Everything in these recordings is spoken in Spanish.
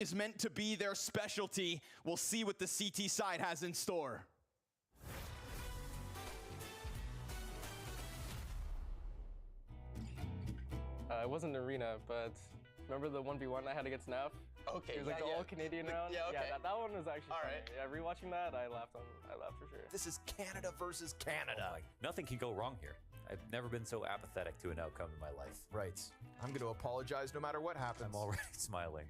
is meant to be their specialty. We'll see what the CT side has in store. It wasn't an arena, but remember the 1v1 I had against Nav? Okay, It was like the all-Canadian round. Yeah, okay. Yeah, that one was actually All funny. right. Yeah, rewatching that, I laughed for sure. This is Canada versus Canada. Oh, nothing can go wrong here. I've never been so apathetic to an outcome in my life. Right. I'm going to apologize no matter what happens. I'm already smiling.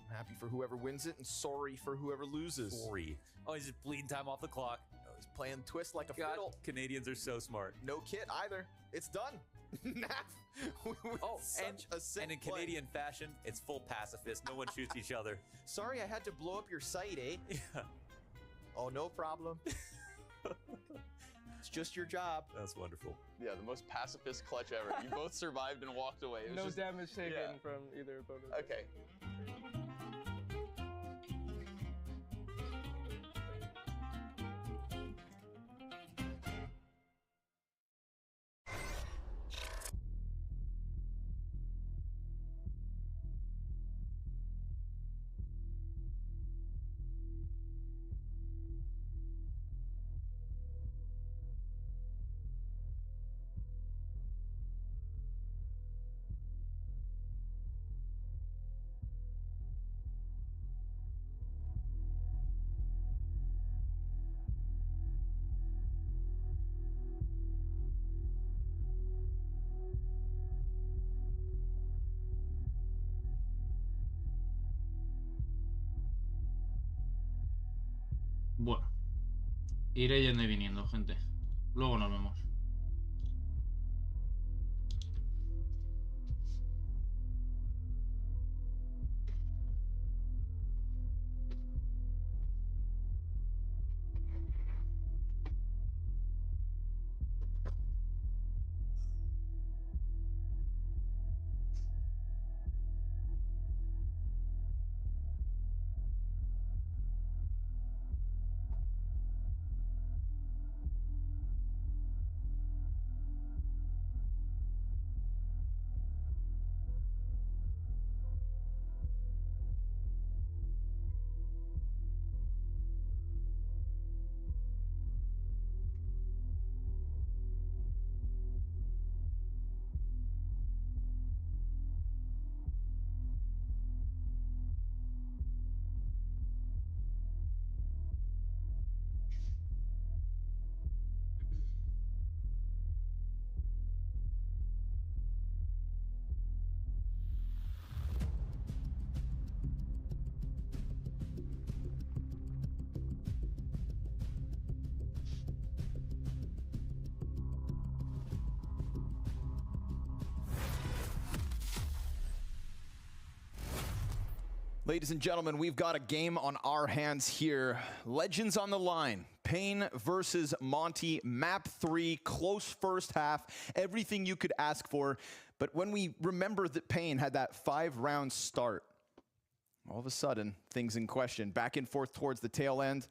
I'm happy for whoever wins it and sorry for whoever loses. Sorry. Oh, he's just bleeding time off the clock. Oh, he's playing twist like a God, fiddle. Canadians are so smart. No kit either. It's done. Oh, and in Canadian fashion, it's full pacifist. No one shoots each other. Sorry I had to blow up your site, eh? Yeah. Oh, no problem. It's just your job. That's wonderful. Yeah, the most pacifist clutch ever. You both survived and walked away. It was No just, damage taken yeah. from either opponent. Okay. Bueno, iré yendo y viniendo, gente. Luego nos vemos. Ladies and gentlemen, we've got a game on our hands here. Legends on the line. Pain versus Monty. Map 3, close first half. Everything you could ask for. But when we remember that Pain had that 5-round start, all of a sudden, things in question. Back and forth towards the tail end.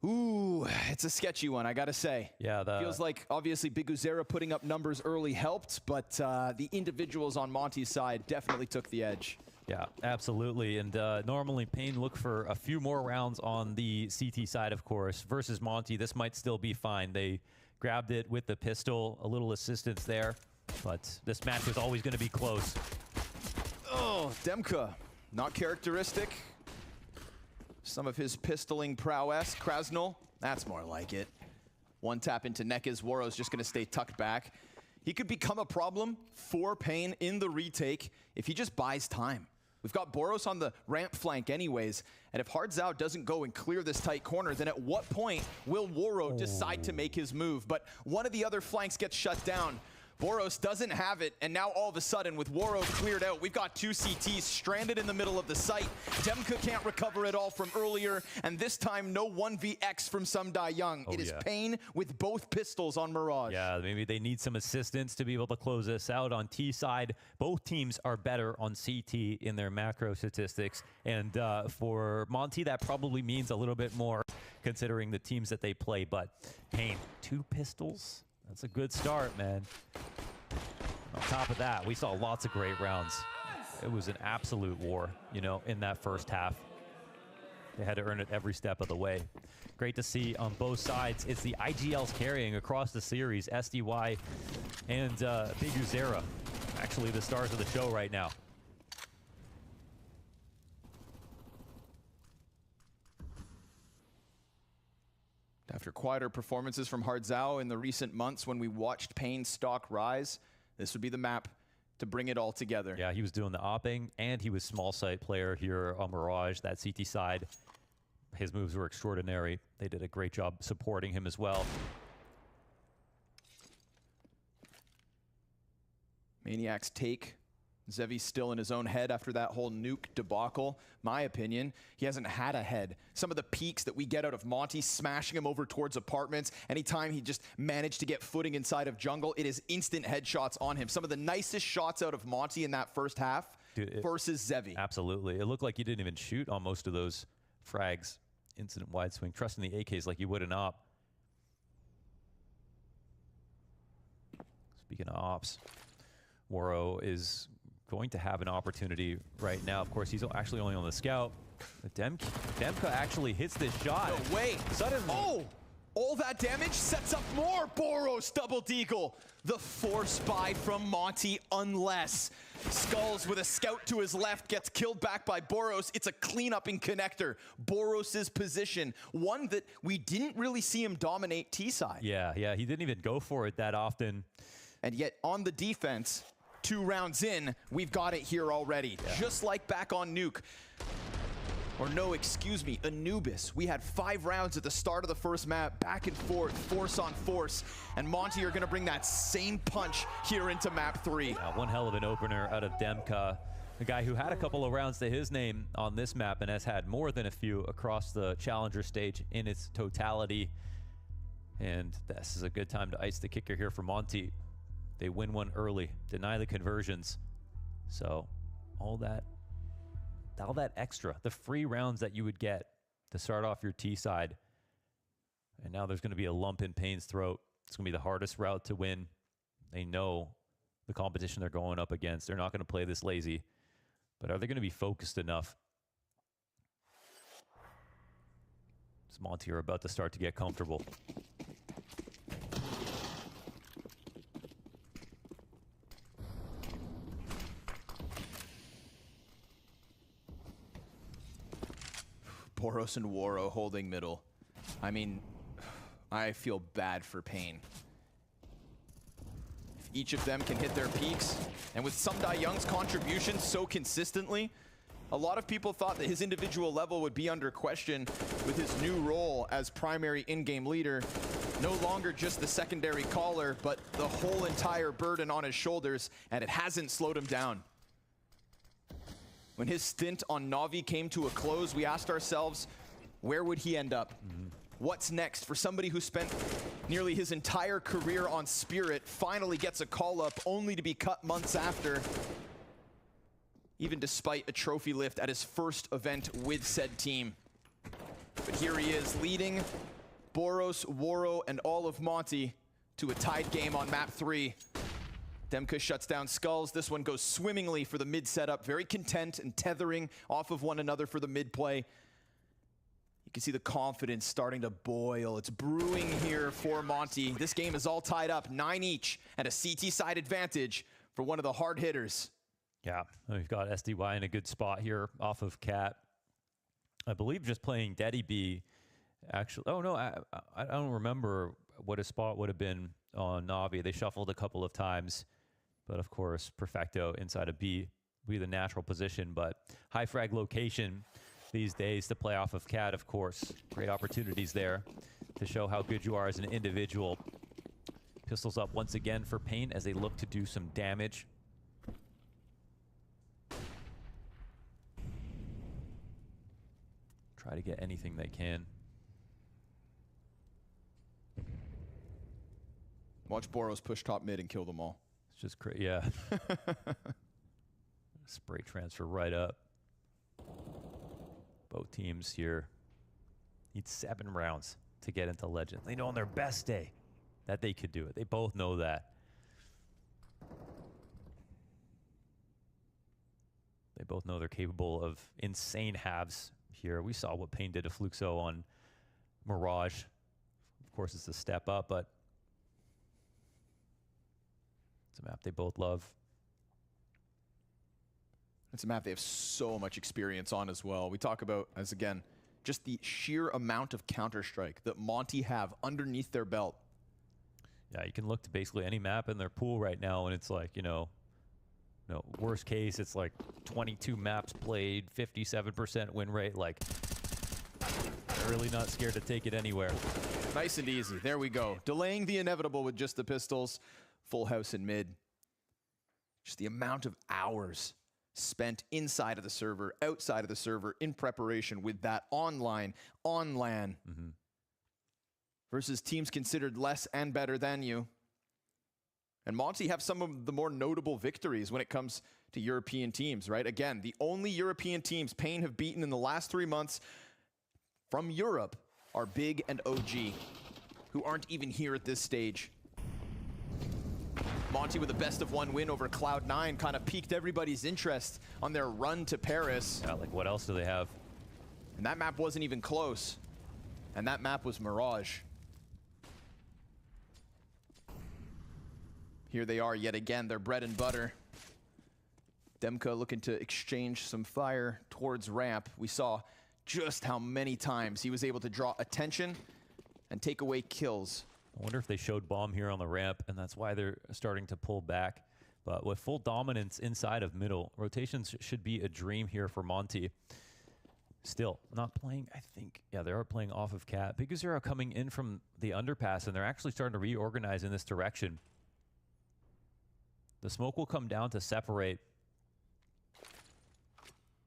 Ooh, it's a sketchy one, I gotta say. Yeah, feels like obviously Big Uzera putting up numbers early helped, but the individuals on Monty's side definitely took the edge. Yeah, absolutely. And normally Payne look for a few more rounds on the CT side, of course. Versus Monty, this might still be fine. They grabbed it with the pistol, a little assistance there. But this match was always going to be close. Oh, Demka, not characteristic. Some of his pistoling prowess. Krasnul, that's more like it. One tap into Nekaz. Woro's just going to stay tucked back. He could become a problem for Payne in the retake if he just buys time. We've got Boros on the ramp flank anyways, and if Hardzao doesn't go and clear this tight corner, then at what point will Woro decide to make his move? But one of the other flanks gets shut down. Boros doesn't have it, and now all of a sudden, with Woro cleared out, we've got two CTs stranded in the middle of the site. Demka can't recover it all from earlier, and this time, no 1vX from Sumdai Young. It is Payne with both pistols on Mirage. Yeah, maybe they need some assistance to be able to close this out. On T side, both teams are better on CT in their macro statistics, and for Monty, that probably means a little bit more considering the teams that they play, but Payne, 2 pistols? That's a good start, man. On top of that, we saw lots of great rounds. it was an absolute war, you know, in that first half. They had to earn it every step of the way. Great to see on both sides. It's the IGLs carrying across the series, SDY and Big Uzera, actually the stars of the show right now. After quieter performances from Hardzao in the recent months when we watched Pain's stock rise, this would be the map to bring it all together. Yeah, he was doing the opping, and he was small site player here on Mirage, that CT side. His moves were extraordinary. They did a great job supporting him as well. Maniac's take. Zevi's still in his own head after that whole nuke debacle. My opinion, he hasn't had a head. Some of the peaks that we get out of Monty, smashing him over towards apartments, anytime he just managed to get footing inside of jungle, it is instant headshots on him. Some of the nicest shots out of Monty in that first half versus Zevi. Absolutely. It looked like he didn't even shoot on most of those frags. Incident wide swing, trusting the AKs like you would an op. Speaking of ops, Woro is going to have an opportunity right now. Of course, he's actually only on the scout. But Demka actually hits this shot. No way. Suddenly. Oh! All that damage sets up more Boros double deagle. The force buy from Monty, unless Skulls with a scout to his left gets killed back by Boros. It's a cleanup in connector. Boros' position, one that we didn't really see him dominate T-side. Yeah, he didn't even go for it that often. And yet on the defense, 2 rounds in, we've got it here already. Yeah. Just like back on Nuke. Or no, excuse me, Anubis. We had 5 rounds at the start of the first map, back and forth, force on force. And Monty are gonna bring that same punch here into map 3. Yeah, one hell of an opener out of Demka. A guy who had a couple of rounds to his name on this map and has had more than a few across the challenger stage in its totality. And this is a good time to ice the kicker here for Monty. They win one early, deny the conversions. So all that extra, the free rounds that you would get to start off your T side. And now there's going to be a lump in Pain's throat. It's going to be the hardest route to win. They know the competition they're going up against. They're not going to play this lazy. But are they going to be focused enough? As Monty are about to start to get comfortable. Boros and Woro holding middle. I mean, I feel bad for Pain. If each of them can hit their peaks, and with Sumdai Young's contribution so consistently, a lot of people thought that his individual level would be under question with his new role as primary in-game leader. No longer just the secondary caller, but the whole entire burden on his shoulders, and it hasn't slowed him down. When his stint on Na'Vi came to a close, we asked ourselves, where would he end up? What's next for somebody who spent nearly his entire career on Spirit, finally gets a call-up only to be cut months after, even despite a trophy lift at his first event with said team. But here he is, leading Boros, Woro, and all of Monty to a tied game on map 3. Demka shuts down Skulls. This one goes swimmingly for the mid setup. Very content and tethering off of one another for the mid play. You can see the confidence starting to boil. It's brewing here for Monty. This game is all tied up, 9 each, and a CT side advantage for one of the hard hitters. Yeah, we've got SDY in a good spot here off of Cat. I believe just playing Daddy B. Actually, oh no, I don't remember what his spot would have been on Na'Vi. They shuffled a couple of times. But of course, Perfecto inside of B would be the natural position. But high frag location these days to play off of Cat, of course. Great opportunities there to show how good you are as an individual. Pistols up once again for Pain as they look to do some damage. Try to get anything they can. Watch Boros push top mid and kill them all. It's just crazy, yeah. Spray transfer right up. Both teams here need 7 rounds to get into Legend. They know on their best day that they could do it. They both know that. both know they're capable of insane halves here. We saw what Pain did to Fluxo on Mirage. Of course, it's a step up, but it's a map they both love. It's a map they have so much experience on as well. We talk about, as again, just the sheer amount of Counter-Strike that Monty have underneath their belt. Yeah, you can look to basically any map in their pool right now, and it's like, worst case, it's like 22 maps played, 57% win rate. Like, they're really not scared to take it anywhere. Nice and easy. There we go. Delaying the inevitable with just the pistols. Full house in mid. Just the amount of hours spent inside of the server, outside of the server, in preparation with that online, on LAN, versus teams considered less and better than you. And Monty have some of the more notable victories when it comes to European teams, right? Again, the only European teams Pain have beaten in the last 3 months from Europe are Big and OG, who aren't even here at this stage. Monty with a best-of-1 win over Cloud9 kind of piqued everybody's interest on their run to Paris. Yeah, like what else do they have? And that map wasn't even close. And that map was Mirage. Here they are yet again, their bread and butter. Demka looking to exchange some fire towards ramp. We saw just how many times he was able to draw attention and take away kills. I wonder if they showed bomb here on the ramp, and that's why they're starting to pull back. But with full dominance inside of middle, rotations should be a dream here for Monty. Still, not playing, I think, yeah, they are playing off of Cat. Big Zero coming in from the underpass, and they're actually starting to reorganize in this direction. The smoke will come down to separate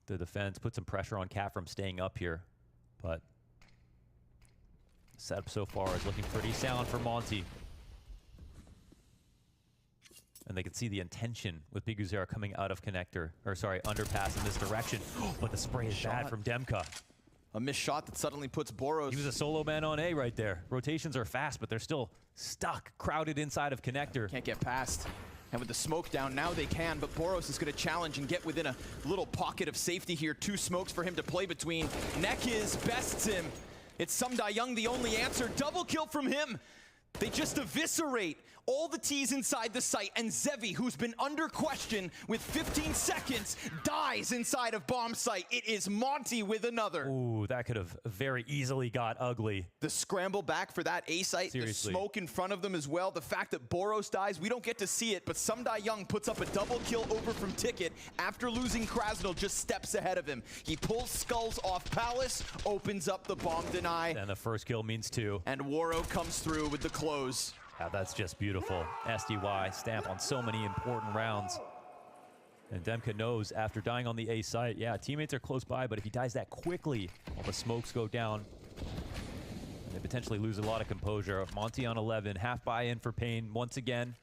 the defense, put some pressure on Cat from staying up here. But the setup so far is looking pretty sound for Monty. And they can see the intention with Big Uzera coming out of connector, or sorry, underpass in this direction. But the spray is bad from Demka. A missed shot that suddenly puts Boros. He was a solo man on A right there. Rotations are fast, but they're still stuck, crowded inside of connector. Can't get past. And with the smoke down, now they can, but Boros is going to challenge and get within a little pocket of safety here. 2 smokes for him to play between. Nekiz bests him. It's Sumda Young, the only answer. Double kill from him. They just eviscerate all the T's inside the site, and Zevi, who's been under question with 15 seconds, dies inside of bomb site. It is Monty with another. Ooh, that could have very easily got ugly. The scramble back for that A site, Seriously. The smoke in front of them as well. The fact that Boros dies, we don't get to see it, but Sumda Young puts up a double kill over from Ticket after losing Krasnal just steps ahead of him. He pulls skulls off Palace, opens up the bomb deny. And the first kill means 2. And Waro comes through with the close. Yeah, that's just beautiful. SDY stamp on so many important rounds. And Demka knows after dying on the A site, yeah, teammates are close by, but if he dies that quickly, all the smokes go down. And they potentially lose a lot of composure. Monty on 11, half buy-in for Pain once again.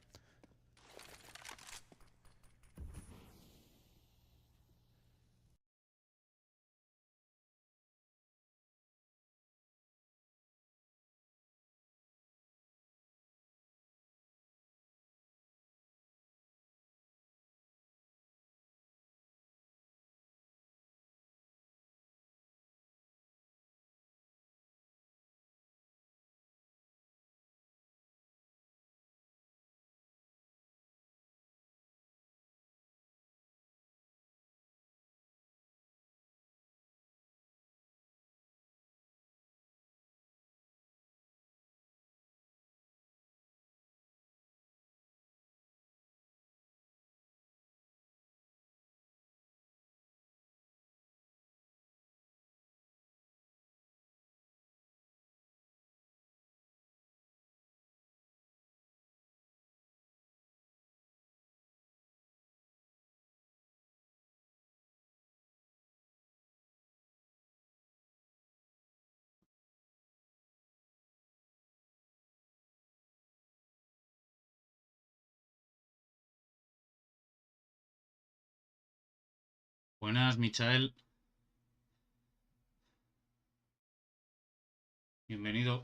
Buenas, Michael. Bienvenido.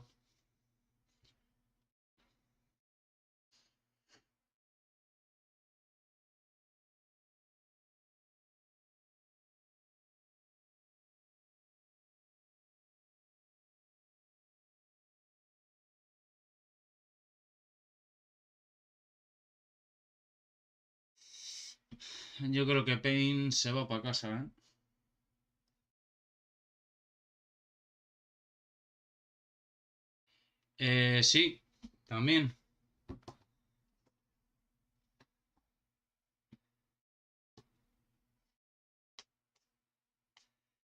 Yo creo que Pain se va para casa, ¿eh? Sí, también.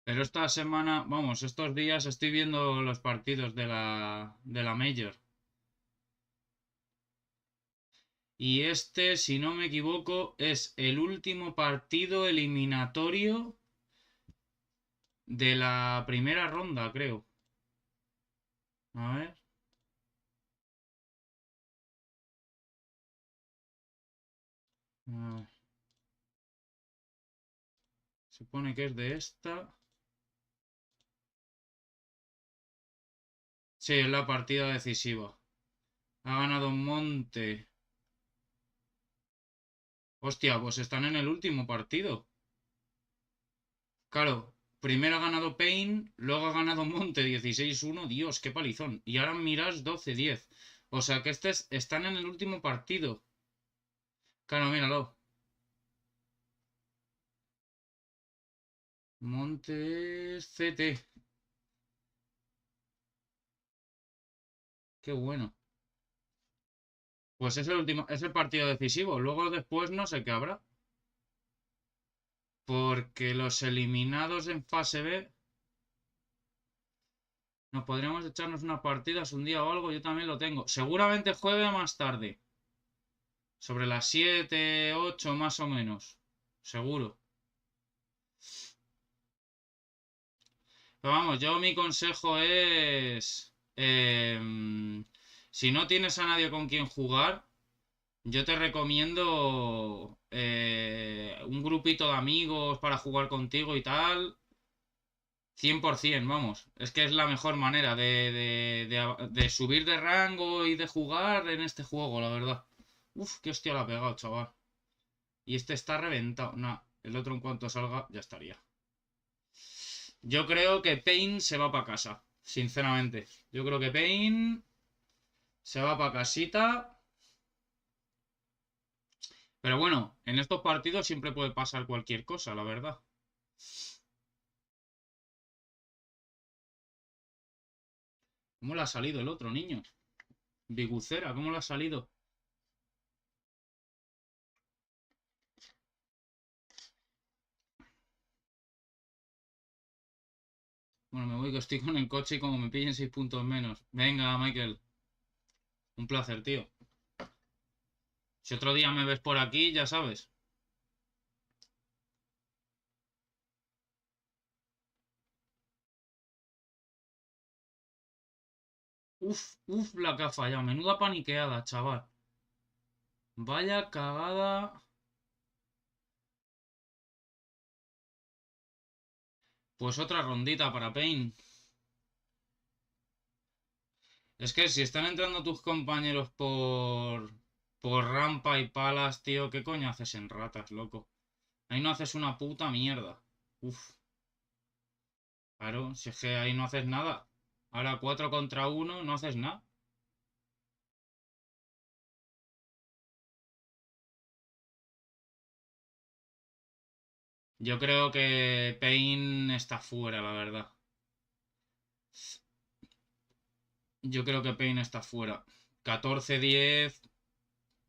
Pero esta semana, vamos, estos días estoy viendo los partidos de la Major. Y este, si no me equivoco, es el último partido eliminatorio de la primera ronda, creo. A ver. Supone que es de esta. Sí, es la partida decisiva. Ha ganado Monte. Hostia, pues están en el último partido. Claro, primero ha ganado Pain, luego ha ganado Monte 16-1. Dios, qué palizón. Y ahora miras 12-10. O sea que están en el último partido. Claro, míralo. Monte CT. Qué bueno. Pues es el último, es el partido decisivo. Luego después no sé qué habrá. Porque los eliminados en fase B. Nos podríamos echarnos unas partidas un día o algo. Yo también lo tengo. Seguramente juegue más tarde. Sobre las 7, 8 más o menos. Seguro. Pero vamos, yo mi consejo es... si no tienes a nadie con quien jugar, yo te recomiendo un grupito de amigos para jugar contigo y tal. 100%, vamos. Es que es la mejor manera de subir de rango y de jugar en este juego, la verdad. Uf, qué hostia la ha pegado, chaval. Y este está reventado. Nah, el otro en cuanto salga ya estaría. Yo creo que Pain se va para casa, sinceramente. Yo creo que Pain se va para casita. Pero bueno, en estos partidos siempre puede pasar cualquier cosa, la verdad. ¿Cómo le ha salido el otro, niño? Bigucera, ¿cómo le ha salido? Bueno, me voy que estoy con el coche y como me pillen 6 puntos menos. Venga, Michael. Un placer, tío. Si otro día me ves por aquí, ya sabes. Uf, la que ha fallado. Menuda paniqueada, chaval. Vaya cagada. Pues otra rondita para Pain. Es que si están entrando tus compañeros por rampa y palas, tío, ¿qué coño haces en ratas, loco? Ahí no haces una puta mierda. Uf. Claro, si es que ahí no haces nada. Ahora 4 contra 1, no haces nada. Yo creo que Pain está fuera, la verdad. Yo creo que Pain está fuera. 14-10.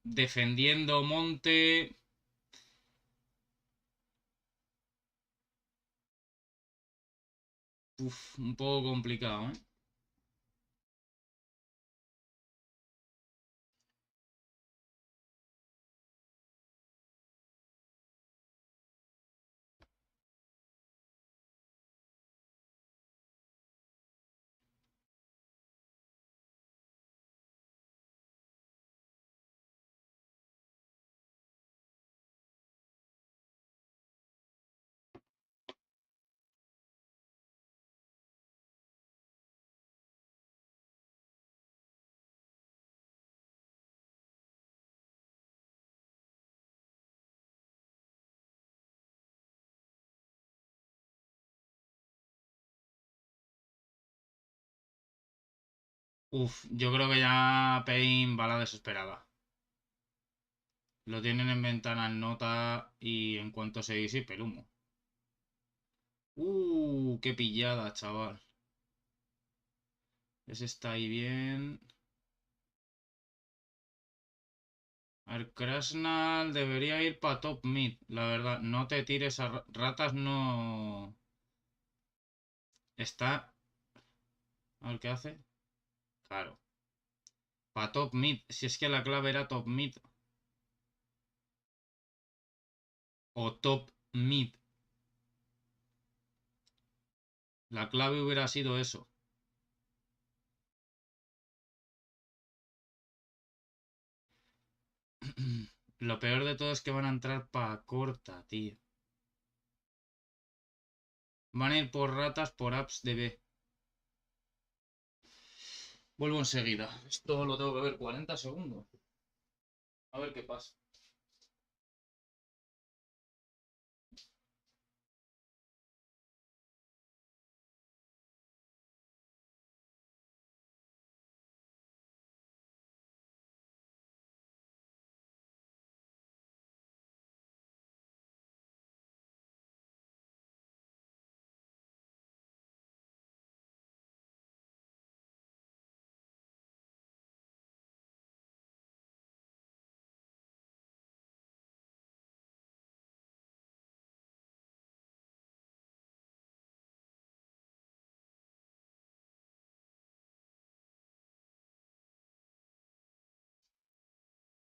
Defendiendo Monte. Uf, un poco complicado, ¿eh? Uf, yo creo que ya Pain va a la desesperada. Lo tienen en ventana en nota y en cuanto se disipe el humo. Qué pillada, chaval. Ese está ahí bien. A ver, Krasnal debería ir para top mid, la verdad. No te tires a ratas, no... Está... A ver qué hace. Claro. Para top mid. Si es que la clave era top mid. O top mid. La clave hubiera sido eso. Lo peor de todo es que van a entrar para corta, tío. Van a ir por ratas por apps de B. Vuelvo enseguida. Esto lo tengo que ver 40 segundos. A ver qué pasa.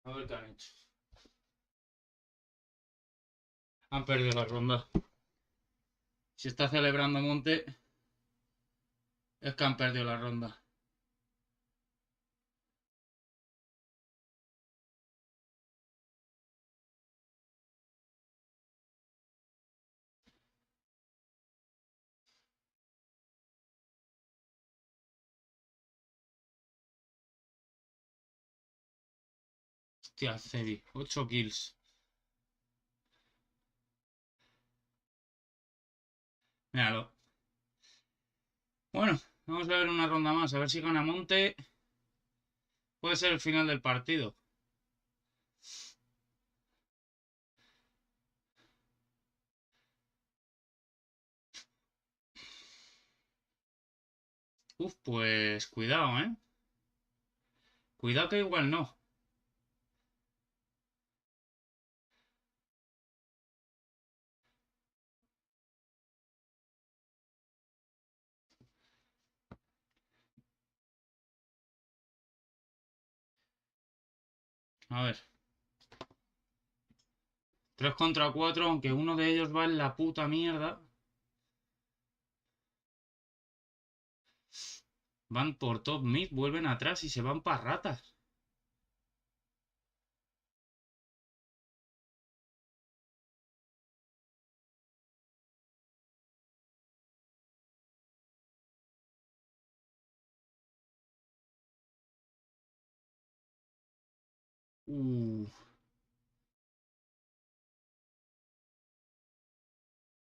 A ver qué han hecho. Han perdido la ronda. Si está celebrando Monte, es que han perdido la ronda. Hostia, Cebi. 8 kills. Míralo. Bueno, vamos a ver una ronda más. A ver si gana Monte. Puede ser el final del partido. Uf, pues cuidado, ¿eh? Cuidado que igual no. A ver. 3 contra 4, aunque uno de ellos va en la puta mierda. Van por top mid, vuelven atrás y se van para ratas. Uh.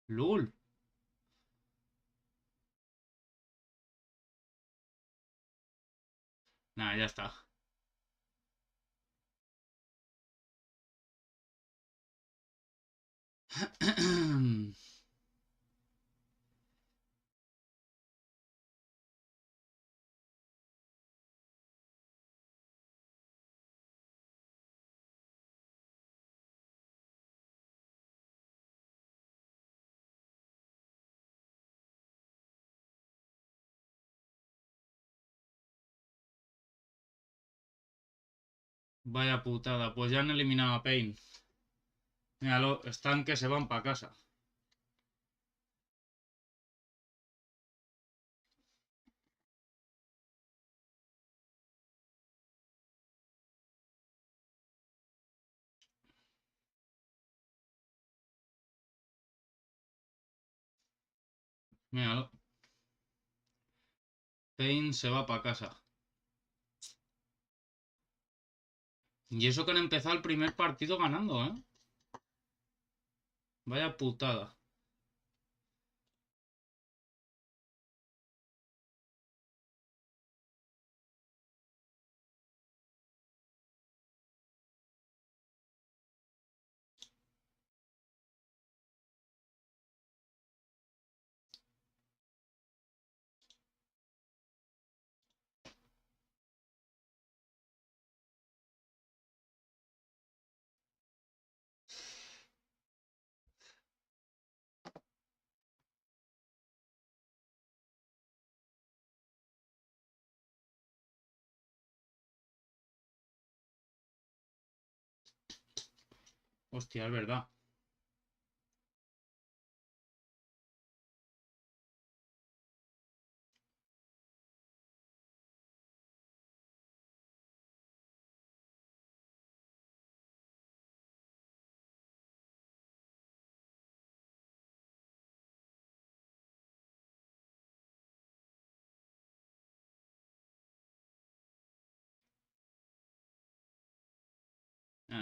LOL. Nah, ya está. Vaya putada, pues ya han eliminado a Pain. Míralo, están que se van para casa. Míralo. Pain se va para casa. Y eso que han empezado el primer partido ganando, ¿eh? Vaya putada. Hostia, es verdad.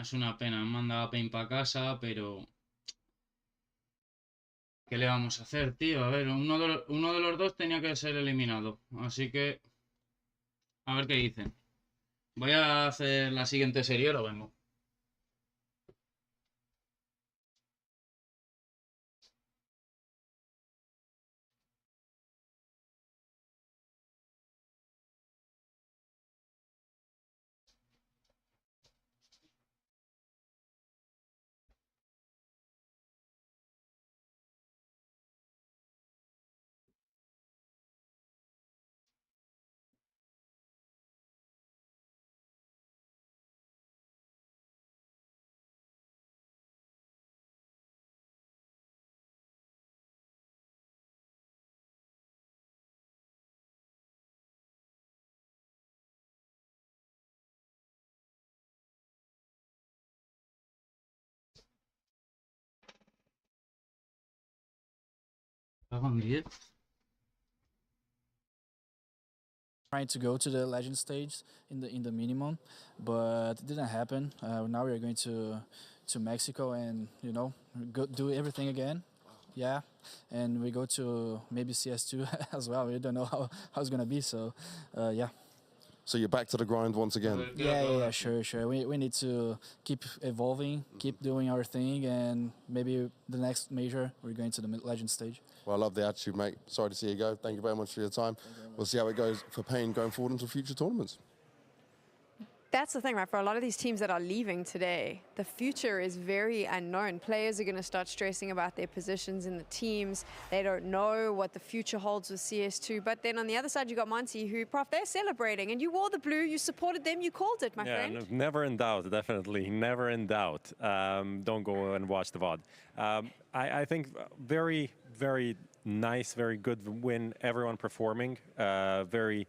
Es una pena, me han mandado a Pain para casa, pero... ¿Qué le vamos a hacer, tío? A ver, uno de los dos tenía que ser eliminado. Así que... A ver qué dicen. Voy a hacer la siguiente serie y ahora vengo. Pagan 10. Trying to go to the legend stage in the minimum, but it didn't happen. Now we are going to Mexico and go do everything again. Yeah, and we go to maybe CS2 as well. We don't know how it's gonna be. So yeah. So you're back to the grind once again. Yeah, sure. We need to keep evolving, keep doing our thing, and maybe the next major we're going to the legend stage. Well, I love the attitude, mate. Sorry to see you go. Thank you very much for your time. We'll see how it goes for Pain going forward into future tournaments. That's the thing, right? For a lot of these teams that are leaving today, the future is very unknown. Players are going to start stressing about their positions in the teams. They don't know what the future holds with CS2. But then on the other side, you got Monty, who, Prof, they're celebrating. And you wore the blue, you supported them, you called it, my friend. Yeah, never in doubt, definitely. Never in doubt. Don't go and watch the VOD. I think very, very nice, very good win. Everyone performing. Very...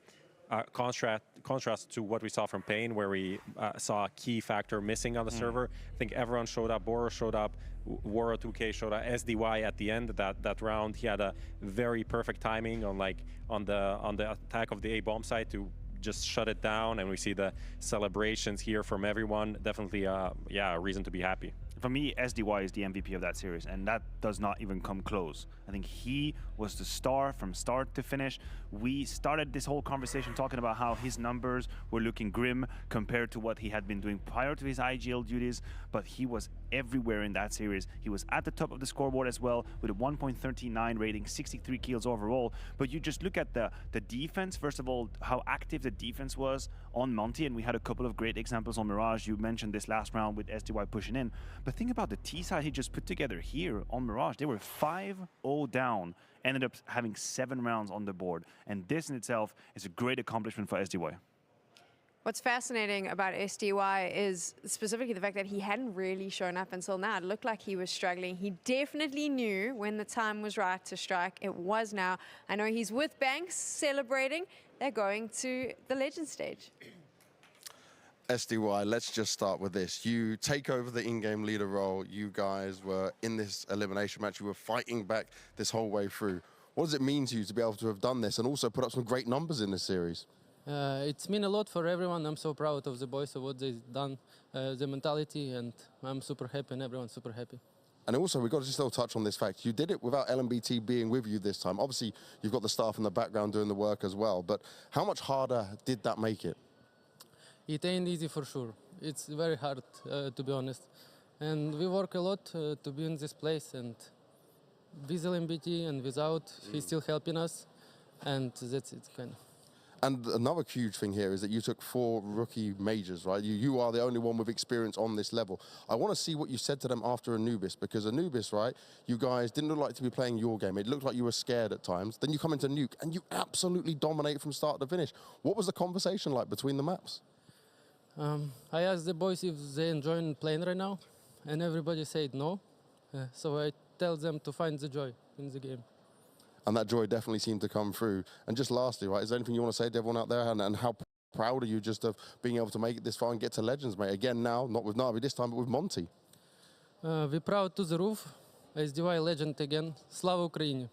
contrast to what we saw from Pain, where we saw a key factor missing on the server. I think everyone showed up. Boro showed up. Waro 2K showed up. SDY at the end that round, he had a very perfect timing on the attack of the A bomb site to just shut it down, and we see the celebrations here from everyone. Definitely, yeah, a reason to be happy. For me, SDY is the MVP of that series, and that does not even come close. I think he was the star from start to finish. We started this whole conversation talking about how his numbers were looking grim compared to what he had been doing prior to his IGL duties, but he was everywhere in that series. He was at the top of the scoreboard as well with a 1.39 rating, 63 kills overall. But you just look at the defense, first of all, how active the defense was on Monty, and we had a couple of great examples on Mirage. You mentioned this last round with SDY pushing in. But think about the T side he just put together here on Mirage. They were 5-0 down, ended up having 7 rounds on the board. And this in itself is a great accomplishment for SDY. What's fascinating about SDY is specifically the fact that he hadn't really shown up until now. It looked like he was struggling. He definitely knew when the time was right to strike. It was now. I know he's with Banks celebrating. They're going to the legend stage. SDY, let's just start with this. You take over the in-game leader role. You guys were in this elimination match. You were fighting back this whole way through. What does it mean to you to be able to have done this and also put up some great numbers in this series? It's mean a lot for everyone. I'm so proud of the boys of what they've done, the mentality, and I'm super happy and everyone's super happy. And also, we've got to still touch on this fact. You did it without LMBT being with you this time. Obviously, you've got the staff in the background doing the work as well, but how much harder did that make it? It ain't easy for sure. It's very hard, to be honest. And we work a lot to be in this place, and with LMBT and without, he's still helping us, and that's it, kind of. And another huge thing here is that you took 4 rookie majors, right? You are the only one with experience on this level. I want to see what you said to them after Anubis, because Anubis, right, you guys didn't look like to be playing your game. It looked like you were scared at times. Then you come into Nuke, and you absolutely dominate from start to finish. What was the conversation like between the maps? I asked the boys if they enjoy playing right now, and everybody said no. So I tell them to find the joy in the game. And that joy definitely seemed to come through. And just lastly, right, is there anything you want to say to everyone out there, and how proud are you just of being able to make it this far and get to Legends, mate? Again now, not with Navi this time, but with Monty. We're proud to the roof. SDY legend again. Slava Ukraini.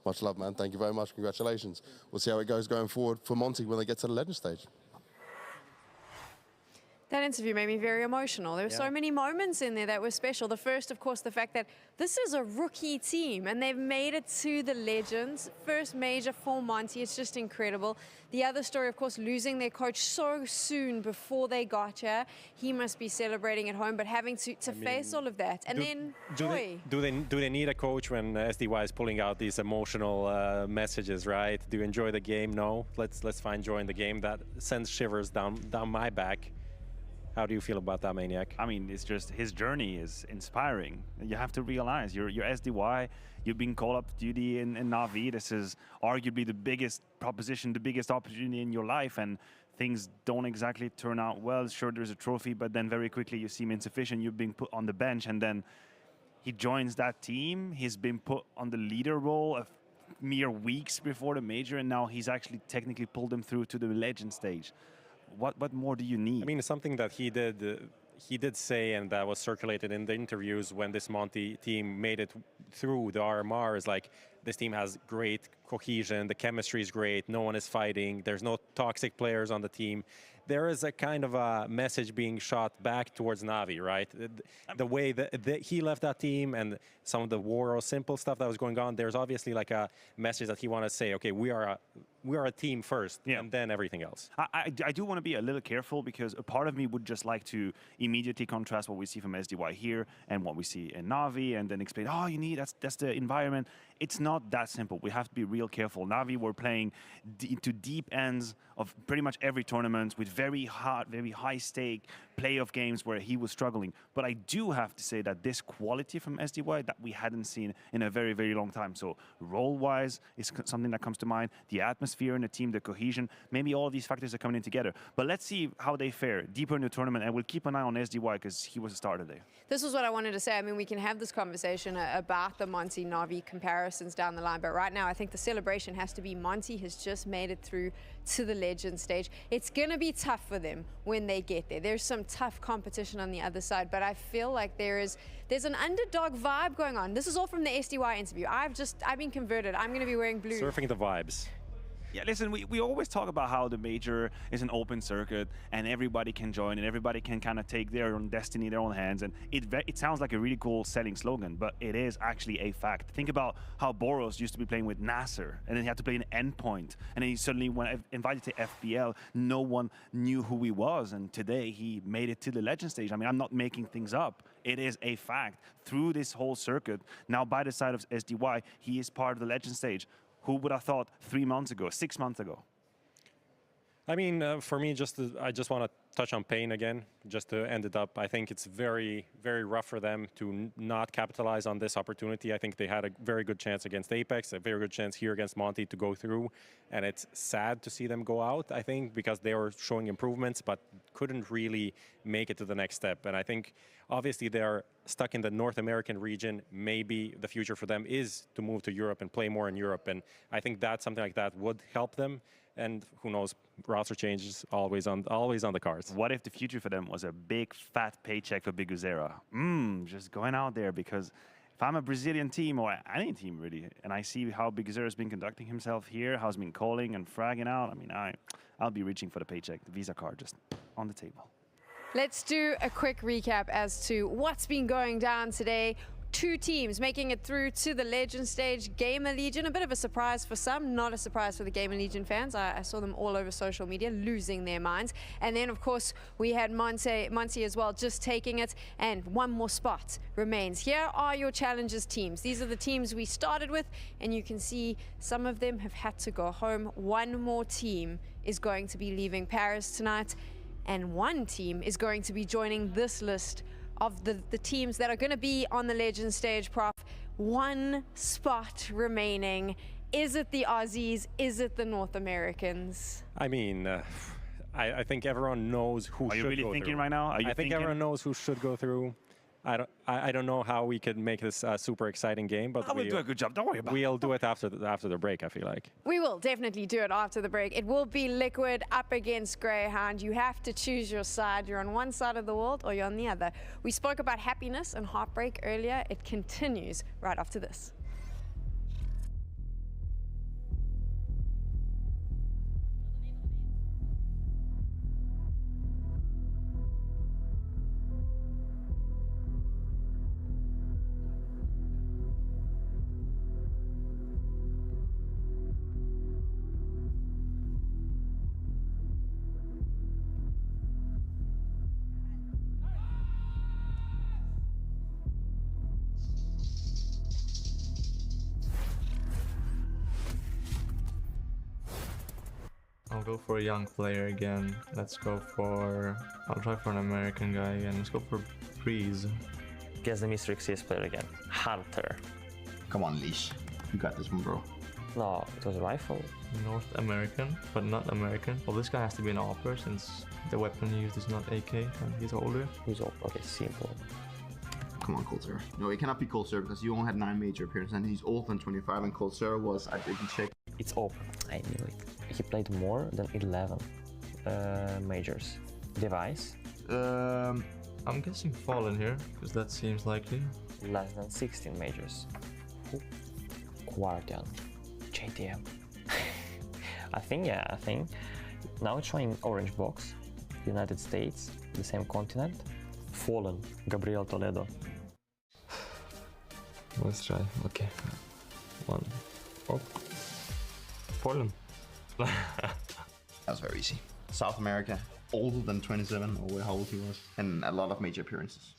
Much love, man. Thank you very much. Congratulations. We'll see how it goes going forward for Monty when they get to the Legend stage. That interview made me very emotional. There were so many moments in there that were special. The first, of course, the fact that this is a rookie team and they've made it to the Legends. First major for Monty. It's just incredible. The other story, of course, losing their coach so soon before they got here. He must be celebrating at home, but having to face all of that. And then joy. Do they need a coach when SDY is pulling out these emotional messages, right? Do you enjoy the game? No. Let's find joy in the game. That sends shivers down my back. How do you feel about that, Maniac? I mean, it's just his journey is inspiring. You have to realize you're SDY, you've been called up to duty in Navi. This is arguably the biggest proposition, the biggest opportunity in your life, and things don't exactly turn out well. Sure, there's a trophy, but then very quickly you seem insufficient. You've been put on the bench, and then he joins that team. He's been put on the leader role a mere weeks before the major, and now he's actually technically pulled them through to the Legend stage. What more do you need? I mean, something that he did say, and that was circulated in the interviews when this Monty team made it through the RMR, is like, this team has great cohesion, the chemistry is great, no one is fighting, there's no toxic players on the team. There is a kind of a message being shot back towards Navi, right? The way that he left that team and some of the war or simple stuff that was going on, there's obviously like a message that he wants to say, okay, we are a team first, and then everything else. I do want to be a little careful, because a part of me would just like to immediately contrast what we see from SDY here and what we see in Navi, and then explain, oh, that's the environment. It's not that simple. We have to be real careful. Navi were playing into deep ends of pretty much every tournament with very high stake playoff games where he was struggling. But I do have to say that this quality from SDY that we hadn't seen in a very, very long time. So role-wise is something that comes to mind. The atmosphere in the team, the cohesion, maybe all of these factors are coming in together. But let's see how they fare deeper in the tournament, and we'll keep an eye on SDY because he was a star today. This is what I wanted to say. I mean, we can have this conversation about the Monty Navi comparisons down the line, but right now I think the celebration has to be Monty has just made it through to the Legend stage. It's going to be tough for them when they get there. There's some tough competition on the other side, but I feel like there's an underdog vibe going on. This is all from the SDY interview. I've been converted. I'm going to be wearing blue. Surfing the vibes. Yeah, listen, we always talk about how the major is an open circuit and everybody can join and everybody can kind of take their own destiny in their own hands. And it sounds like a really cool selling slogan, but it is actually a fact. Think about how Boros used to be playing with Nasser, and then he had to play an endpoint. And then he suddenly, when invited to FPL, no one knew who he was. And today he made it to the Legend stage. I mean, I'm not making things up. It is a fact. Through this whole circuit, now by the side of SDY, he is part of the Legend stage. Who would have thought 3 months ago, 6 months ago? I mean, for me, I just want to touch on pain again, just to end it up. I think it's very, very rough for them to not capitalize on this opportunity. I think they had a very good chance against Apex, a very good chance here against Monty to go through. And it's sad to see them go out, I think, because they were showing improvements, but couldn't really make it to the next step. And I think, obviously, they're stuck in the North American region. Maybe the future for them is to move to Europe and play more in Europe. And I think that something like that would help them. And who knows, roster changes always on the cards. What if the future for them was a big fat paycheck for Biguzera? Just going out there, because if I'm a Brazilian team, or any team really, and I see how Biguzera's been conducting himself here, how he's been calling and fragging out, I mean, I'll be reaching for the paycheck, the Visa card just on the table. Let's do a quick recap as to what's been going down today. 2 teams making it through to the Legend stage. Gamer Legion, a bit of a surprise for some, not a surprise for the Gamer Legion fans. I saw them all over social media losing their minds. And then, of course, we had Monty as well, just taking it. And 1 more spot remains. Here are your challengers teams. These are the teams we started with, and you can see some of them have had to go home. 1 more team is going to be leaving Paris tonight, and 1 team is going to be joining this list of the teams that are going to be on the Legend stage, Prof. 1 spot remaining. Is it the Aussies? Is it the North Americans? I mean, I think everyone knows who should go through. Are you really thinking right now? I think everyone knows who should go through. I don't know how we could make this a super exciting game, but I will do a good job. Don't worry about it. we'll do it after the break, I feel like. We will definitely do it after the break. It will be Liquid up against Greyhound. You have to choose your side. You're on one side of the world or you're on the other. We spoke about happiness and heartbreak earlier. It continues right after this. I'll go for a young player again. I'll try for an American guy again. Let's go for Breeze. Guess the Mr. CS player again. Hunter. Come on, Leash. You got this one, bro. No, it was a rifle. North American, but not American. Well, this guy has to be an AWPer since the weapon he used is not AK and he's older. Who's old? Okay, simple. Come on, Corsair. No, it cannot be Corsair because you only had 9 major appearances and he's older than 25 and Corsair was, I didn't check. It's open. I knew it. He played more than 11 majors. Device? I'm guessing Fallen here, because that seems likely. Less than 16 majors. Guardian. JDM. I think. Now it's showing orange box. United States, the same continent. Fallen. Gabriel Toledo. Let's try. Okay. 1. Oh. Fallen. That was very easy. South America, older than 27, or how old he was, and a lot of major appearances.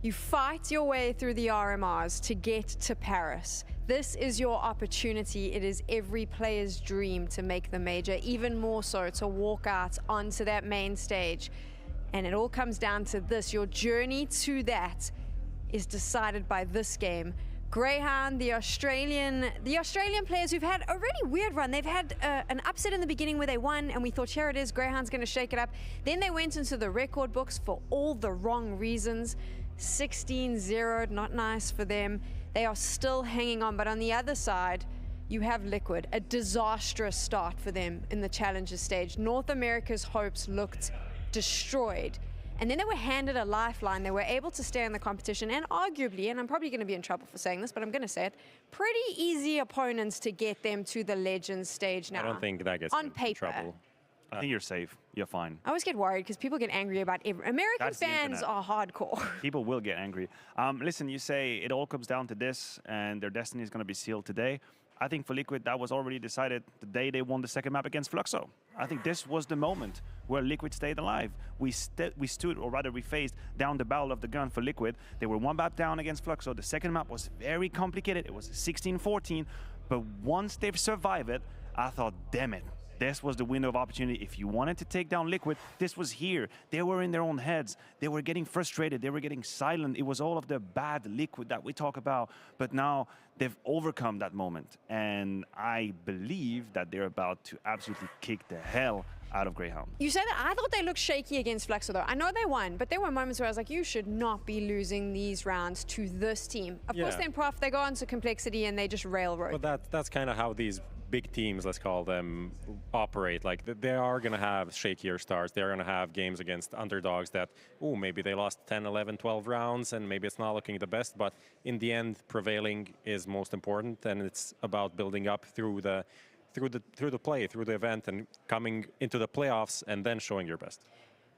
You fight your way through the RMRs to get to Paris. This is your opportunity. It is every player's dream to make the major, even more so to walk out onto that main stage. And it all comes down to this. Your journey to that is decided by this game. Greyhound, the Australian players who've had a really weird run. They've had an upset in the beginning where they won and we thought, here it is, Greyhound's going to shake it up. Then they went into the record books for all the wrong reasons. 16-0, not nice for them. They are still hanging on, but on the other side, you have Liquid, a disastrous start for them in the challenger stage. North America's hopes looked destroyed. And then they were handed a lifeline. They were able to stay in the competition and arguably, and I'm probably going to be in trouble for saying this, but I'm going to say it, pretty easy opponents to get them to the Legends stage now. I don't think that gets on in paper. trouble. I think you're safe. You're fine. I always get worried because people get angry about American That's the fans internet. are hardcore. People will get angry. Listen, you say it all comes down to this, and their destiny is going to be sealed today. I think for Liquid, that was already decided the day they won the second map against Fluxo. I think this was the moment where Liquid stayed alive. We stood, or rather we faced, down the barrel of the gun for Liquid. They were one map down against Fluxo. The second map was very complicated. It was 16-14. But once they've survived it, I thought, damn it. This was the window of opportunity. If you wanted to take down Liquid, this was here. They were in their own heads. They were getting frustrated. They were getting silent. It was all of the bad Liquid that we talk about. But now they've overcome that moment. And I believe that they're about to absolutely kick the hell out of Greyhound. You say that I thought they looked shaky against Fluxo though. I know they won, but there were moments where I was like, you should not be losing these rounds to this team. Of course, then Prof, they go on to complexity and they just railroad. Well, that's kind of how these big teams, let's call them, operate. Like they are going to have shakier starts. They're going to have games against underdogs that, maybe they lost 10, 11, 12 rounds and maybe it's not looking the best. But in the end, prevailing is most important, and it's about building up through the play, through the event, and coming into the playoffs and then showing your best.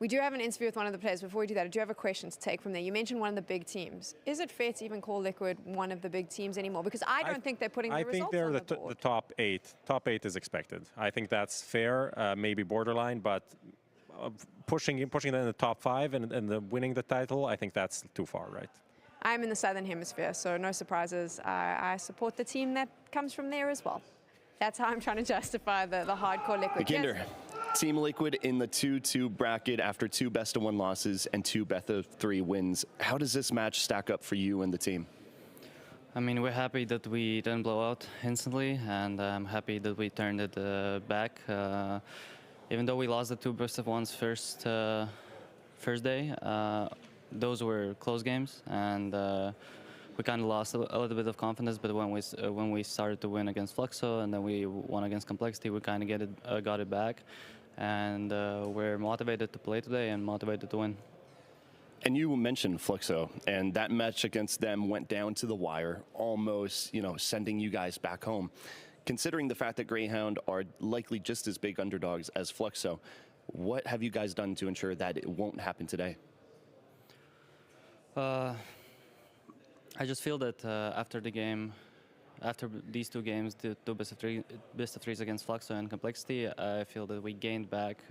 We do have an interview with one of the players. Before we do that, I do have a question to take from there. You mentioned one of the big teams. Is it fair to even call Liquid one of the big teams anymore? Because I don't think they're putting the results on the board. I think they're the top 8. Top 8 is expected. I think that's fair, maybe borderline, but pushing them in the top 5 and winning the title, I think that's too far, right? I'm in the Southern Hemisphere, so no surprises. I support the team that comes from there as well. That's how I'm trying to justify the hardcore Liquid. Beginder. Yes. Team Liquid in the 2-2 bracket after 2 best-of-1 losses and 2 best-of-3 wins. How does this match stack up for you and the team? I mean, we're happy that we didn't blow out instantly, and I'm happy that we turned it back. Even though we lost the 2 best-of-1s first day, those were close games, and we kind of lost a little bit of confidence. But when we started to win against Fluxo and then we won against Complexity, we kind of got it back. And we're motivated to play today and motivated to win. And you mentioned Fluxo, and that match against them went down to the wire, almost, sending you guys back home. Considering the fact that Greyhound are likely just as big underdogs as Fluxo, what have you guys done to ensure that it won't happen today? I just feel that after these 2 games, the 2 best-of-3s against Fluxo and Complexity, I feel that we gained back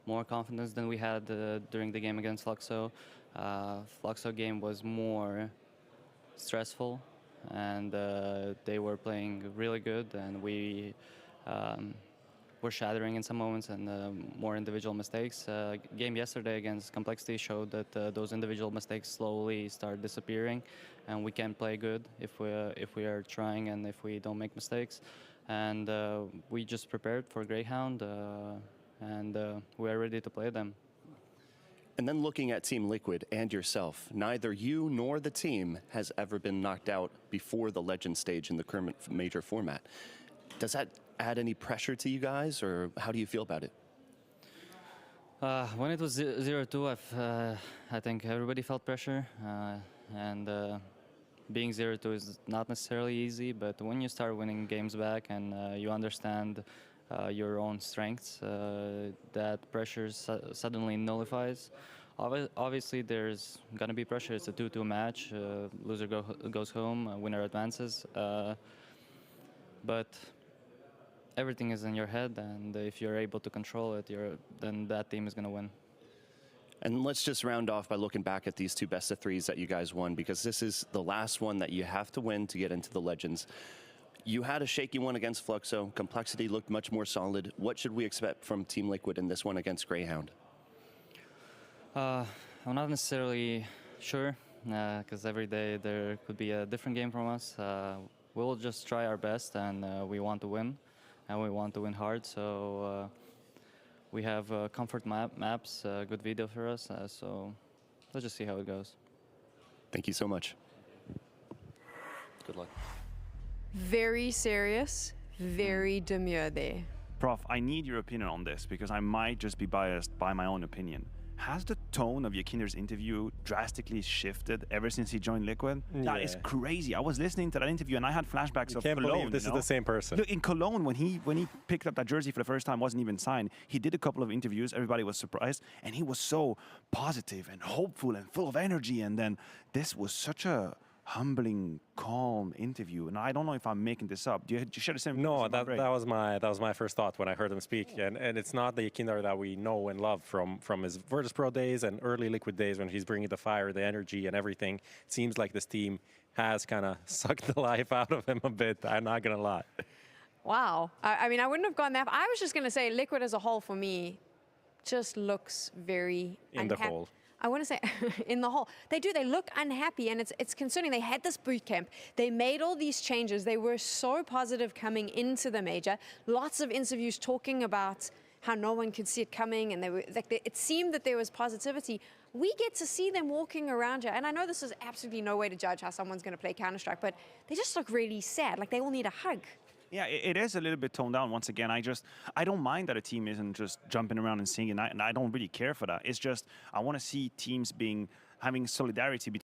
more confidence than we had during the game against Fluxo. Fluxo game was more stressful, and they were playing really good, and we were shattering in some moments and more individual mistakes. Game yesterday against Complexity showed that those individual mistakes slowly start disappearing, and we can play good if we are trying and if we don't make mistakes. And we just prepared for Greyhound, and we are ready to play them. And then looking at Team Liquid and yourself, neither you nor the team has ever been knocked out before the Legend stage in the current major format. Does that add any pressure to you guys, or how do you feel about it? When it was 0-2, I think everybody felt pressure, and being 0-2 is not necessarily easy, but when you start winning games back and you understand your own strengths, that pressure suddenly nullifies. Obviously, there's going to be pressure. It's a 2-2 match. Loser goes home, winner advances. But everything is in your head, and if you're able to control it, then that team is going to win. And let's just round off by looking back at these 2 best-of-3s that you guys won, because this is the last one that you have to win to get into the Legends. You had a shaky one against Fluxo. Complexity looked much more solid. What should we expect from Team Liquid in this one against Greyhound? I'm not necessarily sure, because every day there could be a different game from us. We'll just try our best, and we want to win, and we want to win hard. So we have comfort maps, good video for us. So let's just see how it goes. Thank you so much. Good luck. Very serious, very demure there. Prof, I need your opinion on this, because I might just be biased by my own opinion. has the tone of Yakinder's interview drastically shifted ever since he joined Liquid? That is crazy. I was listening to that interview and I had flashbacks of Can't Cologne. believe this is the same person. Look, in Cologne, when he picked up that jersey for the first time, wasn't even signed. He did a couple of interviews. Everybody was surprised, and he was so positive and hopeful and full of energy. And then this was such a humbling, calm interview, and I don't know if I'm making this up. Do you share the same? No, that was my first thought when I heard him speak, and it's not the Yakinder that we know and love from his Virtus Pro days and early Liquid days when he's bringing the fire, the energy, and everything. It seems like this team has kind of sucked the life out of him a bit. I'm not gonna lie. Wow. I mean, I wouldn't have gone that. I was just gonna say, Liquid as a whole for me just looks very in the hole. I want to say in the hole. They do. They look unhappy, and it's concerning. They had this boot camp. They made all these changes. They were so positive coming into the major. Lots of interviews talking about how no one could see it coming, and they were like, it seemed that there was positivity. We get to see them walking around here, and I know this is absolutely no way to judge how someone's going to play Counter-Strike, but they just look really sad. Like they all need a hug. Yeah, it is a little bit toned down once again. I don't mind that a team isn't just jumping around and singing, and I don't really care for that. It's just I want to see teams having solidarity between.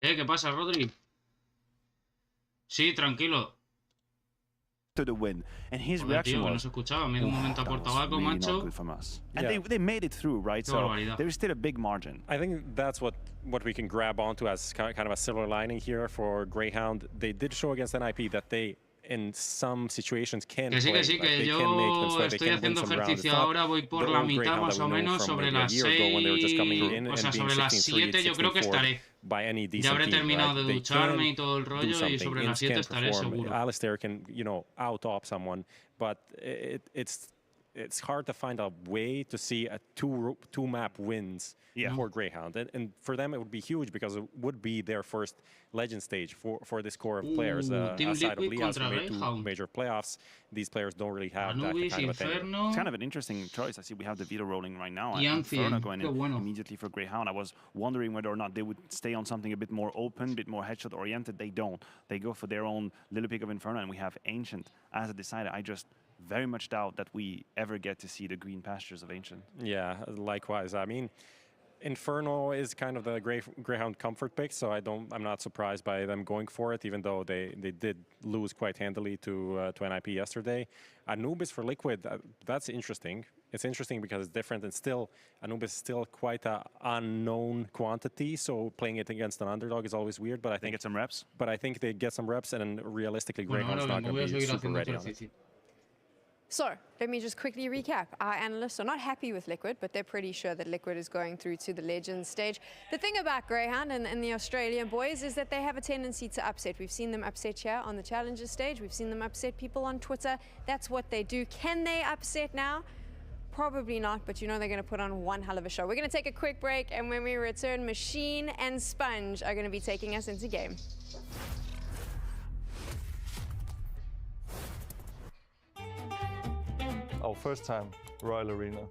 ¿Qué pasa, Rodri? Sí, tranquilo. To the win, and his Joder, reaction tío, was, no se escuchaba. Me he ido un momento a por tabaco, really macho. not good from us. And they made it through, right? So there is still a big margin. I think that's what we can grab onto as kind of a silver lining here for Greyhound. They did show against NIP that they, in some situations, can Que sí, play. que sí, Like, que they yo can make them sweat, they estoy can win haciendo some rounds. It's ejercicio not ahora, voy por the la old mitad Greyhound más that o we know menos, from sobre maybe a las year ago when they were just coming 6, in o and sea, being sobre las 16-3, 7 yo creo que 16-4 estaré. by any Ya decent habré team, terminado right? de They ducharme can y todo el do rollo, y something. sobre las Inns 7 can estaré perform. seguro. Alistair can, out-op someone, but it's hard to find a way to see a two-map wins for Greyhound. And for them, it would be huge because it would be their first Legend stage for this core of players. Team Outside of Liquid Lias, who contra made 2 Greyhound. major playoffs, these players don't really have that Anubis, kind of a tenure. Inferno. It's kind of an interesting choice. I see we have the Vito rolling right now. Y And Inferno Ancien, going qué in bueno. immediately for Greyhound. I was wondering whether or not they would stay on something a bit more open, a bit more headshot oriented. They don't. They go for their own little pick of Inferno, and we have Ancient as a decider. I just very much doubt that we ever get to see the green pastures of Ancient. Yeah, likewise. I mean, Inferno is kind of the Greyhound comfort pick, so I'm not surprised by them going for it, even though they did lose quite handily to NIP yesterday. Anubis for Liquid, that's interesting. It's interesting because it's different, and still, Anubis is still quite an unknown quantity, so playing it against an underdog is always weird, but I think get some reps. But I think they get some reps, and realistically, Greyhound's not going to be super ready on it. So let me just quickly recap. Our analysts are not happy with Liquid, but they're pretty sure that Liquid is going through to the Legends stage. The thing about Greyhound and the Australian boys is that they have a tendency to upset. We've seen them upset here on the Challenger stage. We've seen them upset people on Twitter. That's what they do. Can they upset now? Probably not, but they're going to put on one hell of a show. We're going to take a quick break, and when we return, Machine and Sponge are going to be taking us into game. Our first time, Royal Arena,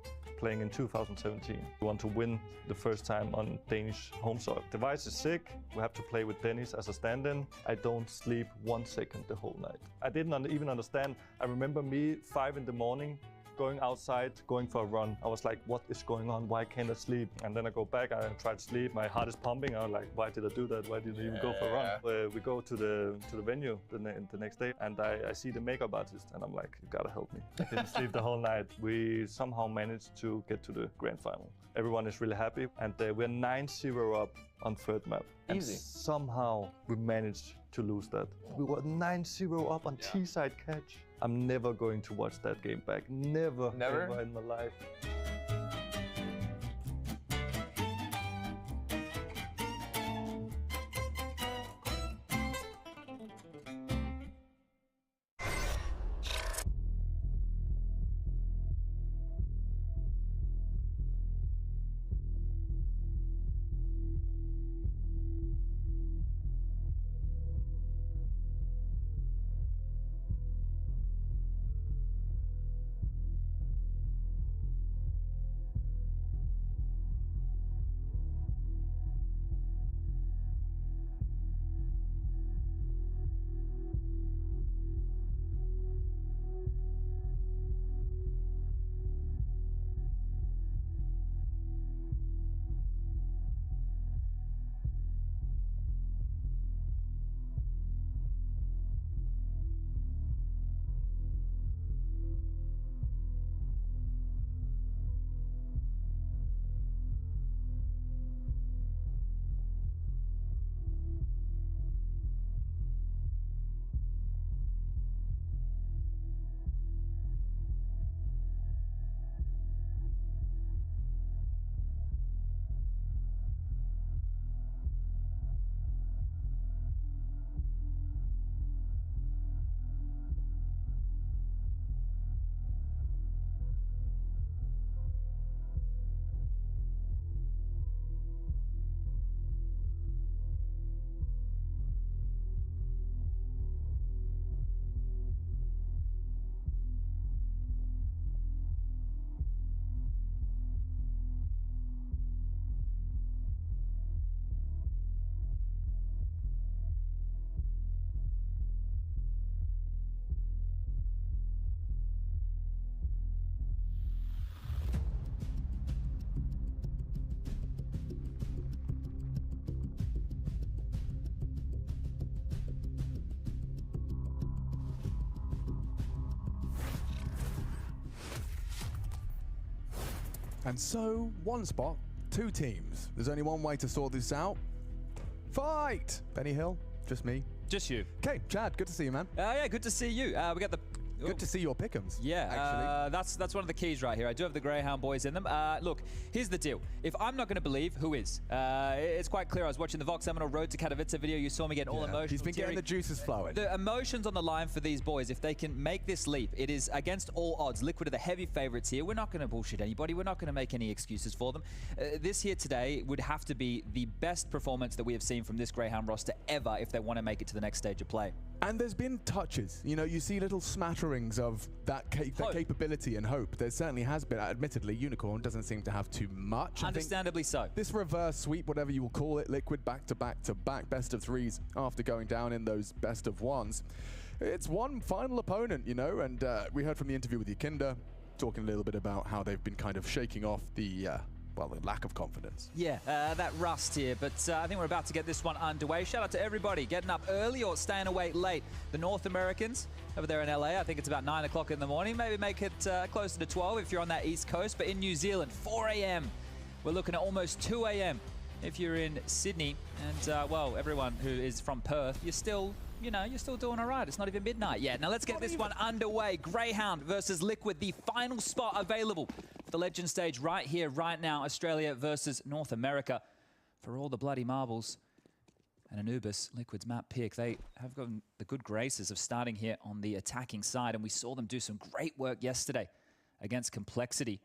playing in 2017. We want to win the first time on Danish home soil. Device is sick. We have to play with Dennis as a stand-in. I don't sleep 1 second the whole night. I didn't even understand. I remember me 5 in the morning, going outside, going for a run. I was like, what is going on? Why can't I sleep? And then I go back, I try to sleep. My heart is pumping. I was like, why did I do that? Why did I even go for a run? We go to the venue the next day, and I see the makeup artist, and I'm like, you gotta help me. I didn't sleep the whole night. We somehow managed to get to the grand final. Everyone is really happy, and we're 9-0 up on third map. Easy. And somehow we managed to lose that. We were 9-0 up on T-side catch. I'm never going to watch that game back. Never ever in my life. And so, one spot, 2 teams. There's only one way to sort this out. Fight! Benny Hill, just me. Just you. Okay, Chad, good to see you, man. Yeah, good to see you. We got the... Good to see your pick'ems. Yeah, actually. that's one of the keys right here. I do have the Greyhound boys in them. Look, here's the deal. If I'm not going to believe, who is? It's quite clear. I was watching the Vox Seminole Road to Katowice video. You saw me getting all emotional. He's been getting the juices flowing. The emotions on the line for these boys, if they can make this leap, it is against all odds. Liquid are the heavy favorites here. We're not going to bullshit anybody. We're not going to make any excuses for them. This here today would have to be the best performance that we have seen from this Greyhound roster ever if they want to make it to the next stage of play. And there's been touches. You know, you see little smatterings of that capability and hope. There certainly has been. Admittedly, Unicorn doesn't seem to have too much. Understandably so. This reverse sweep, whatever you will call it, Liquid back to back to back, best of 3s after going down in those best of 1s. It's one final opponent, you know, and we heard from the interview with Yakinda, talking a little bit about how they've been kind of shaking off the well, the lack of confidence. Yeah, that rust here, but I think we're about to get this one underway. Shout out to everybody getting up early or staying awake late. The North Americans over there in LA, I think it's about 9 o'clock in the morning. Maybe make it closer to 12 if you're on that East Coast, but in New Zealand, 4 a.m. We're looking at almost 2 a.m. if you're in Sydney. And, well, everyone who is from Perth, you're still, you know, you're still doing all right. It's not even midnight yet. Now let's get this one underway. Greyhound versus Liquid, the final spot available for the Legend stage right here, right now. Australia versus North America for all the bloody marbles. And Anubis, Liquid's map pick, they have gotten the good graces of starting here on the attacking side, and we saw them do some great work yesterday against Complexity.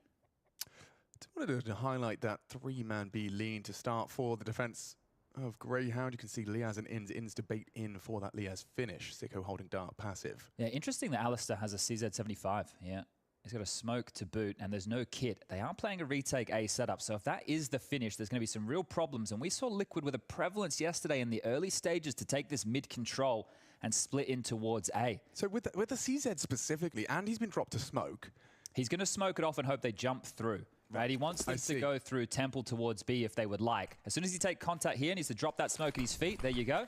I wanted to highlight that 3-man B lean to start for the defense of Greyhound. You can see Liaz and Ins debate in for that Liaz finish. Sicko holding dark passive. Yeah, interesting that Alistair has a CZ75. Yeah, He's got a smoke to boot, and there's no kit. They are playing a retake A setup, so if that is the finish, there's going to be some real problems. And we saw Liquid with a prevalence yesterday in the early stages to take this mid control and split in towards A. So with the CZ specifically, and he's been dropped to smoke. He's going to smoke it off and hope they jump through. Right, he wants them to go through Temple towards B if they would like. As soon as he take contact here, he needs to drop that smoke at his feet. There you go.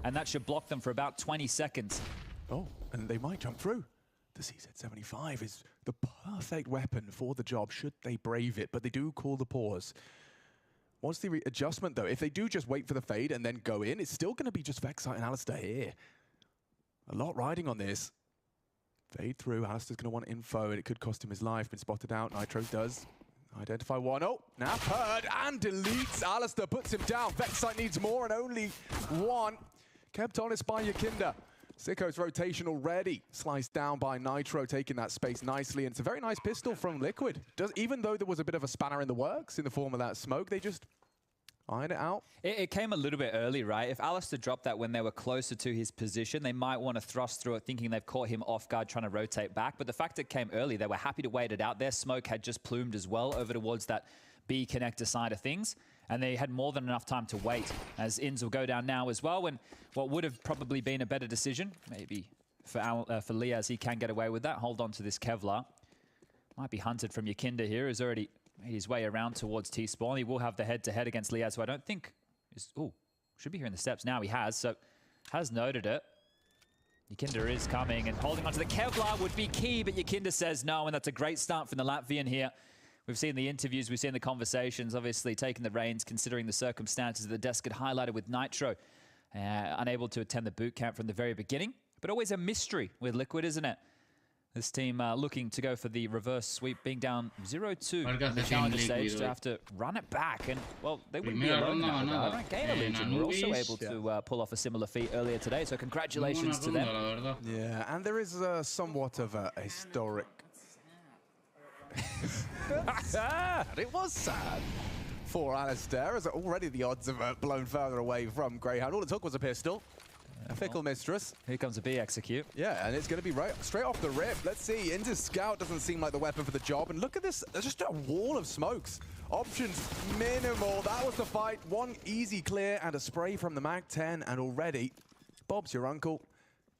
And that should block them for about 20 seconds. Oh, and they might jump through. The CZ75 is the perfect weapon for the job should they brave it, but they do call the pause. What's the adjustment, though? If they do just wait for the fade and then go in, it's still going to be just Vexite and Alistair here. A lot riding on this. Fade through. Alistair's going to want info, and it could cost him his life. Been spotted out. Nitro does. Identify one. Oh, now heard and deletes. Alistair puts him down. Vexite needs more and only one. Kept honest by Yakinda. Sicko's rotation already sliced down by Nitro, taking that space nicely. And it's a very nice pistol from Liquid. Even though there was a bit of a spanner in the works in the form of that smoke, they just iron it out. It came a little bit early, right? If Alistair dropped that when they were closer to his position, they might want to thrust through it, thinking they've caught him off guard, trying to rotate back. But the fact it came early, they were happy to wait it out. Their smoke had just plumed as well over towards that B connector side of things. And they had more than enough time to wait, as Ins will go down now as well. And what would have probably been a better decision, maybe for Liaz, he can get away with that. Hold on to this Kevlar. Might be hunted from Yakinda here. He's already made his way around towards T-spawn. He will have the head-to-head against Liaz, who I don't think is... Oh, should be here in the steps now. He has, so has noted it. Yakinda is coming, and holding onto the Kevlar would be key, but Yakinda says no, and that's a great start from the Latvian here. We've seen the interviews, we've seen the conversations, obviously taking the reins, considering the circumstances the desk had highlighted with Nitro. Unable to attend the boot camp from the very beginning, but always a mystery with Liquid, isn't it? This team looking to go for the reverse sweep, being down 0-2 in the challenger stage to have to run it back. And, well, they wouldn't be alone now. Gainer Legion were also able to pull off a similar feat earlier today, so congratulations to them. Yeah, and there is somewhat of a historic... sad. It was sad for Alistair, as already the odds have blown further away from Greyhound. All it took was a pistol. A fickle mistress. Here comes a B execute. Yeah, and it's going to be right straight off the rip. Let's see. Into Scout doesn't seem like the weapon for the job. And look at this. There's just a wall of smokes. Options minimal. That was the fight. One easy clear and a spray from the Mag-10. And already, Bob's your uncle.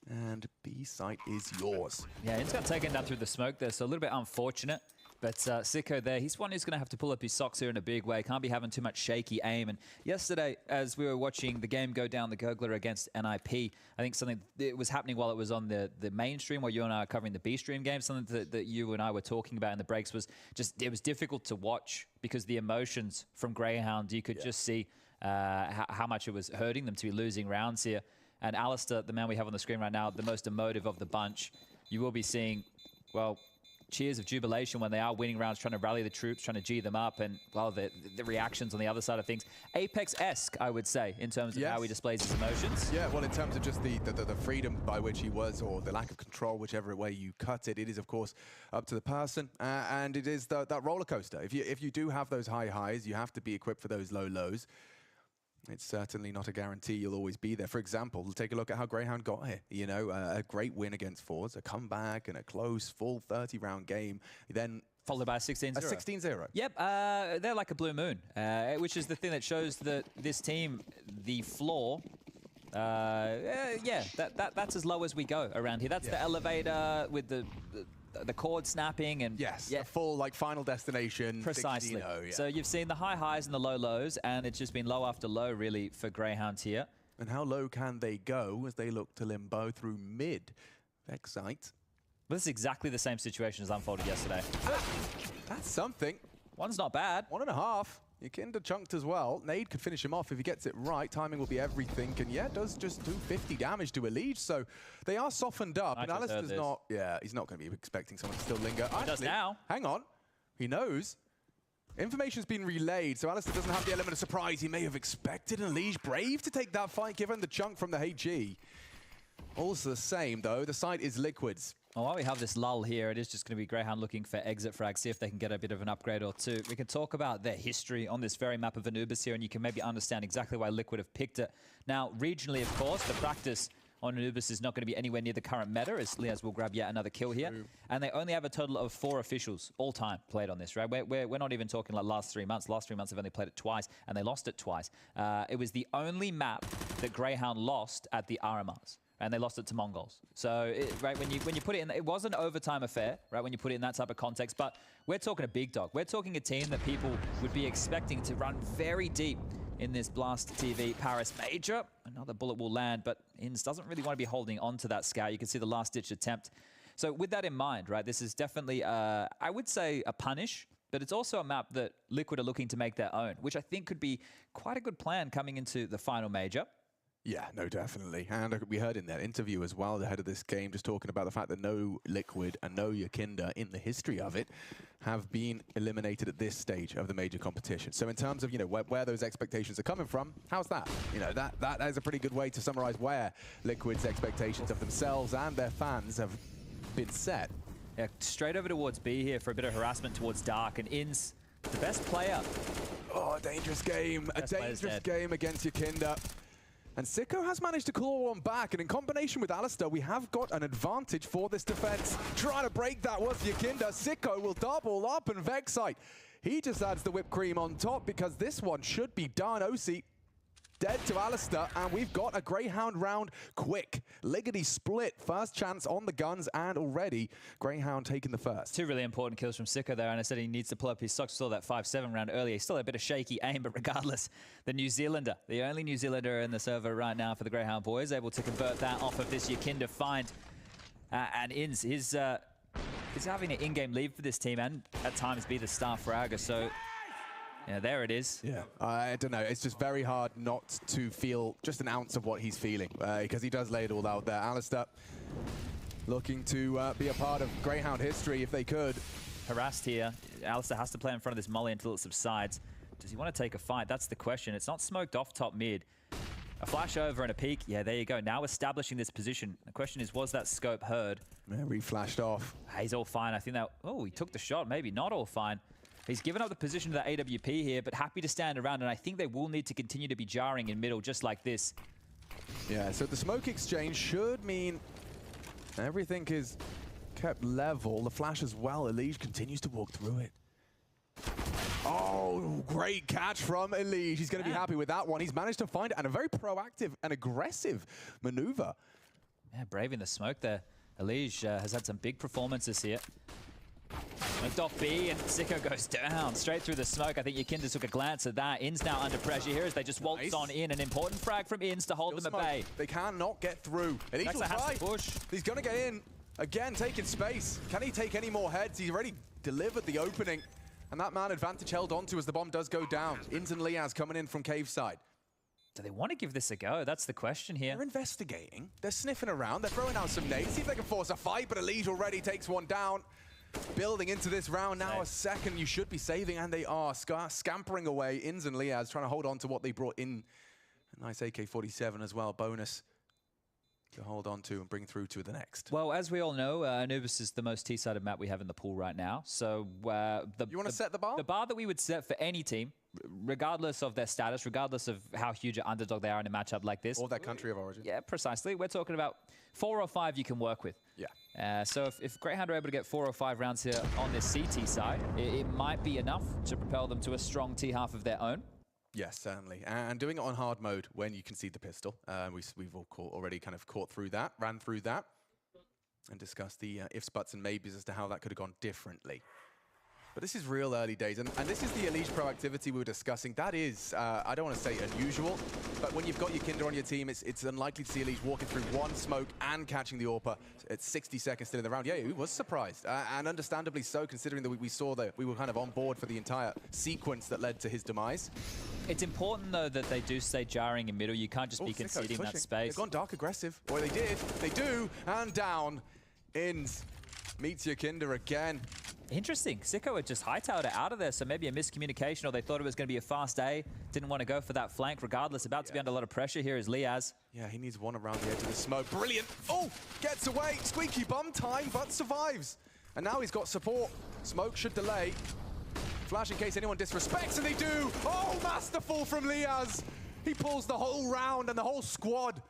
And B site is yours. Yeah, it's got taken down through the smoke there, so a little bit unfortunate. But Sicko there, he's one who's going to have to pull up his socks here in a big way. Can't be having too much shaky aim. And yesterday, as we were watching the game go down the Gurgler against NIP, I think something that was happening while it was on the main stream, while you and I are covering the B stream game, something that you and I were talking about in the breaks was just, it was difficult to watch because the emotions from Greyhound, you could just see how much it was hurting them to be losing rounds here. And Alistair, the man we have on the screen right now, the most emotive of the bunch, you will be seeing, well, cheers of jubilation when they are winning rounds, trying to rally the troops, trying to G them up, and, well, the reactions on the other side of things. Apex-esque, I would say, in terms of how he displays his emotions. Yeah, well, in terms of just the freedom by which he was, or the lack of control, whichever way you cut it, it is, of course, up to the person, and it is that roller coaster. If you do have those high highs, you have to be equipped for those low lows. It's certainly not a guarantee you'll always be there. For example, take a look at how Greyhound got here. You know, a great win against Fords, a comeback and a close, full 30-round game. Then followed by a 16-0. A 16-0. Yep, they're like a blue moon, which is the thing that shows that this team, the floor, yeah, that's as low as we go around here. That's the elevator with the cord snapping and a full like final destination. Precisely. 16-0, yeah. So you've seen the high highs and the low lows, and it's just been low after low really for Greyhound here. And how low can they go as they look to limbo through mid? Vexite. Well, this is exactly the same situation as unfolded yesterday. That's something. One's not bad. 1.5. Yakinda chunked as well. Nade could finish him off if he gets it right. Timing will be everything. And yeah, does just do 50 damage to Elige. So they are softened up. And Alistair's not, he's not going to be expecting someone to still linger. He does now. Hang on. He knows. Information's been relayed, so Alistair doesn't have the element of surprise he may have expected. And Elige brave to take that fight, given the chunk from the HG. Also the same, though. The site is Liquid's. Well, while we have this lull here, it is just going to be Greyhound looking for exit frags, see if they can get a bit of an upgrade or two. We can talk about their history on this very map of Anubis here, and you can maybe understand exactly why Liquid have picked it. Now, regionally, of course, the practice on Anubis is not going to be anywhere near the current meta, as Liaz will grab yet another kill here. And they only have a total of 4 officials all time played on this, right? We're not even talking like last 3 months. Last 3 months they've only played it twice, and they lost it twice. It was the only map that Greyhound lost at the RMRs. And they lost it to Mongols. So, right, when you put it in, it was an overtime affair, right, when you put it in that type of context, but we're talking a big dog. We're talking a team that people would be expecting to run very deep in this Blast TV Paris Major. Another bullet will land, but Inns doesn't really want to be holding on to that scout. You can see the last-ditch attempt. So with that in mind, right, this is definitely, I would say, a punish, but it's also a map that Liquid are looking to make their own, which I think could be quite a good plan coming into the final Major. Yeah, no, definitely. And we heard in that interview as well, the head of this game, just talking about the fact that no Liquid and no Yakinda in the history of it have been eliminated at this stage of the major competition. So in terms of, you know, where those expectations are coming from, how's that? You know, that is a pretty good way to summarize where Liquid's expectations of themselves and their fans have been set. Yeah, straight over towards B here for a bit of harassment towards Dark, and Inns, the best player. Oh, a dangerous game. A dangerous game against Yakinda. And CSGO has managed to claw one back, and in combination with Alistair, we have got an advantage for this defense. Trying to break that was Yakinda. CSGO will double up, and Vexite, he just adds the whipped cream on top because this one should be done. OC dead to Alistair, and we've got a Greyhound round quick. Liggity split, first chance on the guns, and already Greyhound taking the first. 2 really important kills from CSGO there, and I said he needs to pull up his socks. Saw that 5-7 round earlier. He still had a bit of shaky aim, but regardless, the New Zealander, the only New Zealander in the server right now for the Greyhound boys, able to convert that off of this Yakinda find. And Inns is having an in-game lead for this team, and at times be the star fragger, so... Yeah, there it is. Yeah, I don't know. It's just very hard not to feel just an ounce of what he's feeling because he does lay it all out there. Alistair looking to be a part of Greyhound history if they could. Harassed here. Alistair has to play in front of this molly until it subsides. Does he want to take a fight? That's the question. It's not smoked off top mid. A flash over and a peek. Yeah, there you go. Now establishing this position. The question is, was that scope heard? Yeah, re-flashed off. He's all fine. I think that... Oh, he took the shot. Maybe not all fine. He's given up the position to that AWP here, but happy to stand around, and I think they will need to continue to be jarring in middle, just like this. Yeah, so the smoke exchange should mean everything is kept level. The flash as well. Elige continues to walk through it. Oh, great catch from Elige. He's going to be happy with that one. He's managed to find it, and a very proactive and aggressive maneuver. Yeah, braving the smoke there. Elige has had some big performances here. Smoked off B, and CSGO goes down straight through the smoke. I think Yakinda took a glance at that. Inns now under pressure here as they just waltz on in. An important frag from Inns to hold them at bay. They cannot get through. Elige will try. Push. He's going to get in. Again, taking space. Can he take any more heads? He's already delivered the opening. And that man advantage held onto as the bomb does go down. Inns and Liaz coming in from cave side. Do they want to give this a go? That's the question here. They're investigating. They're sniffing around. They're throwing out some nades. See if they can force a fight, but Elige already takes one down. Building into this round now, a second you should be saving, and they are scampering away. Inns and Liaz trying to hold on to what they brought in. A nice AK-47 as well, bonus to hold on to and bring through to the next. Well, as we all know, Anubis is the most T-sided map we have in the pool right now. So you want to set the bar? The bar that we would set for any team, regardless of their status, regardless of how huge an underdog they are in a matchup like this. Or their country of origin. Yeah, precisely. We're talking about 4 or 5 you can work with. Yeah. So if Greyhound are able to get 4 or 5 rounds here on this CT side, it might be enough to propel them to a strong T half of their own. Yes, certainly. And doing it on hard mode when you can see the pistol. We've all already kind of caught through that, ran through that, and discussed the ifs, buts, and maybes as to how that could have gone differently. But this is real early days, and this is the Elige proactivity we were discussing. That is, I don't want to say unusual, but when you've got Yakinda on your team, it's unlikely to see Elige walking through one smoke and catching the AWPer at 60 seconds still in the round. Yeah, he was surprised, and understandably so, considering that we saw that we were kind of on board for the entire sequence that led to his demise. It's important, though, that they do stay jarring in middle. You can't just be conceding that space. They've gone dark aggressive. Or they did. They do. And down. Inns meets Yakinda again. Interesting. CSGO had just hightailed it out of there, so maybe a miscommunication, or they thought it was going to be a fast A. Didn't want to go for that flank. Regardless, about to be under a lot of pressure here is Liaz. Yeah, he needs one around the edge of the smoke. Brilliant. Oh, gets away. Squeaky bum time, but survives. And now he's got support. Smoke should delay. Flash in case anyone disrespects, and they do. Oh, masterful from Liaz. He pulls the whole round and the whole squad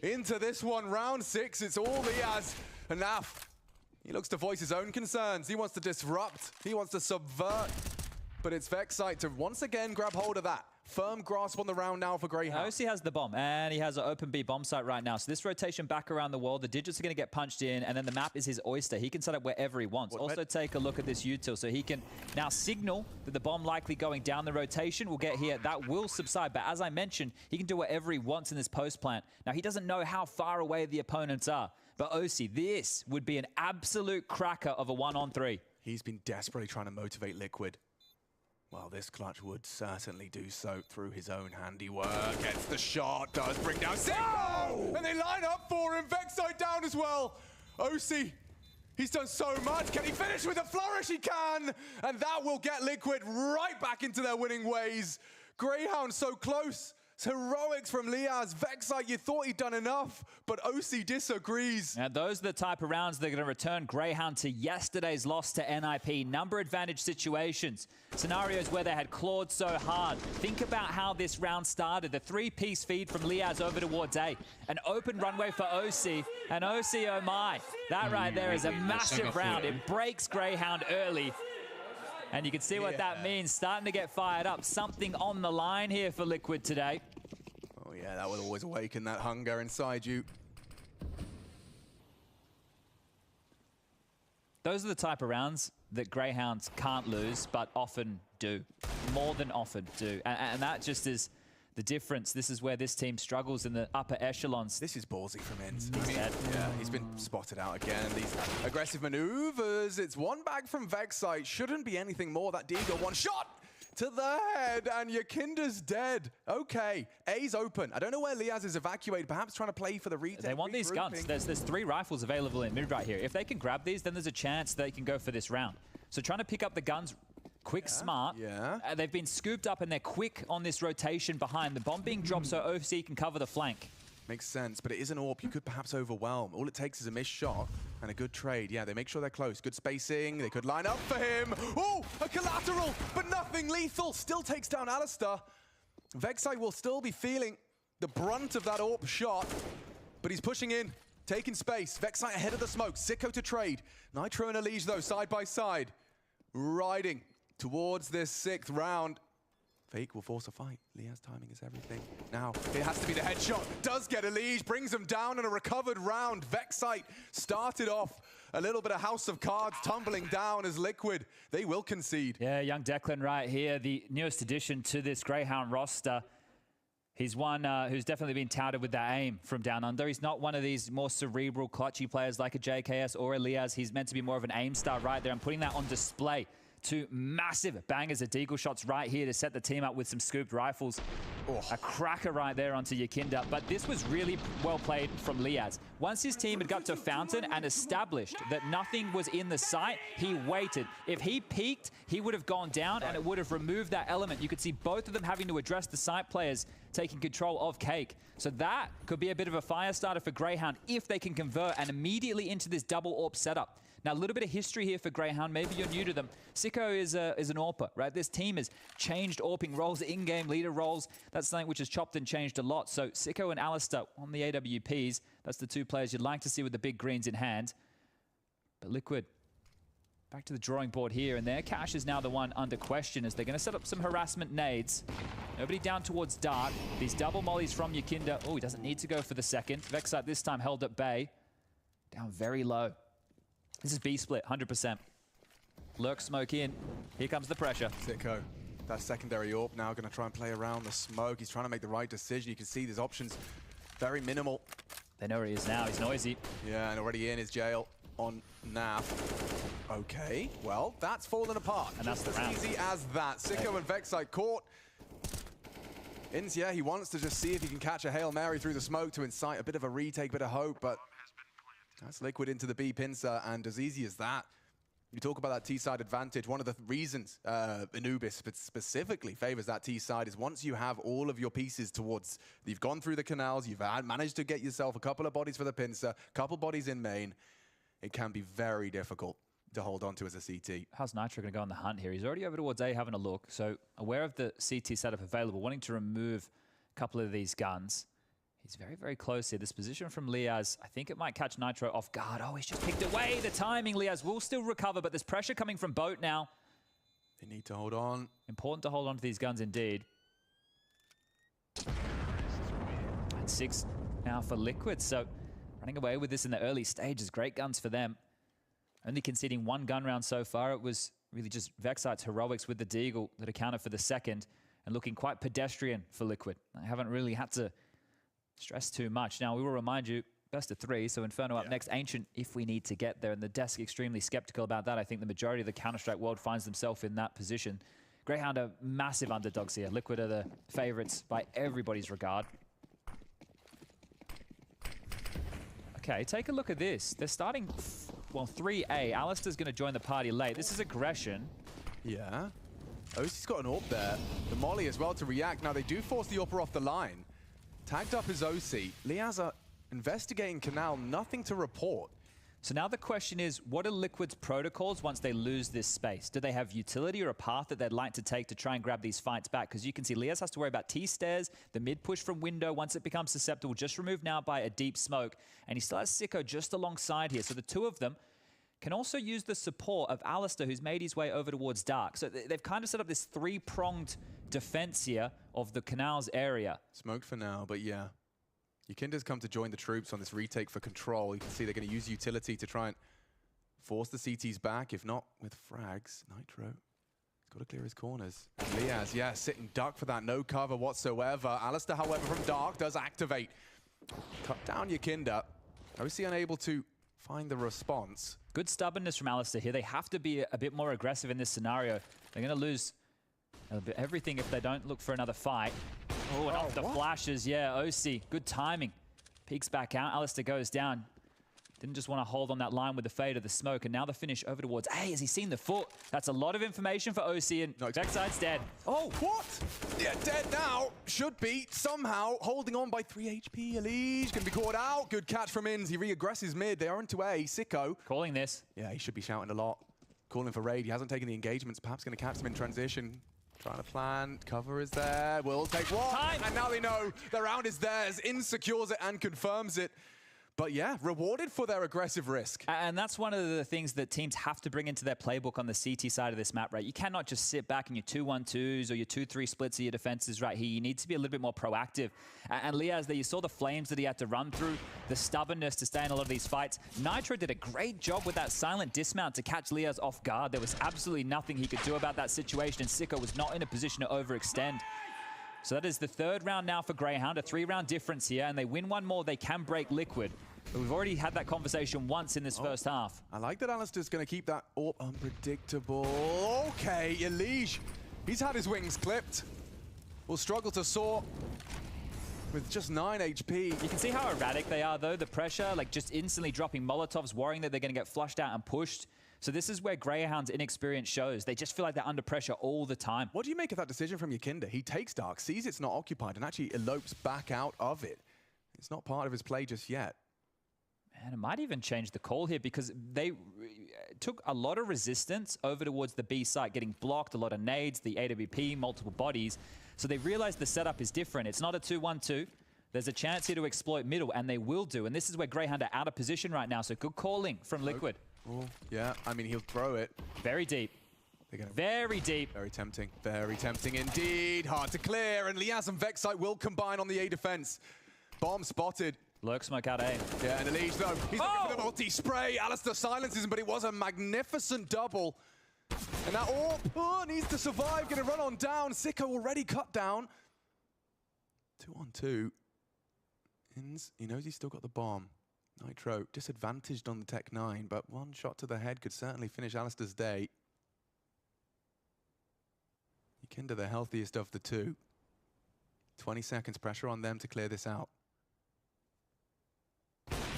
into this one. Round 6, it's all Liaz. And Naf, he looks to voice his own concerns. He wants to disrupt. He wants to subvert. But it's Vexite to once again grab hold of that. Firm grasp on the round now for Greyhound. OC has the bomb, and he has an open B bomb site right now. So this rotation back around the wall, the digits are going to get punched in, and then the map is his oyster. He can set up wherever he wants. Also take a look at this util, so he can now signal that the bomb likely going down the rotation will get here. That will subside, but as I mentioned, he can do whatever he wants in this post plant. Now, he doesn't know how far away the opponents are, but OC, this would be an absolute cracker of a 1-on-3. He's been desperately trying to motivate Liquid. Well, this clutch would certainly do so through his own handiwork. Gets the shot, does bring down Sicko! And they line up for him. Vexite down as well. OC, he's done so much. Can he finish with a flourish? He can! And that will get Liquid right back into their winning ways. Greyhound so close. It's heroics from Liaz. Vexite, you thought he'd done enough, but OC disagrees. And those are the type of rounds that are going to return Greyhound to yesterday's loss to NIP. Number advantage situations. Scenarios where they had clawed so hard. Think about how this round started. The 3-piece feed from Liaz over towards A. An open runway for OC. And OC, oh my. That right there is a massive round. It breaks Greyhound early. And you can see what that means. Starting to get fired up. Something on the line here for Liquid today. Oh yeah, that will always awaken that hunger inside you. Those are the type of rounds that Greyhounds can't lose, but often do. More than often do. And that just is the difference. This is where this team struggles in the upper echelons. This is ballsy from Inns. Yeah, he's been spotted out again. These aggressive maneuvers. It's one back from Vexite. Shouldn't be anything more. That Deagle, one shot to the head, and Yakinda's dead. Okay, A's open. I don't know where Liaz is evacuated. Perhaps trying to play for the retake. They want these guns. There's 3 rifles available in mid right here. If they can grab these, then there's a chance they can go for this round. So trying to pick up the guns. Quick, smart. Yeah. They've been scooped up and they're quick on this rotation behind. The bomb being dropped so OC can cover the flank. Makes sense, but it is an AWP. You could perhaps overwhelm. All it takes is a missed shot and a good trade. Yeah, they make sure they're close. Good spacing. They could line up for him. Oh, a collateral, but nothing lethal. Still takes down Alistair. Vexite will still be feeling the brunt of that AWP shot, but he's pushing in, taking space. Vexite ahead of the smoke. Sicko to trade. Nitro and Elige, though, side by side. Riding towards this 6th round. Fake will force a fight. Liaz's timing is everything. Now, it has to be the headshot. Does get Elige, brings him down in a recovered round. Vexite started off a little bit of House of Cards tumbling down as Liquid. They will concede. Yeah, young Declan right here, the newest addition to this Greyhound roster. He's one who's definitely been touted with that aim from down under. He's not one of these more cerebral, clutchy players like a JKS or a Liaz. He's meant to be more of an aim star right there. I'm putting that on display. 2 massive bangers of deagle shots right here to set the team up with some scooped rifles. Oh. A cracker right there onto Yakinda. But this was really well played from Liaz. Once his team had got to Fountain and established that nothing was in the sight, he waited. If he peeked, he would have gone down and it would have removed that element. You could see both of them having to address the site players taking control of Cake. So that could be a bit of a fire starter for Greyhound if they can convert and immediately into this double AWP setup. Now, a little bit of history here for Greyhound. Maybe you're new to them. Sicko is an AWPer, right? This team has changed AWPing roles, in-game leader roles. That's something which has chopped and changed a lot. So Sicko and Alistair on the AWPs, that's the 2 players you'd like to see with the big greens in hand. But Liquid, back to the drawing board here, and their cash is now the one under question as they're going to set up some harassment nades. Nobody down towards Dart. These double mollies from Yakinda. Oh, he doesn't need to go for the second. Vexite this time held at bay. Down very low. This is B split, 100%. Lurk smoke in. Here comes the pressure. Sicko, that secondary AWP now going to try and play around the smoke. He's trying to make the right decision. You can see there's options very minimal. They know where he is now. He's noisy. Yeah, and already in his jail on Naf. Okay, well, that's fallen apart. And that's the round. As easy as that. Sicko and Vexite caught. Inns, yeah, he wants to just see if he can catch a Hail Mary through the smoke to incite a bit of a retake, bit of hope, but that's Liquid into the B pincer, and as easy as that. You talk about that T-side advantage. One of the reasons Anubis specifically favors that T-side is once you have all of your pieces towards, you've gone through the canals, you've managed to get yourself a couple of bodies for the pincer, couple bodies in main, it can be very difficult to hold on to as a CT. How's Nitro going to go on the hunt here? He's already over towards A having a look, so aware of the CT setup available, wanting to remove a couple of these guns. He's very, very close here. This position from Liaz, I think it might catch Nitro off guard. Oh, he's just picked away the timing. Liaz will still recover, but there's pressure coming from Boat now. They need to hold on. Important to hold on to these guns indeed. And 6 now for Liquid, so running away with this in the early stages. Great guns for them. Only conceding 1 gun round so far. It was really just Vexite's heroics with the Deagle that accounted for the second, and looking quite pedestrian for Liquid. I haven't really had to stress too much. Now, we will remind you, best of 3, so Inferno up next. Ancient, if we need to get there, and the desk extremely skeptical about that. I think the majority of the Counter-Strike world finds themselves in that position. Greyhound are massive underdogs here. Liquid are the favorites by everybody's regard. Okay, take a look at this. They're starting, well, 3A. Alistair's going to join the party late. This is aggression. Yeah. OC's got an AWP there. The Molly as well to react. Now, they do force the AWPer off the line. Tagged up is OC. Liaz are investigating Canal, nothing to report. So now the question is, what are Liquid's protocols once they lose this space? Do they have utility or a path that they'd like to take to try and grab these fights back? Because you can see Liaz has to worry about T-stairs, the mid-push from window once it becomes susceptible, just removed now by a deep smoke. And he still has Sicko just alongside here. So the two of them can also use the support of Alistair, who's made his way over towards Dark. So they've kind of set up this 3-pronged defense here of the Canals area. Smoked for now, but yeah. Yukinda's come to join the troops on this retake for control. You can see they're going to use utility to try and force the CTs back, if not with frags. Nitro, he's got to clear his corners. Liaz, yeah, sitting duck for that, no cover whatsoever. Alistair, however, from Dark does activate. Cut down Yukinda. OC unable to find the response. Good stubbornness from Alistair here. They have to be a bit more aggressive in this scenario. They're going to lose everything if they don't look for another fight. Oh, and off the flashes. Yeah, OC, good timing. Peeks back out. Alistair goes down. Didn't just want to hold on that line with the fade of the smoke. And now the finish over towards A. Has he seen the foot? That's a lot of information for OC. And Vexite's dead. Oh, what? Yeah, dead now. Should be somehow holding on by 3 HP. Elige can be caught out. Good catch from Inns. He re-aggresses mid. They are into A. Sicko. Calling this. Yeah, he should be shouting a lot. Calling for raid. He hasn't taken the engagements. Perhaps going to catch them in transition. Trying to plan. Cover is there. Will take one. Time. And now they know the round is theirs. In secures it and confirms it. But yeah, rewarded for their aggressive risk. And that's one of the things that teams have to bring into their playbook on the CT side of this map, right? You cannot just sit back in your 2-1-2s or your 2-3 splits of your defenses right here. You need to be a little bit more proactive. And Liaz there, you saw the flames that he had to run through, the stubbornness to stay in a lot of these fights. Nitro did a great job with that silent dismount to catch Liaz off guard. There was absolutely nothing he could do about that situation, and Sicko was not in a position to overextend. So that is the 3rd round now for Greyhound, a 3-round difference here, and they win one more, they can break Liquid. But we've already had that conversation once in this first half. I like that Alistair's going to keep that AWP unpredictable. Okay, Elige, he's had his wings clipped. Will struggle to soar with just 9 HP. You can see how erratic they are, though. The pressure, like just instantly dropping Molotovs, worrying that they're going to get flushed out and pushed. So this is where Greyhound's inexperience shows. They just feel like they're under pressure all the time. What do you make of that decision from Yukinda? He takes Dark, sees it's not occupied, and actually elopes back out of it. It's not part of his play just yet. And it might even change the call here because they took a lot of resistance over towards the B site, getting blocked, a lot of nades, the AWP, multiple bodies. So they realized the setup is different. It's not a 2-1-2. There's a chance here to exploit middle, and they will do. And this is where Greyhound are out of position right now, so good calling from Liquid. Oh, yeah, I mean, he'll throw it. Very deep. Very deep. Very tempting. Very tempting indeed. Hard to clear, and Liaz and Vexite will combine on the A defense. Bomb spotted. Lurk smoke out A. Yeah, and Elige, though, he's looking for the multi-spray. Alistair silences him, but it was a magnificent double. And that AWP needs to survive, gonna run on down. Sicko already cut down. 2-on-2. Inns, he knows he's still got the bomb. Nitro, disadvantaged on the Tech 9, but one shot to the head could certainly finish Alistair's day. Yukinda, the healthiest of the two. 20 seconds pressure on them to clear this out.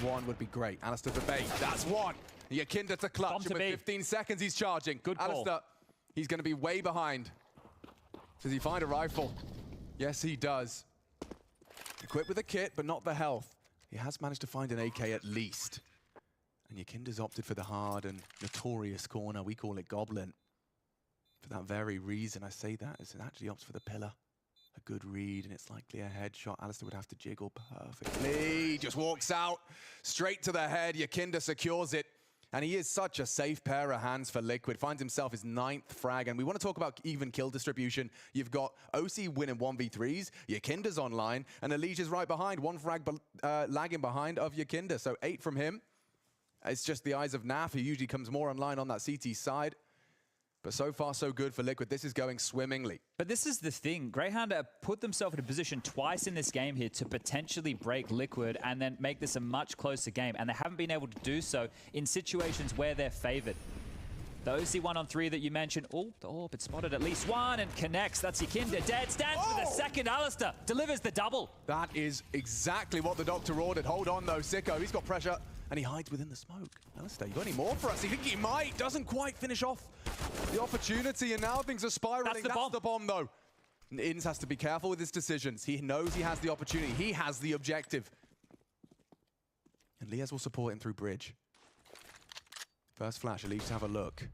One would be great. Alistair the bait. That's one. Yukinda to clutch. And with 15 seconds, he's charging. Good call. Alistair, he's going to be way behind. Does he find a rifle? Yes, he does. Equipped with a kit, but not the health. He has managed to find an AK at least. And Yukinda's opted for the hard and notorious corner. We call it Goblin. For that very reason I say that, is it actually opts for the pillar. a good read, and it's likely a headshot. Alistair would have to jiggle perfectly. Just walks out, straight to the head. Yakinda secures it. And he is such a safe pair of hands for Liquid. Finds himself his 9th frag. And we want to talk about even kill distribution. You've got OC winning 1v3s. Yakinda's online. And Alicia's right behind. 1 frag lagging behind of Yakinda. So 8 from him. It's just the eyes of Naf, who usually comes more online on that CT side. But so far, so good for Liquid. This is going swimmingly. But this is the thing. Greyhound put themselves in a position twice in this game here to potentially break Liquid and then make this a much closer game. And they haven't been able to do so in situations where they're favored. The OC 1-on-3 that you mentioned. Oh, but spotted at least one and connects. That's Yakinda. Dead. Stands for the second. Alistair delivers the double. That is exactly what the doctor ordered. Hold on, though. Sicko, he's got pressure. And he hides within the smoke. Alistair, you got any more for us? You think he might? Doesn't quite finish off the opportunity, and now things are spiraling. That's the bomb, though. Inns has to be careful with his decisions. He knows he has the opportunity. He has the objective. And Liaz will support him through bridge. First flash, at least have a look.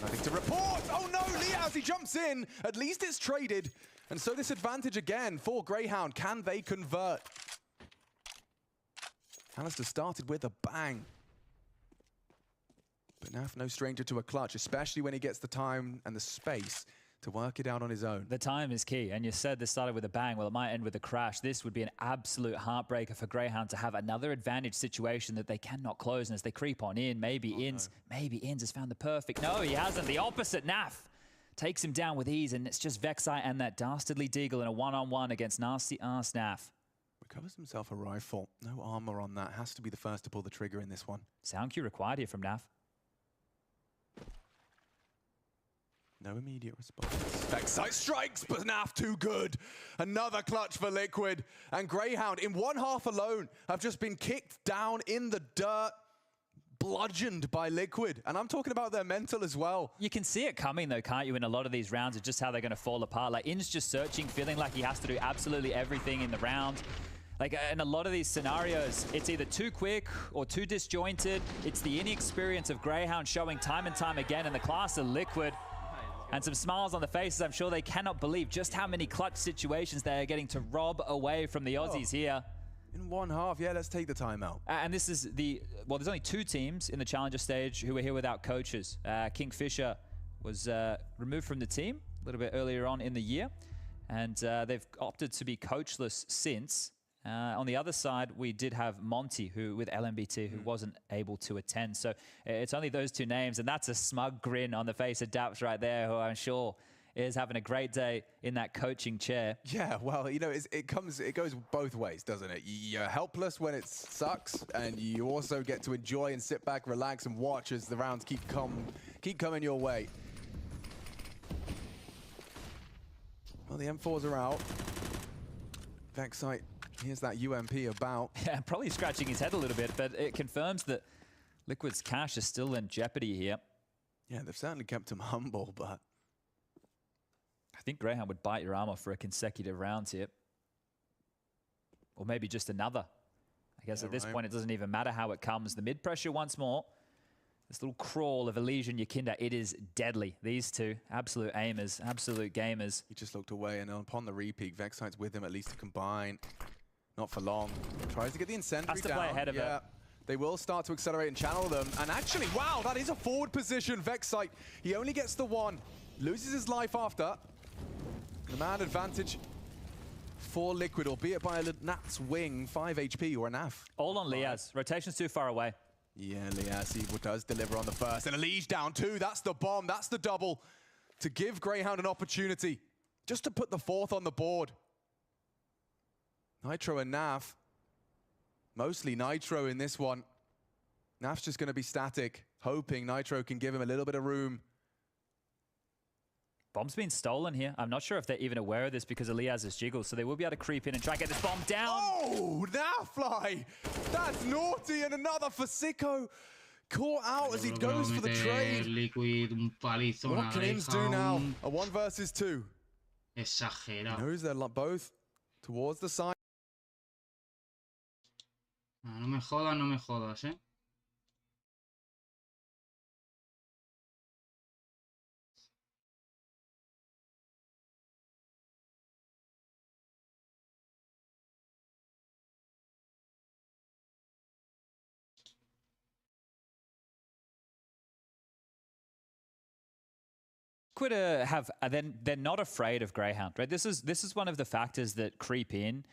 Nothing to report. Oh no, Liaz, he jumps in. At least it's traded. And so this advantage again for Greyhound. Can they convert? Alistair started with a bang. But Naf, no stranger to a clutch, especially when he gets the time and the space to work it out on his own. The time is key, and you said this started with a bang. Well, it might end with a crash. This would be an absolute heartbreaker for Greyhound to have another advantage situation that they cannot close. And as they creep on in, maybe Inns has found the perfect. No, he hasn't. The opposite, Naf takes him down with ease, and it's just Vexite and that dastardly Deagle in a one-on-one against nasty ass Naf. Recovers himself a rifle. No armor on that. Has to be the first to pull the trigger in this one. Sound cue required here from Naf. No immediate response. Vexite strikes, but Naf too good. Another clutch for Liquid. And Greyhound, in one half alone, have just been kicked down in the dirt, bludgeoned by Liquid. And I'm talking about their mental as well. You can see it coming, though, can't you, in a lot of these rounds of just how they're going to fall apart. Like, In's just searching, feeling like he has to do absolutely everything in the round. Like, in a lot of these scenarios, it's either too quick or too disjointed. It's the inexperience of Greyhound showing time and time again in the class of Liquid. And some smiles on the faces. I'm sure they cannot believe just how many clutch situations they are getting to rob away from the Aussies here. In one half, yeah, let's take the timeout. And this is well, there's only 2 teams in the Challenger stage who are here without coaches. Kingfisher was removed from the team a little bit earlier on in the year. And they've opted to be coachless since. On the other side, we did have Monty, who with LMBT, who wasn't able to attend. So it's only those 2 names, and that's a smug grin on the face of Daps right there, who I'm sure is having a great day in that coaching chair. Yeah, well, you know, it goes both ways, doesn't it? You're helpless when it sucks, and you also get to enjoy and sit back, relax, and watch as the rounds keep coming your way. Well, the M4s are out. Vexite. Here's that UMP about. Yeah, probably scratching his head a little bit, but it confirms that Liquid's cash is still in jeopardy here. Yeah, they've certainly kept him humble, but I think Greyhound would bite your arm off for a consecutive rounds here. Or maybe just another. I guess at this point, it doesn't even matter how it comes. The mid-pressure once more. This little crawl of Elysian Yakinda, it is deadly. These 2, absolute aimers, absolute gamers. He just looked away, and upon the repeat, Vexite's with him at least to combine. Not for long. Tries to get the incendiary down. Has to play ahead of it. They will start to accelerate and channel them. And actually, wow, that is a forward position. Vexite, he only gets the 1. Loses his life after. The man advantage for Liquid, albeit by a Nat's wing, 5 HP or a NAF. All on Liaz. Rotation's too far away. Yeah, Liaz, he does deliver on the first. And Elige down 2. That's the bomb. That's the double. To give Greyhound an opportunity. Just to put the 4th on the board. Nitro and Naf. Mostly Nitro in this one. Naf's just going to be static, hoping Nitro can give him a little bit of room. Bomb's been stolen here. I'm not sure if they're even aware of this because of Liaz's jiggle, so they will be able to creep in and try to get this bomb down. Oh, Nafly! That's naughty, and another for Sicko. Caught out as he goes for the trade. What can Inns do now? A 1 versus 2. Exagerado. He knows they're both towards the side. No me jodas, eh. they're not afraid of Greyhound, right? This is one of the factors that creep in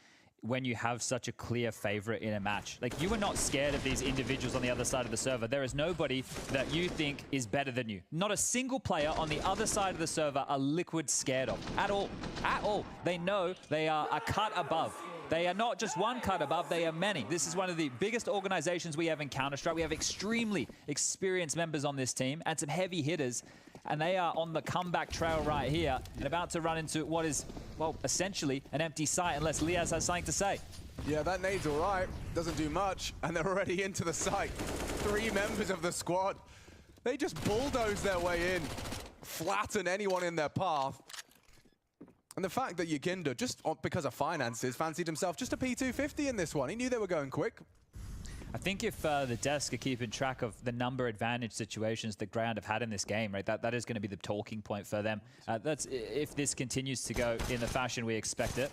when you have such a clear favorite in a match. Like, you are not scared of these individuals on the other side of the server. There is nobody that you think is better than you. Not a single player on the other side of the server are Liquid scared of at all. At all. They know they are a cut above. They are not just one cut above, they are many. This is one of the biggest organizations we have in Counter-Strike. We have extremely experienced members on this team and some heavy hitters, and they are on the comeback trail right here and about to run into what is, well, essentially an empty site unless Liaz has something to say. Yeah, that nade's all right. Doesn't do much, and they're already into the site. 3 members of the squad. They just bulldoze their way in, flatten anyone in their path. And the fact that Yakinda, just because of finances, fancied himself just a P250 in this one. He knew they were going quick. I think if the desk are keeping track of the number advantage situations that Greyhound have had in this game, right, that is going to be the talking point for them. That's if this continues to go in the fashion we expect it.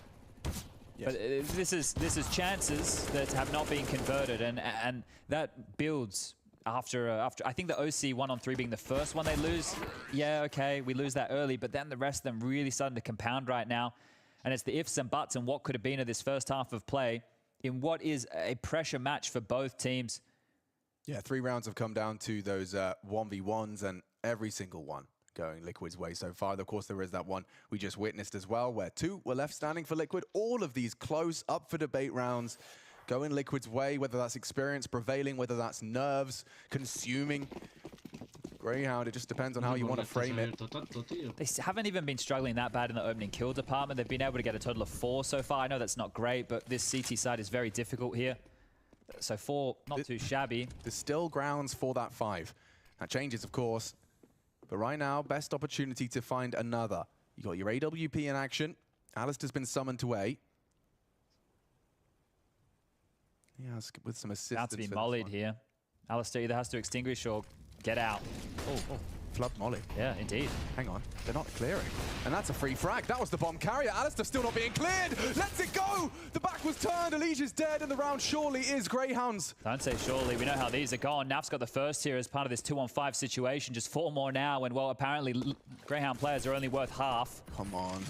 Yes. But this is chances that have not been converted, and that builds after I think the OC 1-on-3 being the first one they lose. Yeah, okay, we lose that early, but then the rest of them really starting to compound right now. And it's the ifs and buts and what could have been of this first half of play in what is a pressure match for both teams. Yeah, 3 rounds have come down to those 1v1s, and every single one going Liquid's way so far. Of course, there is that one we just witnessed as well, where 2 were left standing for Liquid. All of these close, up for debate rounds going Liquid's way, whether that's experience prevailing, whether that's nerves consuming Greyhound. It just depends on how you want to frame it. They haven't even been struggling that bad in the opening kill department. They've been able to get a total of 4 so far. I know that's not great, but this CT side is very difficult here. So 4, not too shabby. There's still grounds for that 5. That changes, of course. But right now, best opportunity to find another. You got your AWP in action. Alistair's been summoned to A. Yeah, with some assistance. About to be mollied here. Alistair either has to extinguish or get out. Oh, flub molly. Yeah, indeed. Hang on, they're not clearing. And that's a free frag. That was the bomb carrier. Alistair still not being cleared. Let's it go! The back was turned. Elige is dead, and the round surely is Greyhounds. Don't say surely. We know how these are gone. Naf's got the first here as part of this 2-on-5 situation. Just 4 more now, and well, apparently Greyhound players are only worth half. Come on.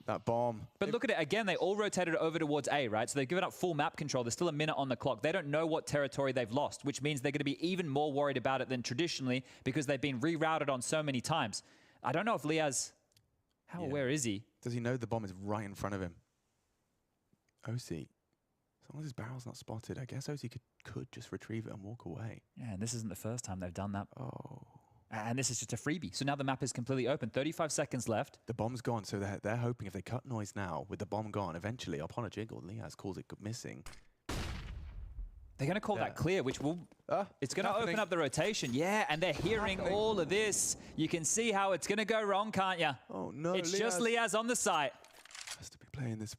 That bomb. But look at it again, they all rotated over towards A, right? So they've given up full map control. There's still a minute on the clock. They don't know what territory they've lost, which means they're going to be even more worried about it than traditionally because they've been rerouted on so many times. I don't know if Liaz, how aware is he? Does he know the bomb is right in front of him? OC, as long as his barrel's not spotted, I guess OC could just retrieve it and walk away. Yeah, and this isn't the first time they've done that. Oh. And this is just a freebie. So now the map is completely open. 35 seconds left. The bomb's gone, so they're hoping if they cut noise now, with the bomb gone, eventually, upon a jiggle, Liaz calls it missing. They're going to call that clear, which will... it's going to open up the rotation. Yeah, and they're hearing all of this. You can see how it's going to go wrong, can't you? Oh, no, it's just Liaz on the site. Has to be playing this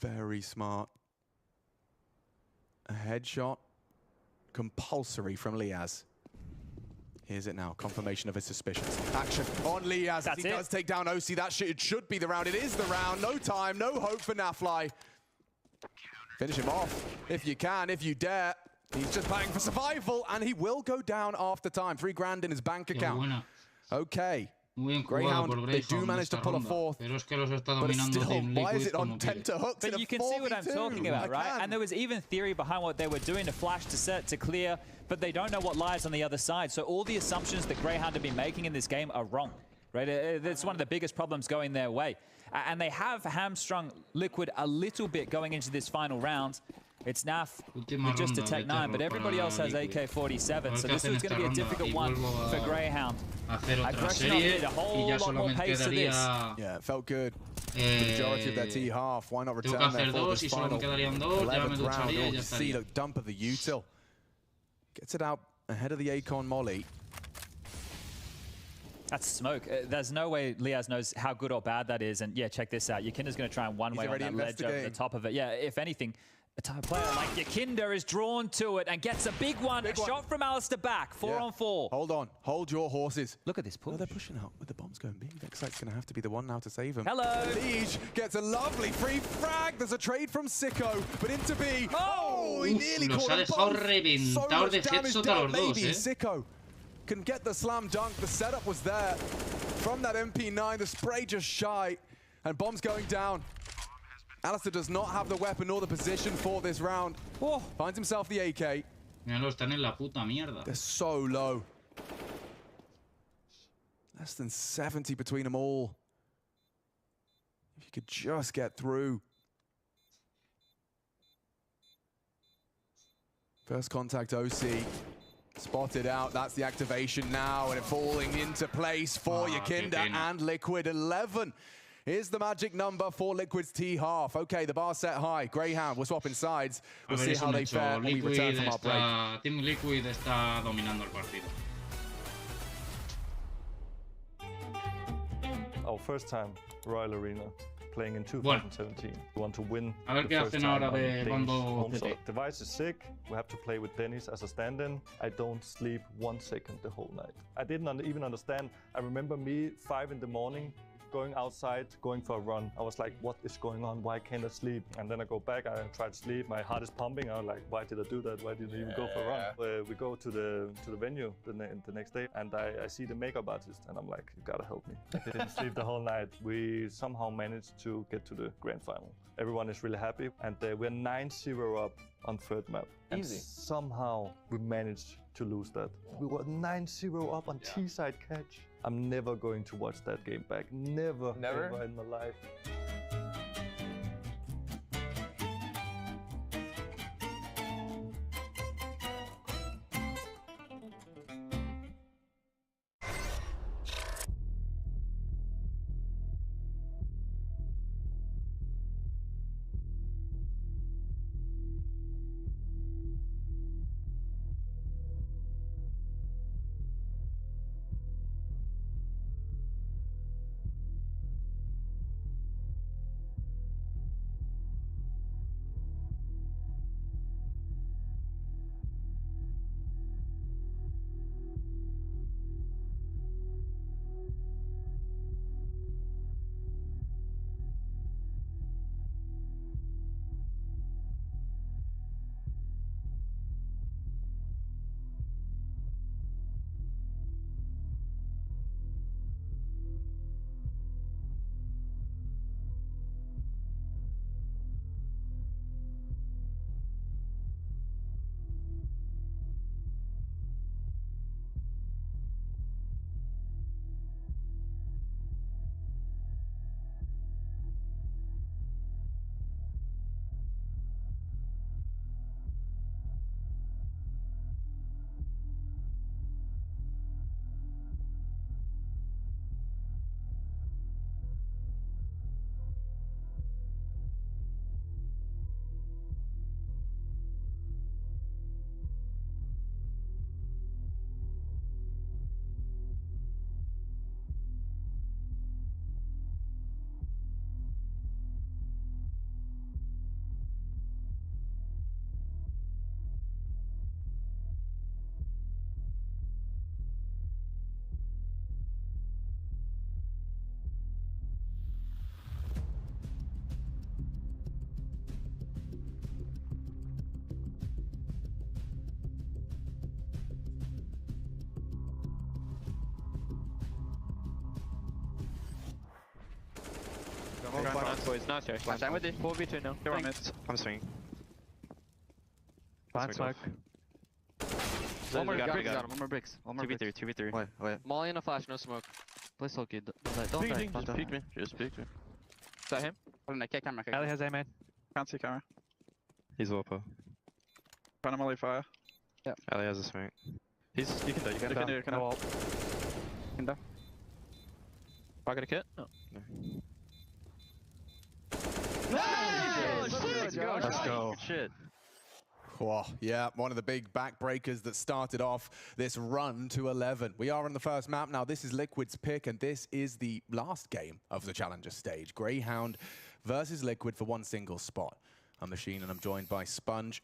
very smart. A headshot. Compulsory from Liaz. Here's it now, confirmation of his suspicions. Action on Liaz as he does take down OC. That should be the round. It is the round. No time, no hope for Nafly. Finish him off if you can, if you dare. He's just playing for survival, and he will go down after time. 3 grand in his bank account. Okay. Greyhound, they do manage to pull a 4th. But still, why is it on 10 to hooks? But you can see what I'm talking about, right? And there was even theory behind what they were doing to flash, to set, to clear, but they don't know what lies on the other side. So all the assumptions that Greyhound have been making in this game are wrong, right? It's one of the biggest problems going their way. And they have hamstrung Liquid a little bit going into this final round. It's Naf with just a Tech 9, but everybody else has AK-47, so this is going to be a difficult one for Greyhound. Aggression on it, a whole lot more pace to this. Yeah, it felt good. The majority of their T half. Why not return there for this final 11th round? Oh, see, look, dump of the util. Gets it out ahead of the Akon molly. That's smoke. There's no way Liaz knows how good or bad that is. And yeah, check this out. Yakinda's going to try and one-way on that ledge over the top of it. Yeah, if anything, a type player like Yakinda is drawn to it and gets a big one. A shot from Alistair back. 4 on 4. Hold on. Hold your horses. Look at this push. Oh, they're pushing out with the bombs going big. Vexite's going to have to be the one now to save him. Hello. Elige gets a lovely free frag. There's a trade from Sicko, but into B. Oh, he nearly caught them both. So much damage done, baby. Sicko can get the slam dunk. The setup was there from that MP9. The spray just shy, and bomb's going down. Alistair does not have the weapon or the position for this round. Oh, finds himself the AK. Míralo, están en la puta mierda. They're so low. Less than 70 between them all. If you could just get through. First contact OC. Spotted out. That's the activation now, and it falling into place for Yakinda and Liquid. 11 is the magic number for Liquid's T half. Okay, the bar set high. Greyhound, we're swapping sides. We'll see how they fare when we return from our break. Team Liquid está dominando el partido. Our first time Royal Arena, playing in 2017. We want to win A ver the qué first hacen time ahora on de Danish cuando home te- soil. Device is sick. We have to play with Dennis as a stand-in. I don't sleep 1 second the whole night. I didn't even understand. I remember me 5 in the morning, going outside, going for a run. I was like, what is going on? Why can't I sleep? And then I go back, I try to sleep. My heart is pumping. I was like, why did I do that? Why didn't I even go for a run? We go to the venue the next day, and I see the makeup artist, and I'm like, you gotta help me. I didn't sleep the whole night. We somehow managed to get to the grand final. Everyone is really happy, and we're 9-0 up on third map. And Easy. somehow we managed to lose that. We were 9-0 up on T-side catch. I'm never going to watch that game back. Never, ever in my life. Nice, Josh. I'm with you. 4v2 now. Go on, mid. I'm swinging. Behind smoke. One more bricks. One more bricks. 2v3. Wait. Molly and a flash, no smoke. Please hold good. Don't die. Just peek me. Just peek me. Is that him? Hold on, kick camera. Ali has A main. Can't see camera. He's Warpo. Front of Molly fire. Yeah. Ali has a smoke. You can do. No ult. Do I get a kit? No. Let's go. Shit. Oh, yeah, one of the big backbreakers that started off this run to 11. We are on the first map now. This is Liquid's pick, and this is the last game of the Challenger stage. Greyhound versus Liquid for one single spot. I'm Machine, and I'm joined by Sponge.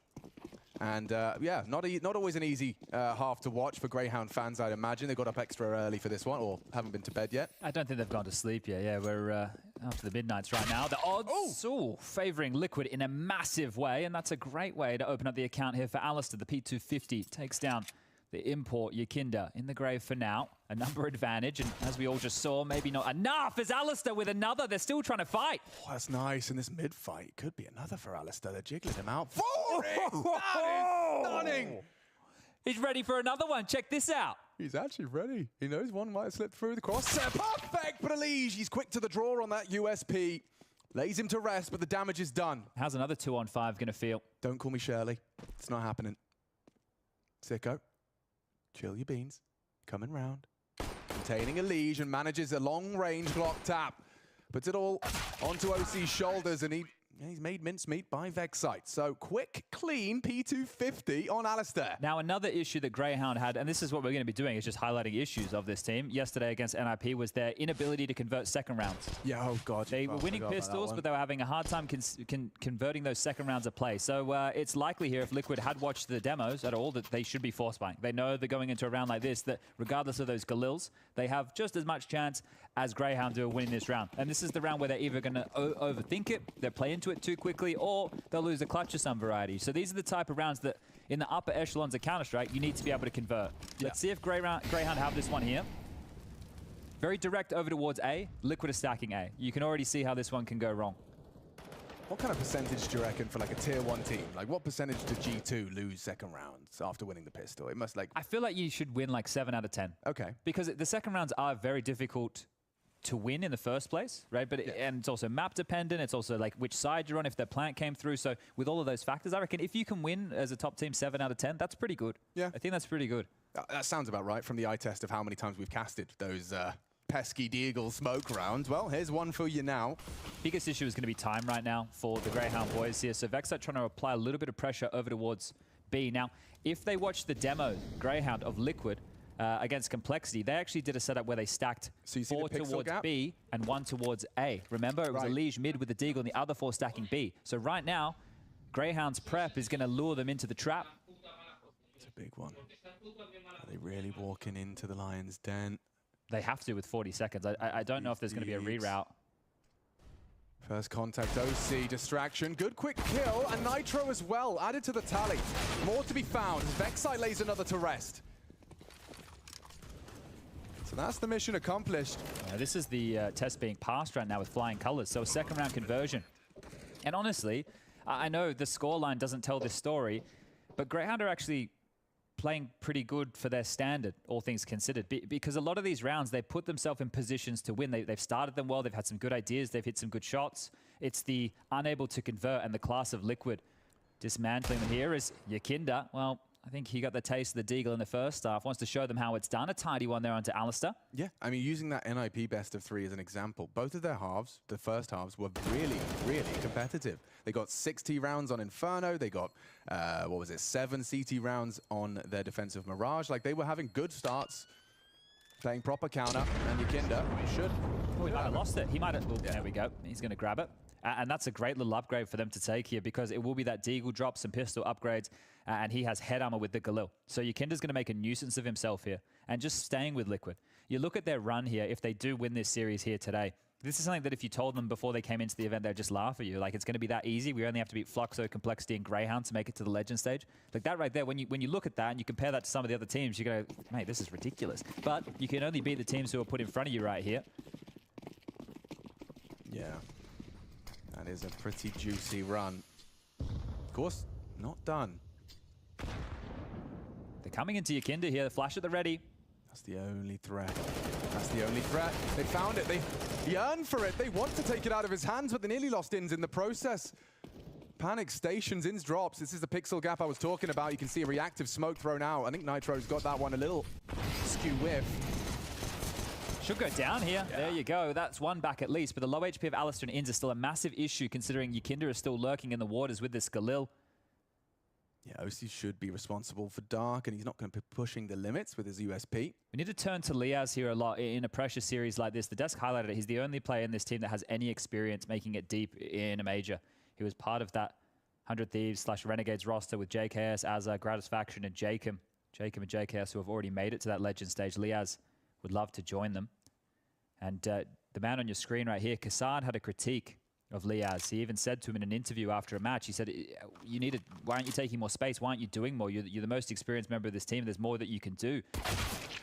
And yeah, not always an easy half to watch for Greyhound fans, I'd imagine. They got up extra early for this one, or haven't been to bed yet. I don't think they've gone to sleep yet. Yeah, we're after the midnights right now. The odds favouring Liquid in a massive way, and that's a great way to open up the account here for Alistair. The P250 takes down the import Yakinda in the grave for now. A number advantage, and as we all just saw, maybe not enough. As Alistair with another, they're still trying to fight. Oh, that's nice in this mid-fight. Could be another for Alistair. They're jiggling him out. For it! That is stunning! He's ready for another one. Check this out. He's actually ready. He knows one might have slipped through the crosshair. Perfect, but Elige, he's quick to the draw on that USP. Lays him to rest, but the damage is done. How's another 2-on-5 going to feel? Don't call me Shirley. It's not happening. Sicko, chill your beans. Coming round. Containing Elige and manages a long-range Glock tap. Puts it all onto OC's shoulders, and he's made mincemeat by Vexite. So quick, clean P250 on Alistair. Now another issue that Greyhound had, and this is what we're going to be doing, is just highlighting issues of this team. Yesterday against NIP was their inability to convert second rounds. Yeah, oh God. They were winning pistols, but they were having a hard time converting those second rounds of play. So it's likely here, if Liquid had watched the demos at all, that they should be force buying. They know that going into a round like this, that regardless of those Galils, they have just as much chance as Greyhound do of winning this round. And this is the round where they're either going to overthink it, they're playing into it too quickly, or they'll lose a clutch of some variety. So these are the type of rounds that in the upper echelons of Counter-Strike, you need to be able to convert. Yeah. Let's see if Greyhound have this one here. Very direct over towards A. Liquid is stacking A. You can already see how this one can go wrong. What kind of percentage do you reckon for like a tier 1 team? Like what percentage did G2 lose second rounds after winning the pistol? It must like... I feel like you should win like 7 out of 10. Okay. Because the second rounds are very difficult to win in the first place, right? But and it's also map dependent. It's also like which side you're on, if their plant came through. So with all of those factors, I reckon if you can win as a top team 7 out of 10, that's pretty good. Yeah. I think that's pretty good. That sounds about right from the eye test of how many times we've casted those pesky Deagle smoke rounds. Well, here's one for you now. Biggest issue is going to be time right now for the Greyhound boys here. So Vexite trying to apply a little bit of pressure over towards B. Now, if they watch the demo, Greyhound of Liquid, against Complexity, they actually did a setup where they stacked 4 towards B and 1 towards A. Remember, it was Elige mid with the Deagle and the other 4 stacking B. So right now, Greyhound's prep is going to lure them into the trap. It's a big one. Are they really walking into the Lion's Den? They have to with 40 seconds. I don't know if there's going to be a reroute. First contact, OC, distraction, good quick kill, and Nitro as well, added to the tally. More to be found. Vexite lays another to rest. So that's the mission accomplished. This is the test being passed right now with flying colors. So a second round conversion. And honestly, I know the scoreline doesn't tell this story, but Greyhound are actually playing pretty good for their standard, all things considered, because a lot of these rounds, they put themselves in positions to win. They've started them well. They've had some good ideas. They've hit some good shots. It's the unable to convert and the class of Liquid dismantling them here is Yakinda. Well, I think he got the taste of the Deagle in the first half. Wants to show them how it's done. A tidy one there onto Alistair. Yeah, I mean, using that NIP best of 3 as an example, both of their halves, the first halves, were really, really competitive. They got 60 rounds on Inferno. They got, 7 CT rounds on their defensive Mirage. Like, they were having good starts, playing proper counter, and Yakinda should. Oh, he might have lost it. He might have. Oh, yeah. There we go. He's going to grab it. And that's a great little upgrade for them to take here because it will be that Deagle drop, some pistol upgrades, and he has head armor with the Galil. So Yakinda's going to make a nuisance of himself here and just staying with Liquid. You look at their run here, if they do win this series here today, this is something that if you told them before they came into the event, they'd just laugh at you. Like, it's going to be that easy. We only have to beat Fluxo, Complexity, and Greyhound to make it to the Legend stage. Like that right there, when you look at that and you compare that to some of the other teams, you go, mate, this is ridiculous. But you can only beat the teams who are put in front of you right here. Yeah. That is a pretty juicy run. Of course, not done. They're coming into Yakinda here. The flash at the ready. That's the only threat. That's the only threat. They found it. They yearn for it. They want to take it out of his hands, but they nearly lost Ins in the process. Panic stations, Ins drops. This is the pixel gap I was talking about. You can see a reactive smoke thrown out. I think Nitro's got that one a little skew whiff. Should go down here. Yeah. There you go. That's one back at least. But the low HP of Alistair and Ins is still a massive issue considering Yakinda is still lurking in the waters with this Galil. Yeah, OC should be responsible for Dark, and he's not going to be pushing the limits with his USP. We need to turn to Liaz here a lot in a pressure series like this. The desk highlighted it. He's the only player in this team that has any experience making it deep in a major. He was part of that 100 Thieves / Renegades roster with JKS, Azza, Gratisfaction, and Jacob. Jacob and JKS who have already made it to that Legend stage. Liaz would love to join them. And the man on your screen right here, Kassan, had a critique of Liaz. He even said to him in an interview after a match, he said, "You need to, why aren't you taking more space? Why aren't you doing more? You're the most experienced member of this team. There's more that you can do."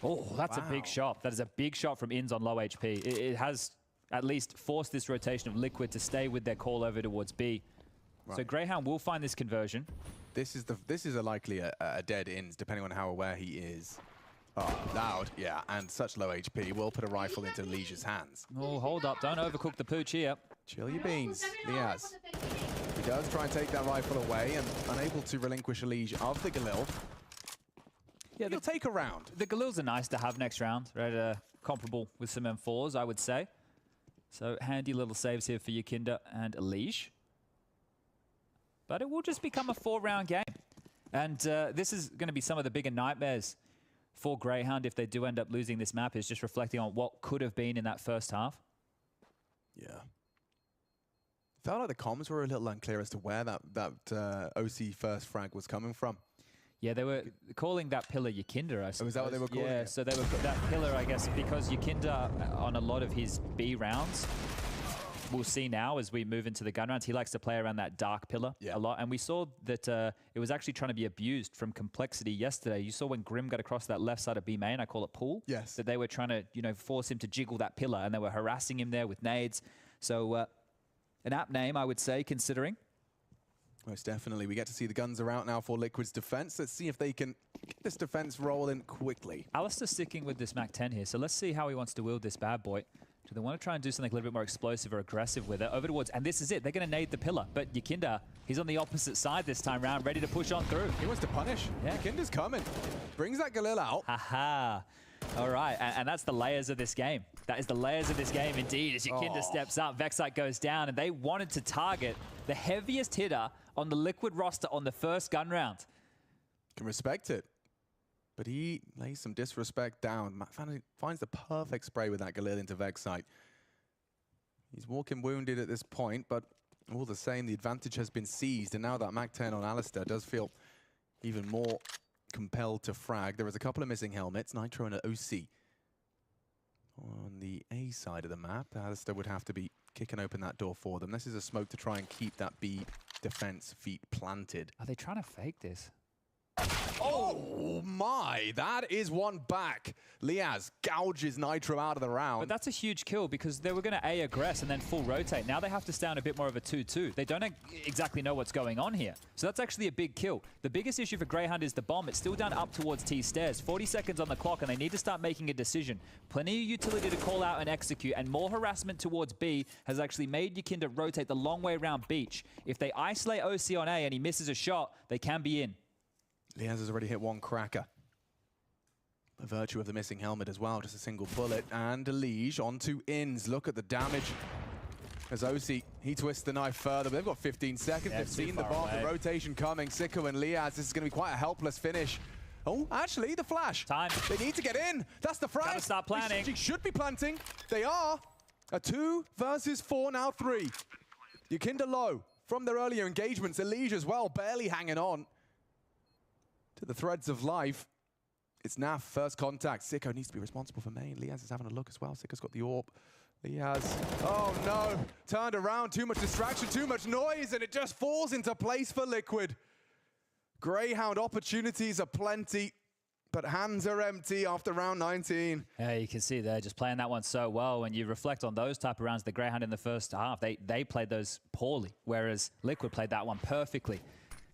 Oh, that's a big shot. That is a big shot from Inns on low HP. It has at least forced this rotation of Liquid to stay with their call over towards B. Right. So Greyhound will find this conversion. This is a likely a dead Inns, depending on how aware he is. Oh, loud, yeah, and such low HP. Will put a rifle into Liege's hands. Oh, hold up. Don't overcook the pooch here. Chill your beans, Liaz. He does try and take that rifle away and unable to relinquish a Liege of the Galil. Yeah, they'll take a round. The Galils are nice to have next round, right? Comparable with some M4s, I would say. So handy little saves here for Yakinda and Liege. But it will just become a 4-round game. And this is going to be some of the bigger nightmares for Greyhound if they do end up losing this map, is just reflecting on what could have been in that first half. Yeah. Felt like the comms were a little unclear as to where that OC first frag was coming from. Yeah, they were calling that pillar Yakinda, I suppose. Oh, is that what they were calling it? So they were that pillar, I guess, because Yakinda, on a lot of his B rounds, we'll see now as we move into the gun rounds, he likes to play around that dark pillar a lot. And we saw that it was actually trying to be abused from complexity yesterday. You saw when Grim got across that left side of B main, I call it pool. Yes. That they were trying to, force him to jiggle that pillar, and they were harassing him there with nades. So an apt name, I would say, considering. Most definitely. We get to see the guns are out now for Liquid's defense. Let's see if they can get this defense rolling quickly. Alistair's sticking with this MAC-10 here, so let's see how he wants to wield this bad boy. Do they want to try and do something a little bit more explosive or aggressive with it? Over towards, and this is it. They're going to nade the pillar, but Yakinda, he's on the opposite side this time round, ready to push on through. He wants to punish. Yeah. Yakinda's coming. Brings that Galil out. Aha. All right, and that's the layers of this game. That is the layers of this game indeed. As Yakinda steps up, Vexite goes down, and they wanted to target the heaviest hitter on the Liquid roster on the first gun round. Can respect it. But he lays some disrespect down. Finds the perfect spray with that Galil into Vexite. He's walking wounded at this point, but all the same, the advantage has been seized. And now that MAC-10 on Alistair does feel even more compelled to frag. There is a couple of missing helmets, Nitro and an OC. On the A side of the map, Alistair would have to be kicking open that door for them. This is a smoke to try and keep that B defense feet planted. Are they trying to fake this? Oh my, that is one back. Liaz gouges Nitro out of the round. But that's a huge kill because they were going to A aggress and then full rotate. Now they have to stay on a bit more of a 2-2. They don't exactly know what's going on here. So that's actually a big kill. The biggest issue for Greyhound is the bomb. It's still down up towards T stairs. 40 seconds on the clock and they need to start making a decision. Plenty of utility to call out and execute, and more harassment towards B has actually made Yakinda rotate the long way around Beach. If they isolate OC on A and he misses a shot, they can be in. Liaz has already hit one cracker. By virtue of the missing helmet as well, just a single bullet. And Liege onto Inns. Look at the damage. As OC, he twists the knife further, but they've got 15 seconds. They've seen the bomb, the rotation coming. Sicko and Liaz, this is going to be quite a helpless finish. Oh, actually, the flash. Time. They need to get in. That's the frag. Gotta start planning. They should be planting. They are. A 2 versus 4, now 3. Yakinda low from their earlier engagements. Liege as well, barely hanging on to the threads of life. It's NAF, first contact. Sicko needs to be responsible for main. Liaz is having a look as well. Sicko's got the AWP. Liaz, oh no, turned around, too much distraction, too much noise, and it just falls into place for Liquid. Greyhound opportunities are plenty, but hands are empty after round 19. Yeah, you can see they're just playing that one so well. When you reflect on those type of rounds, the Greyhound in the first half, they played those poorly, whereas Liquid played that one perfectly.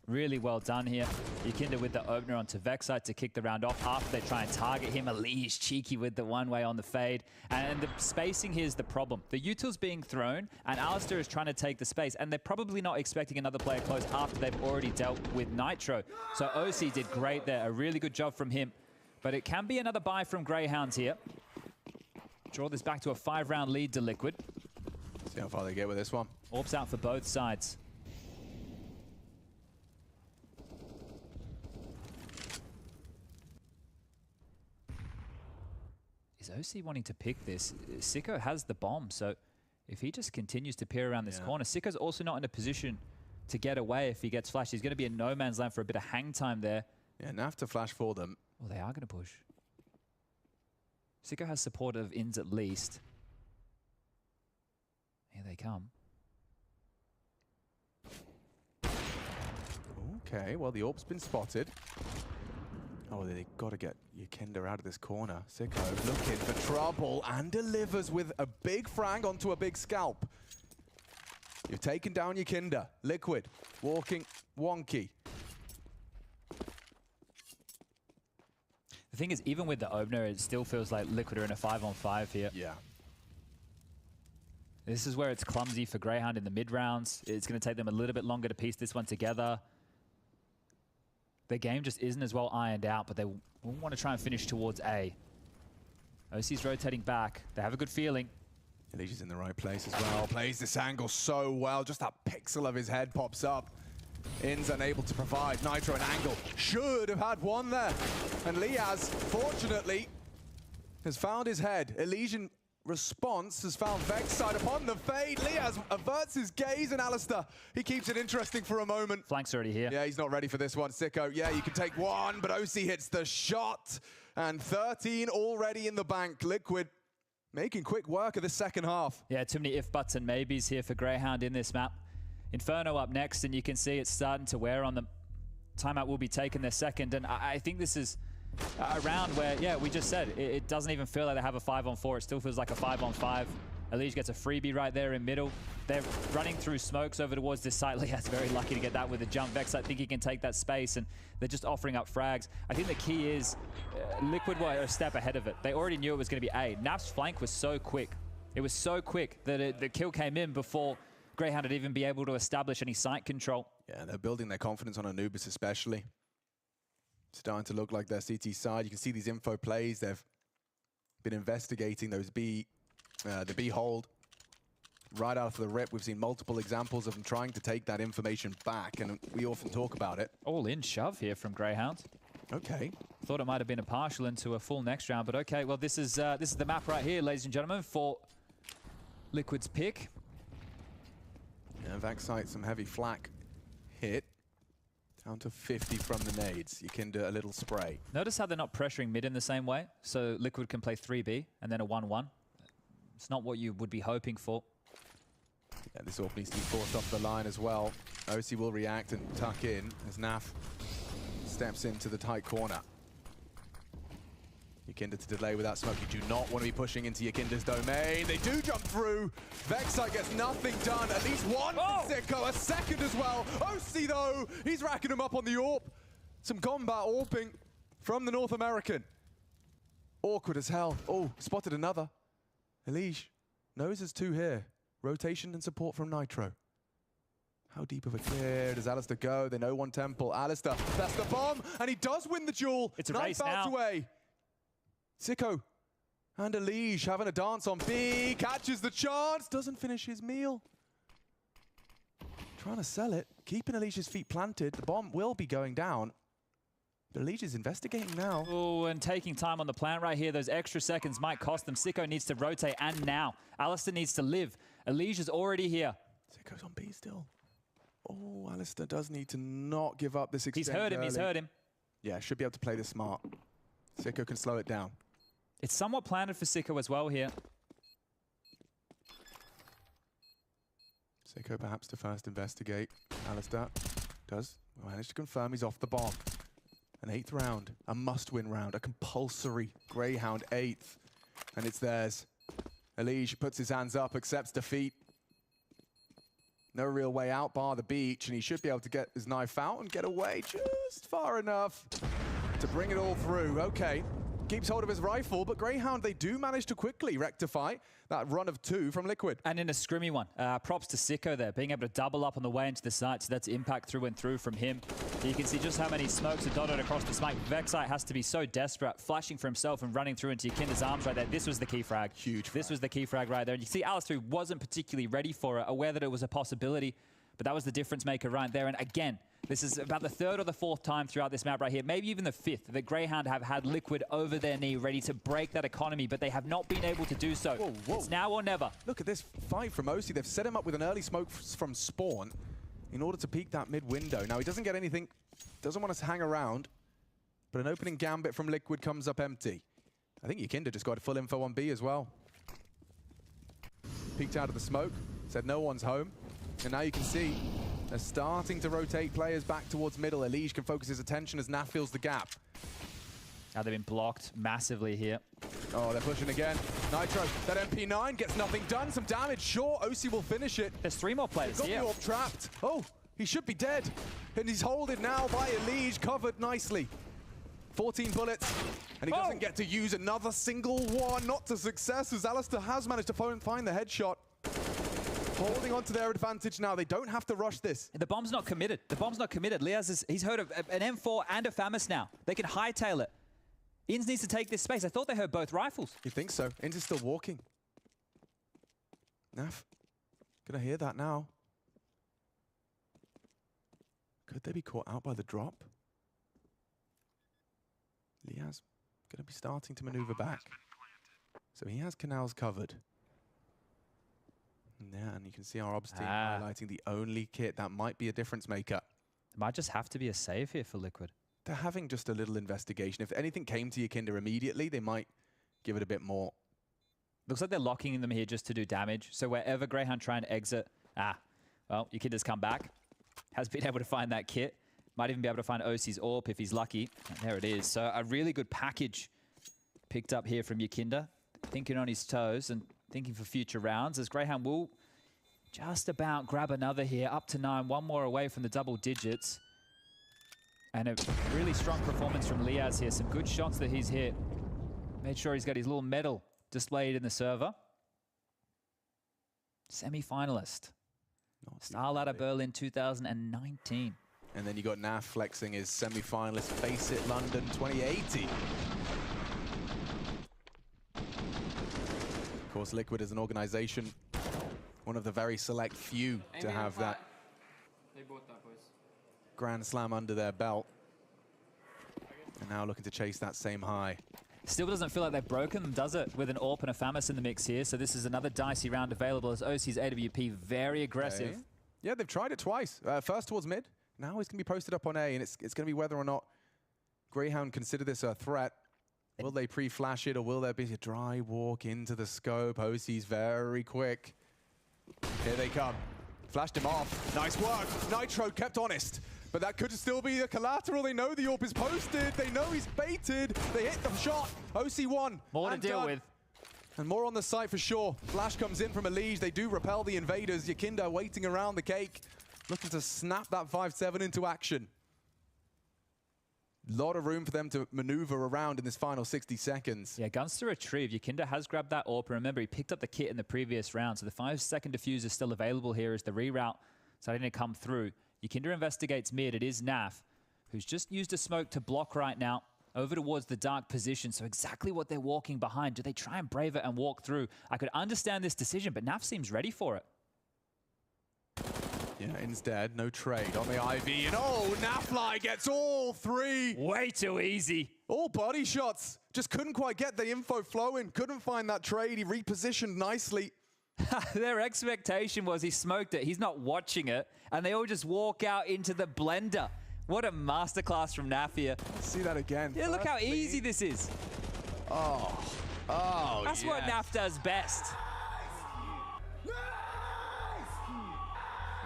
Really well done here. Yakinda with the opener onto Vexite to kick the round off after they try and target him. Elise cheeky with the one-way on the fade. And the spacing here is the problem. The util's being thrown, and Alistair is trying to take the space, and they're probably not expecting another player close after they've already dealt with Nitro. So OC did great there. A really good job from him. But it can be another buy from Greyhounds here. Draw this back to a 5-round lead to Liquid. See how far they get with this one. Orbs out for both sides. Is OC wanting to pick this? Sicko has the bomb, so if he just continues to peer around this corner, Sicko's also not in a position to get away if he gets flashed. He's going to be in no man's land for a bit of hang time there. Yeah, NAF to flash for them. Well, they are going to push. Sicko has support of Inns at least. Here they come. Okay, well, the AWP's been spotted. Oh, they've got to get Yikinda out of this corner. Sicko looking for trouble and delivers with a big frag onto a big scalp. You've taken down Yikinda. Liquid, walking wonky. The thing is, even with the opener, it still feels like Liquid are in a 5-on-5 here. Yeah. This is where it's clumsy for Greyhound in the mid-rounds. It's going to take them a little bit longer to piece this one together. Their game just isn't as well ironed out, but they want to try and finish towards A. OC's rotating back. They have a good feeling. Alicia's in the right place as well. Plays this angle so well. Just that pixel of his head pops up. In's unable to provide. Nitro an angle. Should have had one there. And Liaz, fortunately, has found his head. Elysian response has found Vexside upon the fade. Liaz averts his gaze, and Alistair, he keeps it interesting for a moment. Flank's already here. Yeah, he's not ready for this one. Sicko, yeah, you can take one, but OC hits the shot. And 13 already in the bank. Liquid making quick work of the second half. Yeah, too many if, buts, and maybes here for Greyhound in this map. Inferno up next, and you can see it's starting to wear on them. Timeout will be taken their second, and I think this is a round where, yeah, we just said, it doesn't even feel like they have a 5-on-4. It still feels like a 5-on-5. Elige gets a freebie right there in middle. They're running through smokes over towards this site. Liaz very lucky to get that with a jump. Vex, I think he can take that space, and they're just offering up frags. I think the key is Liquid were a step ahead of it. They already knew it was going to be A. Naf's flank was so quick. It was so quick that the kill came in before Greyhound would even be able to establish any site control. Yeah, they're building their confidence on Anubis especially. Starting to look like their CT side. You can see these info plays. They've been investigating those the B hold. Right out of the rip, we've seen multiple examples of them trying to take that information back, and we often talk about it. All in shove here from Greyhound. Okay. Thought it might have been a partial into a full next round, but okay. Well, this is the map right here, ladies and gentlemen, for Liquid's pick. Yeah, Vaxite, some heavy flak hit. Down to 50 from the nades. Yikinda, a little spray. Notice how they're not pressuring mid in the same way. So Liquid can play 3B and then a 1-1. It's not what you would be hoping for. Yeah, this AWP needs to be forced off the line as well. OC will react and tuck in as Naf steps into the tight corner. Yikinda to delay without smoke. You do not want to be pushing into Yikinda's domain. They do jump through. Vexite gets nothing done. At least one from Sicko, a second as well. OC though, he's racking him up on the AWP. Some combat AWPing from the North American. Awkward as hell. Oh, spotted another. Elige knows there's two here. Rotation and support from Nitro. How deep of a clear does Alistair go? They know one temple. Alistair, that's the bomb, and he does win the duel. It's a race now. Away. Sicko and Elige having a dance on B, catches the chance, doesn't finish his meal. Trying to sell it, keeping Elige's feet planted. The bomb will be going down. But Elige is investigating now. Oh, and taking time on the plant right here. Those extra seconds might cost them. Sicko needs to rotate, and now. Alistair needs to live. Elige is already here. Sicko's on B still. Oh, Alistair does need to not give up this exchange. He's heard him, he's heard him. Yeah, should be able to play this smart. Sicko can slow it down. It's somewhat planted for Sicko as well here. Sicko perhaps to first investigate. Alistair does manage to confirm he's off the bomb. An 8th round, a must-win round, a compulsory Greyhound 8th. And it's theirs. Elige puts his hands up, accepts defeat. No real way out bar the beach, and he should be able to get his knife out and get away just far enough to bring it all through. Okay. Keeps hold of his rifle, but Greyhound, they do manage to quickly rectify that run of 2 from Liquid. And in a scrimmy one. Props to Sicko there, being able to double up on the way into the site, so that's impact through and through from him. You can see just how many smokes are dotted across the site. Vexite has to be so desperate, flashing for himself and running through into Yikinda's arms right there. This was the key frag. Huge frag. This was the key frag right there. And you see Alistair wasn't particularly ready for it, aware that it was a possibility, but that was the difference maker right there. And again, this is about the 3rd or the 4th time throughout this map right here, maybe even the 5th, that Greyhound have had Liquid over their knee, ready to break that economy, but they have not been able to do so. Whoa, whoa. It's now or never. Look at this fight from OC. They've set him up with an early smoke from spawn in order to peek that mid window. Now, he doesn't get anything, doesn't want us to hang around, but an opening gambit from Liquid comes up empty. I think Yikinda just got full info on B as well. Peeked out of the smoke, said no one's home, and now you can see They're starting to rotate players back towards middle. Elige can focus his attention as Naf fills the gap. Now they've been blocked massively here. Oh, they're pushing again. Nitro, that MP9 gets nothing done. Some damage, sure. OC will finish it. There's 3 more players Got here. the orb trapped. Oh, he should be dead. And he's holded now by Elige, covered nicely. 14 bullets, and he doesn't get to use another single one. Not to success, as Alistair has managed to find the headshot. Holding on to their advantage now. They don't have to rush this. The bomb's not committed. The bomb's not committed. Liaz he's heard of an M4 and a FAMAS now. They can hightail it. Inns needs to take this space. I thought they heard both rifles. You think so? Inns is still walking. Naf, gonna hear that now. Could they be caught out by the drop? Liaz gonna be starting to maneuver back. So he has canals covered. Yeah, and you can see our ops team highlighting the only kit that might be a difference maker. It might just have to be a save here for Liquid. They're having just a little investigation. If anything came to Yakinda immediately, they might give it a bit more. Looks like they're locking them here just to do damage. So wherever Greyhound trying to exit, well, Yakinda's come back. Has been able to find that kit. Might even be able to find OC's AWP if he's lucky. And there it is. So a really good package picked up here from Yakinda. Thinking on his toes and thinking for future rounds, as Greyhound will just about grab another here, up to 9, 1 more away from the double digits. And a really strong performance from Liaz here. Some good shots that he's hit. Made sure he's got his little medal displayed in the server. Semi-finalist. Star Ladder Berlin 2019. And then you got Naf flexing his semi-finalist Face It London 2080. Of course, Liquid as an organization, one of the very select few to have that Grand Slam under their belt. And now looking to chase that same high. Still doesn't feel like they've broken them, does it? With an AWP and a FAMAS in the mix here. So this is another dicey round available as OC's AWP very aggressive. Okay. Yeah, they've tried it twice. First towards mid. Now he's going to be posted up on A, and it's going to be whether or not Greyhound consider this a threat. Will they pre-flash it, or will there be a dry walk into the scope? OC's very quick. Here they come. Flashed him off. Nice work. Nitro kept honest. But that could still be the collateral. They know the AWP is posted. They know he's baited. They hit the shot. OC1. More to deal with. And more on the site for sure. Flash comes in from Elige. They do repel the invaders. Yakinda waiting around the cake. Looking to snap that 5-7 into action. A lot of room for them to maneuver around in this final 60 seconds. Yeah, guns to retrieve. Yakinda has grabbed that AWP. Remember, he picked up the kit in the previous round. So the 5-second defuse is still available here as the reroute starting to come through. Yakinda investigates mid. It is Naf, who's just used a smoke to block right now over towards the dark position. So exactly what they're walking behind. Do they try and brave it and walk through? I could understand this decision, but Naf seems ready for it. Yeah, instead, no trade on the IV. And oh, Nafly gets all 3. Way too easy. All body shots. Just couldn't quite get the info flowing. Couldn't find that trade. He repositioned nicely. Their expectation was he smoked it. He's not watching it. And they all just walk out into the blender. What a masterclass from Naf here. Let's see that again. Yeah, look how easy this is. Oh, That's what Naf does best.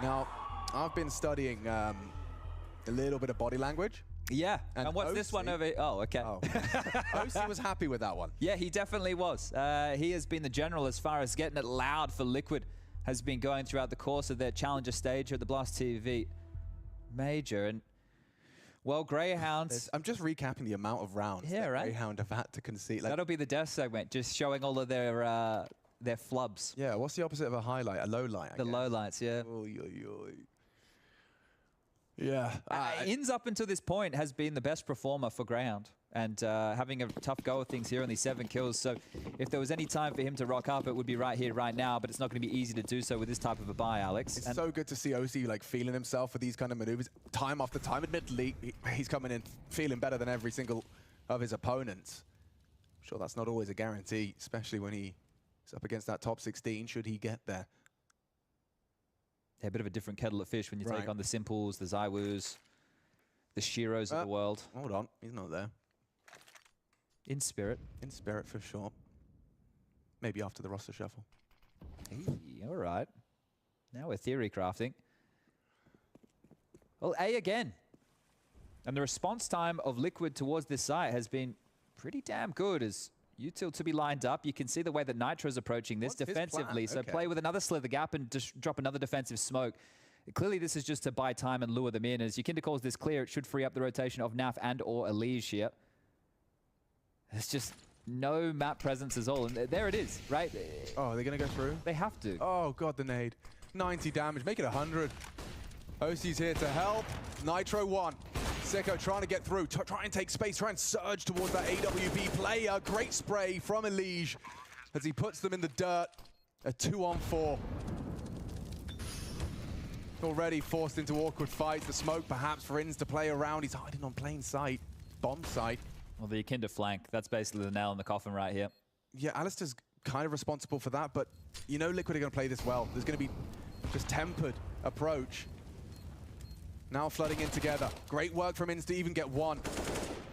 Now, I've been studying a little bit of body language. Yeah, and what's this one over here? Oh, okay. Oh. OC was happy with that one. Yeah, he definitely was. He has been the general as far as getting it loud for Liquid has been going throughout the course of their challenger stage at the Blast TV Major. And, well, Greyhounds... I'm just recapping the amount of rounds that Greyhound have had to concede. That'll be the death segment, just showing all of their flubs. Yeah, what's the opposite of a highlight? A low light, I guess. Low lights, yeah. Oy, oy, oy. Yeah. Inns up until this point has been the best performer for Greyhound. And having a tough go of things here, only 7 kills. So if there was any time for him to rock up, it would be right here, right now. But it's not going to be easy to do so with this type of a buy, Alex. It's so good to see OC like feeling himself for these kind of maneuvers, time after time. Admittedly, he's coming in feeling better than every single of his opponents. I'm sure that's not always a guarantee, especially when he's up against that top 16, should he get there. Yeah, a bit of a different kettle of fish when you take on the Simples, the Zywus, the Shiros of the world. Hold on, he's not there. In spirit. In spirit, for sure. Maybe after the roster shuffle. Hey, all right. Now we're theory crafting. Well, A again. And the response time of Liquid towards this site has been pretty damn good as util to be lined up. You can see the way that Nitro's approaching this defensively. So play with another slither gap and just drop another defensive smoke. Clearly, this is just to buy time and lure them in. As Yukinda calls this clear, it should free up the rotation of Naf and or Elige here. There's just no map presence at all. And there it is, right? Oh, are they going to go through? They have to. Oh, God, the nade. 90 damage. Make it 100. OC's here to help. Nitro 1. Sicko trying to get through. Try and take space. Try and surge towards that AWP player. Great spray from Elige as he puts them in the dirt. A 2-on-4. Already forced into awkward fights. The smoke perhaps for Ins to play around. He's hiding on plain sight. Bomb sight. Well, the Yukinda flank. That's basically the nail in the coffin right here. Yeah, Alistair's kind of responsible for that, but you know Liquid are going to play this well. There's going to be just tempered approach. Now flooding in together. Great work from Ins to even get one.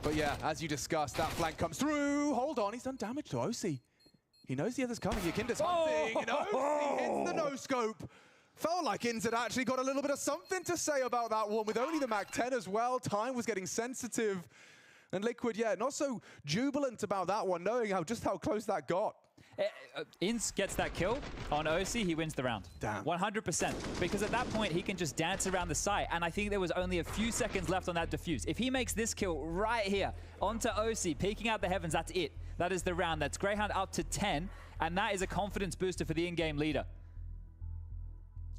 But yeah, as you discussed, that flank comes through. Hold on, he's done damage to OC. He knows the other's coming. Yukinda's hunting, and OC hits the no-scope. Felt like Ins had actually got a little bit of something to say about that one with only the Mac 10 as well. Time was getting sensitive. And Liquid, yeah, not so jubilant about that one, knowing just how close that got. Ins gets that kill on OC, he wins the round. Damn. 100%. Because at that point, he can just dance around the site. And I think there was only a few seconds left on that defuse. If he makes this kill right here onto OC, peeking out the heavens, that's it. That is the round. That's Greyhound up to 10. And that is a confidence booster for the in-game leader.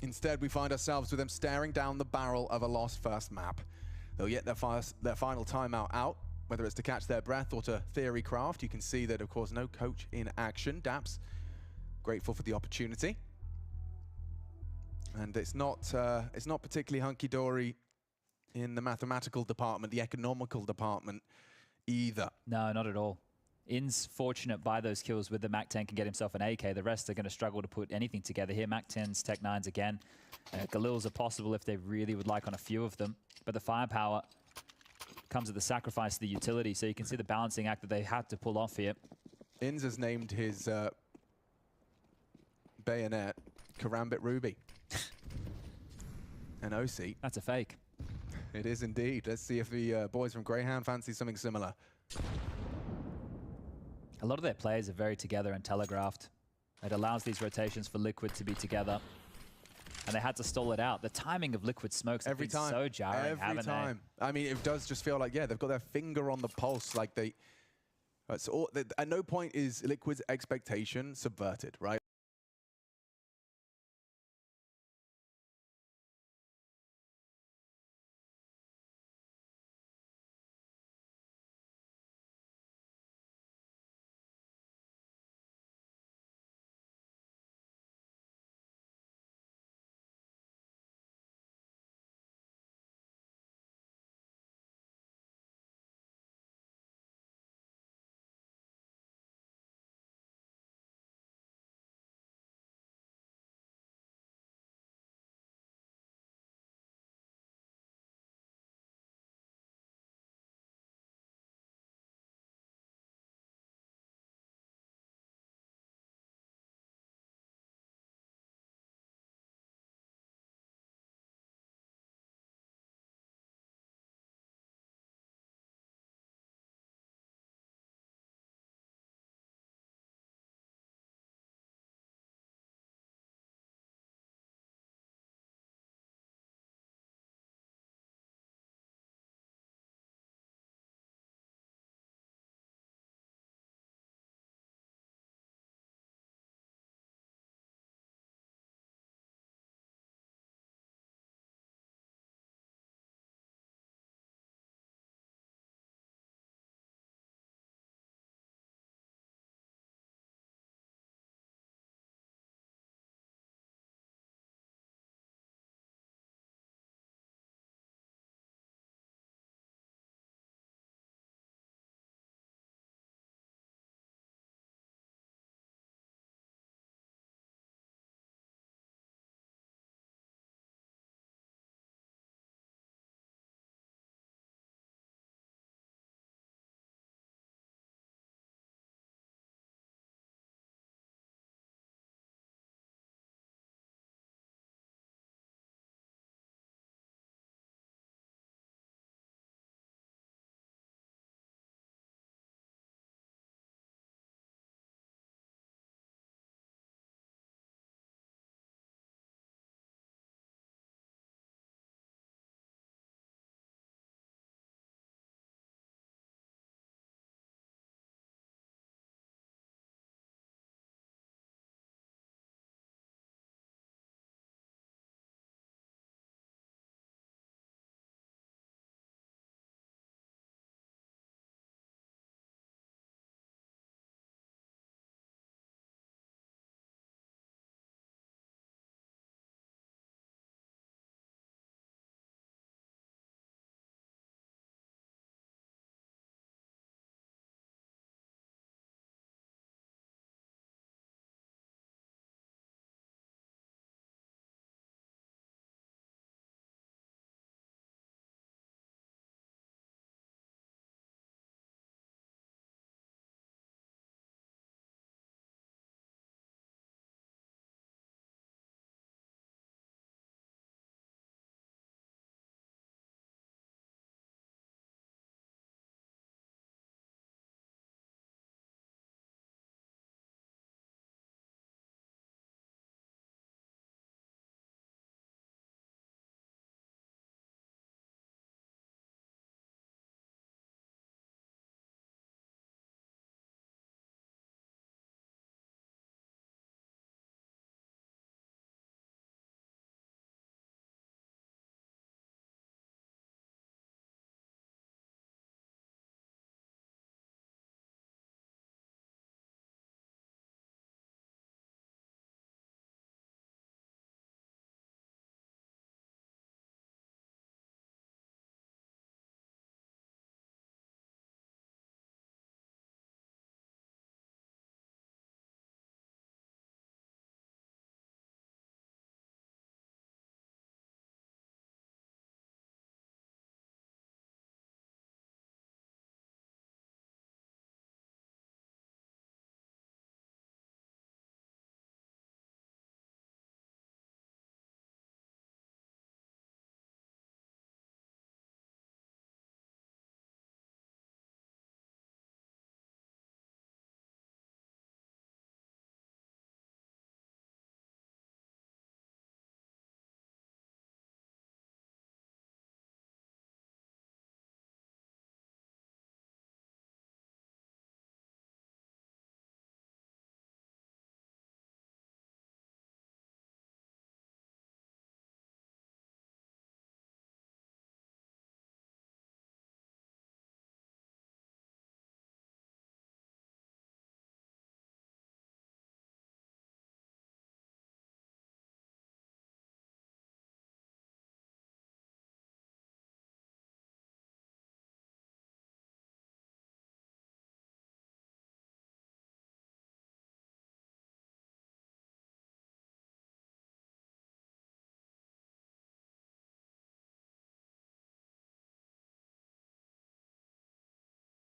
Instead, we find ourselves with them staring down the barrel of a lost first map. They'll get their final timeout out, whether it's to catch their breath or to theory craft. You can see that, of course, no coach in action. Daps, grateful for the opportunity. And it's not particularly hunky-dory in the mathematical department, the economical department either. No, not at all. In's fortunate by those kills with the Mac 10 can get himself an AK. The rest are going to struggle to put anything together here. Mac 10s, Tech 9s again. Galils are possible if they really would like on a few of them. But the firepower comes at the sacrifice of the utility. So you can see the balancing act that they had to pull off here. Ins has named his bayonet Karambit Ruby. And OC. That's a fake. It is indeed. Let's see if the boys from Greyhound fancy something similar. A lot of their players are very together and telegraphed. It allows these rotations for Liquid to be together. And they had to stall it out. The timing of Liquid smokes every has been time. so jarring, Every time. I mean, it does just feel like, yeah, they've got their finger on the pulse. Like they, at no point is Liquid's expectation subverted, right?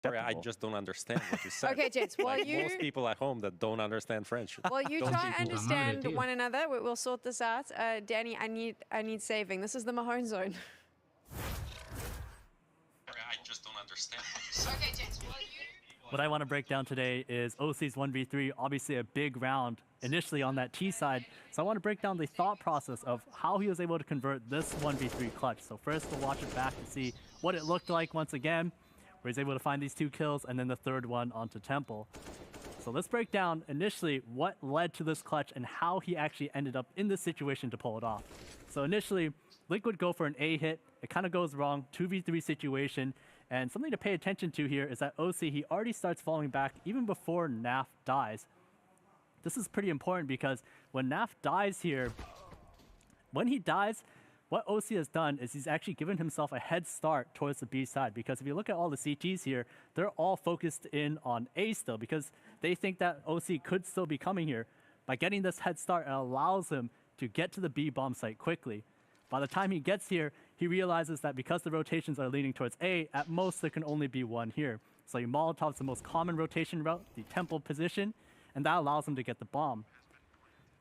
Sorry, I just don't understand what you said. Okay, gents, well, like you... most people at home that don't understand French. Well, you try and understand one another. We'll sort this out. Danny, I need saving. This is the Mahone zone. Sorry, I just don't understand what you said. Okay, gents, well, you... What I want to break down today is OC's 1v3, obviously a big round initially on that T side. So I want to break down the thought process of how he was able to convert this 1v3 clutch. So first we'll watch it back to see what it looked like once again, where he's able to find these 2 kills and then the third one onto Temple. So let's break down initially what led to this clutch and how he actually ended up in this situation to pull it off. So initially, Liquid go for an A hit. It kind of goes wrong, 2v3 situation. And something to pay attention to here is that OC, he already starts falling back even before Naf dies. This is pretty important because when Naf dies here, when he dies, what OC has done is he's actually given himself a head start towards the B side, because if you look at all the CTs here, they're all focused in on A still because they think that OC could still be coming here. By getting this head start, it allows him to get to the B bomb site quickly. By the time he gets here, he realizes that because the rotations are leaning towards A, at most there can only be one here. So he Molotov's the most common rotation route, the Temple position, and that allows him to get the bomb.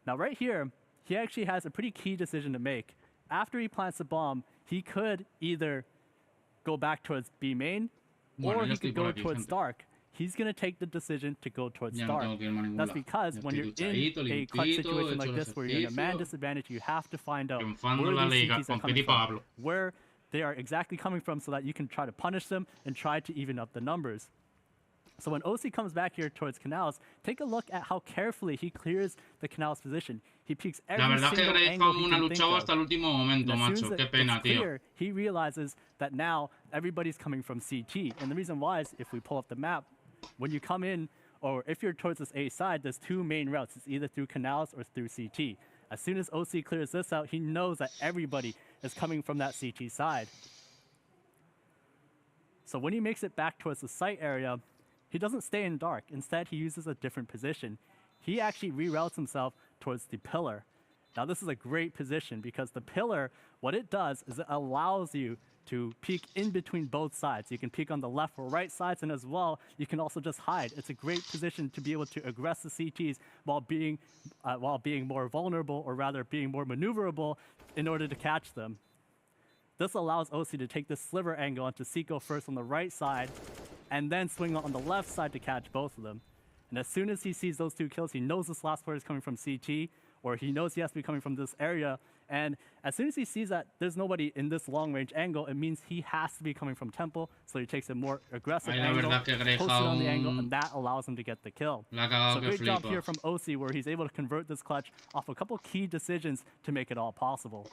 Now right here, he actually has a pretty key decision to make. After he plants the bomb, he could either go back towards B main, or he could go towards Dark. He's going to take the decision to go towards Dark. That's because when you're in a clutch situation like this, where you're in a man disadvantage, you have to find out where these CTs are coming from, where they are exactly coming from, so that you can try to punish them and try to even up the numbers. So when OC comes back here towards Canals, take a look at how carefully he clears the Canals position. He peeks every single angle he can think of. And as soon as it's clear, he realizes that now everybody's coming from CT. And the reason why is, if we pull up the map, when you come in, or if you're towards this A side, there's 2 main routes. It's either through Canals or through CT. As soon as OC clears this out, he knows that everybody is coming from that CT side. So when he makes it back towards the site area, he doesn't stay in Dark. Instead, he uses a different position. He actually reroutes himself towards the pillar. Now, this is a great position because the pillar, what it does is it allows you to peek in between both sides. You can peek on the left or right sides, and as well, you can also just hide. It's a great position to be able to aggress the CTs while being more vulnerable, or rather being more maneuverable in order to catch them. This allows OC to take the sliver angle onto Seiko first on the right side, and then swing on the left side to catch both of them. And as soon as he sees those 2 kills, he knows this last player is coming from CT, or he knows he has to be coming from this area. And as soon as he sees that there's nobody in this long-range angle, it means he has to be coming from Temple, so he takes a more aggressive angle, posts it on the angle, and that allows him to get the kill. So great job here from OC, where he's able to convert this clutch off a couple key decisions to make it all possible.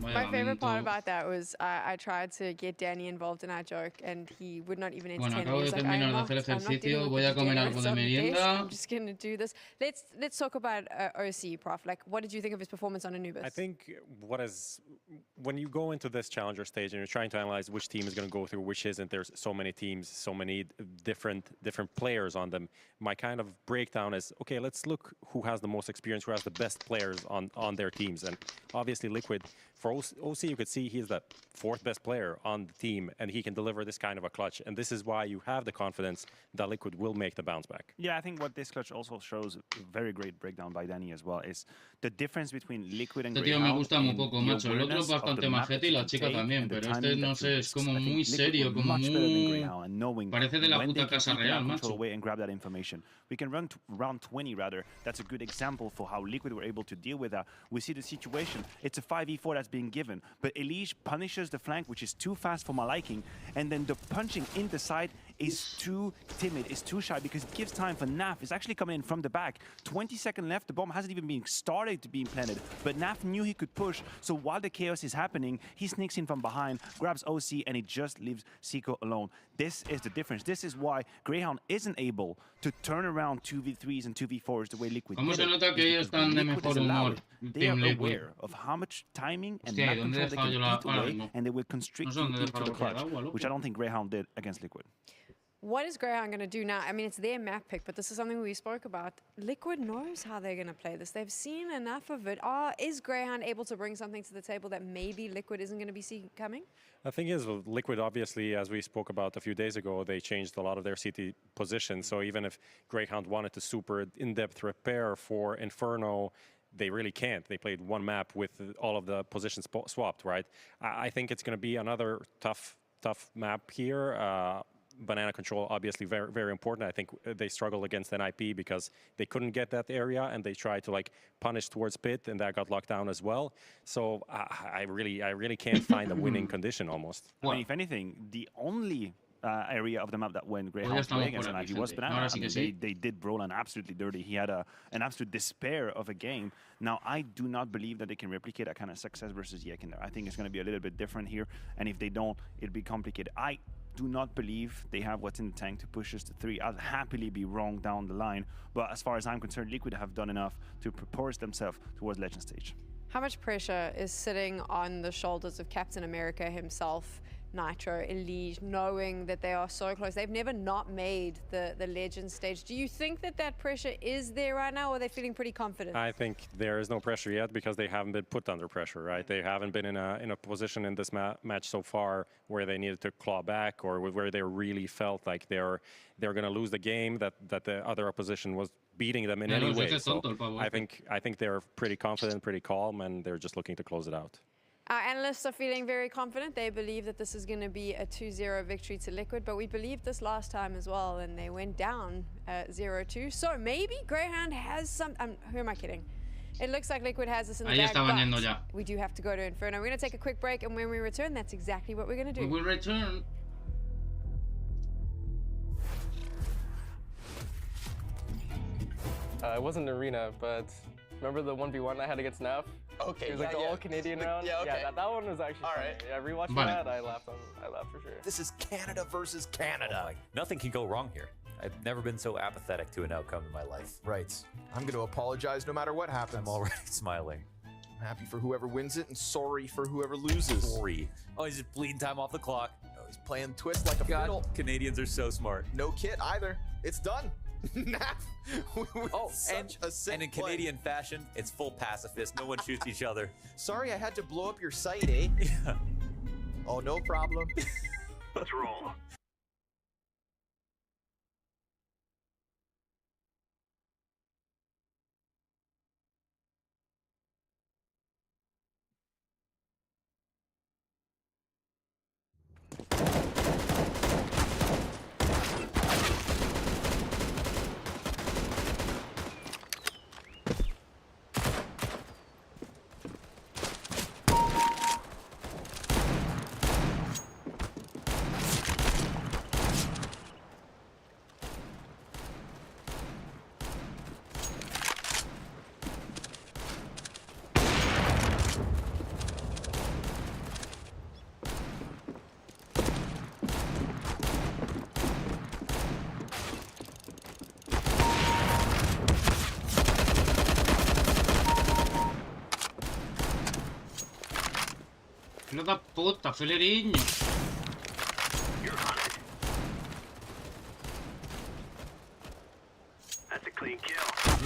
My favorite part about that was I tried to get Danny involved in our joke, and he would not even entertain me. He's like, I'm not dealing with the dinner, I'm just going to do this. Let's talk about OC, Prof. Like, what did you think of his performance on Anubis? I think when you go into this challenger stage and you're trying to analyze which team is going to go through, which isn't, there's so many teams, so many different players on them. My kind of breakdown is, okay, let's look who has the most experience, who has the best players on their teams. And obviously Liquid, for OC, you could see he's the 4th best player on the team, and he can deliver this kind of a clutch. And this is why you have the confidence that Liquid will make the bounce back. Yeah, I think what this clutch also shows, a very great breakdown by Danny as well, is the difference between Liquid and Este tío me gusta muy poco, macho. El otro es bastante majete y la chica también, pero este, no sé, es como muy serio, como muy... Parece de la puta casa real, macho. We can run round 20, rather. That's a good example for how Liquid were able to deal with that. We see the situation. It's a 5v4 that's being given, but Elige punishes the flank, which is too fast for my liking, and then the punching in the side is too timid, is too shy, because it gives time for Naf. It's actually coming in from the back. 20 seconds left, the bomb hasn't even been started to be planted, but Naf knew he could push, so while the chaos is happening, he sneaks in from behind, grabs OC, and he just leaves Seiko alone. This is the difference. This is why Greyhound isn't able to turn around 2v3s and 2v4s the way Liquid did. They are aware of how much timing and map control they can eat away, and they will constrict you to the clutch, which I don't think Greyhound did against Liquid. What is Greyhound going to do now? I mean, it's their map pick, but this is something we spoke about. Liquid knows how they're going to play this. They've seen enough of it. Is Greyhound able to bring something to the table that maybe Liquid isn't going to be coming? The thing is, with Liquid, obviously, as we spoke about a few days ago, they changed a lot of their CT positions. So even if Greyhound wanted to super in-depth repair for Inferno, they really can't. They played one map with all of the positions swapped, right? I think it's going to be another tough map here. Banana control, obviously, very, very important. I think they struggled against NIP because they couldn't get that area, and they tried to like punish towards pit, and that got locked down as well. So I really can't find a winning condition almost. I mean, if anything, the only area of the map that went Greyhound's way against NIP was Banana. I mean, they did Brolan absolutely dirty. He had an absolute despair of a game. Now, I do not believe that they can replicate that kind of success versus Yekin there. I think it's going to be a little bit different here, and if they don't, it'll be complicated. I do not believe they have what's in the tank to push us to 3. I'll happily be wrong down the line, but as far as I'm concerned, Liquid have done enough to propose themselves towards Legend Stage. How much pressure is sitting on the shoulders of Captain America himself, Nitro, Elite, knowing that they are so close? They've never not made the Legend Stage. Do you think that pressure is there right now, or are they feeling pretty confident? I think there is no pressure yet because they haven't been put under pressure, right? They haven't been in a position in this match so far where they needed to claw back, or where they really felt like they're going to lose the game, that the other opposition was beating them in any way. So I think they're pretty confident, pretty calm, and they're just looking to close it out. Our analysts are feeling very confident. They believe that this is going to be a 2-0 victory to Liquid, but we believed this last time as well, and they went down 0-2. So maybe Greyhound has some... who am I kidding? It looks like Liquid has this in the bag, but we do have to go to Inferno. We're going to take a quick break, and when we return, that's exactly what we're going to do. We will return. It wasn't an arena, but remember the 1v1 I had against Nav? Okay, it was like the all-Canadian round. Yeah, okay. Yeah, that one was actually funny. Right. Yeah, rewatching that, I laughed for sure. This is Canada versus Canada. Oh, nothing can go wrong here. I've never been so apathetic to an outcome in my life. Right. I'm going to apologize no matter what happens. I'm already smiling. I'm happy for whoever wins it and sorry for whoever loses. Sorry. Oh, he's just bleeding time off the clock. Oh, he's playing twist like a fiddle. Canadians are so smart. No kit either. It's done. And in Canadian fashion, it's full pacifist. No one shoots each other. Sorry I had to blow up your site, eh? Yeah. Oh, no problem. Let's roll. Filho da puta, fileirinho.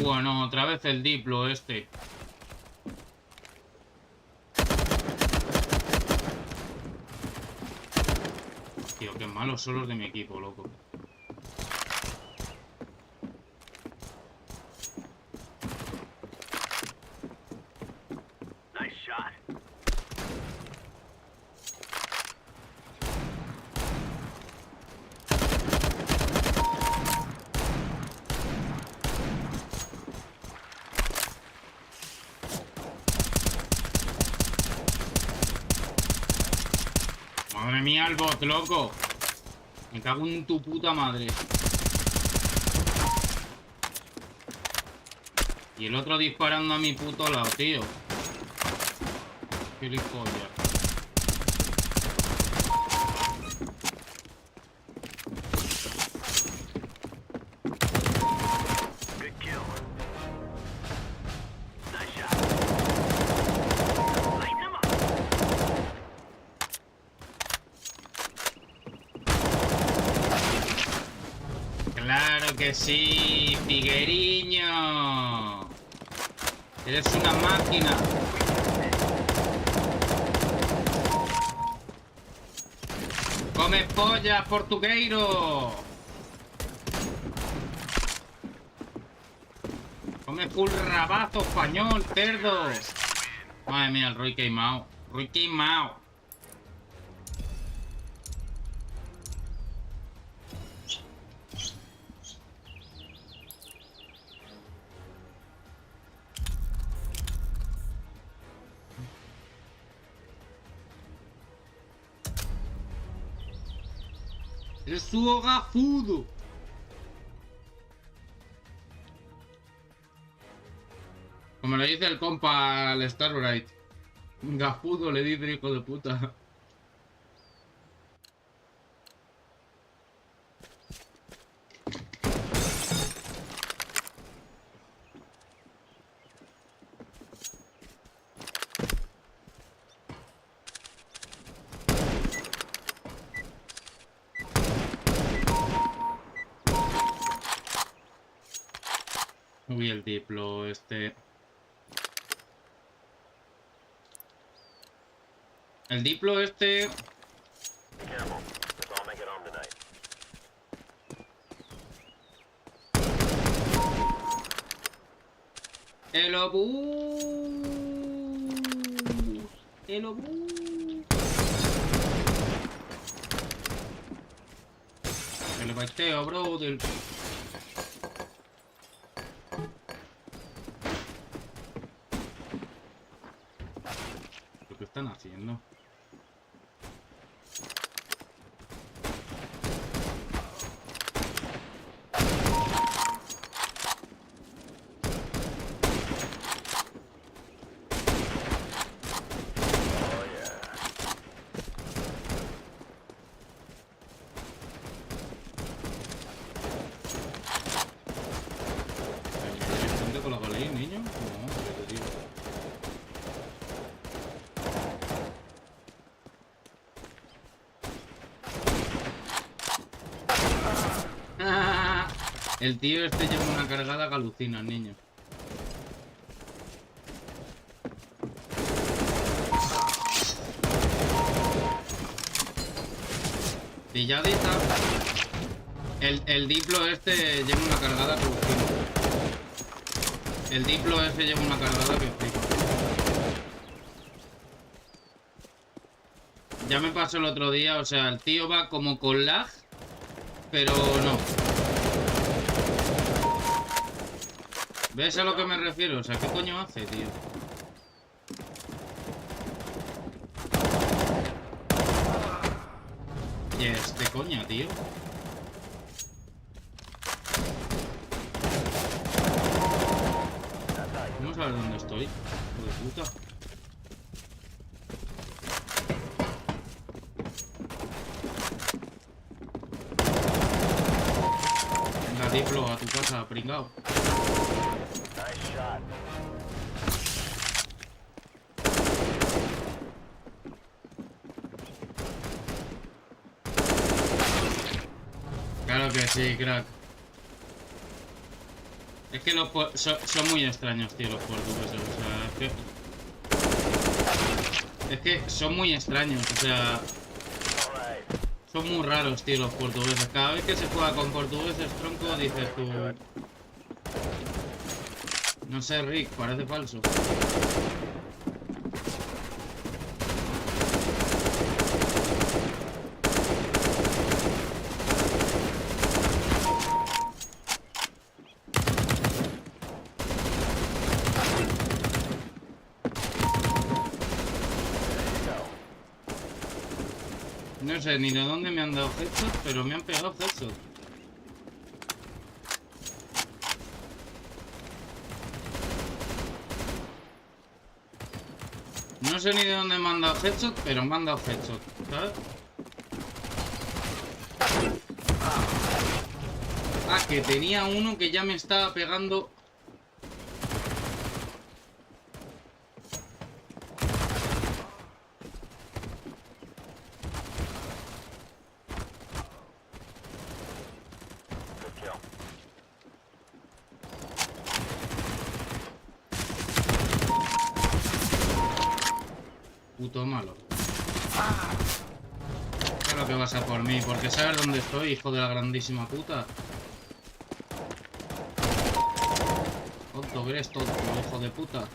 Bueno, otra vez el diplo este. Tío, qué malos son los de mi equipo, loco. Madre mía, el bot, loco. Me cago en tu puta madre. Y el otro disparando a mi puto lado, tío. Gilipollas. Claro que sí, Figueriño. Eres una máquina. Come polla, portugueiro. Come full rabazo español, cerdo. Madre mía, el Roy queimado. Roy queimado. Es su gafudo. Como le dice el compa al Starbright. Gafudo le dice, hijo de puta. Uy, el diplo este. El diplo este. El obús. El obús. El baiteo, bro, del... ¿Qué están haciendo? Con la balea, niño. No, ¿qué te digo? El tío este lleva una cargada que alucina, niño. Pilladita. El diplo este lleva una cargada que alucina. El diplo ese lleva una cargada que flipa. Ya me pasó el otro día, o sea, el tío va como con lag, pero no. ¿Ves a lo que me refiero? O sea, ¿qué coño hace, tío? Yes, de coña, tío. Vamos a ver dónde estoy. Hijo de puta. Venga, diplo, a tu casa, pringao. Claro que sí, crack. Es que los son muy extraños, tío, los portugueses. O sea, es que son muy extraños, o sea... Son muy raros, tío, los portugueses. Cada vez que se juega con portugueses, tronco, dices tú... No sé, Rick, parece falso. No sé ni de dónde me han dado headshot, pero me han pegado headshot. No sé ni de dónde me han dado headshot, pero me han dado headshot, ¿sabes? Ah, que tenía uno que ya me estaba pegando. puto malo. Claro que vas a por mí, porque sabes dónde estoy, hijo de la grandísima puta. Tonto, que eres tonto, hijo de puta.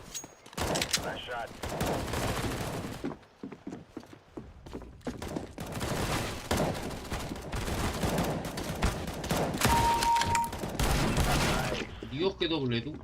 Dios, qué doble, tú.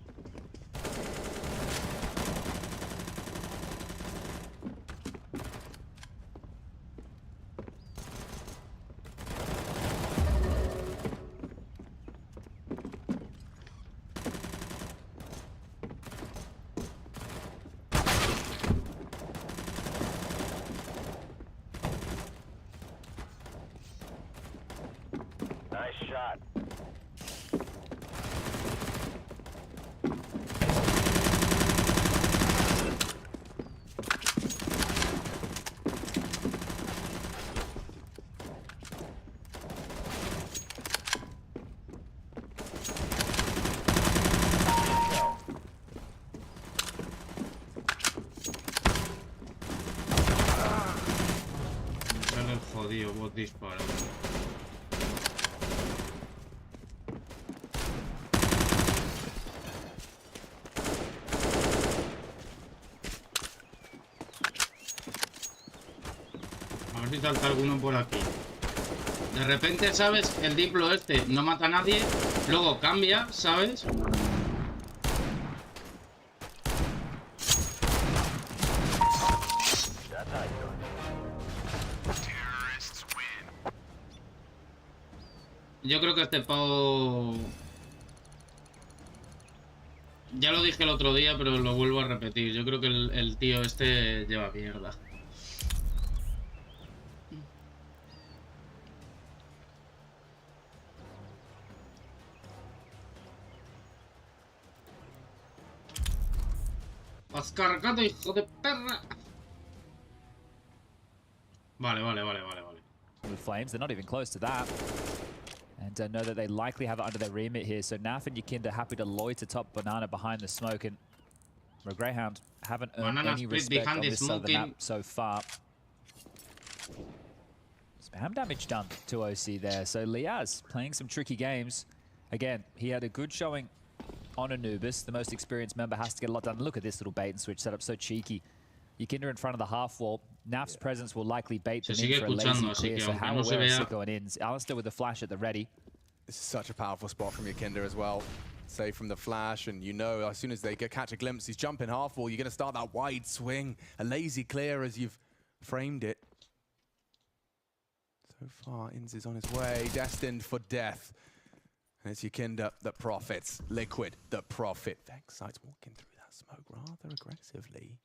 Nice shot. Sale el jodido bot disparado. A ver si salta alguno por aquí. De repente, ¿sabes? El diplo este no mata a nadie. Luego cambia, ¿sabes? Yo creo que este pavo... Ya lo dije el otro día, pero lo vuelvo a repetir. Yo creo que el tío este lleva mierda. ¡Has cargado, hijo de perra! Vale. With flames, they're not even close to that. And know that they likely have it under their remit here. So Naf and Yakinda happy to loiter top banana behind the smoke. And Greyhound haven't earned Banana any split respect behind on the this side of the map smoking. so far. Spam damage done to OC there. So Liaz playing some tricky games. Again, he had a good showing on Anubis. The most experienced member has to get a lot done. Look at this little bait and switch setup, so cheeky. Yakinda in front of the half wall. Naf's presence will likely bait them in for a lazy clear. So how aware is Sicko and ins? Alistair with the flash at the ready. This is such a powerful spot from Yakinda as well. Safe from the flash, and you know as soon as they catch a glimpse, he's jumping half wall, you're going to start that wide swing. A lazy clear as you've framed it. So far, Inz is on his way, destined for death. And it's Yakinda that profits. Liquid that profit. Vexite's walking through that smoke rather aggressively.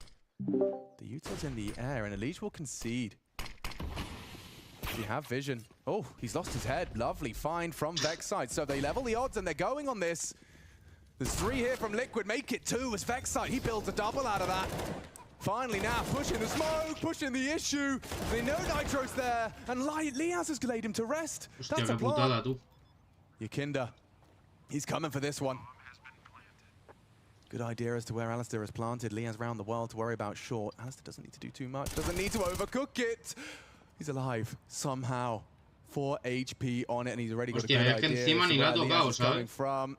The Utah's in the air, and Elise will concede. Does he have vision? Oh, he's lost his head. Lovely find from Vexite. So they level the odds, and they're going on this. There's 3 here from Liquid. Make it 2 as Vexite. He builds a double out of that. Finally now pushing the smoke, pushing the issue. They know Nitro's there, and Liaz has laid him to rest. That's a plan. Yakinda, he's coming for this one. Good idea as to where Alistair has planted. Liaz round the world to worry about short. Alistair doesn't need to do too much, doesn't need to overcook it. He's alive, somehow. 4 HP on it, and he's already got a good idea. Liaz is coming from.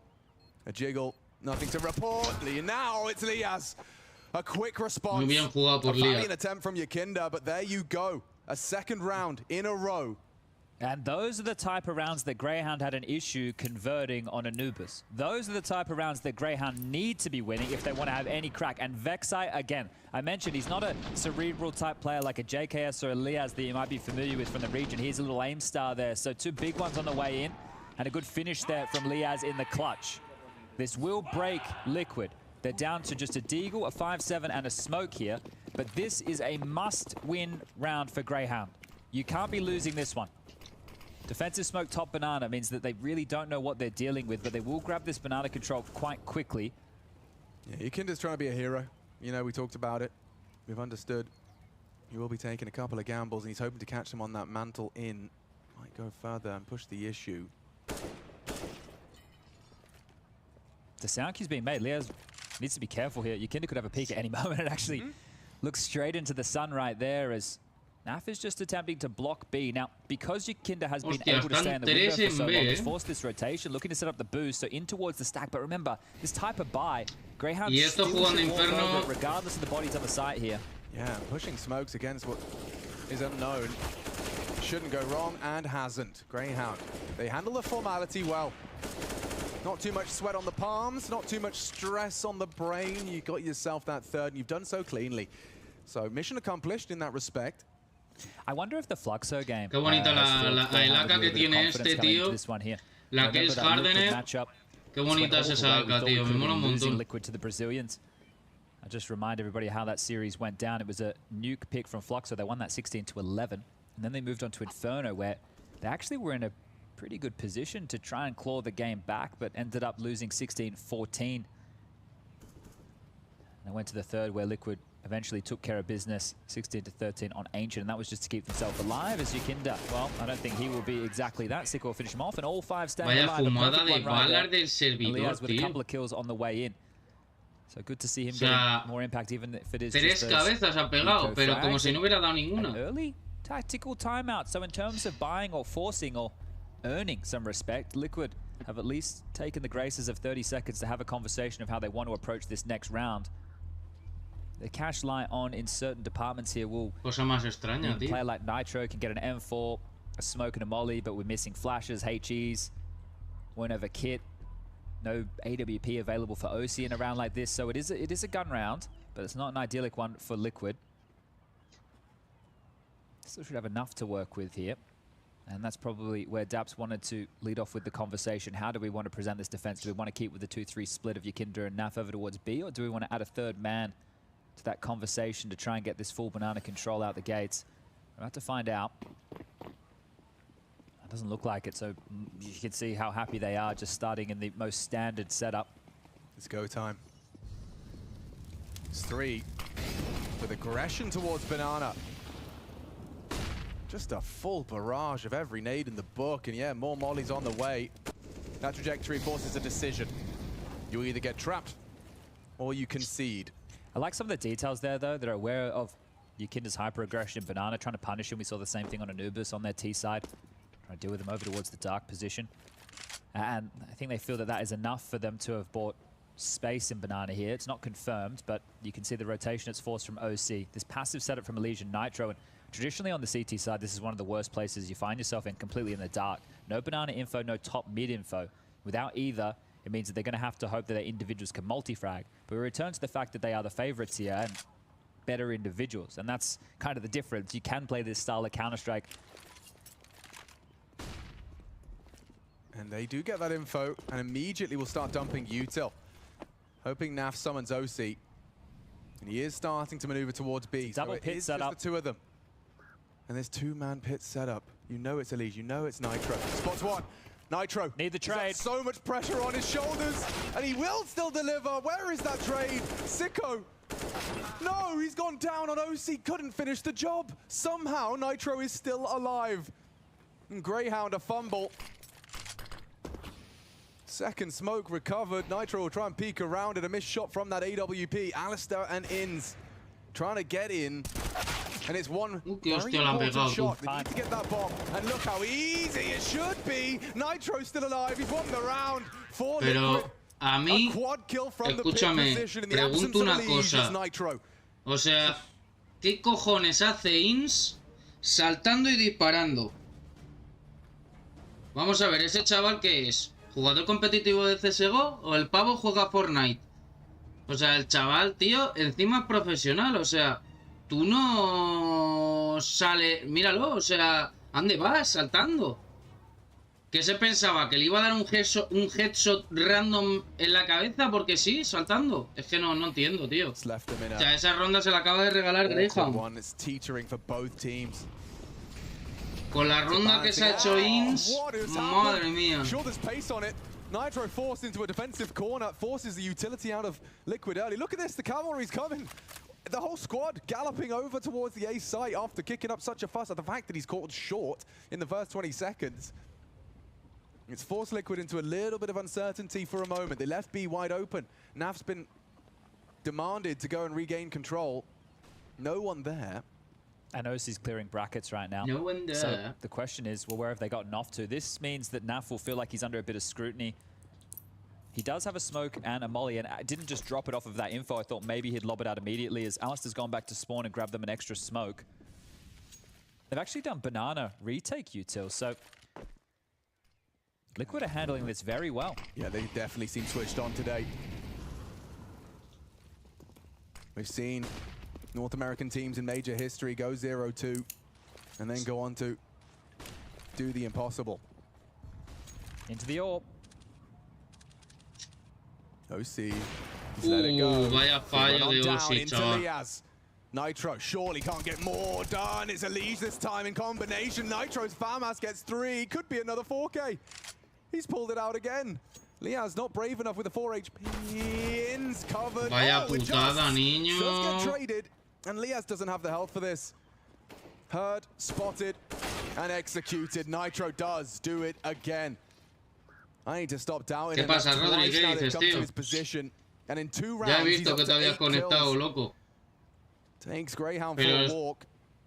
A jiggle, nothing to report. Now it's Liaz. A quick response. A valiant attempt from Yakinda, but there you go. A second round in a row. And those are the type of rounds that Greyhound had an issue converting on Anubis. Those are the type of rounds that Greyhound need to be winning if they want to have any crack. And Vexite, again, I mentioned he's not a cerebral type player like a JKS or a Liaz that you might be familiar with from the region. He's a little aim star there. So 2 big ones on the way in and a good finish there from Liaz in the clutch. This will break Liquid. They're down to just a Deagle, a 5-7, and a smoke here. But this is a must-win round for Greyhound. You can't be losing this one. Defensive smoke top banana means that they really don't know what they're dealing with, but they will grab this banana control quite quickly. Yeah, Yakinda's trying to be a hero. You know, we talked about it. We've understood. He will be taking a couple of gambles, and he's hoping to catch them on that mantle in. Might go further and push the issue. The sound cue's being made. Liaz needs to be careful here. Yakinda could have a peek at any moment and actually Looks straight into the sun right there as Naf is just attempting to block B. Now, because Yukinda has been able to stay in the window for so long, he's forced this rotation, looking to set up the boost, so in towards the stack. But remember, this type of buy, Greyhound still should walk over regardless of the bodies on the site here. Yeah, pushing smokes against what is unknown. Shouldn't go wrong and hasn't. Greyhound, they handle the formality well. Not too much sweat on the palms, not too much stress on the brain. You got yourself that third and you've done so cleanly. So mission accomplished in that respect. I wonder if the Fluxo game. Qué bonita la AK que tiene este tío. La que es Hardener. Qué bonita es esa AK, tío. Me mola un montón. Liquid to the Brazilians. I just remind everybody how that series went down. It was a nuke pick from Fluxo. They won that 16-11, and then they moved on to Inferno, where they actually were in a pretty good position to try and claw the game back, but ended up losing 16-14. And they went to the third, where Liquid eventually took care of business, 16-13 on Ancient, and that was just to keep themselves alive as Yukinda. Well, I don't think he will be exactly that. Sick will finish him off, and all five staying alive. Fumada de balas del servidor, with a couple of kills on the way in. So good to see him getting more impact, even if it is tres just cabezas ha pegado, pero como si no hubiera dado ninguna. Early tactical timeout. So in terms of buying or forcing or earning some respect, Liquid have at least taken the graces of 30 seconds to have a conversation of how they want to approach this next round. The cash light on in certain departments here will... Cosa más extraña, tío. A player like Nitro can get an M4, a smoke and a molly, but we're missing flashes, HEs, won't have a kit. No AWP available for OC in a round like this, so it is a gun round, but it's not an idyllic one for Liquid. Still should have enough to work with here. And that's probably where Daps wanted to lead off with the conversation. How do we want to present this defense? Do we want to keep with the 2-3 split of Yukinda and Naf over towards B, or do we want to add a third man to that conversation to try and get this full banana control out the gates? We're about to find out. It doesn't look like it, so you can see how happy they are just starting in the most standard setup. It's go time. It's 3 with aggression towards banana. Just a full barrage of every nade in the book, and yeah, more mollies on the way. That trajectory forces a decision. You either get trapped or you concede. I like some of the details there, though, that are aware of Yukinda's hyper-aggression. Banana trying to punish him. We saw the same thing on Anubis on their T side. Trying to deal with him over towards the dark position. And I think they feel that that is enough for them to have bought space in Banana here. It's not confirmed, but you can see the rotation it's forced from OC. This passive setup from Elysian Nitro. And traditionally on the CT side, this is one of the worst places you find yourself in, completely in the dark. No Banana info, no top mid info. Without either, it means that they're going to have to hope that their individuals can multi-frag. But we return to the fact that they are the favorites here and better individuals. And that's kind of the difference. You can play this style of Counter-Strike. And they do get that info and immediately will start dumping util. Hoping Naf summons OC. And he is starting to maneuver towards B. Double pit setup. Just the two of them. And there's two-man pit setup. You know it's Elise, you know it's Nitro. Spots one. Nitro. Need the trade. So much pressure on his shoulders. And he will still deliver. Where is that trade? Sicko. No, he's gone down on OC. Couldn't finish the job. Somehow Nitro is still alive. And Greyhound a fumble. Second smoke recovered. Nitro will try and peek around at a missed shot from that AWP. Alistair and Inns trying to get in. And it's one very important shot. They need to get that bomb. And look how easy it should be. Nitro's still alive. He's won the round. Pero a mí, escúchame, pregunto una cosa. O sea, ¿qué cojones hace Inns saltando y disparando? Vamos a ver, ¿ese chaval qué es? ¿Jugador competitivo de CSGO o el pavo juega Fortnite? O sea, el chaval, tío, encima es profesional. O sea, tú no sales... Míralo, o sea, ¿a dónde vas saltando? ¿Qué se pensaba? ¿Que le iba a dar un headshot random en la cabeza? Porque sí, saltando. Es que no entiendo, tío. O sea, esa ronda se la acaba de regalar Greyhound. Con la ronda que se ha hecho Inns, madre mía. Nitro forced into a defensive corner, forces the utility out of Liquid early. Look at this, the cavalry's coming. The whole squad galloping over towards the A site after kicking up such a fuss at the fact that he's caught short in the first 20 seconds. It's forced Liquid into a little bit of uncertainty for a moment. They left B wide open. Naf's been demanded to go and regain control. No one there. And OC's clearing brackets right now. No one there. So the question is, well, where have they gotten off to? This means that Naf will feel like he's under a bit of scrutiny. He does have a smoke and a molly, and I didn't just drop it off of that info. I thought maybe he'd lob it out immediately as Alistair's gone back to spawn and grabbed them an extra smoke. They've actually done banana retake util, so Liquid are handling this very well. Yeah, they definitely seem switched on today. We've seen North American teams in major history go 0-2 and then go on to do the impossible. Into the orb. OC, he's let it go. Vaya fallo de OC, into chaval. Liaz. Nitro surely can't get more done. It's a Liege this time in combination. Nitro's FAMAS gets 3. Could be another 4K. He's pulled it out again. Liaz not brave enough with the 4 HP. Ins covered. Vaya putada, niño. Does get traded, and Liaz doesn't have the health for this. Heard, spotted, and executed. Nitro does do it again. I need to stop doubting. ¿Qué pasa, Rodri? ¿Qué dices, tío? Position. And in 2 rounds, Ya he visto que te habías conectado, loco. Takes Greyhound Pero for a walk.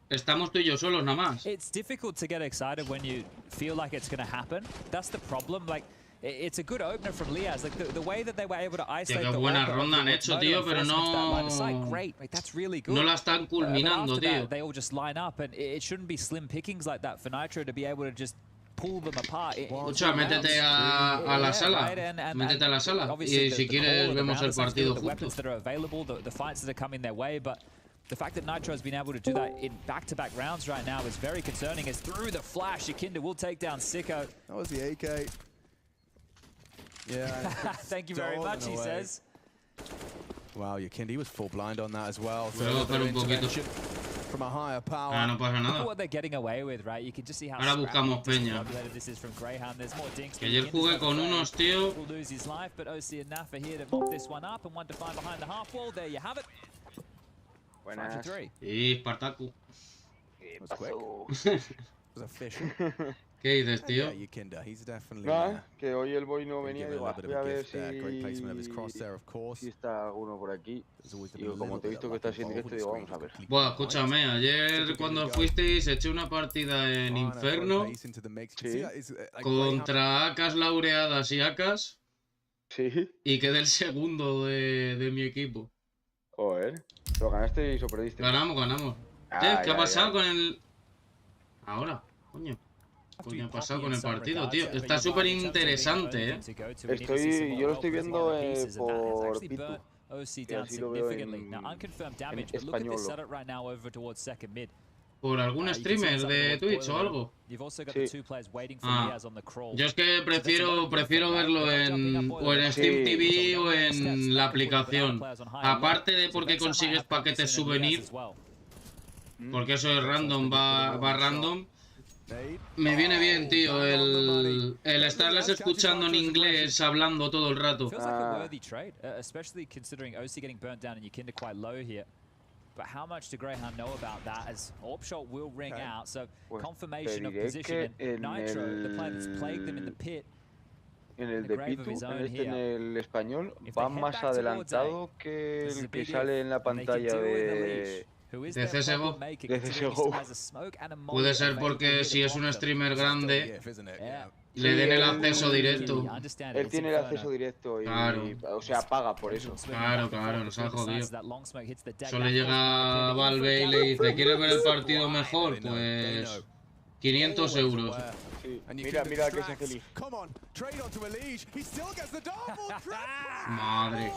Estamos tú y yo solos, nada más. It's difficult to get excited when you feel like it's going to happen. That's the problem. Like, it's a good opener from Liaz. Like the way that they were able to isolate the buena ronda han hecho, tío, pero no. Great. Like, that's really good. No la están culminando, tío. They all just line up, and it shouldn't be slim pickings like that for Nitro to be able to just pull them apart. Escucha, métete a la sala. Métete a la sala. Y si quieres vemos el partido juntos. The fights that are coming their way, but the fact that Nitro has been able to do that in back-to-back rounds right now is very concerning. As through the flash, Yakinda will take down Sicko. That was the AK. Yeah. Thank you very much, he says. Wow, Yakinda, he was full blind on that as well. Voy a bajar un poquito. From a higher power. No pasa nada. Look at what they're getting away with, right? You can just see how Ahora buscamos peña. this is from Greyhound. There's more dinks. Que ayer jugué con unos, tío. Will lose his life, but OC and Naf are here to mop this one up and one to find behind the half wall. There you have it. Buenas. Y Spartaku. Was quick. Was efficient. ¿Qué dices, tío? Yeah, Yakinda, he's definitely. Nada, que hoy el boy no venía, digo, voy a ver Great placement of his crosshair, of course. si está uno por aquí. Digo, como te he visto que estás en directo, digo, vamos a ver. Buah, escúchame, ayer cuando fuisteis eché una partida en Inferno contra Acas laureadas y Acas. Sí. Y quedé el segundo de mi equipo. Joder, ¿lo ganaste o perdiste? Ganamos. ¿Qué ha pasado con el...? Ahora, coño. Coño, ha pasado con el partido, tío. Está súper interesante, ¿eh? Yo lo estoy viendo por Pitu. OC Y down así lo veo significantly. Now, unconfirmed damage, but look at this setup right now over towards second mid. ¿Por algún streamer de Twitch o algo? Yo es que prefiero verlo en Steam TV o en la aplicación. Aparte de porque consigues paquetes souvenir, porque eso es random, va random. Me viene bien, tío, el estarles escuchando en inglés hablando todo el rato. Feels like a worthy trade, especially considering OC getting burnt down and Yakinda quite low here. But how much do Greyhound know about that as Orb Shot will ring out, so confirmation of position, and Nitro, the player that's plagued them in the pit, en el de Pitu, en el español, va más adelantado que el que sale en la pantalla de CSGO. CSGO. Puede ser porque si es un streamer grande, le den el acceso directo. Él tiene el acceso directo y, o sea, paga por eso. Claro, nos ha jodido. Solo llega Valve y le dice, ¿quieres ver el partido mejor? Pues 500 euros. Sí. Mira que se feliz. Madre.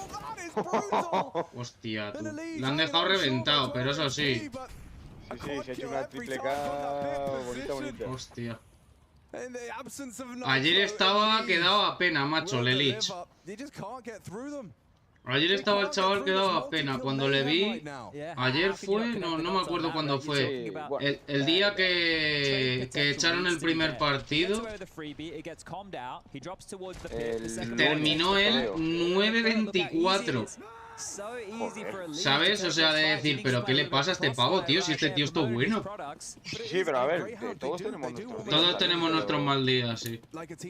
Hostia, tú. Le han dejado reventado, pero eso sí. Sí, se ha hecho una triple K bonita. Hostia. Ayer estaba que daba pena, macho, Lelich. Ayer estaba el chaval que daba pena. Cuando le vi, ayer fue, no me acuerdo cuándo fue. El día que echaron el primer partido, terminó el 9-24. ¿Sabes? O sea, de decir, pero ¿qué le pasa a este pavo, tío? Si este tío es todo bueno. Sí, pero a ver, todos tenemos nuestros días. Todos tenemos nuestros mal días, sí.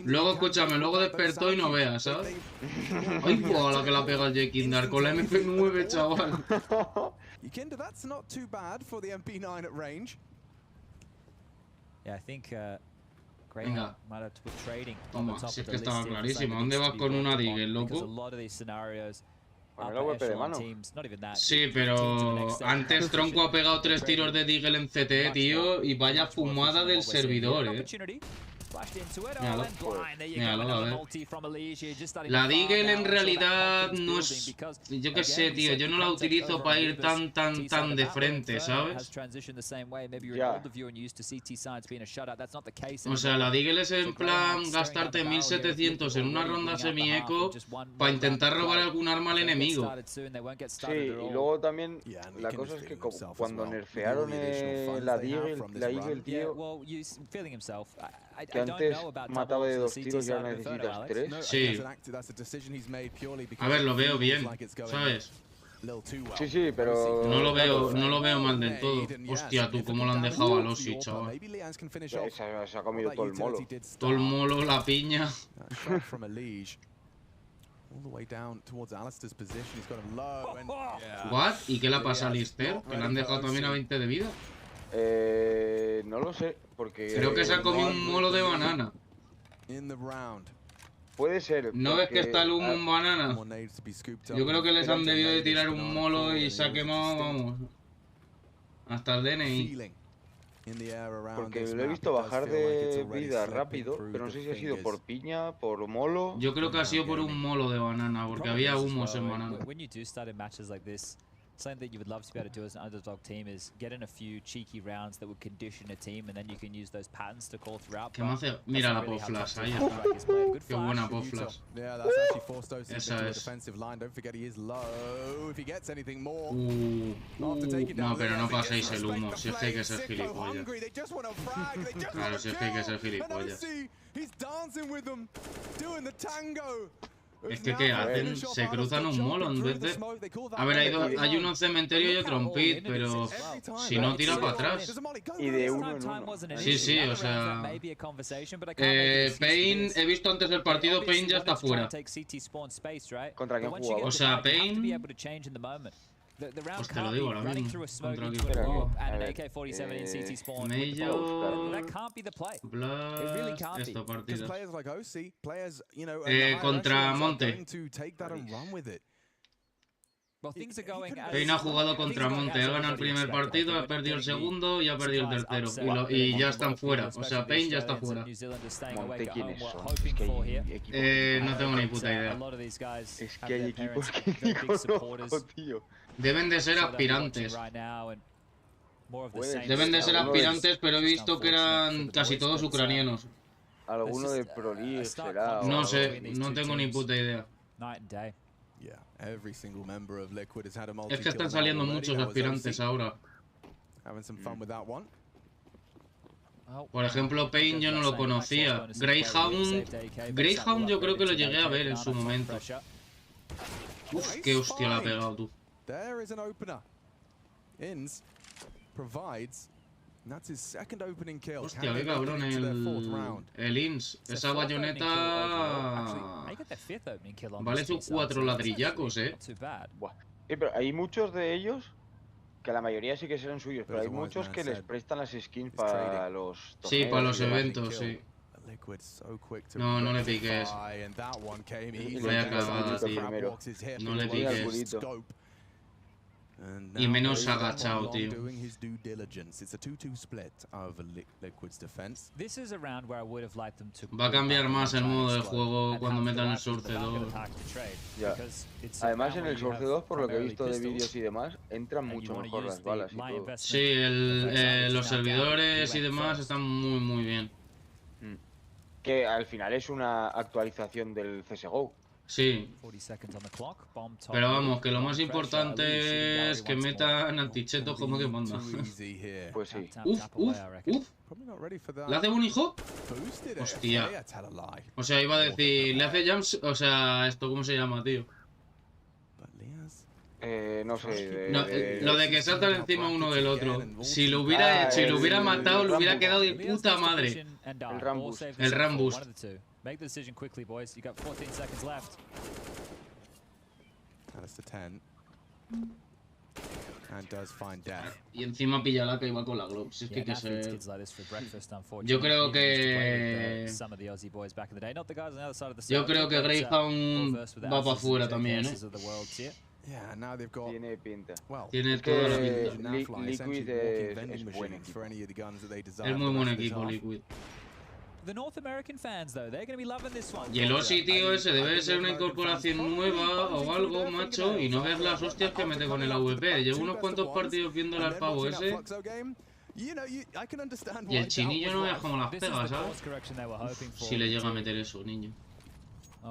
Luego, escúchame, luego despertó y no veas, ¿sabes? Ay, guau, la que la pega el Jekindar con la MP9, chaval. That's not too bad for the MP9 at range. Yeah, I think Venga. might have to put trading on the Toma, top si of es que the estaba list here for clarísimo. saying ¿Dónde it vas needs to con be una worked Digel, on, because a loco? lot of these scenarios, Bueno, upper golpe de echelon mano. teams, not even that, Sí, teams to the pero next stage. antes Tronco ha pegado 3 tiros de Deagle en CT, tío, y vaya fumada del servidor, Míralo, míralo, a ver. La Deagle en realidad no es... Yo qué sé, tío, yo no la utilizo para ir tan de frente, ¿sabes? Ya. O sea, la Deagle es en plan gastarte 1700 en una ronda semi-eco para intentar robar algún arma al enemigo. Sí, y luego también la cosa es que cuando nerfearon la Eagle, tío, que antes mataba de 2 tiros y ahora necesitas 3. Sí. A ver, lo veo bien, ¿sabes? Sí, sí, pero... No lo veo mal del todo. Hostia, tú, cómo lo han dejado a Losi, chaval. Se ha comido todo el molo. Todo el molo, la piña. ¿What? ¿Y qué le pasa a Lister? ¿Que le han dejado también a 20 de vida? No lo sé, porque... Creo que se ha comido un molo de banana. Puede ser. ¿No ves que está el humo en banana? Yo creo que les han debido de tirar un molo y se ha quemado, vamos, hasta el DNI. Porque lo he visto bajar de vida rápido, pero no sé si ha sido por piña, por molo... Yo creo que ha sido por un molo de banana, porque había humos en banana. Something that you would love to be able to do as an underdog team is get in a few cheeky rounds that would condition a team, and then you can use those patterns to call throughout. ¿Qué me hace? Mira la pop flash, ahí está. Qué buena pop flash. Esa es. No, pero no paséis el humo, si es que hay que ser gilipollas. Claro, si es que hay que ser gilipollas. Es que ¿qué hacen? Se cruzan un molo en vez de... A ver, hay uno en cementerio y otro en pit, pero si no tira para atrás. Y de uno en uno. Sí, o sea... Pain, he visto antes del partido, Pain ya está fuera. ¿Contra quién jugaba? O sea, Pain... Pues te lo digo ahora mismo. Contra quién jugaba. Mello... Blas... Esto, partidas. Contra Monte. Pain ha jugado contra Monte, ha ganado el primer partido, ha perdido el segundo y ha perdido el tercero. Y ya están fuera, o sea, Pain ya está fuera. Monte, ¿quiénes son? No tengo ni puta idea. Es que hay equipos que ni conozco, tío. Deben de ser aspirantes. Deben de ser aspirantes, pero he visto que eran casi todos ucranianos. Alguno de Pro League será. No sé, no tengo ni puta idea. Es que están saliendo muchos aspirantes ahora. Por ejemplo, Pain yo no lo conocía. Greyhound yo creo que lo llegué a ver en su momento. Uf, qué hostia la ha pegado tú. Hostia, qué cabrón el Ins. Esa bayoneta... Vale sus 4 ladrillacos, Pero hay muchos de ellos que la mayoría sí que serán suyos, pero hay muchos que les prestan las skins para los torneos. Sí, para los eventos, sí. No, no le piques. Vaya cagada, tío. No le piques. Y menos agachado, tío. Va a cambiar más el modo de juego cuando metan el Source 2. Ya. Además en el Source 2, por lo que he visto de vídeos y demás, entran mucho mejor las balas y todo. Sí, los servidores y demás están muy bien. Que al final es una actualización del CSGO. Sí. Pero vamos, que lo más importante es que metan anticheto como que manda. Pues sí. Uf. ¿Le hace bunny hop? Hostia. O sea, iba a decir, le hace jumps, o sea, esto, ¿cómo se llama, tío? No sé. Lo de que saltan encima uno del otro. Si lo hubiera hecho y lo hubiera matado, lo hubiera quedado de puta madre. El Rambus. El Rambus. Make the decision quickly, boys. You got 14 seconds left. That's the 10. And does find death. Y encima pilla la que iba con la Globe. Si es que se... Yo creo que... Yo creo que Greyhound va para afuera también, ¿eh? Tiene pinta. Tiene toda la pinta. Liquid es buen equipo. Es muy buen equipo, Liquid. Y el Osi, tío, ese debe de ser una incorporación nueva o algo, macho, y no ves las hostias que mete con el AVP. Llevo unos cuantos partidos viéndole al pavo ese. Y el chinillo no veas cómo las pega, ¿sabes? Si le llega a meter eso, niño.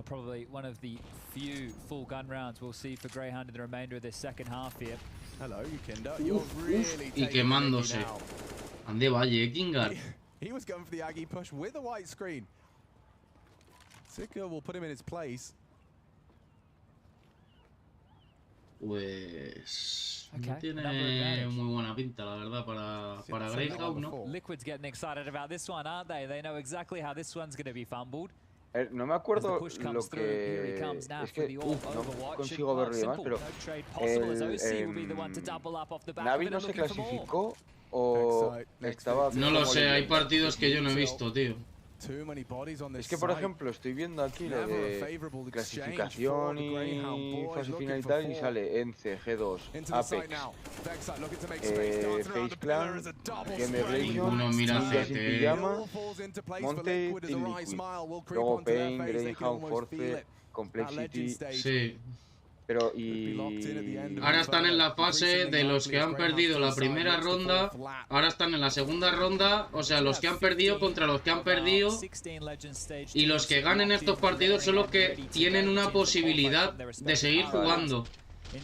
Probably one of the few full gun rounds we'll see for Greyhound in the remainder of this second half here. Hello, Yukinda. You're really Y quemándose. Ande vaya, Kingar. He was going for the Aggie push with a white screen. Sika will put him in his place. Pues no tiene muy buena pinta, la verdad, para Greyhound, ¿no? Liquid's getting excited about this one, aren't they? They know exactly how this one's going to be fumbled. No me acuerdo lo que... Es que no consigo verlo y demás, pero... Navi no se clasificó o estaba... No lo sé, hay partidos que yo no he visto, tío. Es que, por ejemplo, estoy viendo aquí lo de clasificación y fase final y tal, y sale ENCE, G2, Apex, Face Clan, Ninguno mira CT, Pijama, Monte, Team Liquid, luego Pain, Greyhound, Force, Complexity. Sí. Pero y... Ahora están en la fase de los que han perdido la primera ronda. Ahora están en la segunda ronda. O sea, los que han perdido contra los que han perdido. Y los que ganen estos partidos son los que tienen una posibilidad de seguir jugando.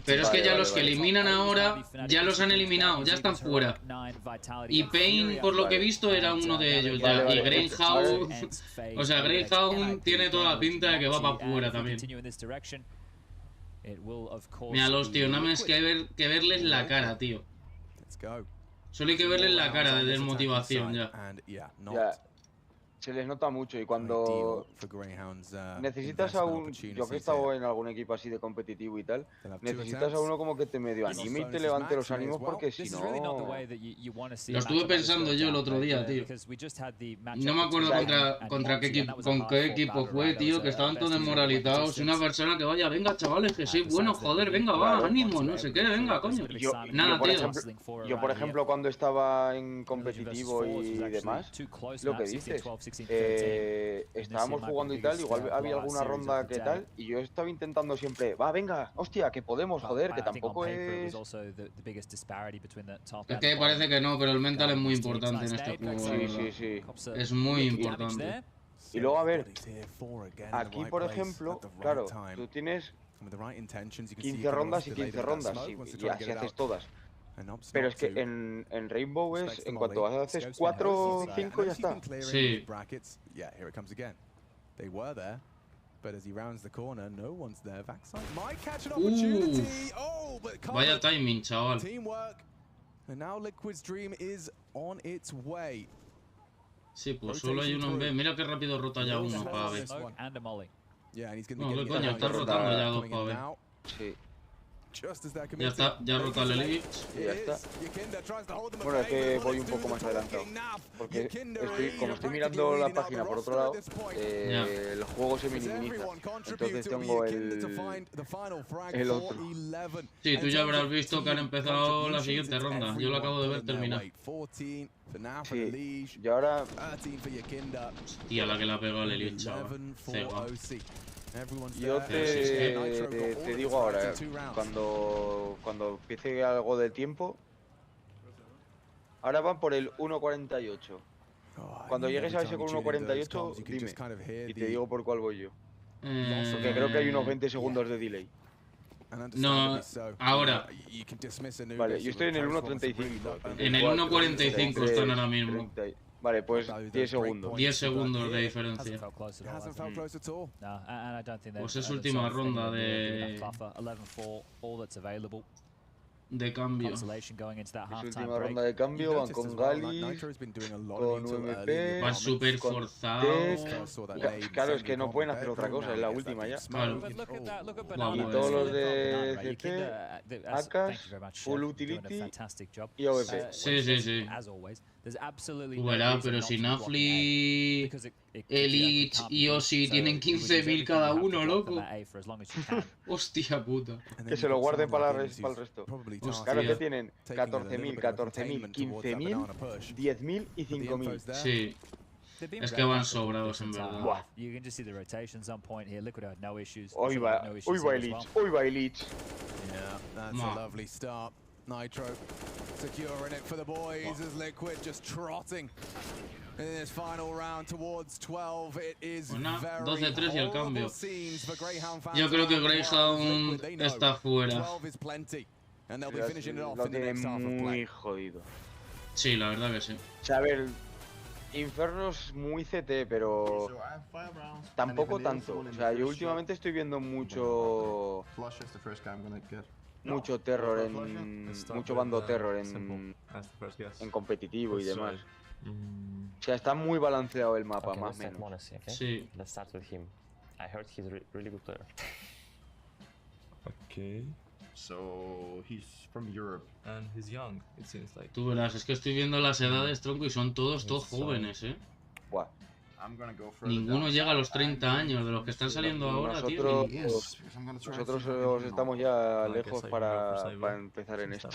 Pero es que ya los que eliminan ahora, ya los han eliminado, ya están fuera. Y Pain, por lo que he visto, era uno de ellos ya. Y Greyhound... O sea, Greyhound tiene toda la pinta de que va para fuera también. Mira, los tíos, nada más que verles la cara, tío. Solo hay que verles la cara de desmotivación ya. Ya, se les nota mucho y cuando necesitas a un... Yo que he estado en algún equipo así de competitivo y tal, necesitas a uno como que te medio anime y te levante los ánimos porque si no... Lo estuve pensando yo el otro día, tío. No me acuerdo contra qué equipo fue, tío, que estaban todos desmoralizados. Y una persona que vaya, venga, chavales, que sois buenos, joder, venga, va, ánimo, no sé qué, venga, coño. Nada, tío. Yo, por ejemplo, cuando estaba en competitivo y demás, lo que dices... estábamos jugando y tal, igual había alguna ronda que tal, y yo estaba intentando siempre, va, venga, hostia, que podemos, joder, que tampoco es... Es que parece que no, pero el mental es muy importante en este juego. Sí. Es muy importante. Y luego, a ver, aquí, por ejemplo, claro, tú tienes 15 rondas y 15 rondas, y así haces todas. Pero es que en Rainbow es, en cuanto haces 4 o 5 ya está. Sí. Vaya timing, chaval. Sí, pues solo hay uno en B. Mira qué rápido rota ya uno para B. No, qué coño, está rotando ya dos para B. Sí. Ya está, ya rota el Elite. Y ya está. Bueno, es que voy un poco más adelantado. Porque como estoy mirando la página por otro lado, el juego se minimiza. Entonces tengo el otro. Sí, tú ya habrás visto que han empezado la siguiente ronda. Yo lo acabo de ver terminar. Sí, y ahora... Hostia, la que la ha pegado el Elite, chaval. Cega. Yo te digo ahora, cuando empiece algo del tiempo, ahora van por el 1.48. Cuando llegues a ese con 1.48, dime, y te digo por cuál voy yo. Porque creo que hay unos 20 segundos de delay. No, ahora. Vale, yo estoy en el 1.35. En el 1.45 están ahora mismo. Vale, pues 10 segundos. 10 segundos de diferencia. Pues es última ronda de cambio. Es última ronda de cambio, van con Gali, con UMP, Van súper forzados. Claro, es que no pueden hacer otra cosa, es la última ya. Claro. Y todos los de CT, AKs, Full Utility y AVP. Sí. Tú verás, pero si Nafli, Elite y Osi tienen 15.000 cada uno, loco. Hostia puta. Que se lo guarden para el resto. Claro que tienen 14.000, 15.000, 10.000 y 5.000. Sí. Es que van sobrados en verdad. Hoy va Elite, hoy va Elite. Nitro securing it for the boys as Liquid just trotting in this final round towards 12. It is very 12-3 y el cambio. scenes for Greyhound fans. Yo creo que Greyhound está fuera. 12 is plenty and they'll be finishing it off Lo in the tienen next half of muy play. jodido. Sí, la verdad que sí. O sea, a ver, Inferno es muy CT, pero tampoco tanto. O sea, yo últimamente estoy viendo mucho terror mucho bando terror en competitivo y demás. O sea, está muy balanceado el mapa, más o menos. Sí. Let's start with him. I heard he's a really good player. Okay. So he's from Europe and he's young, it seems like. Tú verás, es que estoy viendo las edades, tronco, y son todos jóvenes, Buah. Ninguno llega a los 30 años de los que están saliendo ahora, tío. Nosotros estamos ya lejos para empezar en esto.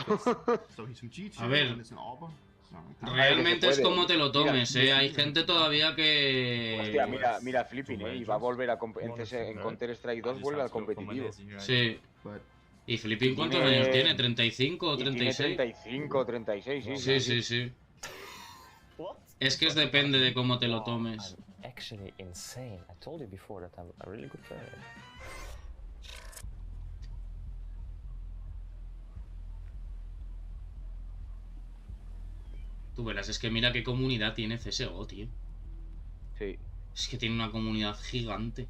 A ver, realmente es como te lo tomes, Hay gente todavía que... Hostia, mira Flipping, y va a volver en Counter-Strike 2 vuelve al competitivo. Sí. ¿Y Flipping cuántos años tiene? ¿35 o 36? 35, 36, sí. Es que depende de cómo te lo tomes. Actually insane. I told you before that I'm a really good player. Tú verás, es que mira qué comunidad tiene CSGO, tío. Sí. Es que tiene una comunidad gigante.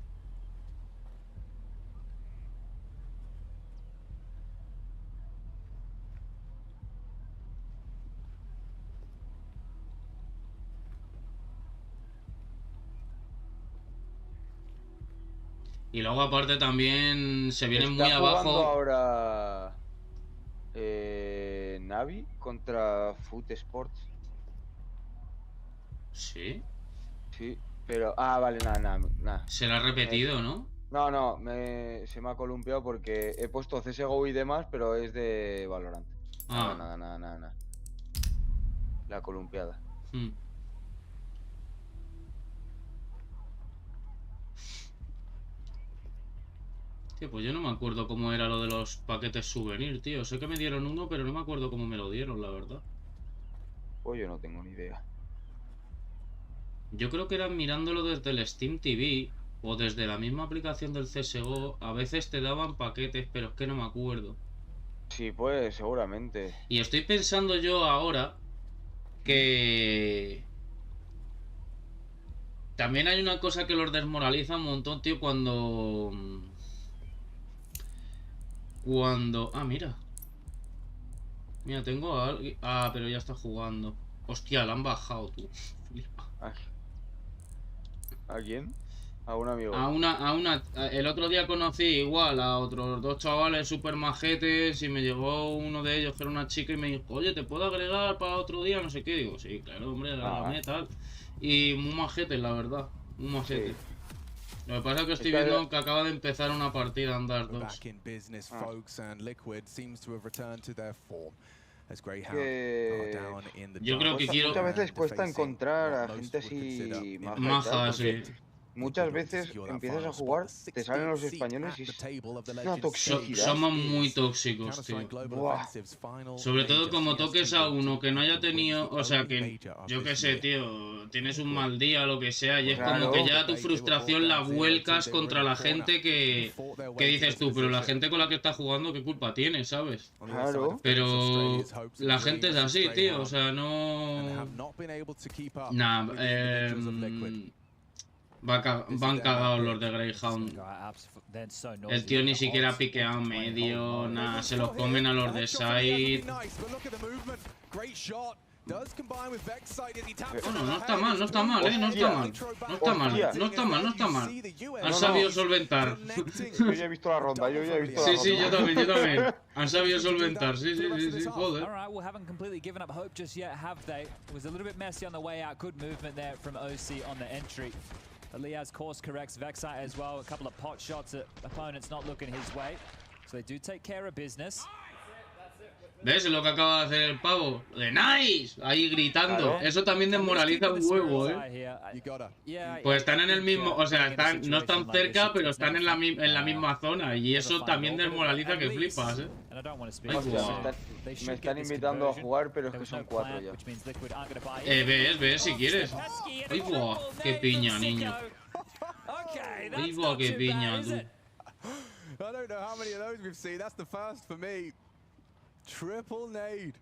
Y luego aparte también se vienen muy abajo. Ahora Navi contra Foot Sports. ¿Sí? Sí, pero vale, nada. Se lo ha repetido, ¿no? No, se me ha columpiado porque he puesto CSGO y demás, pero es de Valorant. Nada. La columpiada. Tío, pues yo no me acuerdo cómo era lo de los paquetes souvenir, tío. Sé que me dieron uno, pero no me acuerdo cómo me lo dieron, la verdad. Pues yo no tengo ni idea. Yo creo que era mirándolo desde el Steam TV o desde la misma aplicación del CSGO. A veces te daban paquetes, pero es que no me acuerdo. Sí, pues seguramente. Y estoy pensando yo ahora que... También hay una cosa que los desmoraliza un montón, tío, cuando... mira. Mira, tengo a alguien... pero ya está jugando. Hostia, la han bajado, tú. ¿A quién? A un amigo. El otro día conocí igual a otros dos chavales super majetes y me llegó uno de ellos que era una chica y me dijo, oye, ¿te puedo agregar para otro día? No sé qué. Digo, sí, claro, hombre, agregame, tal. Y muy majetes, la verdad. Muy majetes. Sí. Lo que pasa es que estoy viendo que acaba de empezar una partida a andar dos. Yo creo que quiero... Muchas veces cuesta encontrar a gente así maja, sí. muchas veces empiezas a jugar, te salen los españoles y es una toxicidad. Somos muy tóxicos, tío. Buah. Sobre todo como toques a uno que no haya tenido, o sea, que yo qué sé, tío, tienes un mal día o lo que sea, y es como que ya tu frustración la vuelcas contra la gente que dices tú, pero la gente con la que estás jugando, ¿qué culpa tiene, sabes? Claro. Pero la gente es así, tío, o sea, no... Nah, van cagados los de Greyhound. El tío ni siquiera ha piqueado medio, nada, se los comen a los de side. Bueno, no está mal, no está mal, no está mal. No está mal, no está mal, no está mal. Han sabido solventar. Yo ya he visto la ronda, yo ya he visto la ronda. Sí, yo también. Han sabido solventar, sí, joder. Alright, well, haven't completely given up hope just yet, have they? It was a little bit messy on the way out. Good movement there from OC on the entry. Elias course corrects Vexite as well. A couple of pot shots at opponents not looking his way. So they do take care of business. ¿Ves lo que acaba de hacer el pavo? ¡De nice! Ahí gritando. Claro. Eso también desmoraliza un huevo, Pues están en el mismo... O sea, no están cerca, pero están en la misma zona. Y eso también desmoraliza que flipas, Me están invitando a jugar, pero es que son 4 ya. Ves, si quieres. ¡Ay, buah! ¡Qué piña, niño! ¡Ay, buah, qué piña, tú! I don't know how many of those we've seen. That's the first for me. Triple nade.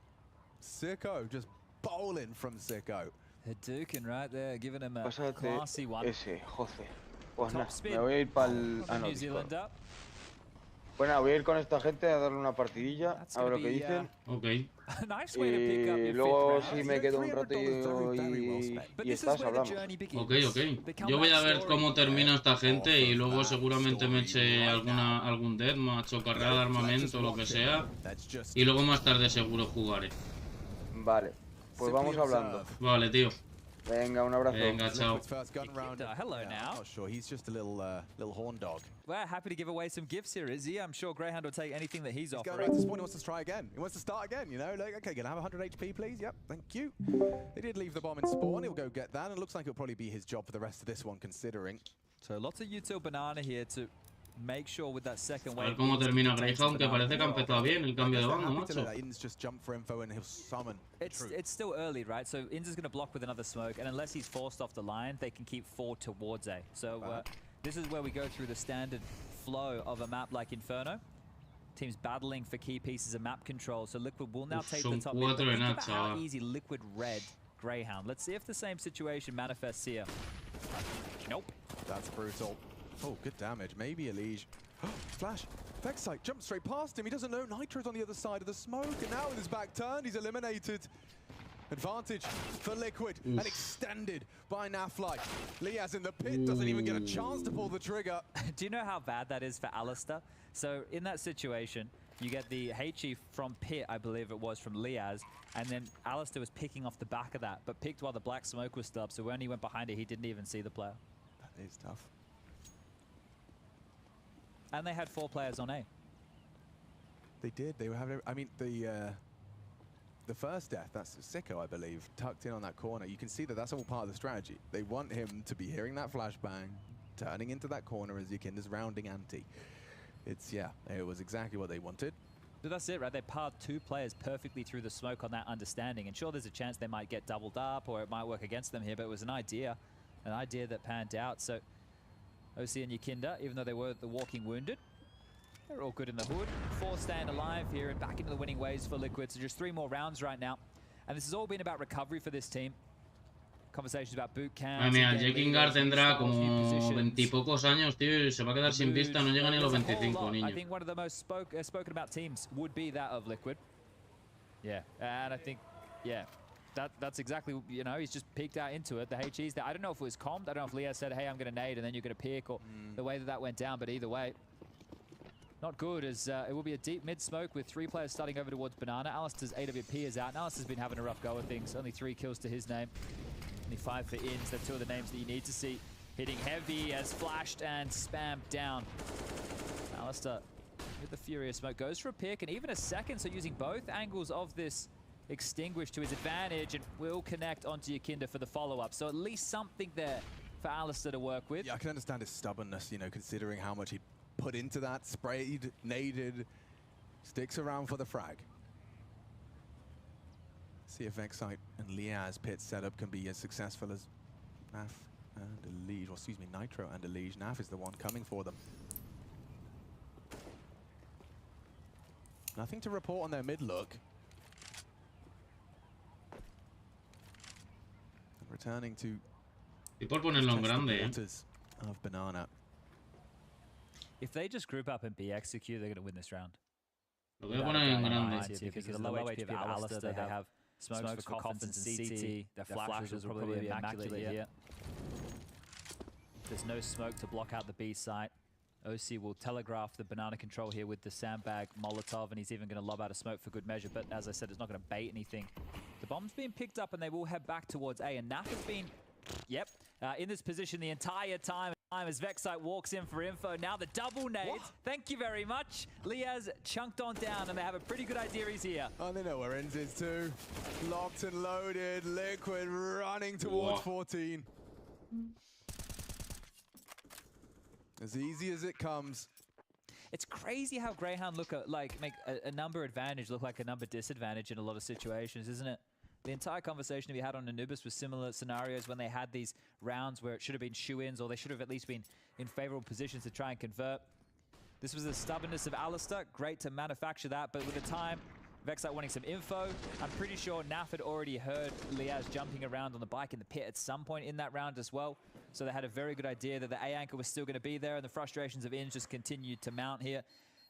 Sicko just bowling from Sicko. Hadouken right there, giving him a classy one. Ese, José. Pues nada, me voy a ir para el... Ah, no, bueno, voy a ir con esta gente a darle una partidilla, a ver lo que dicen. Ok. Y luego si me quedo un rato y estás, hablamos. Ok. Yo voy a ver cómo termina esta gente y luego seguramente me eche algún deathmatch o carrera de armamento o lo que sea. Y luego más tarde seguro jugaré. Vale, pues vamos hablando. Vale, tío. Venga, un abrazo. Venga, chao. Hello now. Not sure. He's just a little horn dog. We're happy to give away some gifts here, is he? I'm sure Greyhound will take anything that he's offering. Going right to spawn, he wants to try again. He wants to start again, you know? Like, okay, can I have 100 HP, please? Yep, thank you. They did leave the bomb in spawn. He'll go get that, and it looks like it'll probably be his job for the rest of this one, considering. So lots of util banana here to make sure with that second A ver wave. cómo termina Greyhound, que parece que ha empezado bien el cambio de bando, macho. Just jump for info and he'll summon. It's still early, right? So Inz is going to block with another smoke, and unless he's forced off the line, they can keep 4 towards A. So this is where we go through the standard flow of a map like Inferno. Teams battling for key pieces of map control. So Liquid will now take the top mid. But think about how easy Liquid red Greyhound. Let's see if the same situation manifests here. Nope. That's brutal. Oh, good damage. Maybe a liege. Flash. Vexite jumps straight past him. He doesn't know Nitro's on the other side of the smoke. And now with his back turned, he's eliminated. Advantage for Liquid and extended by Nafly. Liaz in the pit doesn't even get a chance to pull the trigger. Do you know how bad that is for Alistair? So in that situation, you get the HE from pit, I believe it was, from Liaz, and then Alistair was picking off the back of that, but picked while the black smoke was still up, so when he went behind it, he didn't even see the player. That is tough. And they had 4 players on A. They did. They were having. I mean, the first death, that's Sicko, I believe, tucked in on that corner. You can see that that's all part of the strategy. They want him to be hearing that flashbang, turning into that corner as Yakinda's rounding ante. It's, yeah, it was exactly what they wanted. So that's it, right? They parred 2 players perfectly through the smoke on that understanding. And sure, there's a chance they might get doubled up or it might work against them here, but it was an idea that panned out. So OC and Yakinda, even though they were the walking wounded, they're all good in the hood. 4 staying alive here and back into the winning ways for Liquid. So just 3 more rounds right now. And this has all been about recovery for this team. Conversations about boot camps. Ay, mira, Jekingar tendrá como 20 y pocos años, tío, y se va a quedar sin vista, no llega ni a los 25, niño. I think one of the most spoken about teams would be that of Liquid. Yeah, and I think, yeah, that's exactly, you know, he's just peeked out into it. The HE's there. I don't know if it was calmed. I don't know if Leah said, hey, I'm going to nade, and then you're going to pick, or the way that went down, but either way, not good, as it will be a deep mid-smoke with 3 players starting over towards Banana. Alistair's AWP is out, and Alistair's been having a rough go of things. Only 3 kills to his name. Only 5 for Inns. They're 2 of the names that you need to see. Hitting heavy as flashed and spammed down. Alistair with the Furious Smoke goes for a pick, and even a second, so using both angles of this Extinguish to his advantage, and will connect onto Yakinda for the follow-up. So at least something there for Alistair to work with. Yeah, I can understand his stubbornness, you know, considering how much he put into that, sprayed, naded, sticks around for the frag. See if Vexite and Liaz pit setup can be as successful as Naf and Elige, or excuse me, Nitro and Elige. Naf is the one coming for them. Nothing to report on their mid look. Returning to Y por ponerlo en grande, of Banana. If they just group up and be execute, they're going to win this round. Lo voy a poner en grande. Because of the low HP of Alistair, they have smokes for coffins and CT. Their flashes will probably be immaculate here. There's no smoke to block out the B site. OC will telegraph the banana control here with the sandbag Molotov, and he's even going to lob out a smoke for good measure. But as I said, it's not going to bait anything. The bomb's being picked up, and they will head back towards A. And Naf has been, in this position the entire time as Vexite walks in for info. Now the double nades. What? Thank you very much. Liaz chunked on down, and they have a pretty good idea he's here. Oh, they know where Enz is too. Locked and loaded. Liquid running towards 14. As easy as it comes. It's crazy how Greyhound make a number advantage look like a number disadvantage in a lot of situations, isn't it? The entire conversation we had on Anubis was similar scenarios when they had these rounds where it should have been shoe-ins, or they should have at least been in favorable positions to try and convert. This was the stubbornness of Alistair. Great to manufacture that, but with the time, Vexite wanting some info. I'm pretty sure Naf had already heard Liaz jumping around on the bike in the pit at some point in that round as well. So they had a very good idea that the A anchor was still going to be there, and the frustrations of Inns just continued to mount here.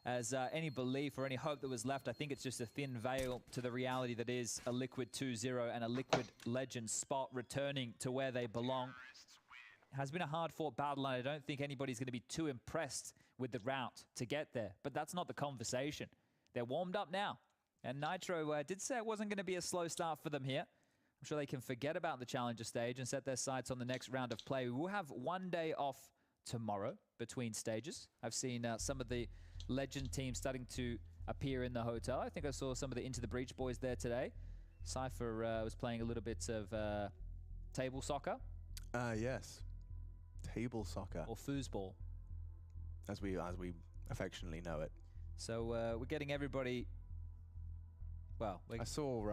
As any belief or any hope that was left, I think it's just a thin veil to the reality that is a Liquid 2-0 and a Liquid Legend spot returning to where they belong. It has been a hard-fought battle, and I don't think anybody's going to be too impressed with the route to get there. But that's not the conversation. They're warmed up now. And Nitro did say it wasn't going to be a slow start for them here. I'm sure they can forget about the Challenger stage and set their sights on the next round of play. We will have one day off tomorrow between stages. I've seen some of the Legend teams starting to appear in the hotel. I think I saw some of the Into the Breach boys there today. Cypher was playing a little bit of table soccer. Yes. Table soccer. Or foosball. As we affectionately know it. So we're getting everybody... Well, I saw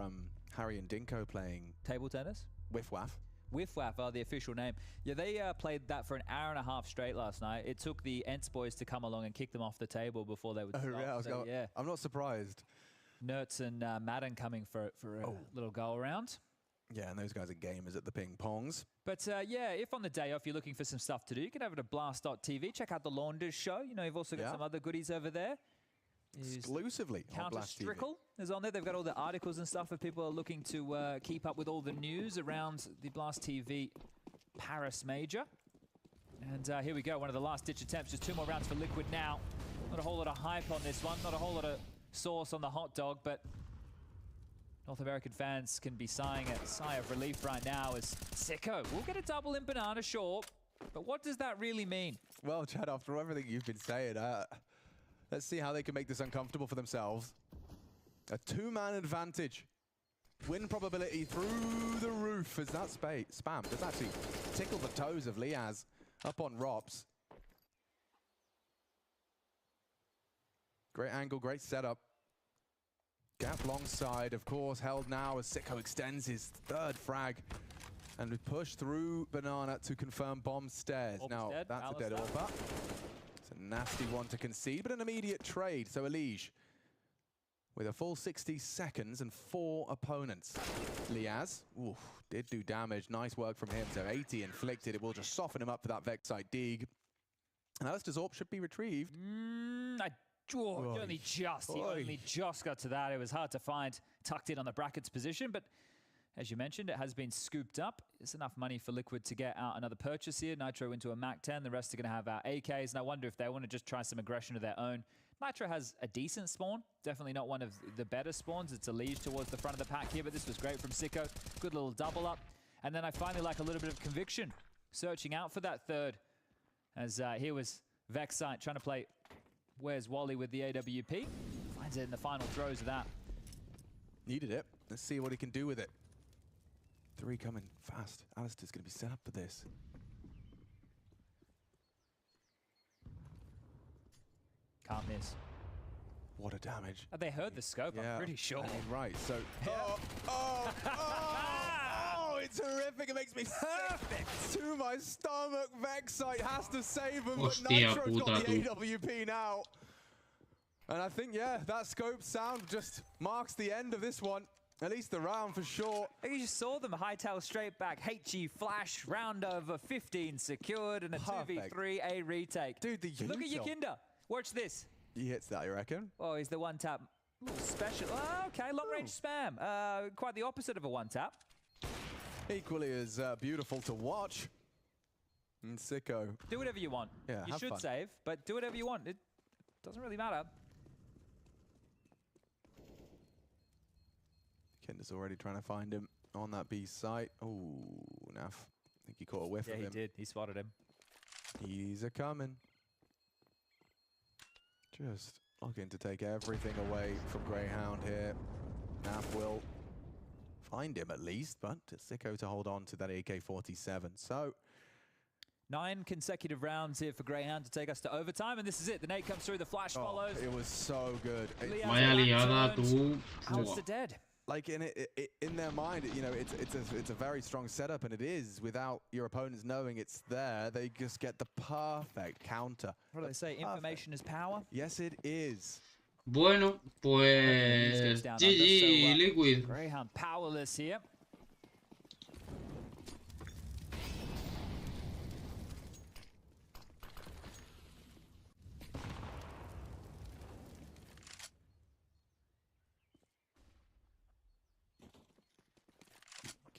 Harry and Dinko playing... Table tennis? Whiff Waff. Whiff Waff are the official name. Yeah, they played that for an hour and a half straight last night. It took the Ents boys to come along and kick them off the table before they would stop. Yeah, I'm not surprised. Nertz and Madden coming for a little go around. Yeah, and those guys are gamers at the ping pongs. But yeah, if on the day off you're looking for some stuff to do, you can have it at blast.tv. Check out the Launders show. You know, you've also got some other goodies over there. Exclusively on Blast TV. Counter-Strickle is on there. They've got all the articles and stuff if people are looking to keep up with all the news around the Blast TV Paris Major. And here we go, one of the last-ditch attempts. Just 2 more rounds for Liquid now. Not a whole lot of hype on this one. Not a whole lot of sauce on the hot dog, but North American fans can be sighing a sigh of relief right now as Sicko will get a double in Banana, sure. But what does that really mean? Well, Chad, after everything you've been saying, let's see how they can make this uncomfortable for themselves. A 2-man advantage. Win probability through the roof as that spam does actually tickle the toes of Liaz up on Rops. Great angle, great setup. Gap long side, of course, held now as Sicko extends his 3rd frag. And we push through Banana to confirm bomb stairs. Now, that's a dead AWP. It's a nasty one to concede, but an immediate trade. So Elige with a full 60 seconds and 4 opponents. Liaz, did do damage. Nice work from him. So 80 inflicted. It will just soften him up for that Vexite dig. And Alistair's AWP should be retrieved. He only just got to that. It was hard to find tucked in on the brackets position, but as you mentioned, it has been scooped up. It's enough money for Liquid to get out another purchase here. Nitro into a Mac 10. The rest are going to have AKs, and I wonder if they want to just try some aggression of their own. Nitro has a decent spawn. Definitely not one of the better spawns. It's Elige towards the front of the pack here, but this was great from Sicko. Good little double up. And then I finally like a little bit of conviction. Searching out for that 3rd. As here was Vexite trying to play Where's Wally with the AWP. Finds it in the final throws of that. Needed it. Let's see what he can do with it. 3 coming fast. Alistair's going to be set up for this. Can't miss. What a damage. They heard the scope, Yeah, I'm pretty sure. I mean, right, so... Oh, it's horrific. It makes me sick to my stomach. Vexite has to save him, but Hostia Nitro's got puta, the AWP now. And I think, yeah, that scope sound just marks the end of this one. At least the round for sure. You just saw them hightail straight back. HG flash, round over 15 secured, and a Perfect. 2v3 A retake. Dude, the Look at util. Yakinda. Watch this. He hits that, you reckon? Oh, he's the one tap. Ooh, special. Oh, okay, long range spam. Quite the opposite of a one tap. Equally as beautiful to watch. And Sicko. Do whatever you want. Yeah, you have should fun. save, but do whatever you want. It doesn't really matter. Kinder's already trying to find him on that B site. Oh, Naf. I think he caught a whiff of him. Yeah, he did. He spotted him. He's a-coming. Just looking to take everything away from Greyhound here. Naf will find him at least, but Sicko to hold on to that AK-47. So 9 consecutive rounds here for Greyhound to take us to overtime, and this is it. The nade comes through, the flash follows. It was so good. Vaya liada, tú. Alistair dead. Like in their mind, you know, it's a very strong setup, and it is. Without your opponents knowing it's there, they just get the perfect counter. What do they say? Information is power? Yes, it is. Bueno, pues GG, Liquid. Greyhound powerless here.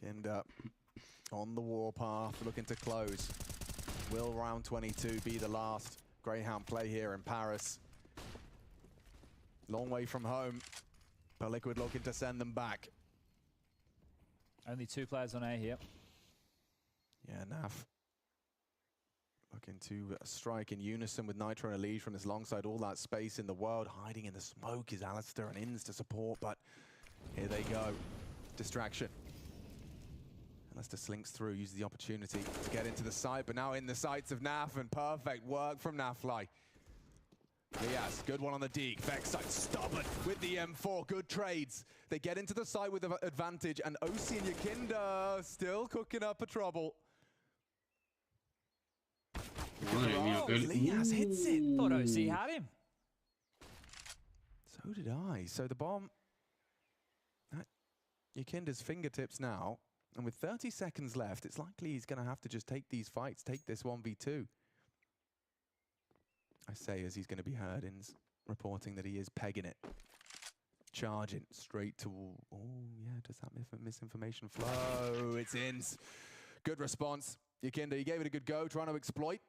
Kinda on the warpath, looking to close. Will round 22 be the last Greyhound play here in Paris? Long way from home, but Liquid looking to send them back. Only 2 players on A here. Yeah, Naf looking to strike in unison with Nitro and Elige from this long side. All that space in the world. Hiding in the smoke is Alistair and Inns to support, but here they go. Distraction. Alistair slinks through, uses the opportunity to get into the site, but now in the sights of Naf, and perfect work from Nafly. Yes, good one on the Deke. Vexite stubborn with the M4. Good trades. They get into the site with an advantage, and OC and Yakinda still cooking up a trouble. Lias hits it. Thought OC had him. So did I. So the bomb at Yakinda's fingertips now. And with 30 seconds left, it's likely he's going to have to just take these fights, take this 1v2. I say as he's going to be heard in reporting that he is pegging it. Charging straight to... Oh, yeah, does that misinformation flow? It's in. Good response. Yakinda, he gave it a good go, trying to exploit.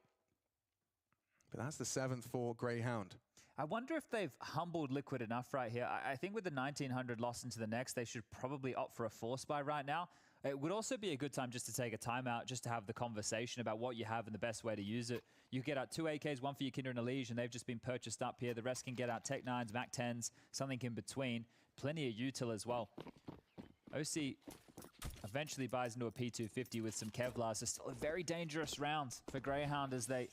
But that's the 7th for Greyhound. I wonder if they've humbled Liquid enough right here. I think with the 1900 lost into the next, they should probably opt for a force buy right now. It would also be a good time just to take a timeout, just to have the conversation about what you have and the best way to use it. You get out 2 AKs, 1 for Yakinda and Elige, and they've just been purchased up here. The rest can get out Tech 9s, Mac 10s, something in between. Plenty of util as well. OC eventually buys into a P250 with some Kevlars. It's still a very dangerous round for Greyhound as they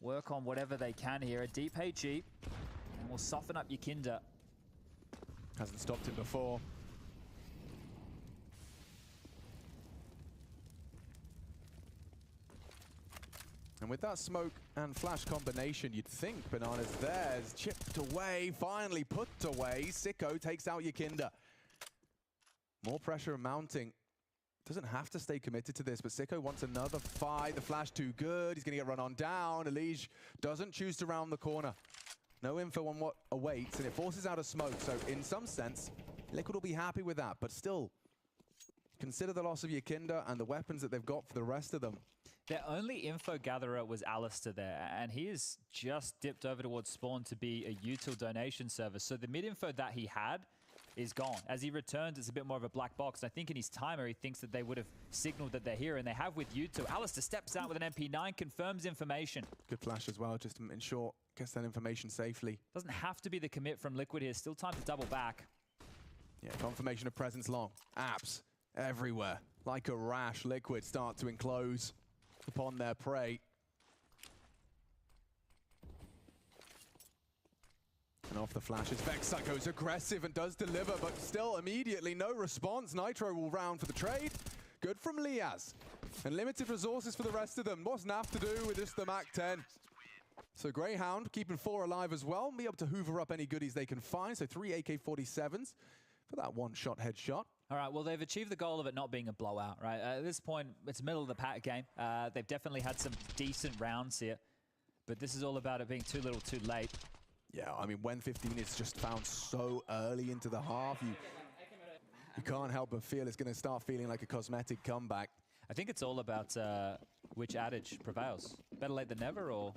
work on whatever they can here. A deep HE, and we'll soften up Yakinda. Hasn't stopped him before. And with that smoke and flash combination, you'd think Banana's there's chipped away, finally put away. Sicko takes out Yakinda. More pressure mounting. Doesn't have to stay committed to this, but Sicko wants another fight. The flash too good. He's going to get run on down. Elige doesn't choose to round the corner. No info on what awaits, and it forces out a smoke. So in some sense, Liquid will be happy with that, but still, consider the loss of Yakinda and the weapons that they've got for the rest of them. Their only info gatherer was Alistair there, and he has just dipped over towards spawn to be a util donation service. So the mid-info that he had is gone. As he returns, it's a bit more of a black box. And I think in his timer, he thinks that they would have signaled that they're here, and they have with util. Alistair steps out with an MP9, confirms information. Good flash as well, just to ensure gets that information safely. Doesn't have to be the commit from Liquid here. Still time to double back. Yeah, confirmation of presence long. Apps everywhere. Like a rash, Liquid start to enclose upon their prey. And off the flashes, Vexite goes aggressive and does deliver, but still immediately no response. Nitro will round for the trade. Good from Liaz. And limited resources for the rest of them. What's Naf to do with just the MAC-10? So Greyhound keeping 4 alive as well. Be able to hoover up any goodies they can find. So 3 AK-47s for that one-shot headshot. All right, well, they've achieved the goal of it not being a blowout, right? At this point, it's middle of the pack game. They've definitely had some decent rounds here. But this is all about it being too little too late. Yeah, I mean, when 15 is just found so early into the half, you can't help but feel it's going to start feeling like a cosmetic comeback. I think it's all about which adage prevails. Better late than never, or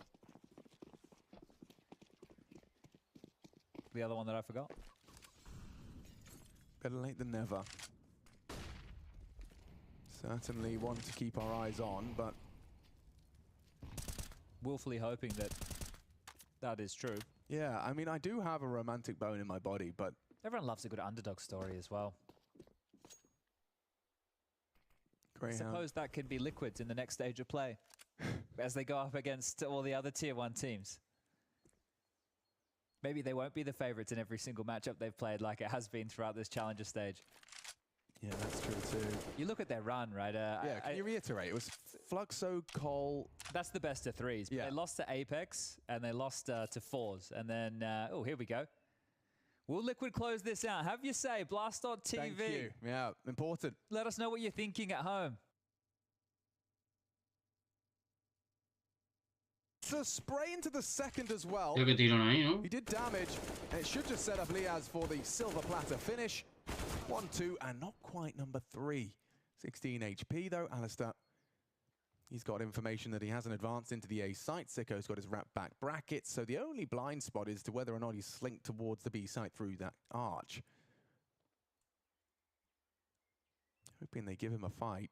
the other one that I forgot? Better late than never. Certainly one to keep our eyes on, but willfully hoping that that is true. Yeah, I mean, I do have a romantic bone in my body, but everyone loves a good underdog story as well. I suppose that could be Liquid's in the next stage of play as they go up against all the other Tier 1 teams. Maybe they won't be the favorites in every single matchup they've played like it has been throughout this Challenger stage. Yeah, that's true too. You look at their run, right? Yeah, can you reiterate? It was Fluxo, Cole. That's the best of 3s. But yeah. They lost to Apex and they lost to 4s. And then, oh, here we go. Will Liquid close this out? Have your say. Blast.tv. Thank you. Yeah, important. Let us know what you're thinking at home. So spray into the second as well. Creo que tirón ahí, ¿no? He did damage, and it should just set up Liaz for the silver platter finish. 1-2, and not quite number 3. 16 HP though, Alistair. He's got information that he hasn't advanced into the A site. Sicko's got his wrap back brackets, so the only blind spot is to whether or not he's slinked towards the B site through that arch. Hoping they give him a fight.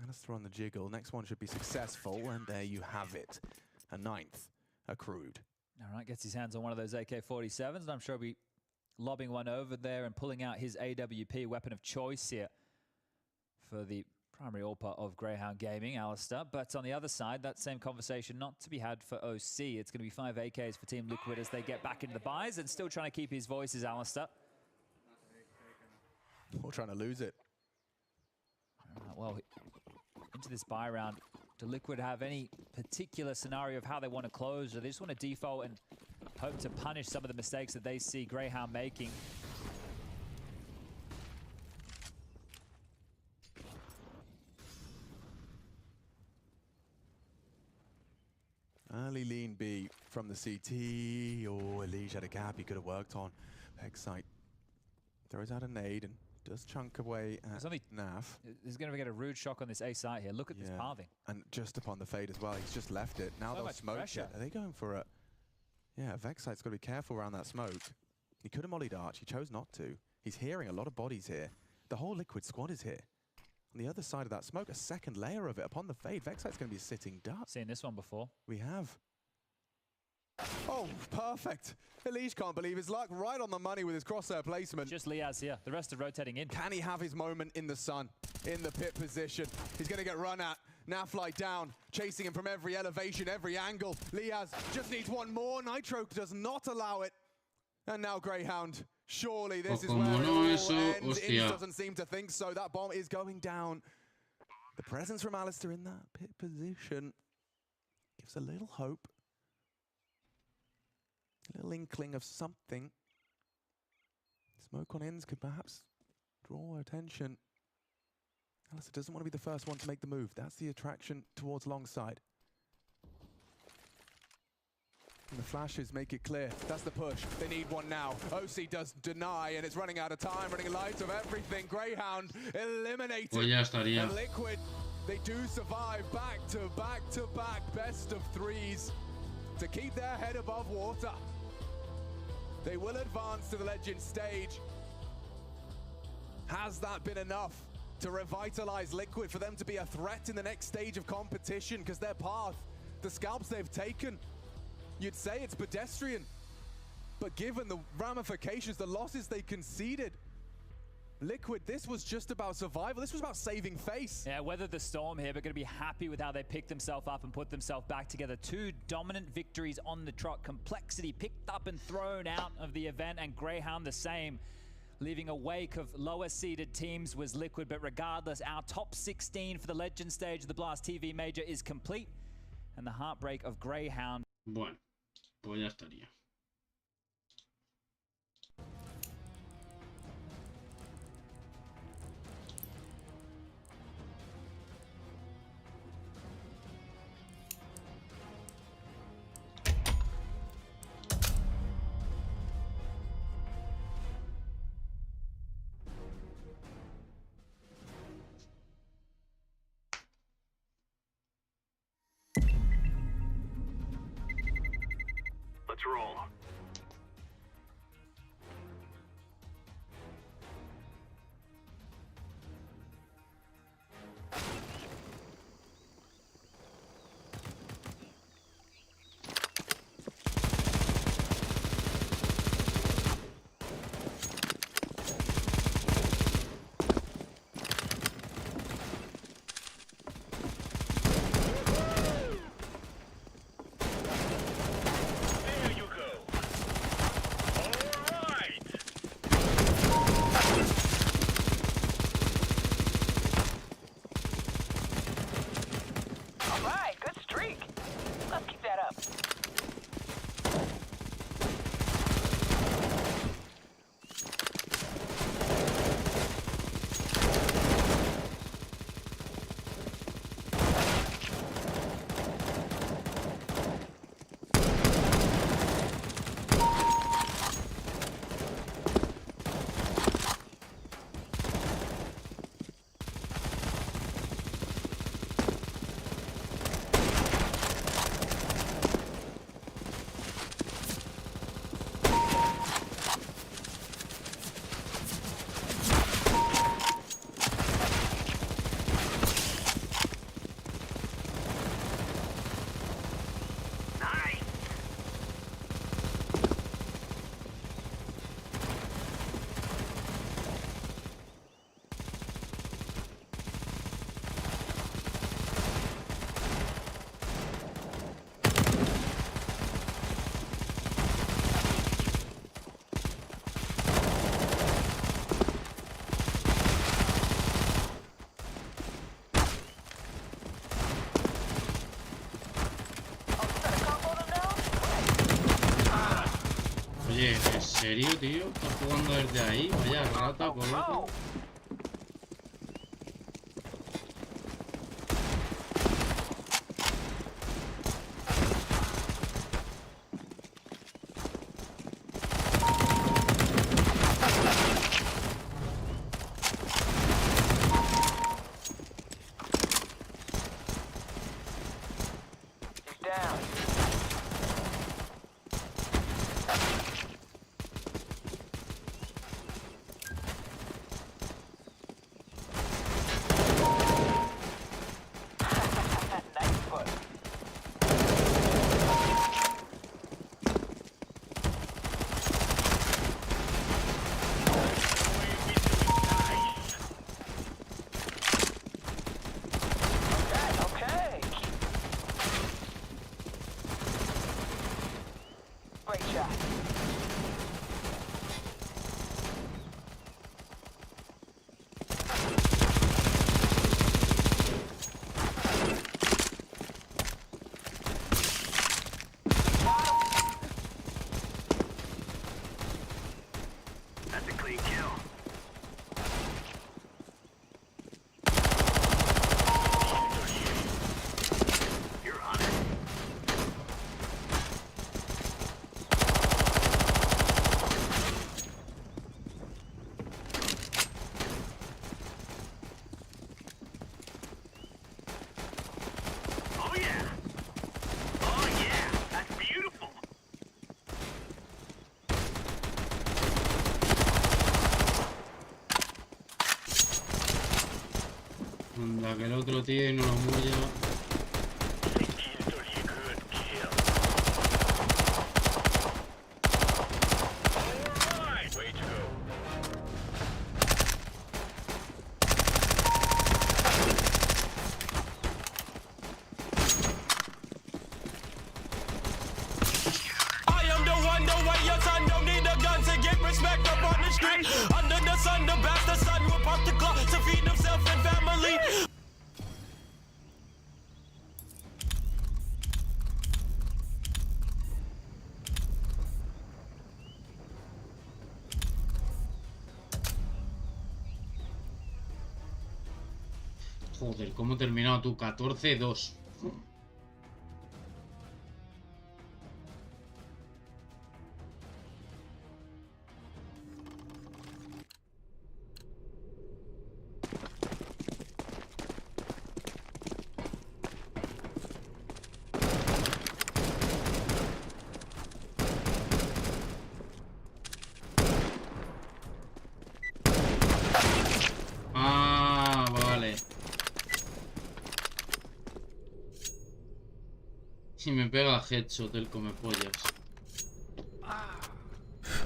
Alistair on the jiggle. Next one should be successful, and there you have it. A 9th accrued. All right, gets his hands on one of those AK-47s, and I'm sure he'll be lobbing one over there and pulling out his AWP weapon of choice here for the primary AWPer of Greyhound Gaming, Alistair. But on the other side, that same conversation not to be had for OC. It's going to be 5 AKs for Team Liquid as they get back into the buys and still trying to keep his voices, Alistair. Or trying to lose it. All right, well, into this buy round, do Liquid have any particular scenario of how they want to close, or they just want to default and hope to punish some of the mistakes that they see Greyhound making? Early lean B from the CT. Oh, Elige had a gap he could have worked on. Excite throws out a nade and does chunk away at Naf. He's going to get a rude shock on this A site here. Look at this pathing. And just upon the fade as well. He's just left it. Now they'll smoke it. Are they going for a... Yeah, Vexite's got to be careful around that smoke. He could have mollied Arch. He chose not to. He's hearing a lot of bodies here. The whole Liquid squad is here. On the other side of that smoke, a second layer of it upon the fade. Vexite's going to be sitting ducks. Seen this one before. We have. Oh, perfect. Elige can't believe his luck. Right on the money with his crosshair placement. Just Liaz here. The rest are rotating in. Can he have his moment in the sun? In the pit position. He's going to get run at. Now fly down. Chasing him from every elevation, every angle. Liaz just needs one more. Nitro does not allow it. And now Greyhound. Surely this is where it all ends. Inns doesn't seem to think so. That bomb is going down. The presence from Alistair in that pit position gives a little hope. A little inkling of something. Smoke on ends could perhaps draw attention. Alistair doesn't want to be the first one to make the move. That's the attraction towards long side. And the flashes make it clear. That's the push. They need one now. OC does deny, and it's running out of time, running light of everything. Greyhound eliminated. Pues ya estaría. And Liquid, they do survive back to back to back. Best of 3s to keep their head above water. They will advance to the Legend stage. Has that been enough to revitalize Liquid for them to be a threat in the next stage of competition? Because their path, the scalps they've taken, you'd say it's pedestrian. But given the ramifications, the losses they conceded, Liquid, this was just about survival. This was about saving face. Yeah, weathered the storm here, but going to be happy with how they picked themselves up and put themselves back together. 2 dominant victories on the trot. Complexity picked up and thrown out of the event, and Greyhound the same. Leaving a wake of lower seeded teams was Liquid, but regardless, our top 16 for the Legend stage of the Blast TV Major is complete, and the heartbreak of Greyhound. Bueno, pues ya estaría. Let's roll. Oye, ¿en serio, tío? ¿Estás jugando desde ahí? Vaya rata, coloco. Anda, que el otro tío y no lo mulla. Joder, ¿cómo he terminado tú? 14-2. Ah, vale. Si me pega headshot el comepollas.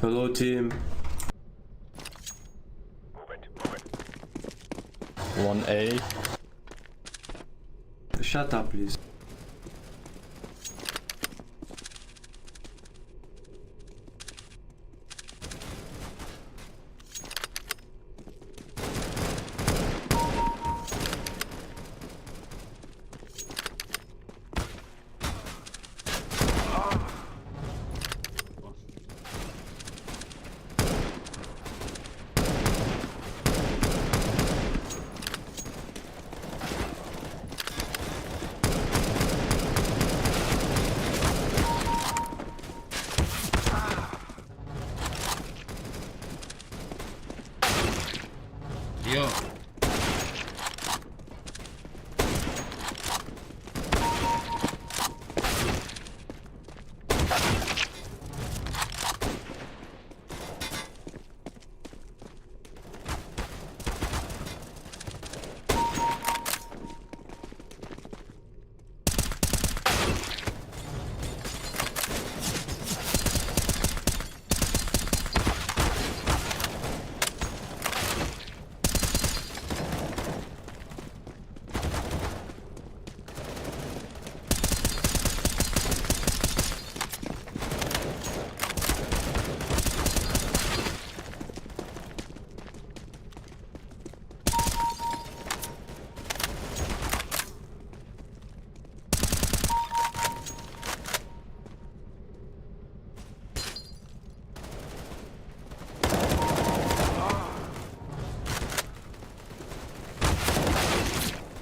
Hello, team. 1A. Shut up, please. Tío.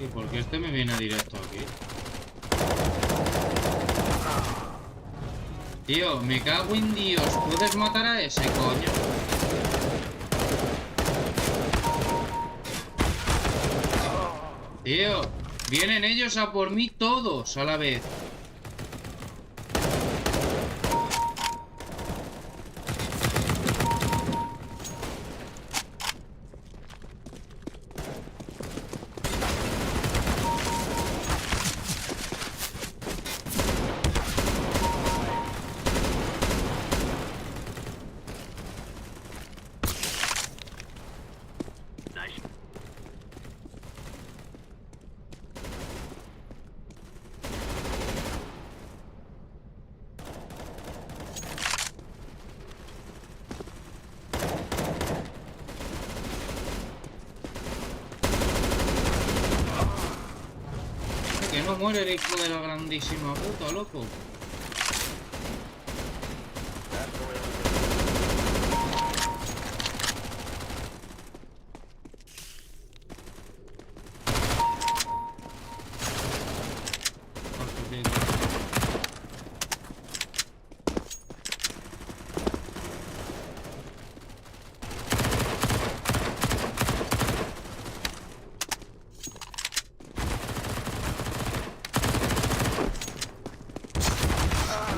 ¿Y por qué este me viene directo aquí? Tío, me cago en Dios. ¿Puedes matar a ese, coño? Tío, vienen ellos a por mí todos a la vez. Que no muere el hijo de la grandísima puta, loco.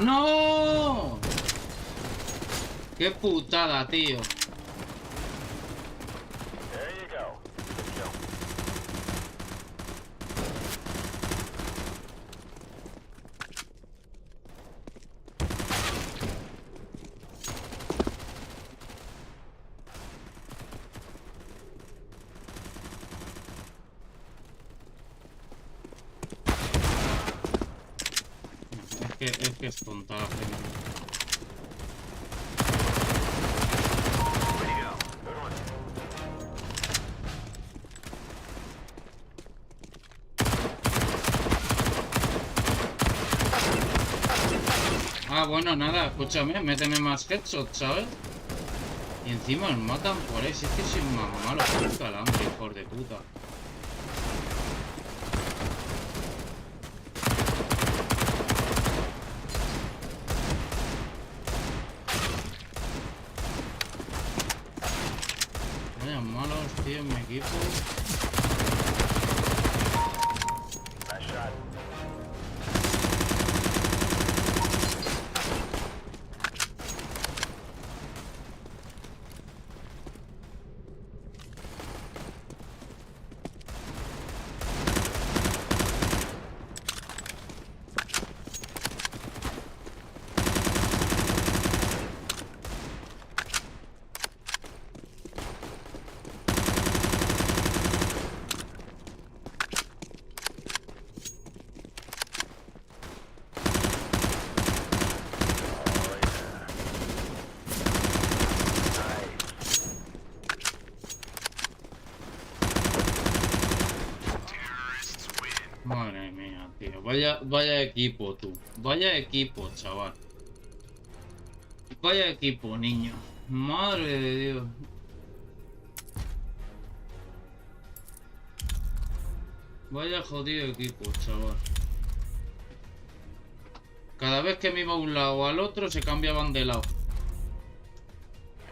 ¡No! ¡Qué putada, tío! Es que es tonta la pena. Ah, bueno, nada, escúchame, méteme más headshots, ¿sabes? Y encima nos matan por eso, es que soy más malo que el calambre, hijos de puta. Dios, tío, mi equipo. Madre mía, tío. Vaya equipo, tú. Vaya equipo, chaval. Vaya equipo, niño. Madre de Dios. Vaya jodido equipo, chaval. Cada vez que me iba a un lado o al otro se cambiaban de lado.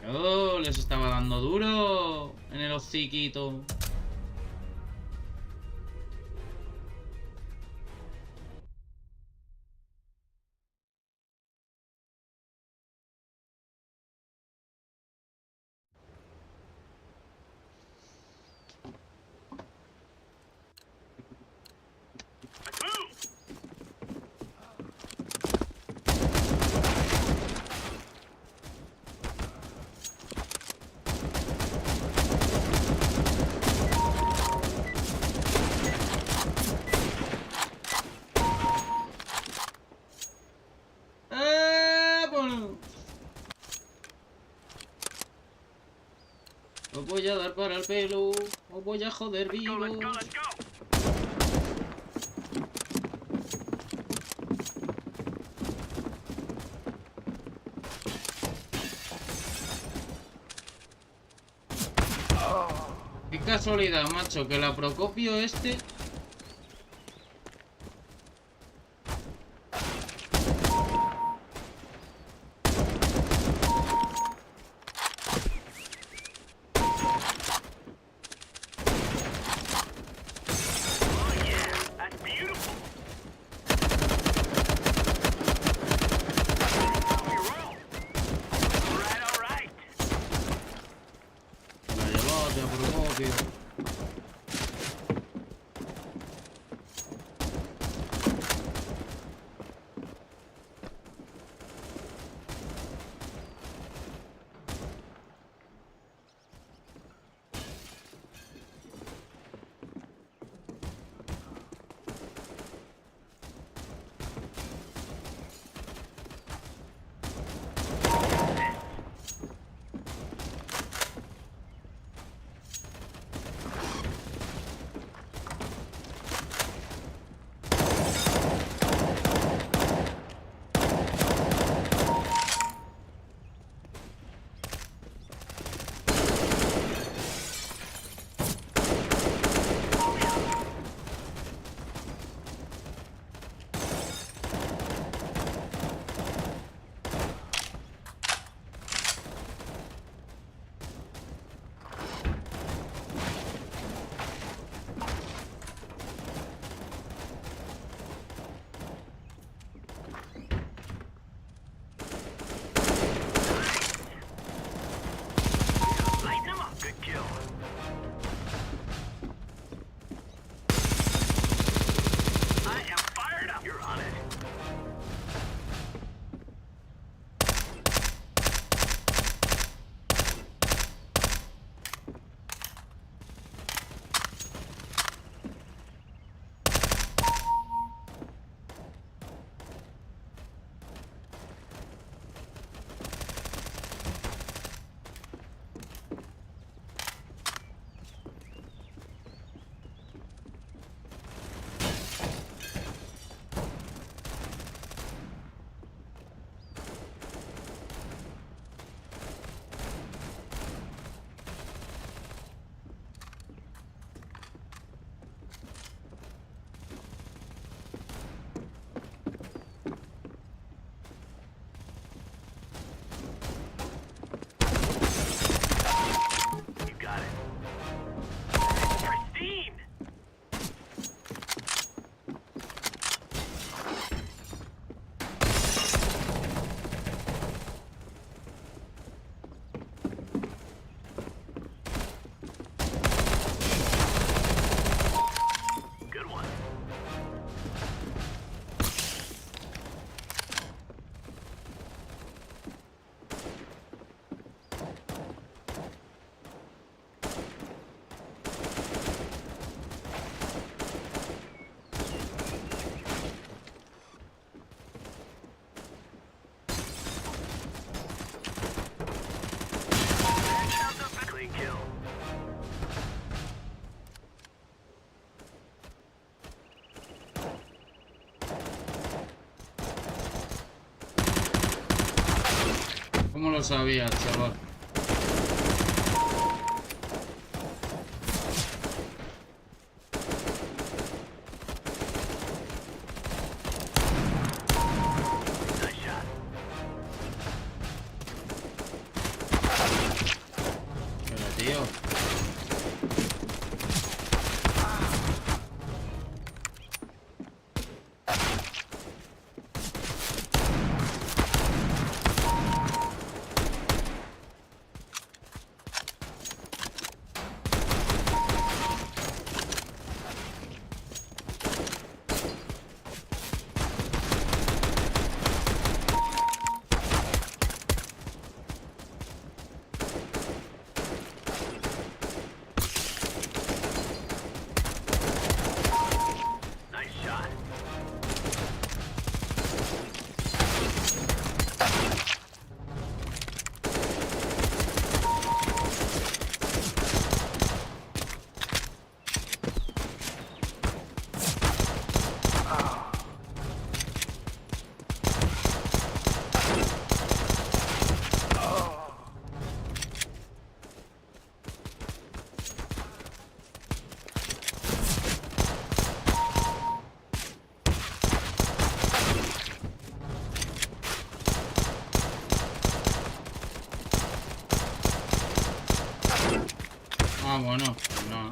Pero les estaba dando duro en el hociquito. Bueno. Os voy a dar para el pelo. Os voy a joder vivos. Qué casualidad, macho, que la Procopio este... sabía, chaval. Pero, tío. Ah, bueno, pues no.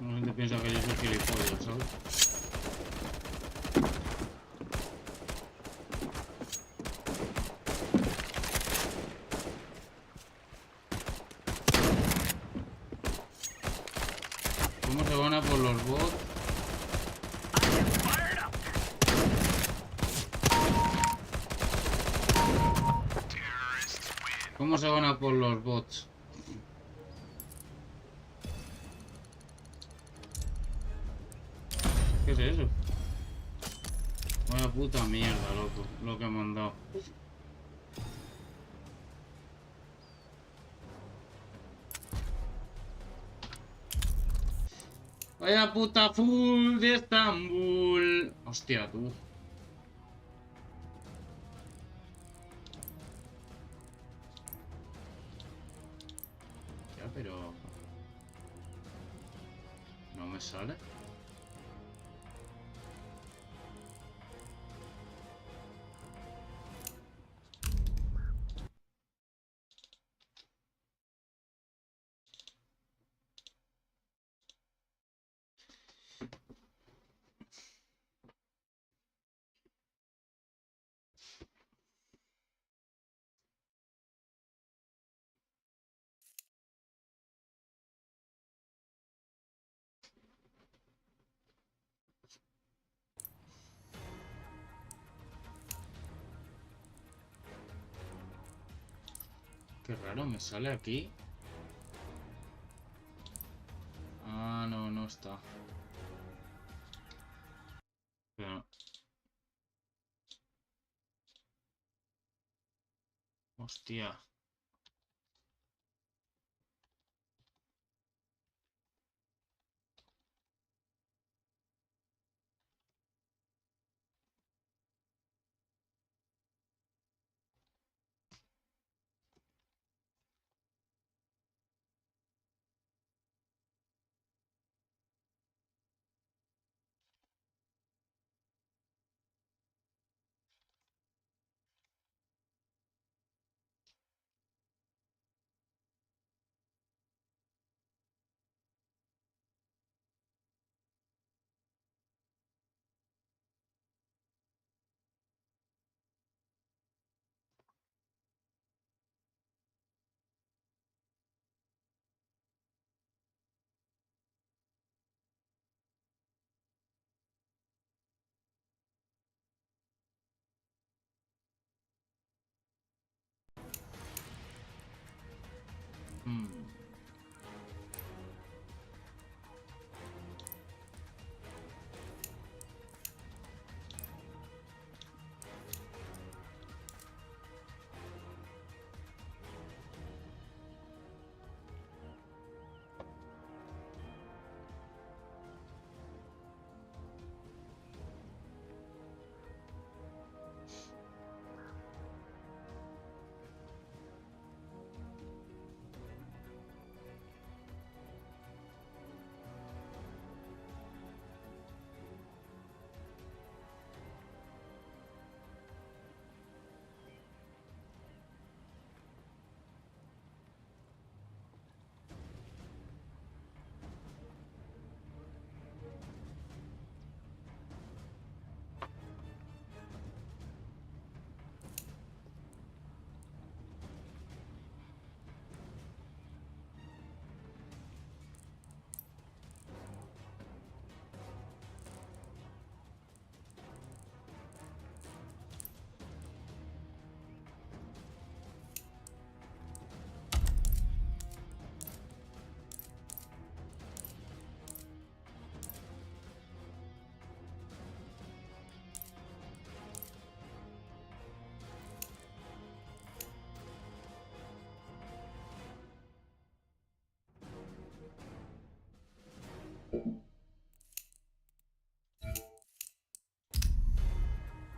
La gente piensa que yo soy gilipollas, ¿sabes? ¿Cómo se van a por los bots? ¿Cómo se van a por los bots? ¿Qué es eso? Vaya puta mierda, loco, lo que me han dado. Vaya puta full de Estambul. Hostia, tú. Ya, pero... ¿no me sale? Qué raro, me sale aquí. Ah, no, no está. Pero... hostia.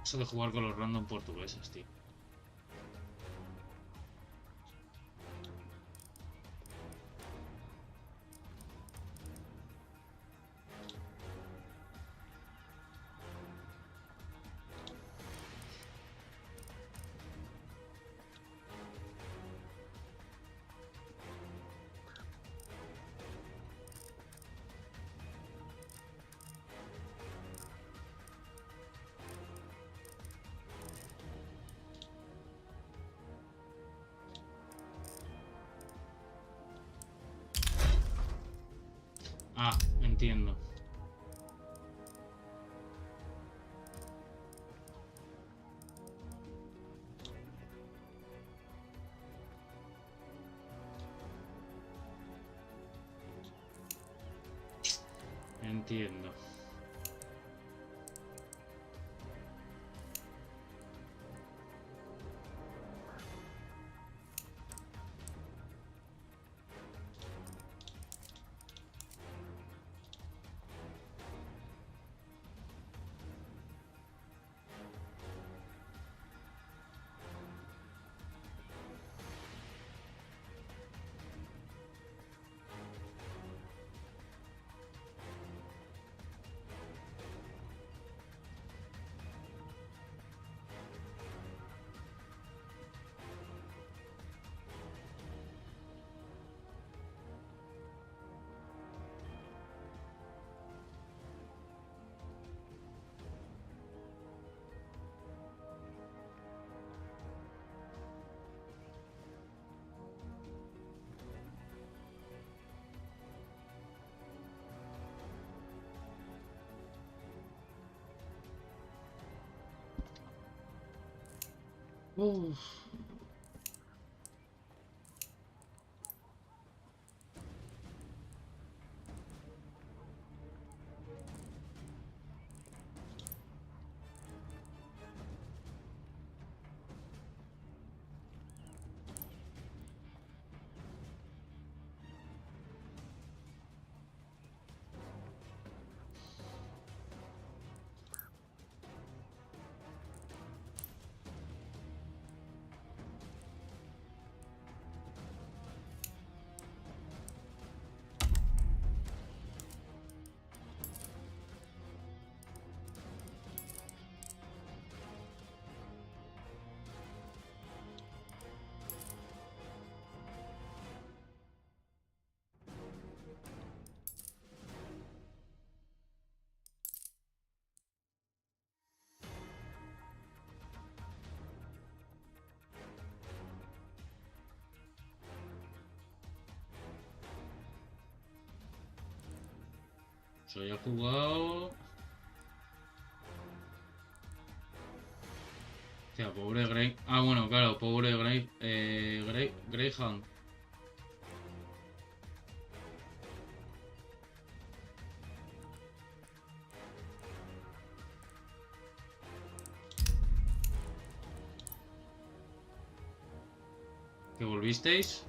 Eso de jugar con los random portugueses, tío. Ah, entiendo. Entiendo. Yo ya he jugado. Hostia, pobre Grey. Ah, bueno, claro, pobre Greyhound. ¿Que volvisteis?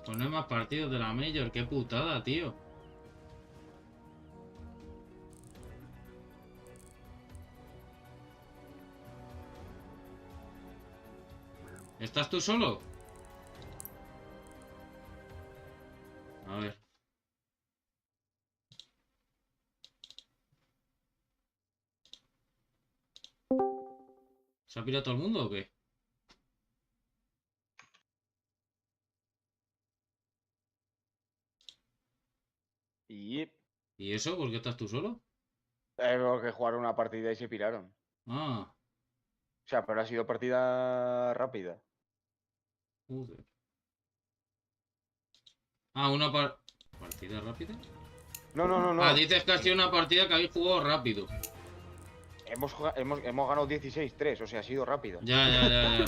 Pues no hay más partidos de la Major, qué putada, tío. ¿Estás tú solo? A ver. ¿Se ha pirado todo el mundo o qué? ¿Y eso? ¿Por qué estás tú solo? Porque jugaron una partida y se piraron. Ah. O sea, pero ha sido partida rápida. Joder. Ah, ¿partida rápida? No. Ah, dices que ha sido una partida que habéis jugado rápido. Hemos ganado 16-3, o sea, ha sido rápido. Ya.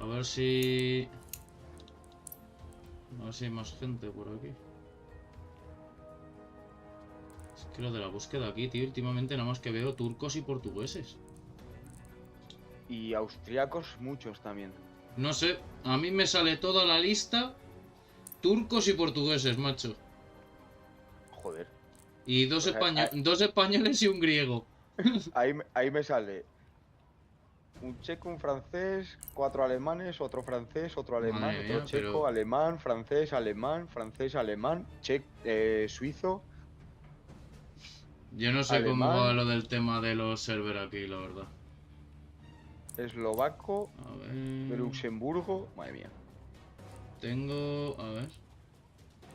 A ver si hay más gente por aquí. Es que lo de la búsqueda aquí, tío, últimamente nada más que veo turcos y portugueses. Y austriacos muchos también. No sé, a mí me sale toda la lista turcos y portugueses, macho. Joder. Y dos españoles y un griego. Ahí me sale un checo, un francés, 4 alemanes, otro francés, otro alemán, otro checo, alemán, francés, suizo. Yo no sé alemán, cómo va lo del tema de los servers aquí, la verdad. Eslovaco, de Luxemburgo, madre mía. Tengo, a ver.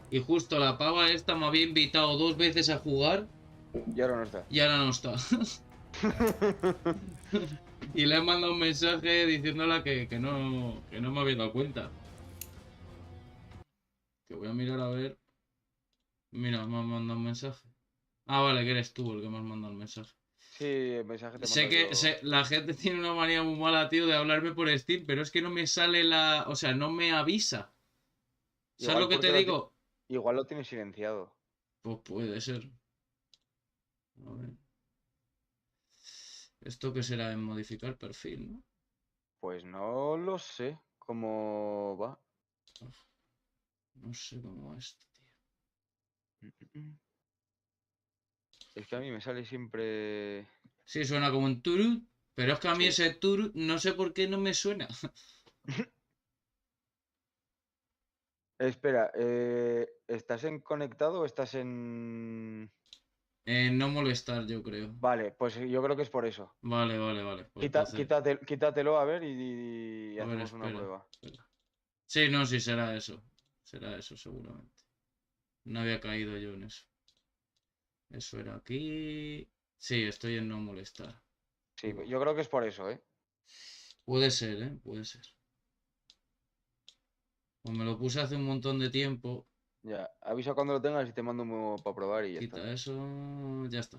Y justo la pava esta me había invitado 2 veces a jugar. Y ahora no está. Y le he mandado un mensaje diciéndola que no me había dado cuenta. Que voy a mirar a ver. Mira, me han mandado un mensaje. Ah, vale, que eres tú el que me has mandado el mensaje. Sí, el mensaje te Sé que la gente tiene una manía muy mala, tío, de hablarme por Steam, pero es que no me sale o sea, no me avisa. ¿Sabes lo que te digo? Igual lo tienes silenciado. Pues puede ser. A ver. ¿Esto qué será en modificar perfil, no? Pues no lo sé cómo va. No sé cómo va esto, tío. Es que a mí me sale siempre... Sí, suena como un turut, pero es que a mí ese turut no sé por qué no me suena. Espera, ¿estás en conectado o estás en...? No molestar, yo creo. Vale, pues yo creo que es por eso. Vale. Pues quítatelo a ver y hacemos una prueba. Espera. Sí, no, sí, será eso. Será eso, seguramente. No había caído yo en eso. Eso era aquí. Sí, estoy en no molestar. Sí, yo creo que es por eso, ¿eh? Puede ser, puede ser. Pues me lo puse hace un montón de tiempo. Ya, avisa cuando lo tengas y te mando un para probar y ya está. Quita eso, ya está.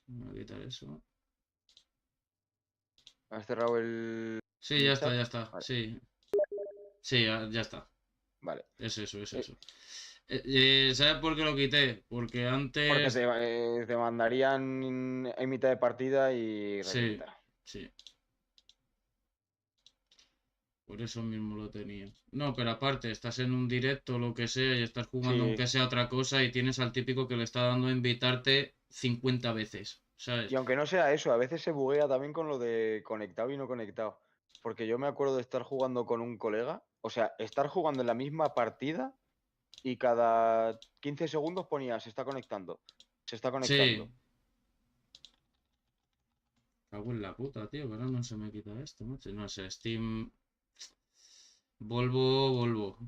Voy a quitar eso. ¿Has cerrado el...? Sí, ya está. Vale. Sí, ya está. Vale. Es eso. ¿Sabes por qué lo quité? Porque antes... Porque te mandarían en mitad de partida y... Sí. Por eso mismo lo tenía. No, pero aparte, estás en un directo o lo que sea y estás jugando aunque sea otra cosa y tienes al típico que le está dando a invitarte 50 veces, ¿sabes? Y aunque no sea eso, a veces se buguea también con lo de conectado y no conectado. Porque yo me acuerdo de estar jugando con un colega, o sea, estar jugando en la misma partida y cada 15 segundos ponía, se está conectando. Sí. Cago en la puta, tío, que ahora no se me quita esto, macho. No sé, Steam... Volvo.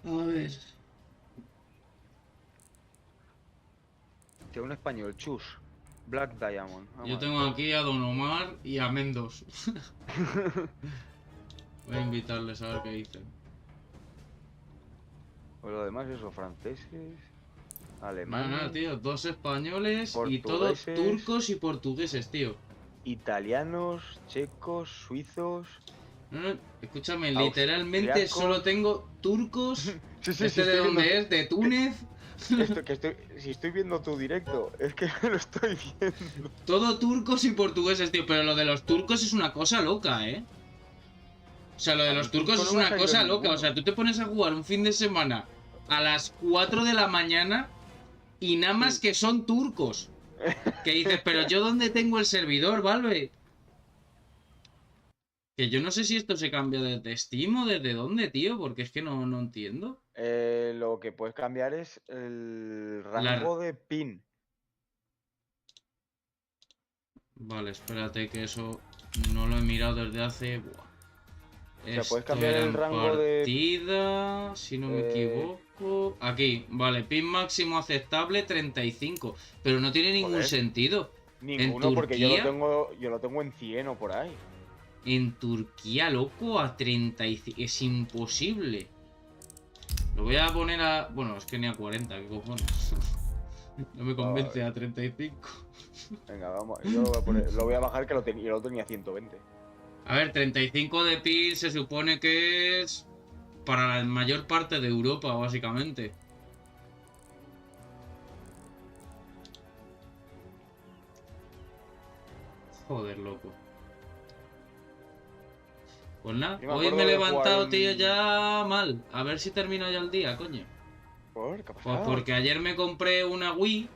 A ver. Tío, un español, Chus. Black Diamond. Yo tengo aquí a Don Omar y a Mendos. Voy a invitarles a ver qué dicen. Pues lo demás eso, franceses, alemanes... Nada, tío, 2 españoles y todos turcos y portugueses, tío. Italianos, checos, suizos... No, escúchame, Austriaco. literalmente solo tengo turcos. Sí, ¿De dónde es? ¿De Túnez? Si estoy viendo tu directo, es que lo estoy viendo. Todo turcos y portugueses, tío. Pero lo de los turcos es una cosa loca, ¿eh? O sea, lo de los turcos es una cosa loca. O sea, tú te pones a jugar un fin de semana a las 4 de la mañana y nada más que son turcos. Que dices, pero yo ¿dónde tengo el servidor, Valve? Que yo no sé si esto se cambia desde Steam o desde dónde, tío, porque es que no entiendo. Lo que puedes cambiar es el rango de pin. Vale, espérate que eso no lo he mirado desde hace... Buah. O sea, puedes cambiar el rango de partida, si no me equivoco. Aquí, vale, pin máximo aceptable 35. Pero no tiene ningún sentido. Ninguno, porque yo lo tengo en 100 o por ahí. En Turquía, loco, a 35. Es imposible. Lo voy a poner a... Bueno, es que ni a 40, ¿qué cojones? No me convence a 35. Venga, vamos. Yo lo voy a bajar, que yo lo tenía a 120. A ver, 35 de pin se supone que es para la mayor parte de Europa, básicamente. Joder, loco. Pues nada, hoy me he levantado, tío, ya mal. A ver si termino ya el día, coño. ¿Por qué ha Pues pasado? porque ayer me compré una Wii.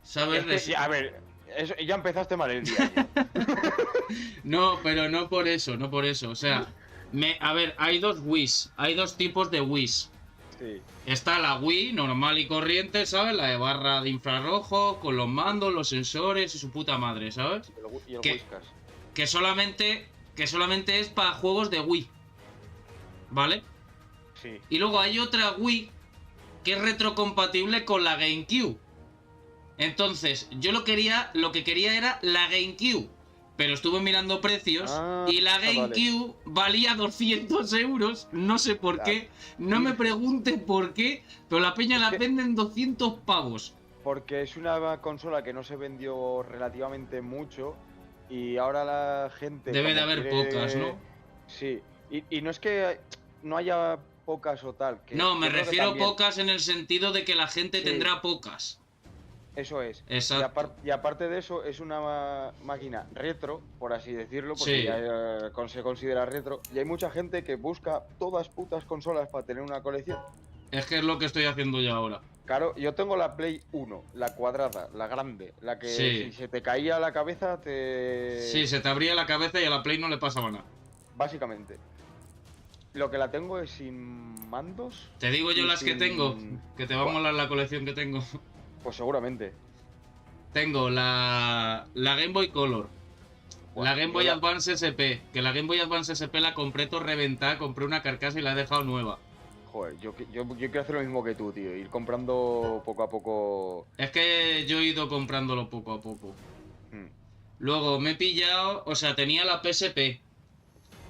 ¿Sabes? Es que, a ver, ya empezaste mal el día. No, pero no por eso, no por eso. O sea, a ver, hay dos Wiis. Hay dos tipos de Wiis. Sí. Está la Wii normal y corriente, ¿sabes? La de barra de infrarrojo, con los mandos, los sensores y su puta madre, ¿sabes? Y el Whiskas. Que solamente es para juegos de Wii. ¿Vale? Sí. Y luego hay otra Wii que es retrocompatible con la GameCube. Entonces, yo lo que quería era la GameCube. Pero estuve mirando precios y la GameCube valía 200 euros. No sé por qué. No me preguntes por qué. Pero la peña la venden 200 pavos. Porque es una consola que no se vendió relativamente mucho. Y ahora la gente... Debe de haber pocas, ¿no? Sí. Y no es que no haya pocas o tal. No, me refiero a pocas en el sentido de que la gente tendrá pocas. Eso es. Exacto. Y aparte de eso, es una máquina retro, por así decirlo, porque ya se considera retro. Y hay mucha gente que busca todas putas consolas para tener una colección. Es que es lo que estoy haciendo yo ahora. Claro, yo tengo la Play 1, la cuadrada, la grande, la que si se te caía la cabeza te... Sí, se te abría la cabeza y a la Play no le pasaba nada. Básicamente. Lo que la tengo es sin mandos. Te digo yo las que tengo, que te va a molar la colección que tengo. Pues seguramente. Tengo la Game Boy Color, la Game Boy Advance SP, que la Game Boy Advance SP la compré todo reventada, compré una carcasa y la he dejado nueva. Joder, yo quiero hacer lo mismo que tú, tío, ir comprando poco a poco. Es que yo he ido comprándolo poco a poco. Luego me he pillado, o sea, tenía la PSP.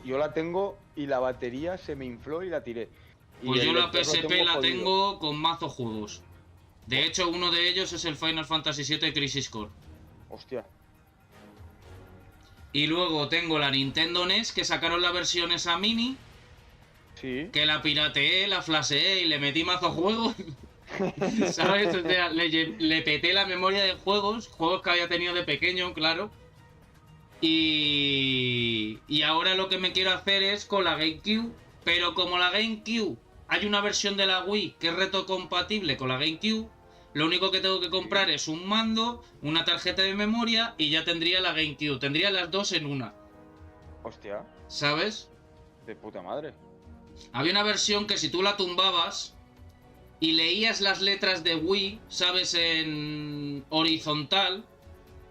Yo la tengo y la batería se me infló y la tiré. Pues yo la PSP la tengo con mazo juegos. De hecho, uno de ellos es el Final Fantasy VII Crisis Core. Hostia. Y luego tengo la Nintendo NES, que sacaron la versión esa mini. Sí. Que la pirateé, la flasheé y le metí mazo juegos. ¿Sabes? O sea, le peté la memoria de juegos que había tenido de pequeño, claro. Y ahora lo que me quiero hacer es con la GameCube. Pero como la GameCube... Hay una versión de la Wii que es retrocompatible con la GameCube. Lo único que tengo que comprar es un mando, una tarjeta de memoria y ya tendría la GameCube. Tendría las dos en una. Hostia. ¿Sabes? De puta madre. Había una versión que si tú la tumbabas y leías las letras de Wii, ¿sabes? En horizontal.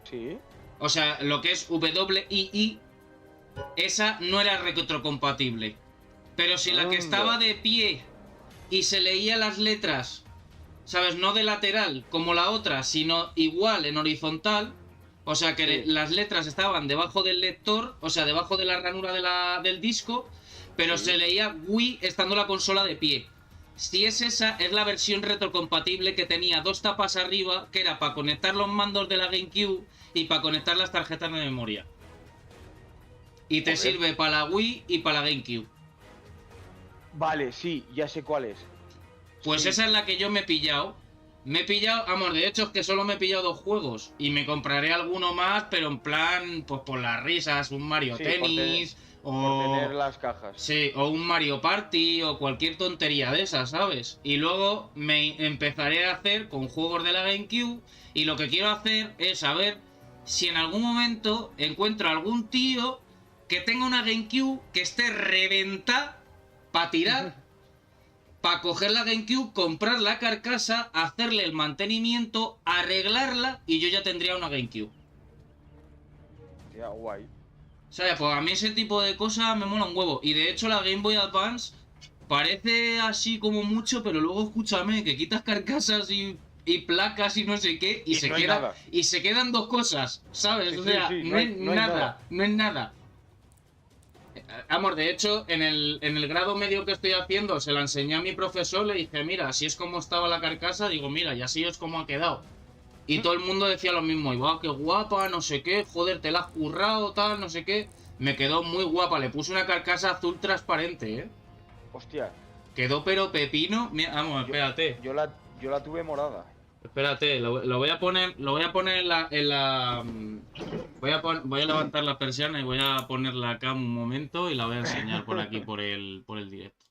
Sí. O sea, lo que es WII, esa no era retrocompatible. Pero si la que estaba de pie y se leía las letras, ¿sabes? No de lateral como la otra, sino igual en horizontal. O sea que las letras estaban debajo del lector, o sea, debajo de la ranura del disco, pero se leía Wii estando la consola de pie. Si es esa, es la versión retrocompatible que tenía dos tapas arriba, que era para conectar los mandos de la GameCube y para conectar las tarjetas de memoria. y te sirve para la Wii y para la GameCube. Vale, sí, ya sé cuál es. Pues sí. Esa es la que yo me he pillado. Vamos, de hecho es que solo me he pillado 2 juegos. Y me compraré alguno más, pero en plan, pues por las risas, un Mario Tennis, por tener las cajas. Sí, o un Mario Party, o cualquier tontería de esas, ¿sabes? Y luego me empezaré a hacer con juegos de la GameCube. Y lo que quiero hacer es saber si en algún momento encuentro algún tío que tenga una GameCube que esté reventada para tirar. Para coger la GameCube, comprar la carcasa, hacerle el mantenimiento, arreglarla y yo ya tendría una GameCube. Ya, guay. O sea, pues a mí ese tipo de cosas me mola un huevo. Y de hecho la Game Boy Advance parece así como mucho, pero luego escúchame, que quitas carcasas y placas y no sé qué, y se quedan 2 cosas, ¿sabes? O sea, no es nada. Amor, de hecho, en el grado medio que estoy haciendo, se la enseñé a mi profesor, le dije, mira, así es como estaba la carcasa, digo, mira, y así es como ha quedado. Y todo el mundo decía lo mismo, y va, qué guapa, no sé qué, joder, te la has currado, tal, no sé qué. Me quedó muy guapa, le puse una carcasa azul transparente, ¿eh? Hostia. Quedó pero pepino. Mira, vamos, espérate. Yo la tuve morada. Espérate, lo voy a poner en la... Voy a levantar la persiana y voy a poner la cam un momento y la voy a enseñar por aquí, por el directo.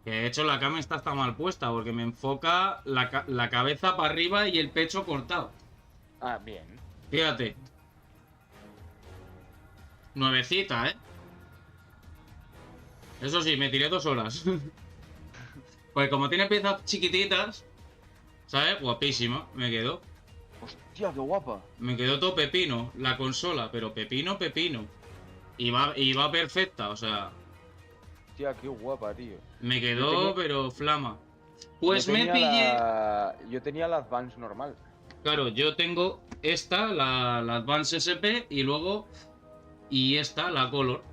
Que de hecho la cam está mal puesta porque me enfoca la cabeza para arriba y el pecho cortado. Ah, bien. Fíjate. Nuevecita, ¿eh? Eso sí, me tiré 2 horas. Pues como tiene piezas chiquititas, ¿sabes? Guapísima, me quedó. Hostia, qué guapa. Me quedó todo pepino, la consola, pero pepino. Y va perfecta, o sea... Hostia, qué guapa, tío. Me quedó, pero flama. Pues me pillé... Yo tenía la Advance normal. Claro, yo tengo esta, la Advance SP, y luego... Y esta, la Color.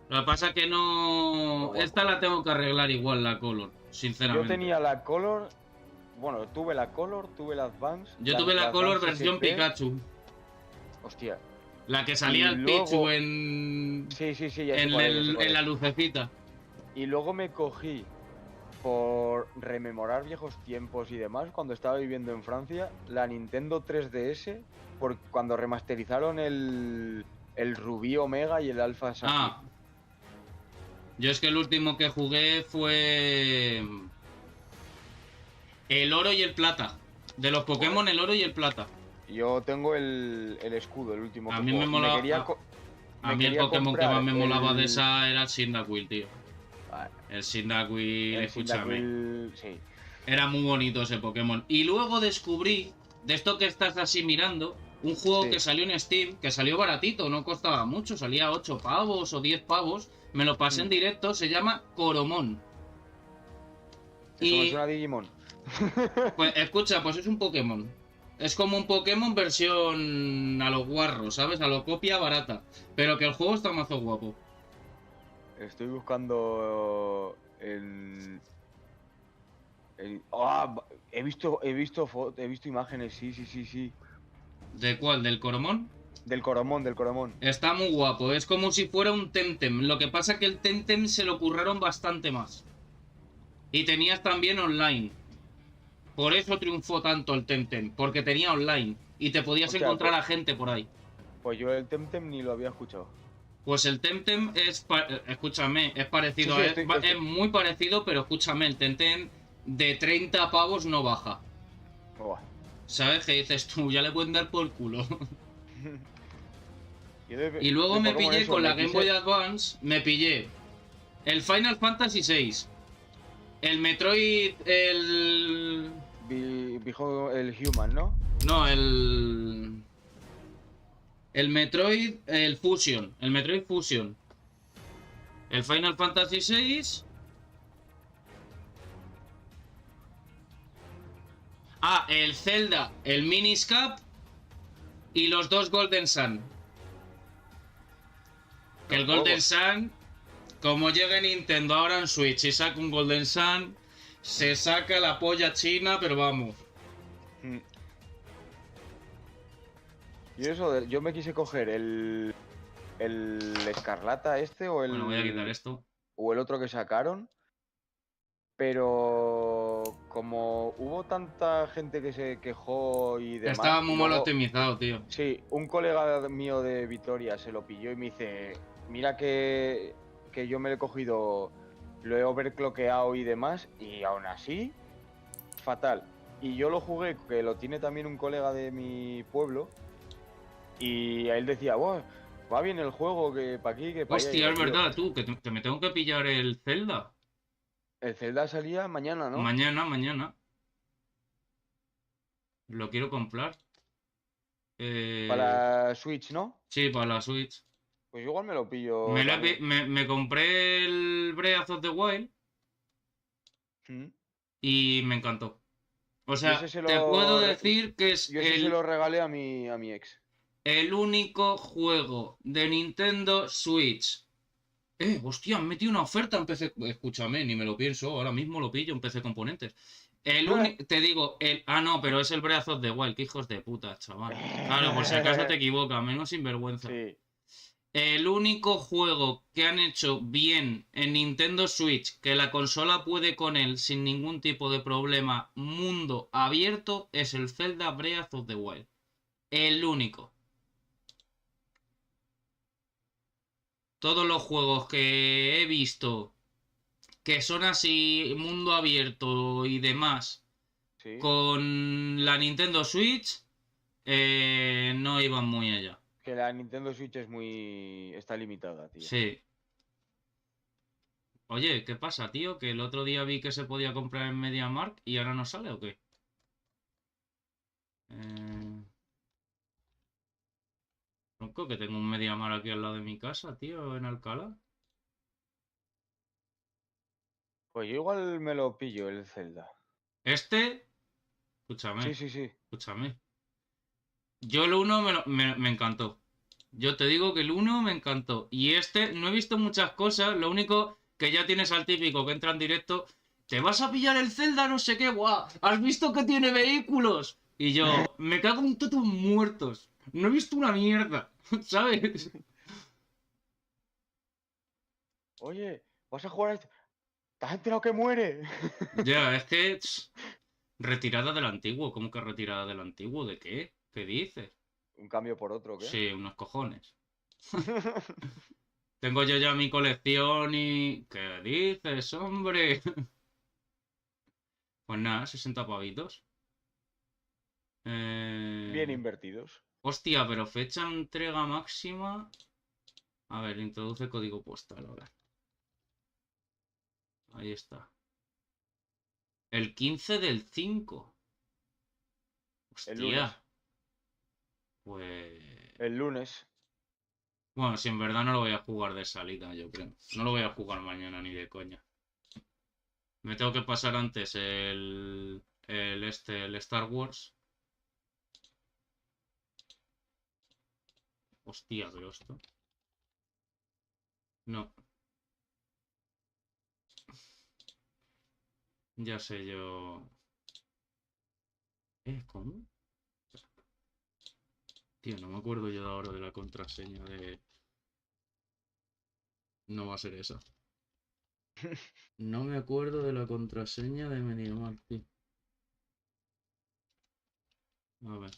Lo que pasa es que no... Esta la tengo que arreglar igual, la Color, sinceramente. Yo tenía la Color... Bueno, tuve la Color, tuve la Advance... Yo tuve la Color versión SP. Pikachu. Hostia. La que salía el Pichu en... Sí, en la lucecita. Y luego me cogí, por rememorar viejos tiempos y demás, cuando estaba viviendo en Francia, la Nintendo 3DS, cuando remasterizaron el Rubí Omega y el Alpha Sapphire. Ah. Yo es que el último que jugué fue... El oro y el plata. De los Pokémon, el oro y el plata. Yo tengo el escudo, el último. A mí me molaba. A mí el Pokémon que más me molaba de esa era el Cyndaquil, tío. Vale. El Cyndaquil, escúchame. Sí. Era muy bonito ese Pokémon. Y luego descubrí, de esto que estás así mirando, un juego que salió en Steam, que salió baratito, no costaba mucho, salía 8 pavos o 10 pavos. Me lo pasé en directo, se llama Coromon. Eso me suena a Digimon. Pues escucha, pues es un Pokémon. Es como un Pokémon versión a lo guarro, ¿sabes? A lo copia barata. Pero que el juego está mazo guapo. Estoy buscando he visto imágenes, sí. ¿De cuál? ¿Del Coromon? Del Coromon. Está muy guapo, es como si fuera un Temtem. Lo que pasa es que el Temtem se lo curraron bastante más. Y tenías también online. Por eso triunfó tanto el Temtem, porque tenía online. Y te podías encontrar a gente por ahí. Pues yo el Temtem ni lo había escuchado. Pues el Temtem es, escúchame, es parecido, es muy parecido, pero escúchame, el Temtem de 30 pavos no baja. ¿Sabes qué dices tú? Ya le pueden dar por culo. Y luego me pillé con la Game Boy Advance, me pillé el Final Fantasy VI, el Metroid, el Human, ¿no? No, el Metroid, el Metroid Fusion, el Final Fantasy VI, el Zelda, el Minish Cap y los 2 Golden Sun. Que el Golden Sun, como llegue Nintendo ahora en Switch y saca un Golden Sun, se saca la polla china, pero vamos. Y eso, yo me quise coger el Escarlata este o Bueno, voy a quitar esto. o el otro que sacaron. Pero como hubo tanta gente que se quejó y demás... Estaba muy y mal luego, optimizado, tío. sí, un colega mío de Vitoria se lo pilló y me dice, mira que yo me lo he cogido, lo he overclockeado y demás, y aún así, fatal. Y yo lo jugué, que lo tiene también un colega de mi pueblo, y él decía, wow, va bien el juego, que para aquí, que para allá. Hostia, es verdad, tú, que me tengo que pillar el Zelda. El Zelda salía mañana, ¿no? Mañana. Lo quiero comprar. Para Switch, ¿no? Sí, para la Switch. Pues igual me lo pillo Me compré el Breath of the Wild y me encantó. O sea, te puedo decir que es yo ese se lo regalé a mi ex. el único juego de Nintendo Switch. Hostia, han metido una oferta en PC. Escúchame, ni me lo pienso, ahora mismo lo pillo en PC Componentes. Te digo, no, pero es el Breath of the Wild, que hijos de puta, chaval. Claro, por si acaso te equivocas, menos sinvergüenza. Sí. El único juego que han hecho bien en Nintendo Switch, que la consola puede con él sin ningún tipo de problema, mundo abierto, es el Zelda Breath of the Wild. El único. Todos los juegos que he visto que son así, mundo abierto y demás, con la Nintendo Switch, no iban muy allá. Que la Nintendo Switch está limitada, tío. Sí. Oye, ¿qué pasa, tío? Que el otro día vi que se podía comprar en MediaMarkt y ahora no sale, ¿o qué? Tronco, que tengo un MediaMarkt aquí al lado de mi casa, tío, en Alcalá. Pues yo igual me lo pillo, el Zelda. Escúchame. Sí. Escúchame. Yo el 1 me encantó. Yo te digo que el 1 me encantó. Y no he visto muchas cosas. Lo único que ya tienes al típico que entra en directo. ¿Te vas a pillar el Zelda? No sé qué. ¡Guau! ¿Has visto que tiene vehículos? Y yo, me cago en todos muertos. No he visto una mierda. ¿Sabes? Oye, ¿vas a jugar a esto? ¿Te has enterado que muere? Ya, es que... retirada del antiguo. ¿Cómo que retirada del antiguo? ¿De qué? ¿Qué dices? ¿Un cambio por otro, qué? Sí, unos cojones. Tengo yo ya mi colección y... ¿Qué dices, hombre? Pues nada, 60 pavitos. Bien invertidos. Hostia, pero fecha de entrega máxima... A ver, introduce código postal, a ver. Ahí está. El 15 del 5. Hostia. El lunes. Pues... El lunes. Bueno, si en verdad no lo voy a jugar de salida, yo creo. No lo voy a jugar mañana ni de coña. Me tengo que pasar antes el Star Wars. Hostia, pero esto... No. Ya sé yo... ¿Cómo? Tío, no me acuerdo yo ahora de la contraseña de... No va a ser esa. No me acuerdo de la contraseña de MediaMarkt, tío. A ver.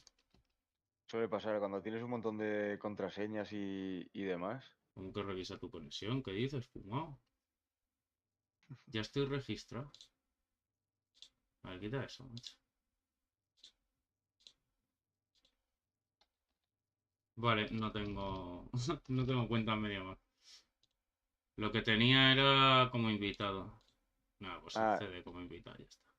Suele pasar cuando tienes un montón de contraseñas y demás. ¿Cómo que revisa tu conexión? ¿Qué dices, fumado? Ya estoy registrado. A ver, quita eso, macho. Vale, no tengo... no tengo cuenta en MediaMarkt. Lo que tenía era como invitado. Nada, pues accede como invitado, ya está.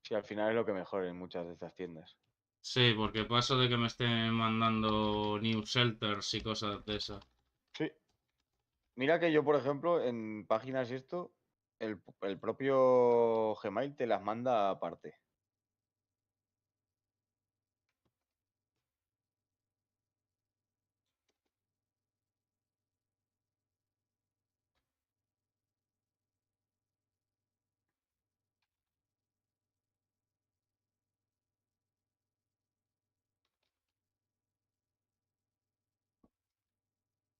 Sí, al final es lo que mejor en muchas de estas tiendas. Sí, porque paso de que me estén mandando new shelters y cosas de esas. Sí. Mira que yo, por ejemplo, en páginas el propio Gmail te las manda aparte.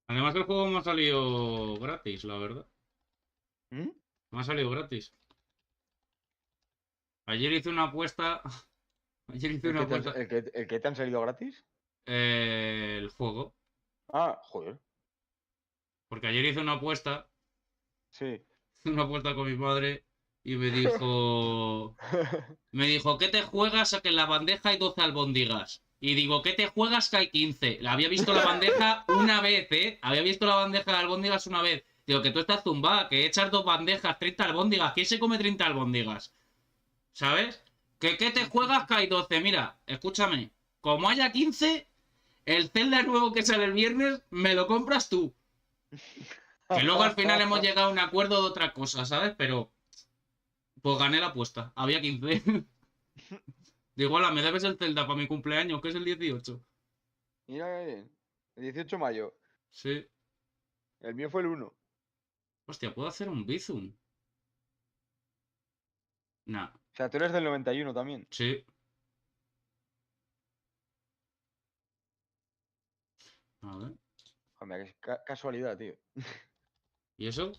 Además el juego me ha salido gratis, la verdad. ¿Mm? Me ha salido gratis. Ayer hice una apuesta. Ayer hice una apuesta. ¿El que te han salido gratis? El juego. Ah, joder. Porque ayer hice una apuesta. Sí. Una apuesta con mi madre. Y me dijo. Me dijo, ¿qué te juegas a que en la bandeja hay 12 albóndigas? Y digo, ¿qué te juegas que hay 15? Había visto la bandeja una vez, ¿eh? Había visto la bandeja de albóndigas una vez. Digo, que tú estás zumbada, que echas 2 bandejas, 30 albóndigas. ¿Quién se come 30 albóndigas? ¿Sabes? ¿Qué te juegas que hay 12? Mira, escúchame. Como haya 15, el Zelda nuevo que sale el viernes, me lo compras tú. Que luego al final hemos llegado a un acuerdo de otra cosa, ¿sabes? Pero... pues gané la apuesta. Había 15. Digo, hola, me debes el Zelda para mi cumpleaños, que es el 18. Mira, el 18 de mayo. Sí. El mío fue el 1. Hostia, ¿puedo hacer un Bizum? Nah. O sea, tú eres del 91 también. Sí. A ver. Joder, qué casualidad, tío. ¿Y eso?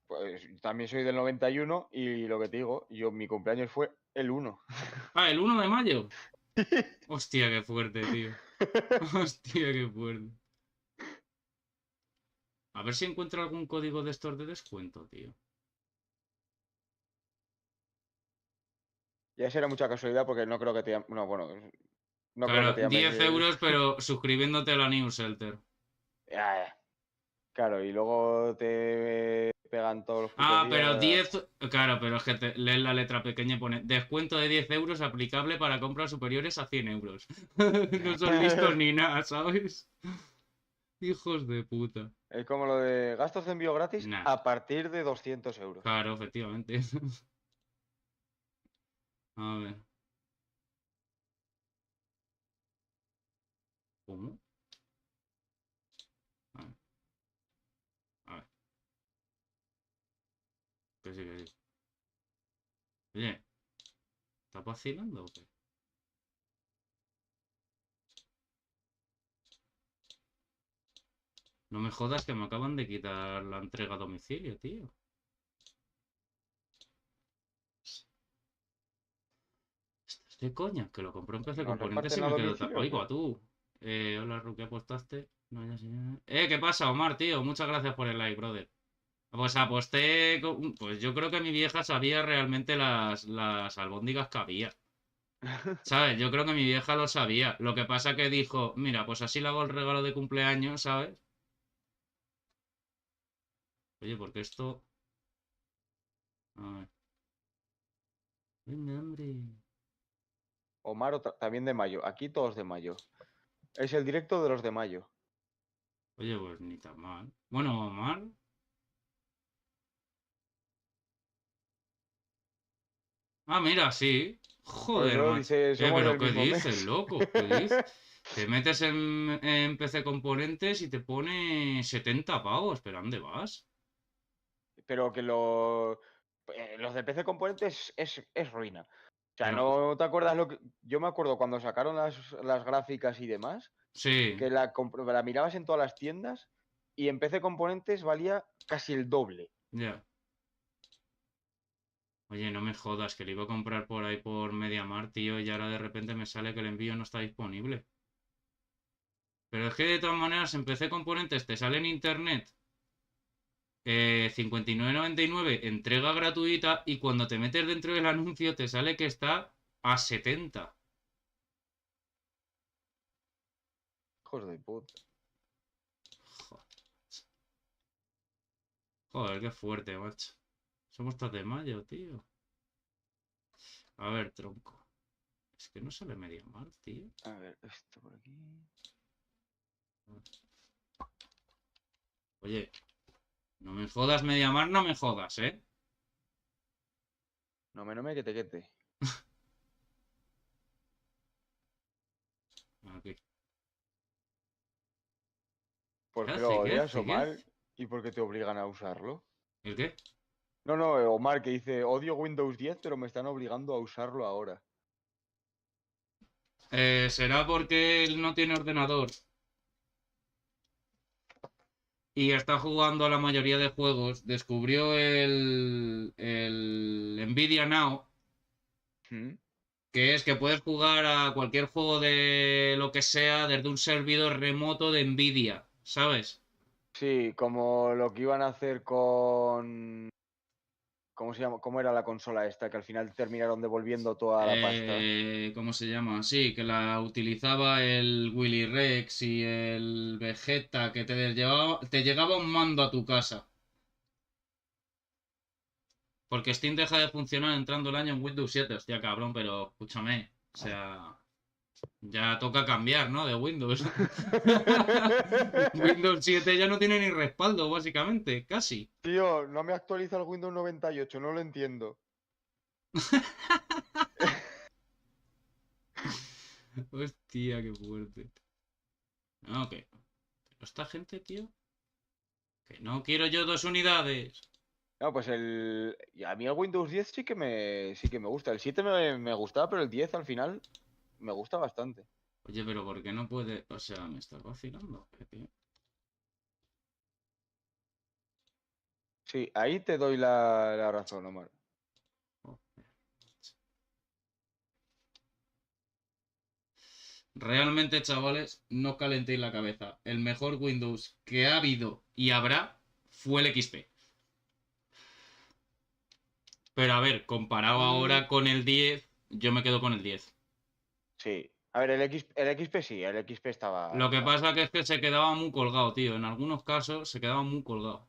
Pues también soy del 91 y lo que te digo, mi cumpleaños fue el 1. Ah, el 1 de mayo. Hostia, qué fuerte, tío. Hostia, qué fuerte. A ver si encuentro algún código de estos de descuento, tío. Ya será mucha casualidad porque no creo que te... No, bueno... No claro, creo que te 10 euros, pero suscribiéndote a la newsletter. Ya. Claro, y luego te pegan todos los... Ah, pero 10... Claro, pero es que lees la letra pequeña y pone descuento de 10 euros aplicable para compras superiores a 100 euros. No son listos ni nada, ¿sabes? Hijos de puta. Es como lo de gastos de envío gratis a partir de 200 euros. Claro, efectivamente. A ver. ¿Cómo? A ver. A ver. Que sí, que sí. Oye, ¿estás vacilando o qué? No me jodas que me acaban de quitar la entrega a domicilio, tío. ¿Estás de coña? Que lo compró en PC Componentes y me quedo... Oigo, a tú. Hola, Ru, ¿qué apostaste? No, ya sí. ¿Qué pasa, Omar, tío? Muchas gracias por el like, brother. Pues aposté... Pues yo creo que mi vieja sabía realmente las albóndigas que había. ¿Sabes? Yo creo que mi vieja lo sabía. Lo que pasa que dijo, mira, pues así le hago el regalo de cumpleaños, ¿sabes? Oye, porque esto... A ver. Venga, hombre. Omar también de mayo. Aquí todos de mayo. Es el directo de los de mayo. Oye, pues ni tan mal. Bueno, Omar... Ah, mira, sí. Joder, Pues macho. Pero ¿qué dices, loco? ¿Qué dices? Te metes en PC Componentes y te pone 70 pavos. ¿Pero dónde vas? Pero que los de PC Componentes es ruina. O sea, Pero- ¿no te acuerdas lo que...? Yo me acuerdo cuando sacaron las gráficas y demás, Sí. que la mirabas en todas las tiendas y en PC Componentes valía casi el doble. Ya. Oye, no me jodas, que lo iba a comprar por ahí por MediaMarkt, tío, y ahora de repente me sale que el envío no está disponible. Pero es que de todas maneras en PC Componentes te sale en internet 59,99 entrega gratuita y cuando te metes dentro del anuncio te sale que está a 70. Hijos de puta. Joder, qué fuerte, macho. Somos todos de mayo, tío. A ver, tronco. Es que no sale MediaMarkt, tío. A ver, esto por aquí. Oye, no me jodas MediaMarkt, no me jodas, ¿eh? No me que te. Aquí. ¿Por qué ¿Qué lo hace? odias, ¿Qué hace? Omar? ¿Y por qué te obligan a usarlo? ¿El qué? No, Omar que dice, odio Windows 10, pero me están obligando a usarlo ahora. Será porque él no tiene ordenador. y está jugando a la mayoría de juegos, descubrió el Nvidia Now, que es que puedes jugar a cualquier juego de lo que sea desde un servidor remoto de Nvidia, ¿sabes? Sí, como lo que iban a hacer con... ¿Cómo se llama? ¿Cómo era la consola esta? Que al final terminaron devolviendo toda la pasta. ¿Cómo se llama? Sí, que la utilizaba el Willy Rex y el Vegeta, que te llegaba un mando a tu casa. Porque Steam deja de funcionar entrando el año en Windows 7. Hostia, cabrón, pero escúchame. O sea, ya toca cambiar, ¿no? De Windows. Windows 7 ya no tiene ni respaldo, básicamente, casi. Tío, no me actualiza el Windows 98, no lo entiendo. Hostia, qué fuerte. No, que... Pero esta gente, tío... Que no quiero yo 2 unidades. No, pues a mí el Windows 10 sí que me gusta. El 7 me gustaba, pero el 10 al final me gusta bastante. Oye, pero ¿por qué no puede...? O sea, me estás vacilando, tío. Sí, ahí te doy la razón, Omar. Realmente, chavales, no os calentéis la cabeza. El mejor Windows que ha habido y habrá fue el XP. Pero a ver, comparado ahora con el 10, yo me quedo con el 10. Sí. A ver, el XP sí, el XP estaba... Lo que pasa es que se quedaba muy colgado, tío. En algunos casos se quedaba muy colgado.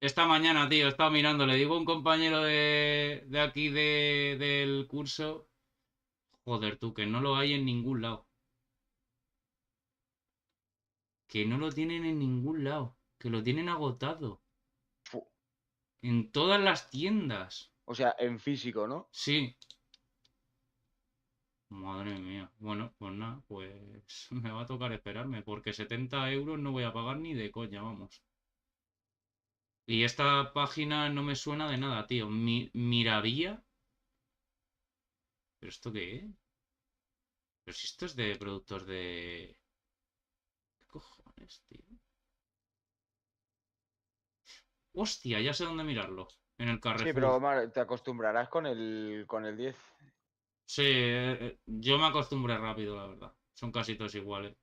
Esta mañana, tío, he estado mirando. Le digo a un compañero de aquí del curso... Joder, tú, que no lo hay en ningún lado. Que no lo tienen en ningún lado. Que lo tienen agotado. En todas las tiendas. O sea, en físico, ¿no? Sí. Madre mía. Bueno, pues nada, pues me va a tocar esperarme. Porque 70 euros no voy a pagar ni de coña, vamos. Y esta página no me suena de nada, tío. Miravía. ¿Pero esto qué es? Pero si esto es de productos de... ¿Qué cojones, tío? Hostia, ya sé dónde mirarlo. En el Carrefour. Sí, pero Omar, te acostumbrarás con el 10. Sí, yo me acostumbré rápido, la verdad. Son casi todos iguales.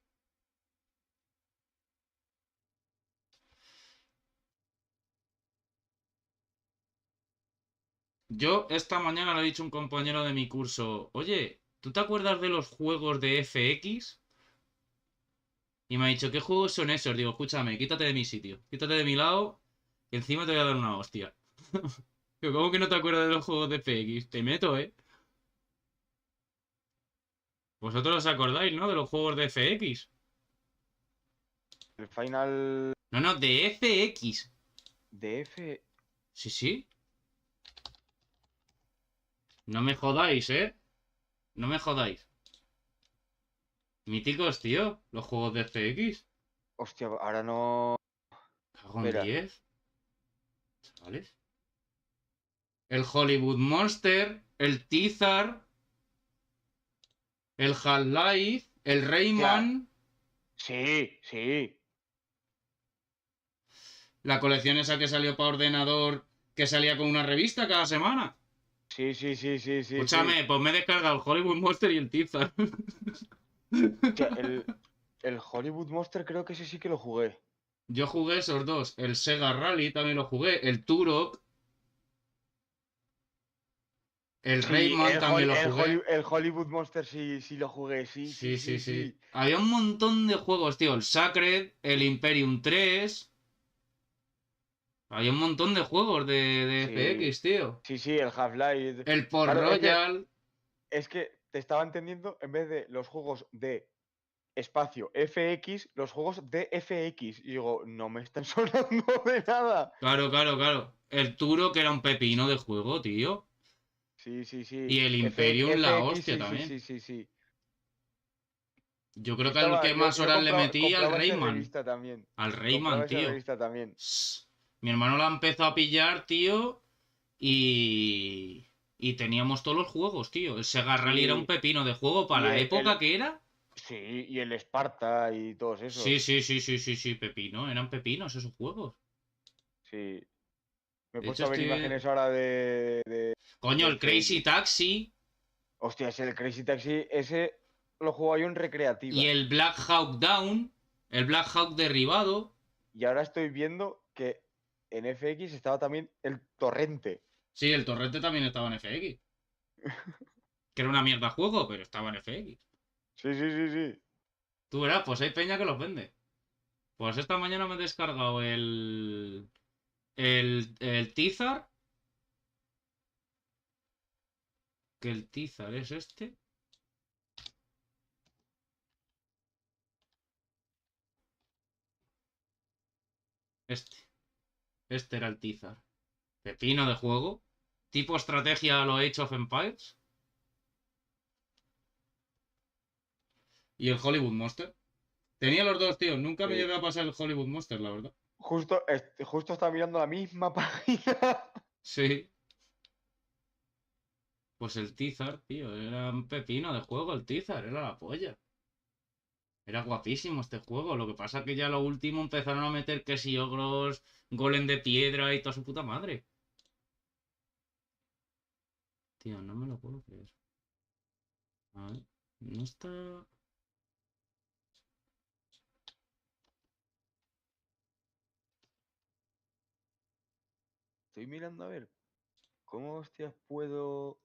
Yo esta mañana le he dicho a un compañero de mi curso, oye, ¿tú te acuerdas de los juegos de FX? Y me ha dicho, ¿qué juegos son esos? Digo, escúchame, quítate de mi sitio, quítate de mi lado, y encima te voy a dar una hostia. ¿Cómo que no te acuerdas de los juegos de FX? Te meto, ¿eh? Vosotros os acordáis, ¿no? De los juegos de FX. El Final... No, de FX. ¿De F...? Sí, sí. No me jodáis, ¿eh? No me jodáis. Míticos, tío. Los juegos de FX. Hostia, ahora no... Cago en 10. ¿Chavales? El Hollywood Monster. El Tizar. El Half-Life. El Rayman. Sí, sí. La colección esa que salió para ordenador. Que salía con una revista cada semana. Sí. Escúchame, pues me he descargado el Hollywood Monster y el Tizar. El Hollywood Monster creo que ese sí que lo jugué. Yo jugué esos dos. El Sega Rally también lo jugué. El Turok. El Rayman también lo jugué. El Hollywood Monster sí lo jugué, sí. Había un montón de juegos, tío. El Sacred, el Imperium 3. Había un montón de juegos de FX, tío. Sí, el Half-Life. El Port Royal. Es que te estaba entendiendo, en vez de los juegos de espacio FX, los juegos de FX. Y digo, no me están sonando de nada. Claro. El Turo, que era un pepino de juego, tío. Sí. Y el Imperium, la hostia también. Sí. Yo creo que al que más horas le metí al Rayman. Al Rayman, tío. Mi hermano la empezó a pillar, tío. Y teníamos todos los juegos, tío. El Sega Rally era un pepino de juego para la época que era. Sí, y el Esparta y todos esos. Sí, pepino. Eran pepinos esos juegos. Sí. Me he De puesto hecho, a ver imágenes ahora de Coño, el Crazy Facebook. Taxi. Hostia, ese el Crazy Taxi, ese lo juego yo en recreativa. Y el Black Hawk Down. El Black Hawk derribado. Y ahora estoy viendo que en FX estaba también el Torrente. Sí, el Torrente también estaba en FX. Que era una mierda juego, pero estaba en FX. Sí. Tú verás, pues hay peña que los vende. Pues esta mañana me he descargado el Tizar. Que el Tizar es este. Este era el Tizar. Pepino de juego. Tipo estrategia a lo Age of Empires. Y el Hollywood Monster. Tenía los dos, tío. Nunca me llevé a pasar el Hollywood Monster, la verdad. Justo estaba mirando la misma página. Sí. Pues el Tizar, tío. Era un pepino de juego el Tizar. Era la polla. Era guapísimo este juego. Lo que pasa es que ya lo último empezaron a meter que si ogros, golem de piedra y toda su puta madre. Tío, no me lo puedo creer. A ver. No está... Estoy mirando a ver cómo hostias puedo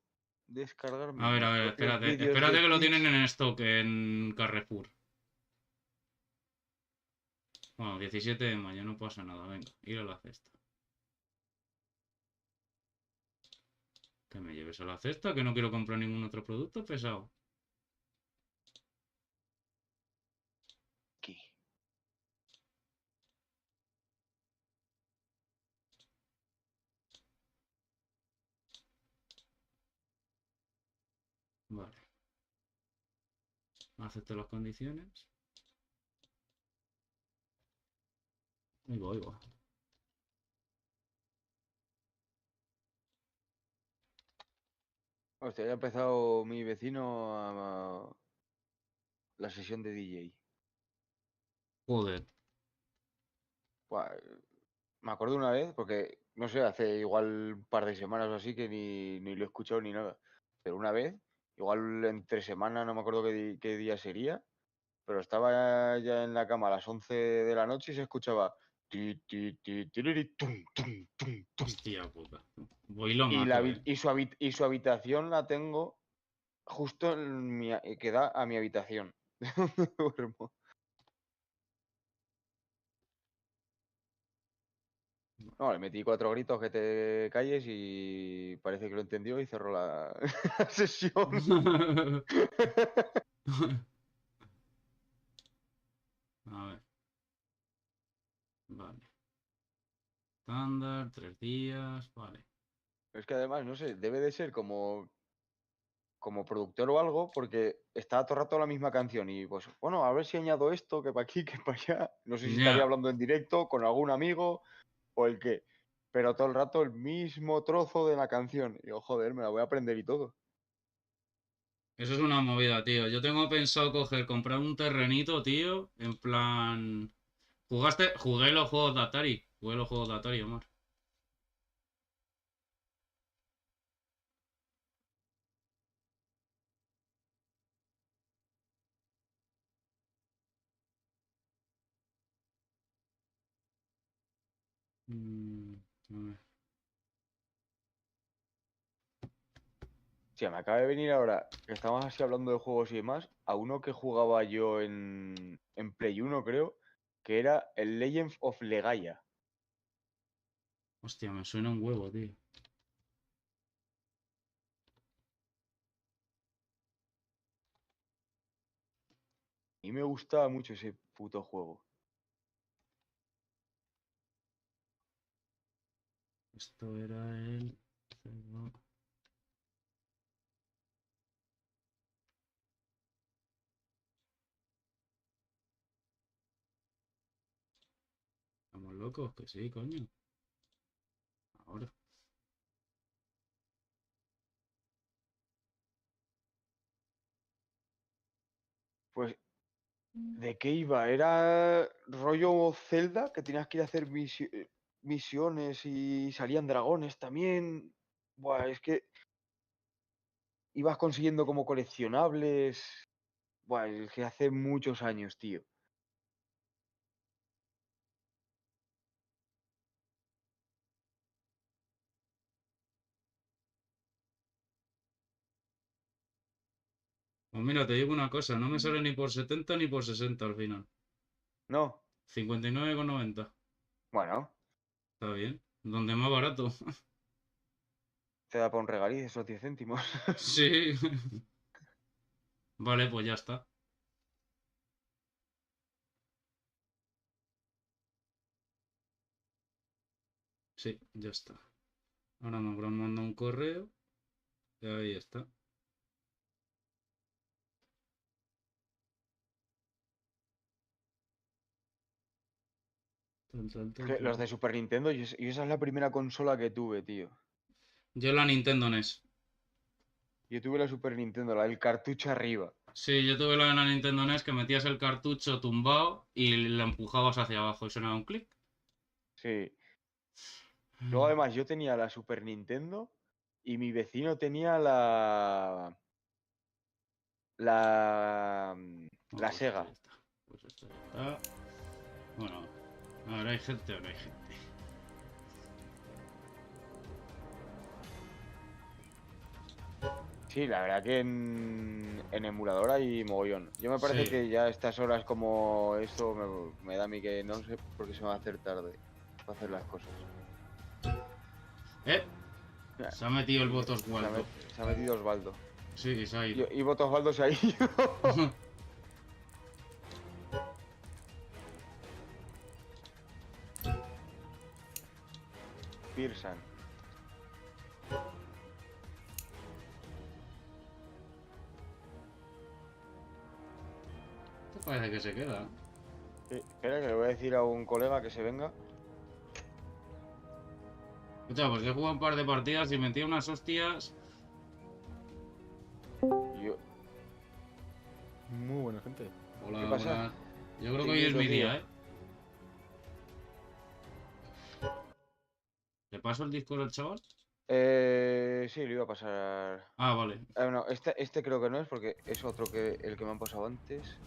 descargarme A ver, mis propios espérate. vídeos Espérate de que lo Twitch. tienen en stock en Carrefour. Bueno, 17 de mayo, no pasa nada. Venga, ir a la cesta. Que me lleves a la cesta, que no quiero comprar ningún otro producto pesado. Aquí. Vale. Acepto las condiciones. Ahí va. Hostia, ya ha empezado mi vecino a la sesión de DJ. Joder. Buah, me acuerdo una vez, porque, no sé, hace igual un par de semanas o así que ni lo he escuchado ni nada. Pero una vez, igual entre semana, no me acuerdo qué día sería, pero estaba ya en la cama a las 11 de la noche y se escuchaba... tiriri, tum, tum, tum, tum. Hostia puta. Voy lo Y, mato, y su habitación la tengo justo que da a mi habitación. Donde duermo. No, le metí 4 gritos que te calles y parece que lo entendió y cerró la, la sesión. A ver. Vale. Estándar, 3 días, vale. Es que además, no sé, debe de ser como productor o algo, porque está todo el rato la misma canción y pues, bueno, a ver si añado esto, que para aquí, que para allá. No sé si estaría hablando en directo con algún amigo o el qué, pero todo el rato el mismo trozo de la canción. Y yo, joder, me la voy a aprender y todo. Eso es una movida, tío. Yo tengo pensado comprar un terrenito, tío. En plan... Jugué los juegos de Atari. Jugué los juegos de Atari, Omar. A ver. Sí, me acaba de venir ahora, que estamos así hablando de juegos y demás, a uno que jugaba yo en Play 1, creo, que era el Legend of Legaia. Hostia, me suena un huevo, tío. Y me gustaba mucho ese puto juego. Esto era el... ¿Estamos locos? Que sí, coño. Ahora. Pues ¿De qué iba? Era rollo Zelda, que tenías que ir a hacer misiones y salían dragones también. Buah, es que ibas consiguiendo como coleccionables. Buah, es que hace muchos años, tío. Pues mira, te digo una cosa, no me sale ni por 70 ni por 60 al final. No. 59,90. Bueno. Está bien. Donde más barato. Te da para un regaliz esos 10 céntimos. Sí. Vale, pues ya está. Sí, ya está. Ahora me habrán mandado un correo. Y ahí está. Los de Super Nintendo, y esa es la primera consola que tuve, tío. Yo la Nintendo NES. Yo tuve la Super Nintendo, la del cartucho arriba. Sí, yo tuve la Nintendo NES que metías el cartucho tumbado y la empujabas hacia abajo y sonaba un clic. Sí. Luego además yo tenía la Super Nintendo y mi vecino tenía la Sega. Pues esto ya está. Bueno, ahora hay gente o no hay gente. Sí, la verdad que en emulador hay mogollón. Yo me parece Sí. que ya a estas horas como esto me da a mí que no sé por qué se me va a hacer tarde para hacer las cosas. Se ha metido el voto Osvaldo. Se ha metido Osvaldo. Sí, se ha ido. Y voto Osvaldo se ha ido. Pearson. Parece que se queda. Sí, espera que le voy a decir a un colega que se venga. Escucha, pues he jugado un par de partidas y metí unas hostias. Muy buena gente. Hola, ¿Qué pasa? hola. Yo creo que hoy es mi día, ¿eh? ¿Le paso el Discord al chaval? Sí, lo iba a pasar. Ah, vale. No, este creo que no es porque es otro que el que me han pasado antes.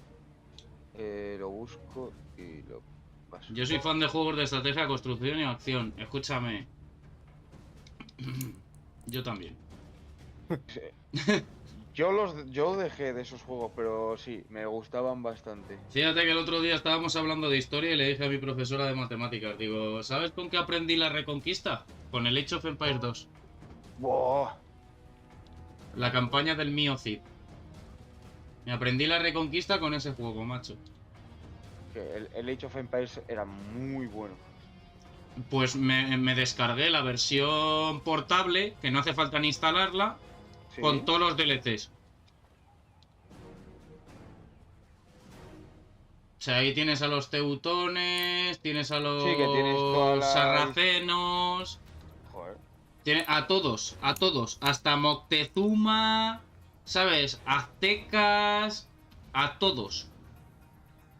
Lo busco y lo paso. Yo soy fan de juegos de estrategia, construcción y acción. Escúchame. Yo también. Yo dejé de esos juegos, pero sí, me gustaban bastante. Fíjate que el otro día estábamos hablando de historia y le dije a mi profesora de matemáticas, digo, ¿sabes con qué aprendí la Reconquista? Con el Age of Empires 2. ¡Wow! La campaña del Mío Cid. Me aprendí la Reconquista con ese juego, macho. El Age of Empires era muy bueno. Pues me descargué la versión portable, que no hace falta ni instalarla, Sí. con todos los DLCs. O sea, ahí tienes a los teutones, tienes a los Sí, que tienes todas las... sarracenos... Joder. Tiene a todos, hasta Moctezuma, ¿sabes? Aztecas, a todos.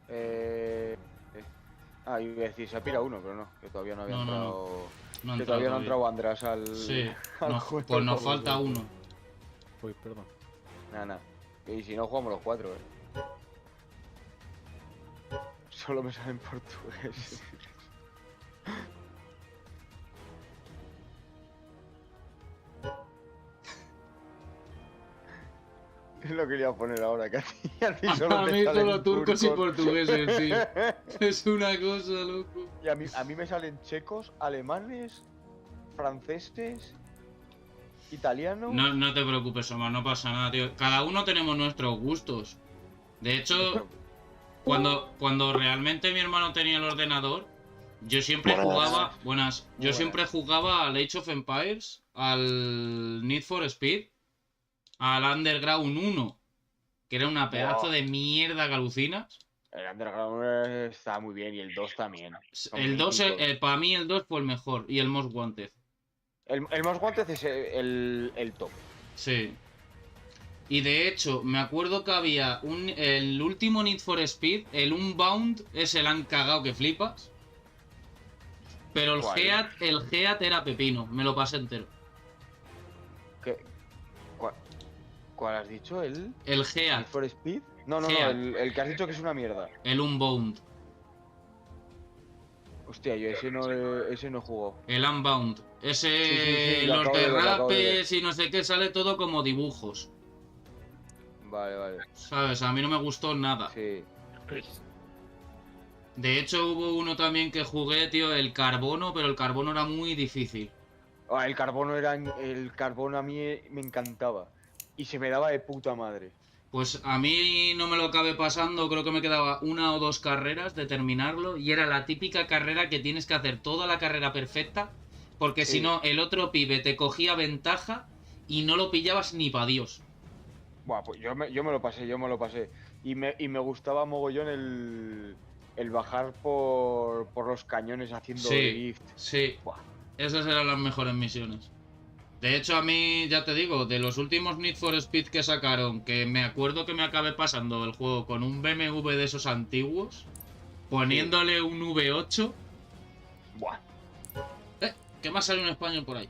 Iba a decir, se ha pirado uno, pero no, que todavía no había entrado. No ha que entrado todavía no ha todavía. entrado András al. Sí, al juego. pues nos falta uno. Uy, perdón. Nada. Y si no, jugamos los 4, Solo me sale en portugués. Lo quería poner ahora, que a ti solo A te mí salen solo turcos y turcos. portugueses, tío. Es una cosa, loco. Y a mí me salen checos, alemanes, franceses, italianos. No te preocupes, Omar, no pasa nada, tío. Cada uno tenemos nuestros gustos. De hecho, cuando realmente mi hermano tenía el ordenador, yo siempre jugaba... Yo siempre jugaba al Age of Empires, al Need for Speed, al Underground 1, que era una pedazo de mierda que alucinas. El Underground está muy bien y el 2 también. El 2, para mí el 2 fue el mejor y el Most Wanted. El Most Wanted es el top. Sí. Y de hecho, me acuerdo que había el último Need for Speed, el Unbound, ese le han cagado que flipas. Pero el Heat era pepino, me lo pasé entero. ¿Cuál has dicho? ¿El Heat. ¿Need for Speed? No, el que has dicho que es una mierda. El Unbound. Hostia, yo ese no he jugado. El Unbound. Ese, sí, los derrapes y no sé qué, sale todo como dibujos. Vale. ¿Sabes? A mí no me gustó nada. Sí. De hecho, hubo uno también que jugué, tío, el carbono, pero el carbono era muy difícil. El carbono a mí me encantaba. Y se me daba de puta madre. Pues a mí no me lo acabé pasando, creo que me quedaba 1 o 2 carreras de terminarlo. Y era la típica carrera que tienes que hacer toda la carrera perfecta. Porque si no, el otro pibe te cogía ventaja y no lo pillabas ni pa' Dios. Buah, pues yo me lo pasé. Y me gustaba mogollón el bajar por los cañones haciendo drift. Sí, Buah. Esas eran las mejores misiones. De hecho, a mí, ya te digo, de los últimos Need for Speed que sacaron, que me acuerdo que me acabé pasando el juego con un BMW de esos antiguos, poniéndole un V8. Buah. ¿Qué más sale un español por ahí?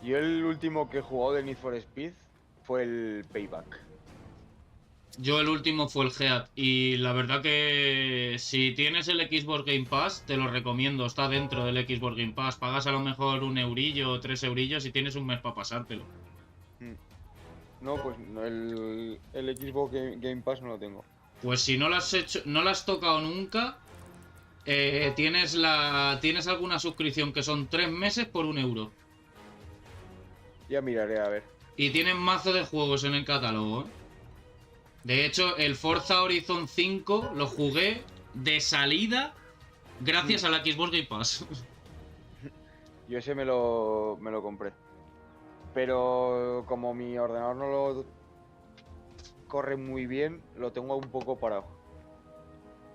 Yo el último que he jugado de Need for Speed fue el Payback. Yo el último fue el Heat y la verdad que si tienes el Xbox Game Pass te lo recomiendo, está dentro del Xbox Game Pass, pagas a lo mejor 1 eurillo o 3 eurillos y tienes un mes para pasártelo. No, pues el Xbox Game Pass no lo tengo. Pues si no lo has hecho, no lo has tocado nunca, tienes alguna suscripción que son 3 meses por 1 euro. Ya miraré, a ver. Y tienen mazo de juegos en el catálogo, ¿eh? De hecho, el Forza Horizon 5 lo jugué de salida gracias a la Xbox Game Pass. Yo ese me lo compré. Pero como mi ordenador no lo corre muy bien, lo tengo un poco parado.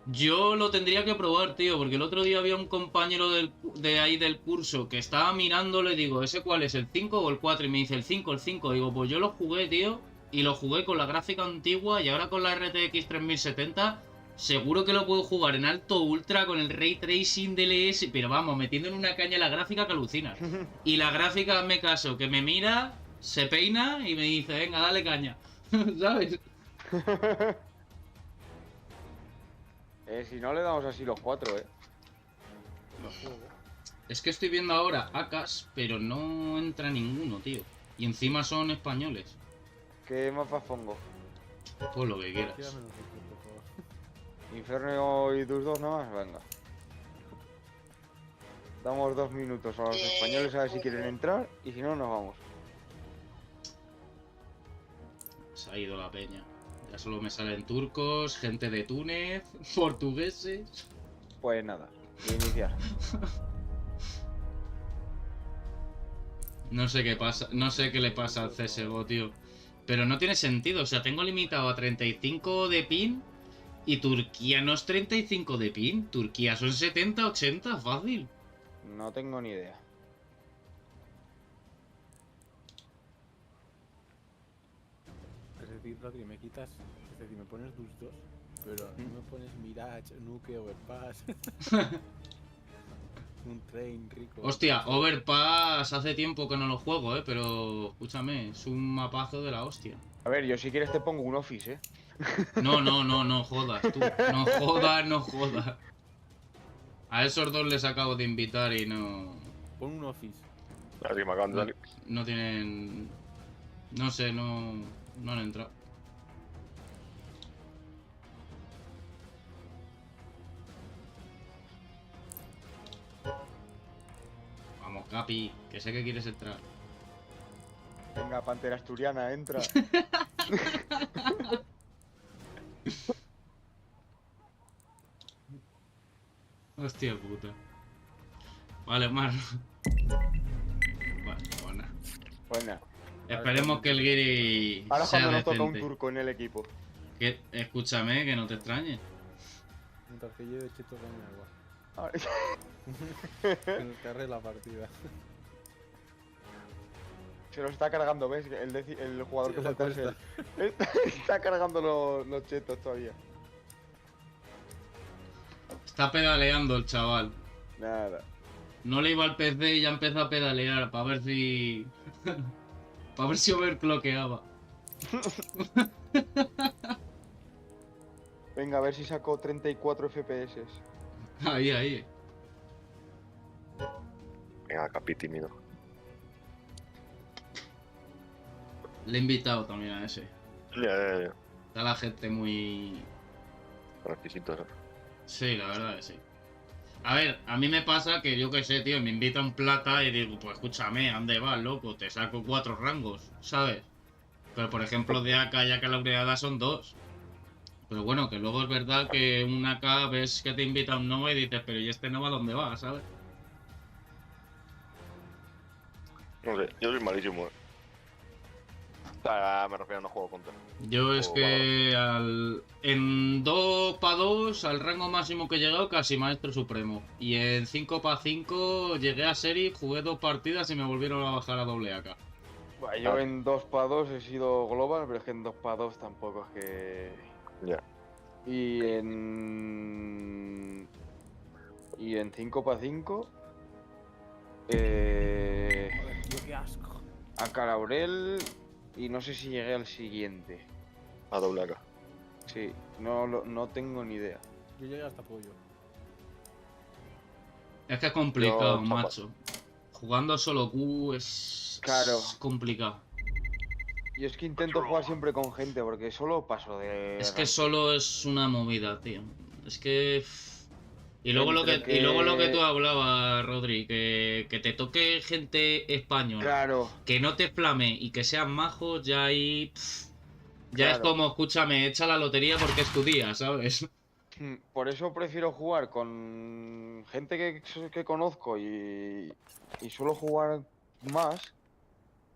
Yo lo tendría que probar, tío, porque el otro día había un compañero de ahí del curso que estaba mirándolo y digo, ¿ese cuál es? ¿El 5 o el 4? Y me dice, el 5. Digo, pues yo lo jugué, tío. Y lo jugué con la gráfica antigua y ahora con la RTX 3070 seguro que lo puedo jugar en alto ultra con el Ray Tracing DLS, pero vamos, metiendo en una caña la gráfica que alucina. Y la gráfica, me caso, que me mira, se peina y me dice, venga, dale caña. ¿Sabes? Si no le damos así los 4, Es que estoy viendo ahora AKs, pero no entra ninguno, tío. Y encima son españoles. ¿Qué mapas pongo? Pues lo que quieras. Inferno y tus dos nada más, venga. Damos 2 minutos a los españoles a ver si quieren entrar y si no nos vamos. Se ha ido la peña. Ya solo me salen turcos, gente de Túnez, portugueses. Pues nada, iniciar. No sé qué pasa, no sé qué le pasa al CSGO, tío. Pero no tiene sentido, o sea, tengo limitado a 35 de pin y Turquía no es 35 de pin. Turquía son 70, 80, fácil. No tengo ni idea. Es decir, Rodri, me quitas, es decir, me pones tus dos, pero no me pones Mirage, Nuke, Overpass. Un train rico. Hostia, Overpass hace tiempo que no lo juego, pero escúchame, es un mapazo de la hostia. A ver, yo si quieres te pongo un office, No jodas, tú. No jodas. A esos dos les acabo de invitar y no... Pon un office. No tienen... No sé, no han entrado. Vamos, Capi, que sé que quieres entrar. Venga, Pantera Asturiana, entra. Hostia puta. Vale, Mar. Vale, buena. Buena. Esperemos que el Guiri ahora sea cuando nos toca un decente. turco en el equipo. Que, escúchame, que no te extrañes. Un tarjillo de cheto con agua. Ahora... Que nos cargue la partida. Se lo está cargando, ¿ves? El jugador que falta es él. Está cargando los chetos todavía. Está pedaleando el chaval. Nada. No le iba al PC y ya empezó a pedalear para ver si... para ver si overclockeaba. Venga, a ver si sacó 34 FPS. Ahí. Venga, capi tímido. Le he invitado también a ese. Ya. Está la gente muy... Requisitos, ¿no? Sí, la verdad que sí. A ver, a mí me pasa que yo qué sé, tío, me invitan plata y digo, pues escúchame, ¿dónde vas, loco? Te saco 4 rangos, ¿sabes? Pero por ejemplo de AK ya que la laureada son 2. Pero bueno, que luego es verdad que un AK ves que te invita un Nova y dices, pero ¿y este Nova dónde va, sabes? No sé, yo soy malísimo. Me refiero a no juego contra. Yo es que en 2x2 al rango máximo que he llegado casi maestro supremo. Y en 5x5 llegué a serie, jugué 2 partidas y me volvieron a bajar a doble AK. Bueno, yo en 2x2 he sido global, pero es que en 2x2 tampoco es que... Ya. Y en 5x5... Joder, tío, qué asco. A Calaurel... Y no sé si llegué al siguiente. A doble AK. Sí, no tengo ni idea. Yo llegué hasta pollo. Es que es complicado, macho. Jugando solo Q es complicado. Y es que intento jugar siempre con gente porque solo paso de... Es que solo es una movida, tío. Es que... Y luego lo que tú hablabas, Rodri, que te toque gente española, claro, que no te flame y que sean majos, ya ahí... ya es como, escúchame, echa la lotería porque es tu día, ¿sabes? Por eso prefiero jugar con gente que conozco y suelo jugar más,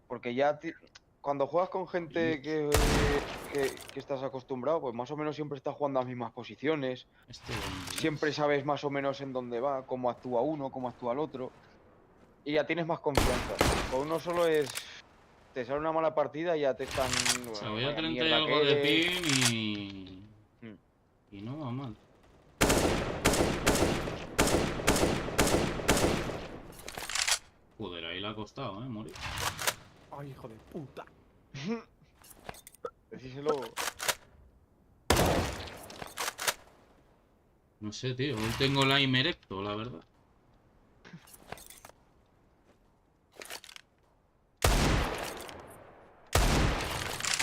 porque ya cuando juegas con gente que estás acostumbrado, pues más o menos siempre estás jugando a las mismas posiciones, siempre sabes más o menos en dónde va, cómo actúa uno, cómo actúa el otro, y ya tienes más confianza. Con uno solo es... te sale una mala partida y ya te están... O sea, voy a 30 y algo de ping y no va mal. Joder, ahí le ha costado, morir. Ay, hijo de puta. Decíselo. No sé, tío, hoy tengo el aim erecto, la verdad.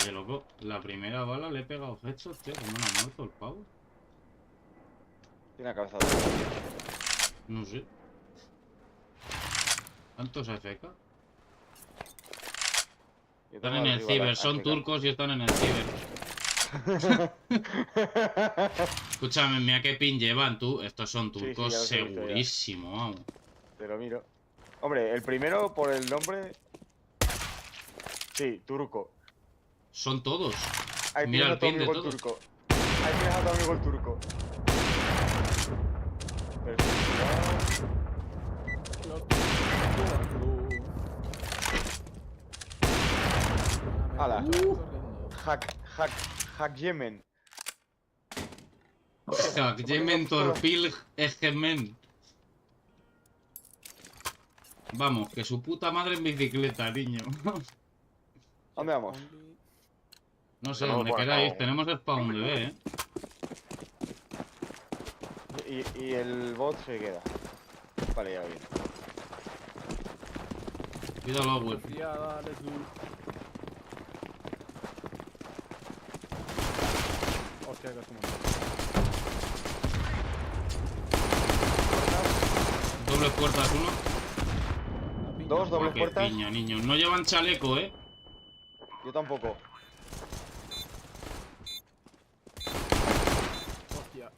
Oye, loco, la primera bala le he pegado headshot, tío, como no ha muerto el pavo. Tiene cabeza. No sé. ¿Cuántos AFK? Están en el ciber, son turcos y están en el ciber. Escúchame, mira qué pin llevan tú. Estos son turcos segurísimo, vamos. Te lo miro. Hombre, el primero por el nombre... Sí, turco. Son todos. Ahí mira el pin de todos. Turco. Ahí tienes a tu amigo el turco. ¡Hala! Hack Yemen. Hack Yemen Torpil Egemen. Vamos, que su puta madre en bicicleta, niño. ¿Dónde vamos? No sé, donde queráis. Tenemos el spawn de B, Y el bot se queda. Vale, ya bien. Cuidado, güey. Hostia, que es como... Doble puertas, uno. Dos dobles puertas. Piña, niño. No llevan chaleco, Yo tampoco. Hostia.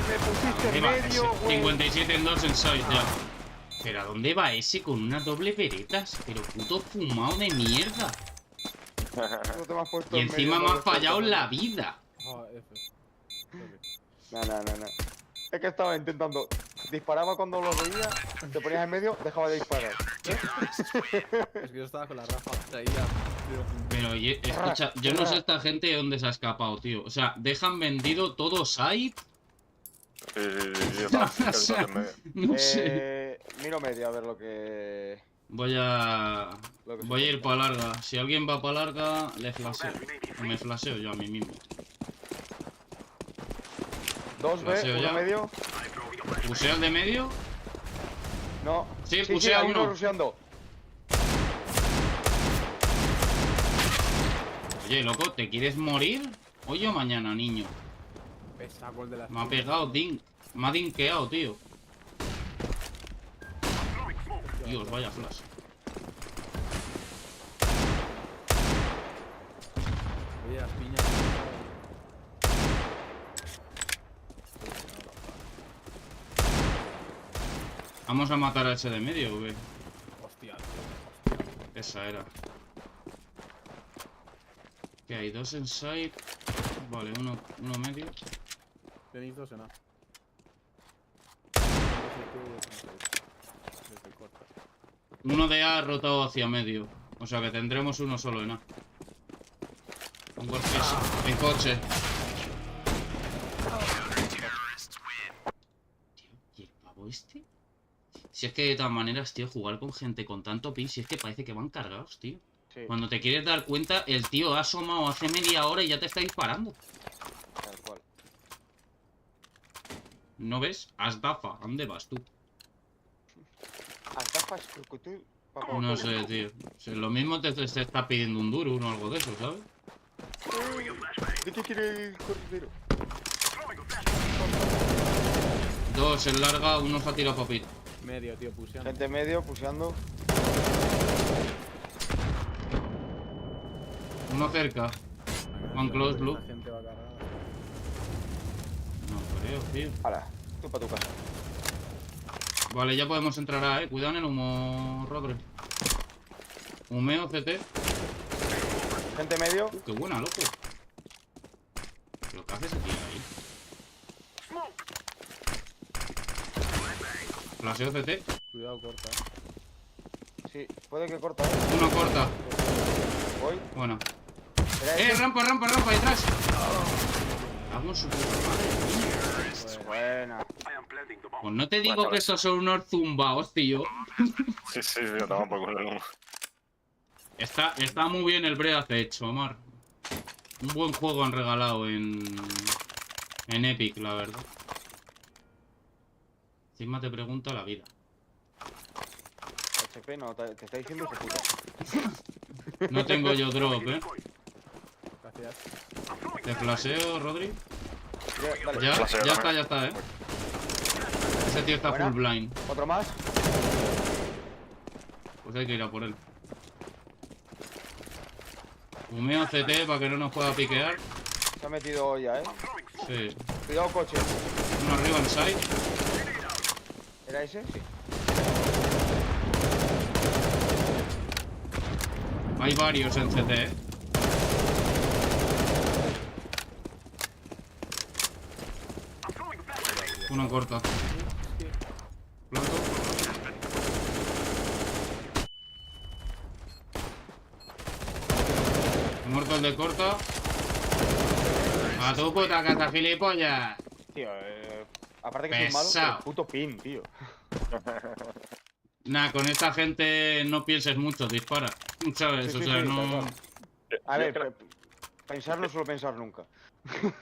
Me pusiste en medio, güey. 57 en 2 en side ya. ¿Pero a dónde va ese con una doble veretas? Pero puto fumado de mierda. No y encima me ha fallado la vida. No. Es que estaba intentando disparaba cuando los veía, te ponías en medio, dejaba de disparar. Es que yo estaba con la ráfaga, traía... Pero, escucha, yo no sé esta gente de dónde se ha escapado, tío. O sea, dejan vendido todo site. O sea, no sé. Miro medio a ver lo que... Voy a ir para larga. Si alguien va para larga, le flasheo. O me flasheo yo a mí mismo. 2B, uno medio. ¿Pusea el de medio? No. Sí, pusea uno. Rusheando. Oye, loco, ¿te quieres morir? Hoy o mañana, niño. Me ha pegado me ha dinkeado, tío. Dios, vaya flash. Oye, las piñas. ¿Vamos a matar a ese de medio o qué? Hostia. Esa era. Que hay dos en side. Vale, uno medio. Tenéis dos en A. Uno de A rotado hacia medio. O sea que tendremos uno solo en A. En coche. ¿Y el pavo este? Si es que de todas maneras, tío, jugar con gente con tanto pin, si es que parece que van cargados, tío. Sí. Cuando te quieres dar cuenta, el tío ha asomado hace media hora y ya te está disparando. Tal cual. ¿No ves? Asdafa, ¿a dónde vas tú? Asdafa es tú. No sé, tío. Si lo mismo te está pidiendo un duro o algo de eso, ¿sabes? ¿De qué quiere el cordero? Dos en larga, uno se ha tirado papito. Medio, tío, puseando. Gente medio, puseando. Uno cerca. One close, blue. La gente va cargada. No creo, tío. Ahora, tú para tu casa. Vale, ya podemos entrar a, cuidado en el humo, Rodri. Humeo, CT. Gente medio. Qué buena, loco. ¿Pero qué hace ese tío ahí? Flaseo CT. Cuidado, corta. Sí, puede que corta. Uno corta. Voy. Bueno. ¿Era Rampa, detrás. Hago su puta madre. Buena. Pues no te digo que estos son unos zumbaos, tío. Sí, yo estaba por culo. Está muy bien el breath hecho, Omar. Un buen juego han regalado en Epic, la verdad. Encima te pregunta la vida. HP no, te está diciendo que puta. No tengo yo drop, Gracias. Te flasheo, Rodri. Dale. Ya está, Ese tío está Buena. full blind. Otro más. Pues hay que ir a por él. Humeo CT para que no nos pueda piquear. Se ha metido ya, Sí. Cuidado, coche. Uno arriba en side. ¿Era ese? Sí. Hay varios en CT, Uno corta. Planto. Muerto el de corta. A tu puta casa, gilipollas. Tío, aparte que soy malo, pero puto pin, tío. Nah, con esta gente no pienses mucho, dispara. ¿Sabes? Sí, o sea, no... A ver, pensar no suelo pensar nunca.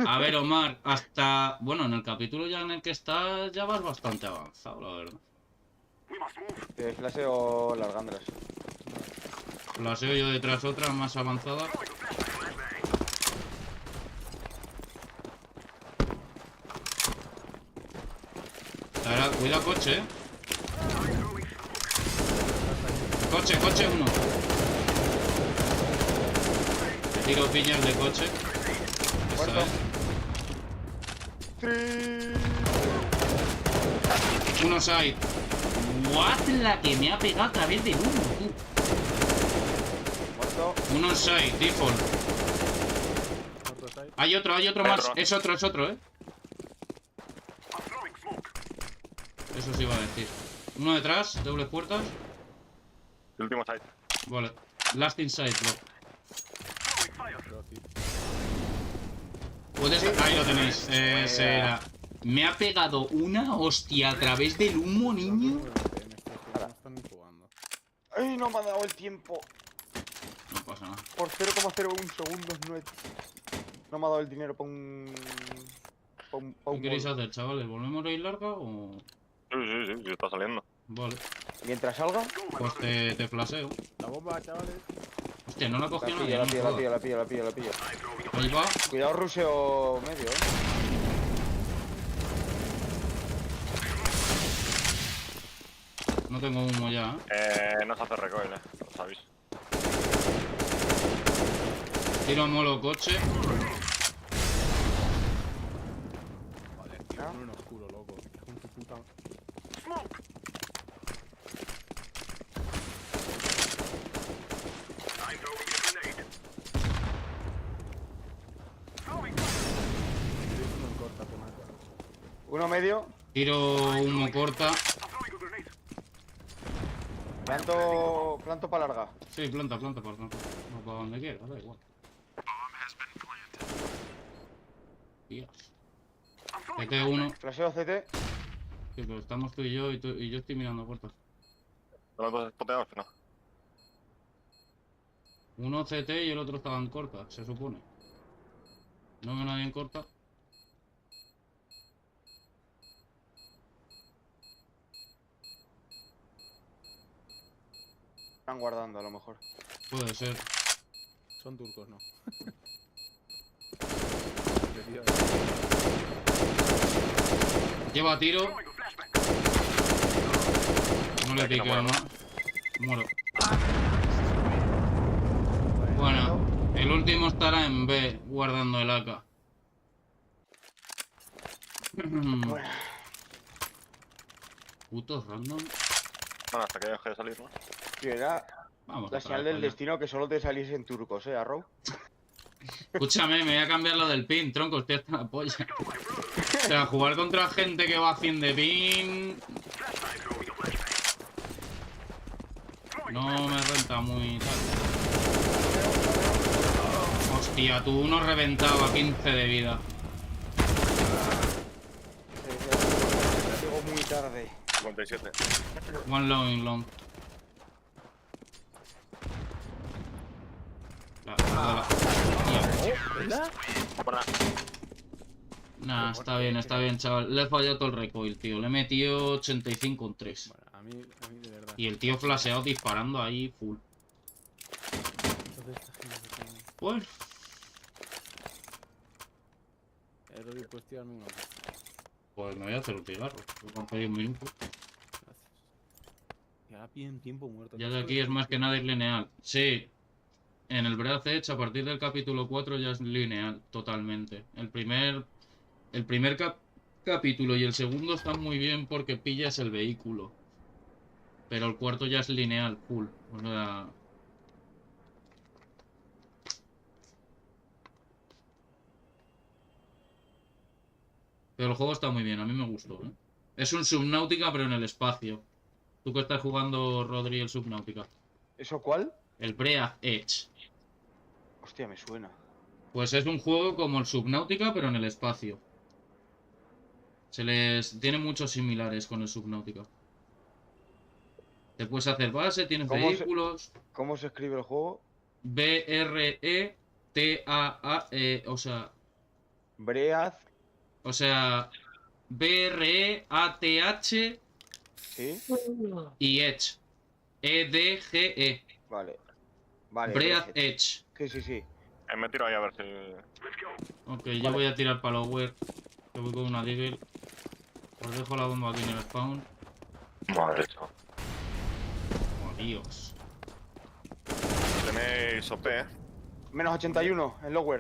A ver, Omar, hasta... Bueno, en el capítulo ya en el que estás ya vas bastante avanzado, la verdad. Te flaseo largándolas. Flaseo yo detrás otra más avanzada. Ahora, cuidado coche, Coche uno. Te tiro piñas de coche. Esa es. Uno side. What la que me ha pegado a través de uno, tú. Uno side, default. Hay otro más. Es otro, Eso sí iba a decir. Uno detrás, dobles puertas. El último side. Vale. Last inside, bro. Puedes... Ahí lo tenéis. Ese era. Me ha pegado una hostia a través del humo, niño. ¡Ay, no me ha dado el tiempo! No pasa nada. Por 0,01 segundos no me ha dado el dinero para un... ¿Qué queréis hacer, chavales? ¿Volvemos a ir larga o...? Sí, está saliendo. Vale. Mientras salga... Pues te flaseo. La bomba, chavales. Hostia, no la cogió nadie. La pillo. Ahí va. Cuidado, ruseo medio, No tengo humo ya, No se hace recoil, lo sabéis. Tiro molo coche. Joder, tío, en un oscuro, loco. Con tu puta... Uno medio. Tiro humo corta. Planto para larga. Sí, planta para larga. No para donde quiera, da igual. Dios. CT1. Flasheo CT. Sí, pero estamos tú y yo y yo estoy mirando puertas. ¿No lo puedes spotear o no? Uno CT y el otro estaba en corta, se supone. No veo a nadie en corta. Están guardando a lo mejor. Puede ser. Son turcos, ¿no? Lleva tiro. No le pique más. Muero. Bueno, el último estará en B, guardando el AK. Putos random. Bueno, hasta que deje de salir, ¿no? Tío, era Vamos, la señal del destino que solo te saliesen turcos, Arrow. Escúchame, me voy a cambiar lo del pin, tronco, estoy hasta la polla. O sea, jugar contra gente que va a 100 de pin... No me renta muy tal. Hostia, tú uno reventaba 15 de vida. Llego muy tarde. 57. One long in long. Nah, está bien, chaval. Le he fallado todo el recoil, tío. Le he metido 85 con 3. Bueno, a mí de verdad. Y el tío flasheado disparando ahí full. Pues... Roy, ¿puedes tirarme una? Pues me voy a hacer un cigarro. Voy a pedir un minuto. Y ahora piden tiempo muerto. Ya de aquí es más que nada ir lineal. Sí. En el Breath Edge, a partir del capítulo 4 ya es lineal, totalmente. El primer capítulo y el segundo están muy bien porque pillas el vehículo. Pero el cuarto ya es lineal, full. O sea... Pero el juego está muy bien, a mí me gustó, ¿eh? Es un Subnautica, pero en el espacio. ¿Tú que estás jugando, Rodri, el Subnautica? ¿Eso cuál? El Breath Edge. Hostia, me suena. Pues es un juego como el Subnautica, pero en el espacio. Tiene muchos similares con el Subnautica. Te puedes hacer base, tienes vehículos. ¿Cómo se escribe el juego? B-R-E-T-A-A... o sea... Breath. O sea... B-R-E-A-T-H... ¿Sí? Y Edge. E-D-G-E. Vale. Breath Edge. Sí. Me tiro ahí a ver si... Ok, yo voy a tirar para lower. Que voy con una Deagle. Os dejo la bomba aquí en el spawn. Madre chaval. Oh, Dios. Tenéis OP, Menos 81 en lower.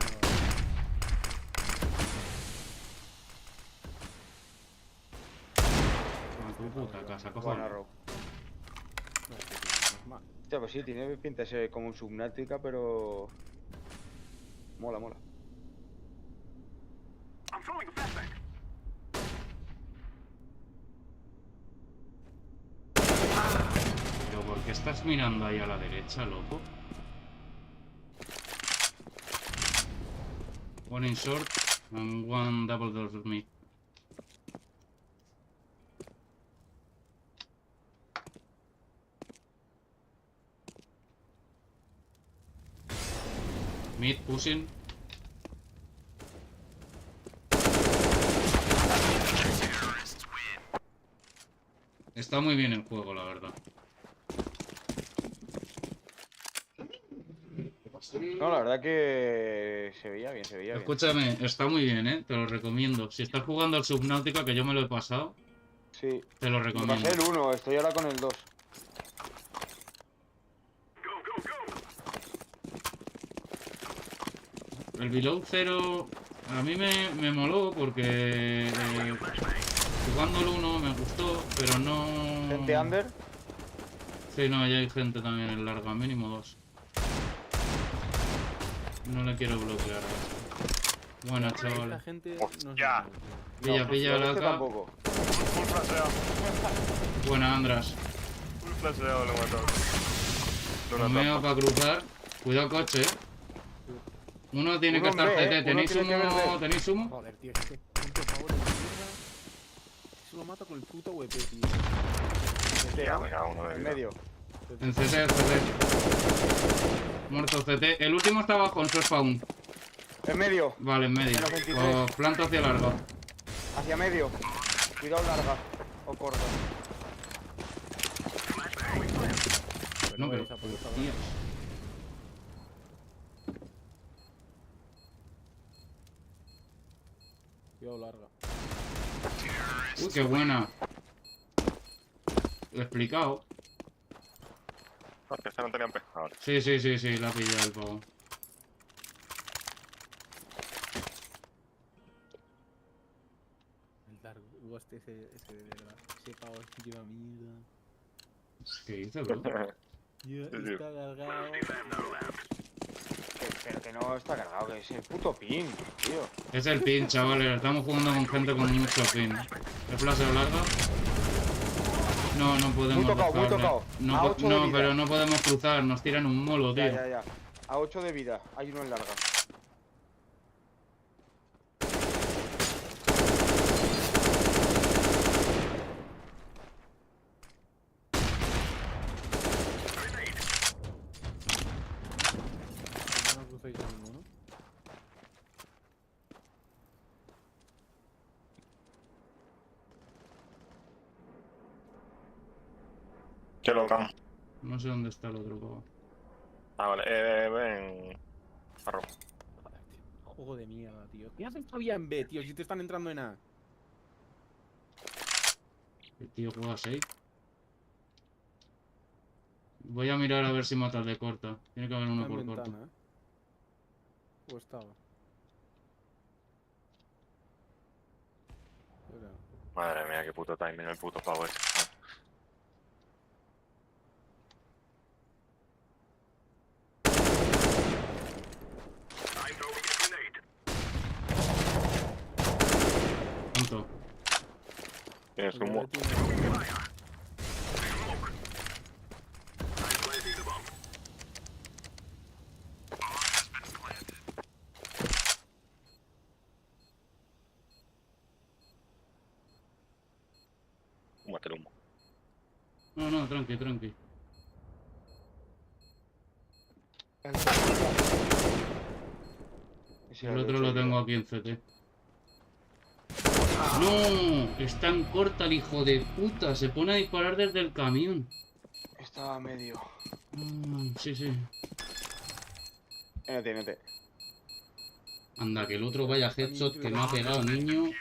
Tu puta casa, cojones. Ya, pues sí, tiene pinta de ser como un Subnautica, pero... Mola. ¿Qué estás mirando ahí a la derecha, loco? One in short and one double door with me. Mid pushing. Está muy bien el juego, la verdad. No, la verdad que se veía bien, se veía bien. Escúchame, está muy bien, te lo recomiendo. Si estás jugando al Subnautica, que yo me lo he pasado, sí, te lo me recomiendo. pasé el 1, estoy ahora con el 2. El Below 0 a mí me moló porque jugando el 1 me gustó, pero no... ¿Gente under? Sí, no, ya hay gente también en larga, mínimo 2. No le quiero bloquear. Buena, chaval. La gente ¡Hostia! Pilla la AK. Tampoco. Full flasheo. Buena, Andras. Full flasheo lo he matado. Romeo para cruzar. Cuidado coche, Uno tiene que estar CT. ¿Tenéis humo? ¿Tenéis humo? Joder, tío, es que punto favor de mierda. Eso lo mata con el puto WP, tío. Mira, uno de En medio. En CT. Muerto CT. El último está abajo en su spawn. En medio. Vale, en medio. Menos 23. Planto hacia largo. Hacia medio. Cuidado larga. O corta. No, pero... Tío. Cuidado larga. Uy, qué buena. Lo he explicado. Que esta no tenían pescado. Sí, la ha pillado el pavo. El Dark Ghost ese pavo lleva mierda. ¿Qué dice, bro? Está cargado. Pero que no está cargado, que es el puto pin, tío. Es el pin, chavales. Estamos jugando con gente con mucho pin. ¿El flash larga? No, no podemos. Muy tocado, muy dejarle. tocado. No, pero no podemos cruzar. Nos tiran un molo, tío. Ya. A 8 de vida. Hay uno en larga. No cruzáis a ninguno. Qué loca. No sé dónde está el otro pavo. Ah, vale. Ven. Arro. Joder, tío. Juego de mierda, tío. ¿Qué haces todavía en B, tío? Si te están entrando en A. El tío juega 6. Voy a mirar a ver si mata el de corta. Tiene que haber uno Está por en corta. ventana, ¿O estaba? Espera. Madre mía, qué puto timing el puto pavo ese. ¿Cuánto? Tienes humo. Fúmate el humo. No, tranqui. El otro lo tengo aquí en CT. ¡No! Está en corta el hijo de puta. Se pone a disparar desde el camión. Estaba a medio. Sí. NT. Anda, que el otro vaya headshot que me ha pegado, niño.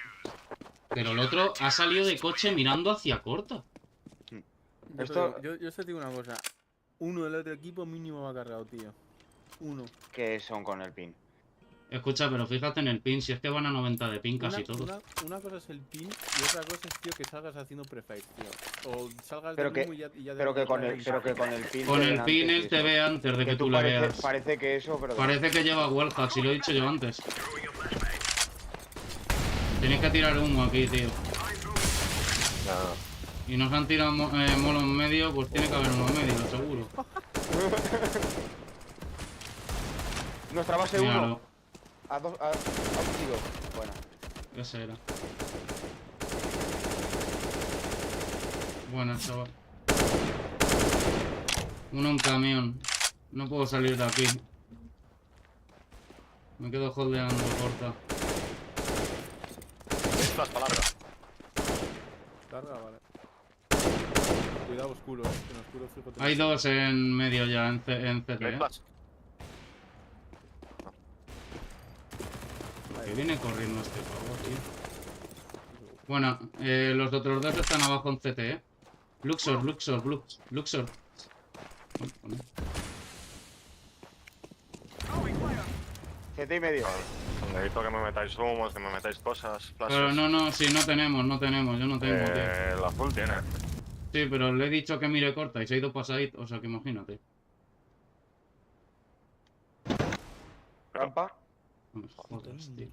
Pero el otro ha salido de coche mirando hacia corta. Yo te digo una cosa. Uno del otro equipo mínimo va cargado, tío. Uno. ¿Qué son con el pin? Escucha, pero fíjate en el pin, si es que van a 90 de pin casi todos. Una cosa es el pin y otra cosa es, tío, que salgas haciendo prefire, tío. O salgas Pero del que, mismo y ya pero que con el pin... Con el pin él te ve antes de que tú le veas. Parece que eso, pero... Parece que lleva wallhack, si lo he dicho yo antes. Tienes que tirar humo aquí, tío. Y nos han tirado molo en medio, pues tiene que haber uno en medio, seguro. Nuestra base Míralo. 1. A un tiro. Buena. Ese era. Buena, chaval. Uno en camión. No puedo salir de aquí. Me quedo holdeando, corta. Flash para larga. Larga, vale. Cuidado oscuro, que en oscuro fijo te Hay dos en medio ya, en CT. Que viene corriendo este pavo, tío. Bueno, los otros dos están abajo en CT, Luxor. CT y medio. Necesito que me metáis humos, que me metáis cosas, flashes. Pero no, sí, no tenemos, yo no tengo, tío. El azul tiene. Sí, pero le he dicho que mire corta y se ha ido pasadito, o sea que imagínate. Rampa. No me jodas, tío.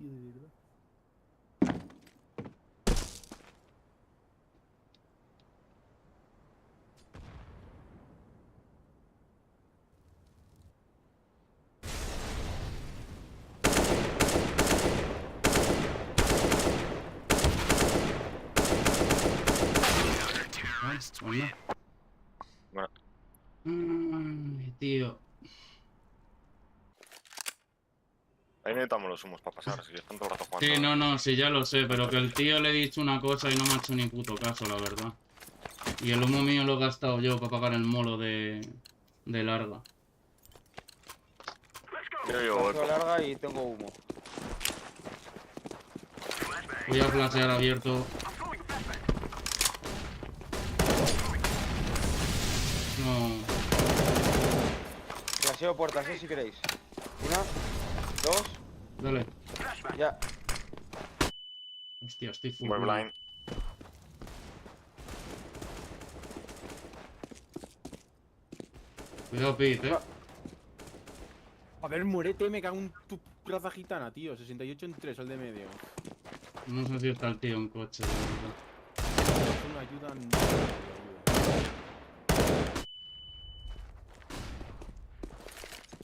Bueno. Ay, tío. Ahí necesitamos los humos para pasar, si están todo el rato jugando. Sí, no, sí, ya lo sé, pero que el tío le he dicho una cosa y no me ha hecho ni puto caso, la verdad. Y el humo mío lo he gastado yo para pagar el molo de larga. Yo Tengo larga y tengo humo. Voy a flashear abierto. No. Flasheo puertas, si queréis. Una, dos. Dale. Ya. Hostia, estoy full. Muy blind. Cuidado, Pete, A ver, muérete, me cago en tu raza gitana, tío. 68 en 3, el de medio. No sé si está el tío en coche, la verdad. Una ayuda.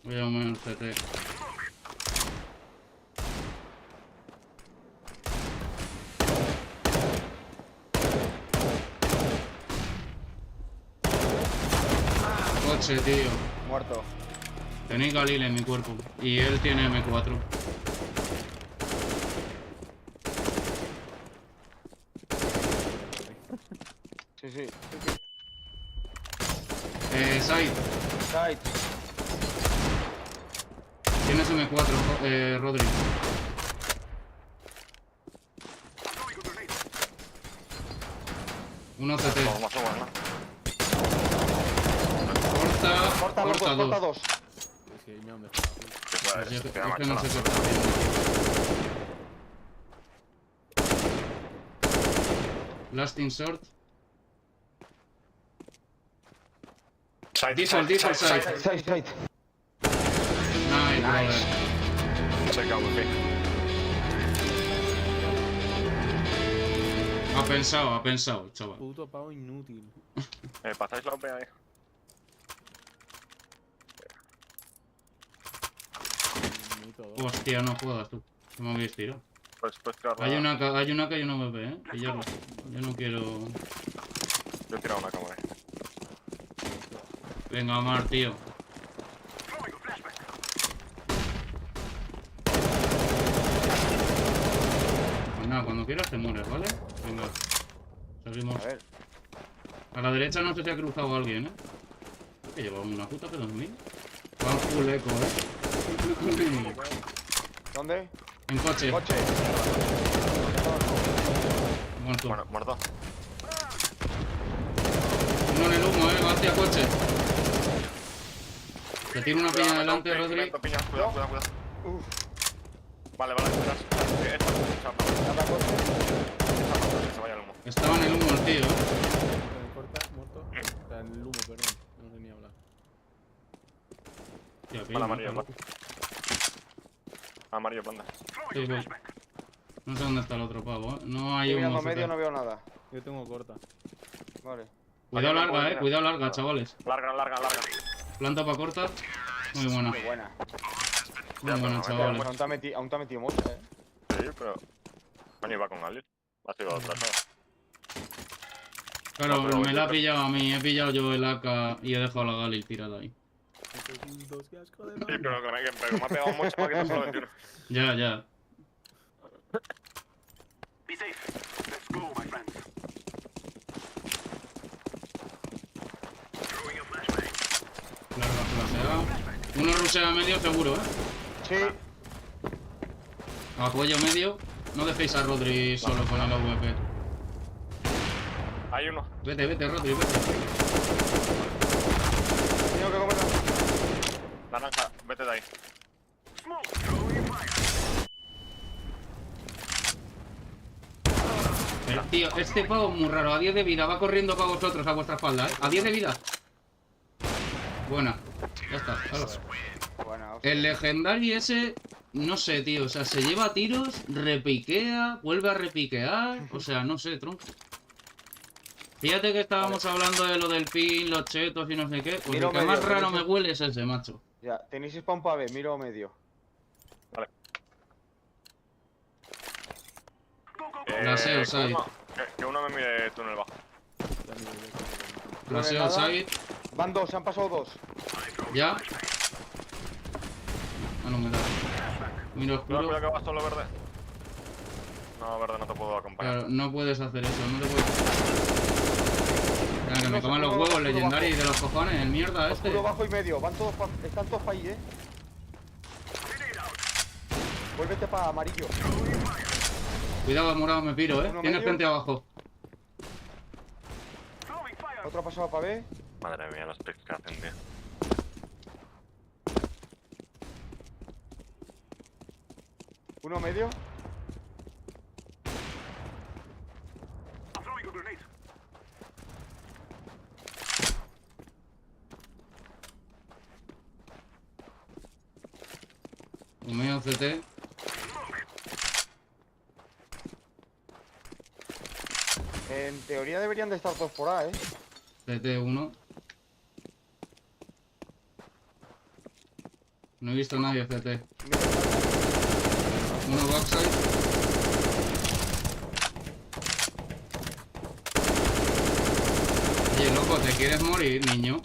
Voy a mover el CT. Coche, tío. Muerto. Tenéis Galil en mi cuerpo. Y él tiene M4. Sí. Side. Tienes M4, Rodri. Uno CT. Corta dos. Es que me han dejado. Es que no sé qué está haciendo. Lasting short. Diesel side. Side. Nice, brother. Check out, Ha pensado, chaval. Puto pavo inútil. ¿Pasáis la OP ahí? Hostia, no jodas tú. ¿Cómo me habéis tirado? Pues tirarla. Hay una que yo no me pillarla. Yo no quiero. Yo he tirado una cámara. Venga, Omar, tío. Pues nada, cuando quieras te mueres, ¿vale? Venga. Seguimos. A la derecha no sé si ha cruzado alguien, ¿eh? Que llevamos una puta P2000. Van full eco, ¿Dónde? En coche. Muerto. Bueno, muerto. Uno en el humo, va hacia coche. Te tiro una piña adelante, Rodri. Cuidado. Vale, se vaya el humo. Estaba en el humo el tío, Corta, muerto. Está en el humo, perdón. No sé ni hablar. Vale, amarillo, planta. Amarillo, planta. Sí, voy. No sé dónde está el otro pavo, ¿eh? No hay Estoy humo. mirando medio, no veo nada. Yo tengo corta. Vale. Cuidado larga, cuidado larga, chavales. Larga. Planta para corta. Muy buena. Muy buena. Muy buena, chavales. Bueno, aún te ha metido mucho, Sí, pero... Bueno, iba con alguien. Ha sido atrasado. Claro, pero me la ha pillado a mí. He pillado yo el AK y he dejado la Galil tirada ahí. Sí, pero me ha pegado mucho para que solo 21. Ya. Be safe. Let's go, my friends. Throwing a flashbang. Larga flasheada. Uno rusea medio seguro, Sí. Apoyo medio. No dejéis a Rodri solo con el AWP. Hay uno. Vete, Rodri, vete. Tengo que comer. Naranja, vete de ahí. Pero, tío, este pavo es muy raro. A 10 de vida. Va corriendo para vosotros, a vuestra espalda, A 10 de vida. Buena. Ya está. El legendario ese... No sé, tío. O sea, se lleva tiros, repiquea, vuelve a repiquear. O sea, no sé, tronco. Fíjate que estábamos hablando de lo del pin, los chetos y no sé qué. Pues lo que más raro me huele es ese, macho. Ya, tenéis spawn para B, miro medio. Vale. Flaseo side. Que uno me mire túnel bajo. Flaseo side. Van dos, se han pasado dos. ¿Ya? Ah, no me da. Miro oscuro. Cuidado que vas solo verde. No, verde, no te puedo acompañar. Claro, no puedes hacer eso, no te puedes... Que me coman los huevos, legendarios de los cojones, el mierda este. Oscuro bajo y medio, están todos para ahí, Vuélvete para amarillo. Cuidado, morado, me piro, Tienes frente abajo. Otro pasado para B. Madre mía, los picks que hacen, tío. Uno medio. Humeo CT. En teoría deberían de estar todos por A, CT1. No he visto a nadie CT. Uno backside. Oye, loco, ¿te quieres morir, niño?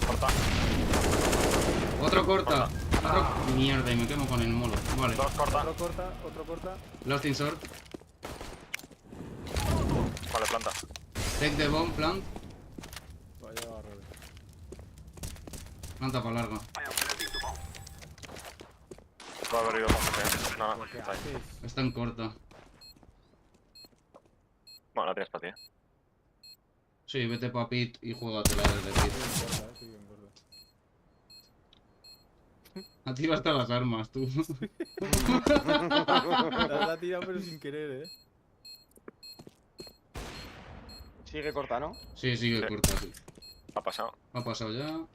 Corta. Otro corta. Mierda, y me quemo con el molo. Vale. Dos corta. Otro corta. Lost in short. Vale, planta. Take the bomb, plant. Vaya revés. Planta para larga. Puedo haber ido con No, está ahí. Está en corta. Bueno, la tienes para ti, Sí, vete pa' pit y juégatela desde pit. Ha tirado hasta las armas, tú. La ha tirado pero sin querer, Sigue corta, ¿no? Sí, sigue corta, sí. Ha pasado. Ha pasado ya. No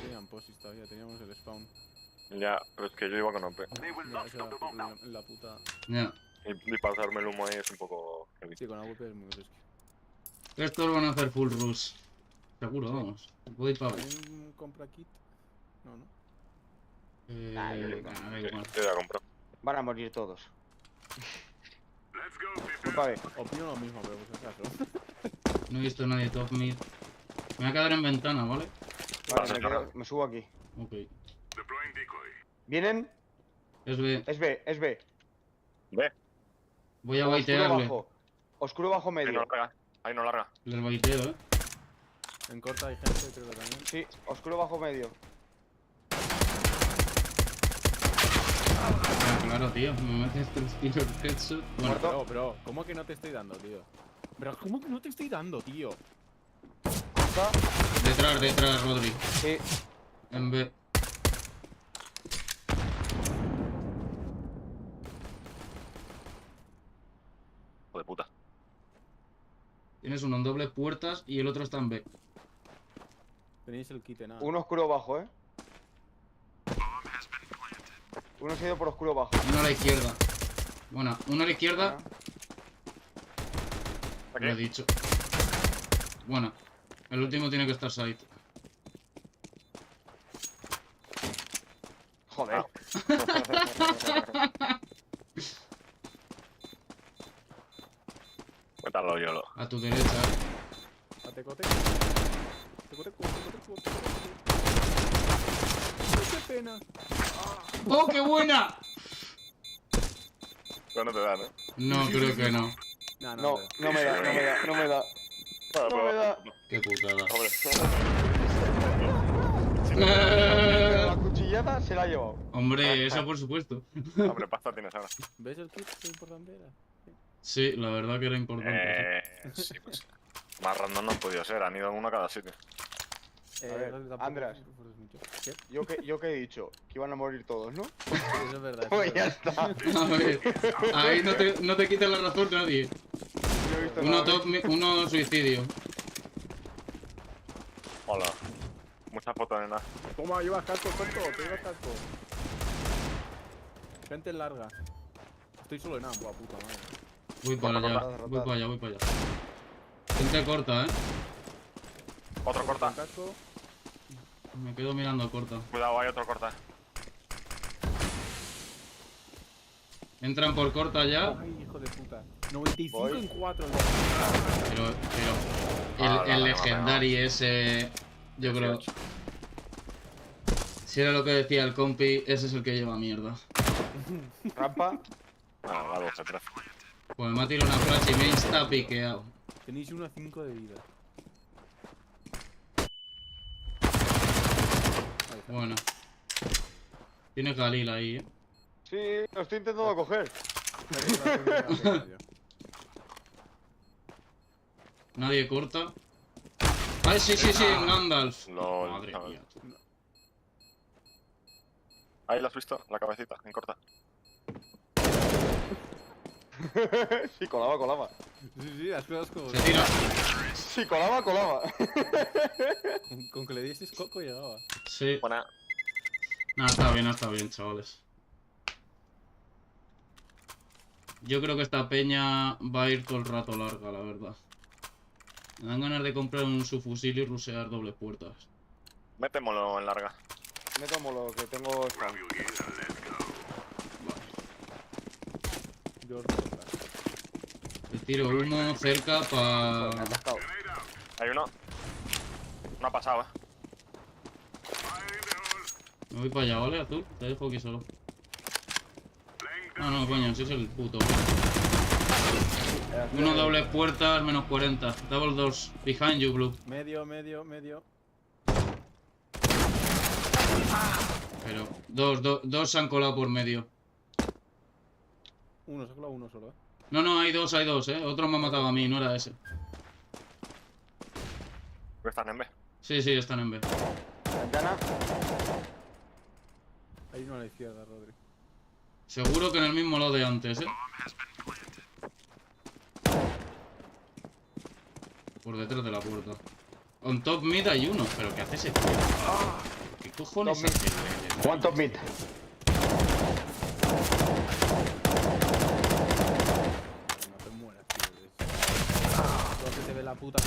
tenían posis todavía, teníamos el spawn. Ya, pero es que yo iba con OP. La puta. Ya. Y pasarme el humo ahí es un poco... Sí, con AWP es muy risky. Estos van a hacer full rush. Seguro, vamos. Voy para ver. ¿Alguien compra kit? No, ¿no? Yo ya compro. Van a morir todos. Opino lo mismo, pero por si acaso. No he visto a nadie top mid. Me voy a quedar en ventana, ¿vale? Vale, me subo aquí. Ok. ¿Vienen? Es B. Es B, es B. B. Voy a baitearle. Oscuro bajo medio. Ahí no larga. Les baiteo, En corta hay gente, creo que también. Sí, oscuro bajo medio. Claro, tío, me metes 3 tiros headshot. Bueno, Bro, ¿cómo que no te estoy dando, tío? Bro, ¿cómo que no te estoy dando, tío? Detrás, Rodri. Sí. En B. Hijo de puta. Tienes uno en doble puertas y el otro está en B. Tenéis el kit, nada. Un oscuro bajo, Uno se ha ido por oscuro bajo. Uno a la izquierda. Bueno, uno a la izquierda. Lo he dicho. Bueno, el último tiene que estar side. Joder. Cuéntalo, YOLO. A tu derecha. ¡Qué pena! ¡Oh, qué buena! Pero no te da, ¿no? No, creo que no. No me da. No me da. Qué putada. La cuchillada se la ha llevado. Hombre, eso por supuesto. Hombre, pasta tienes ahora. ¿Ves el kit? ¿Qué importante era? Sí, la verdad que era importante. Sí, pues. Más random no han podido ser, han ido uno a cada sitio. A ver, András, yo que he dicho, que iban a morir todos, ¿no? Eso es verdad. Pues ya está. A ver, ahí no te quites la razón nadie. Uno suicidio. Hola. Muchas fotos en nada. Toma, llevas casco, tonto, te llevas casco. Gente larga. Estoy solo en A, buah, puta madre. Voy para allá, voy para allá. Gente corta, Otro corta. Me quedo mirando corta. Cuidado, hay otro corta. Entran por corta ya. Ay, hijo de puta. 95 Voy. en 4. Pero el legendary ese, yo creo. Si era lo que decía el compi, ese es el que lleva mierda. Rampa. Va 12, 13. Pues me ha tirado una flash y me insta piqueado. Tenéis 1 a 5 de vida. Bueno. Tiene Galil ahí, Sí, lo estoy intentando coger. Nadie corta. ¡Ay, sí, en Gandalf! LOL. Madre mía. Ahí lo has visto, la cabecita, en corta. Sí, colaba. Sí, las cosas como... Se tira. Sí, colaba. Con que le dieses coco llegaba. Sí. Buena. No, está bien, chavales. Yo creo que esta peña va a ir todo el rato larga, la verdad. Me dan ganas de comprar un subfusil y rusear dobles puertas. Métemoslo en larga. Métamoslo, que tengo esta. Le tiro uno cerca para... Hay uno. No ha pasado, Me voy para allá, ¿vale? Azul, te dejo aquí solo. No, coño, ese es el puto. Uno dobles puertas, menos 40. Double doors. Behind you, blue. Medio. Pero dos se han colado por medio. Uno, se ha colado uno solo, No, hay dos, Otro me ha matado a mí, no era ese. ¿Están en B? Sí, están en B. Ventana. Hay uno a la izquierda, Rodri. Seguro que en el mismo lado de antes, Por detrás de la puerta. On top mid hay uno, pero ¿qué hace ese tío? ¿Qué cojones es ese? One top mid. No te mueras, tío. Todo que te ve la puta.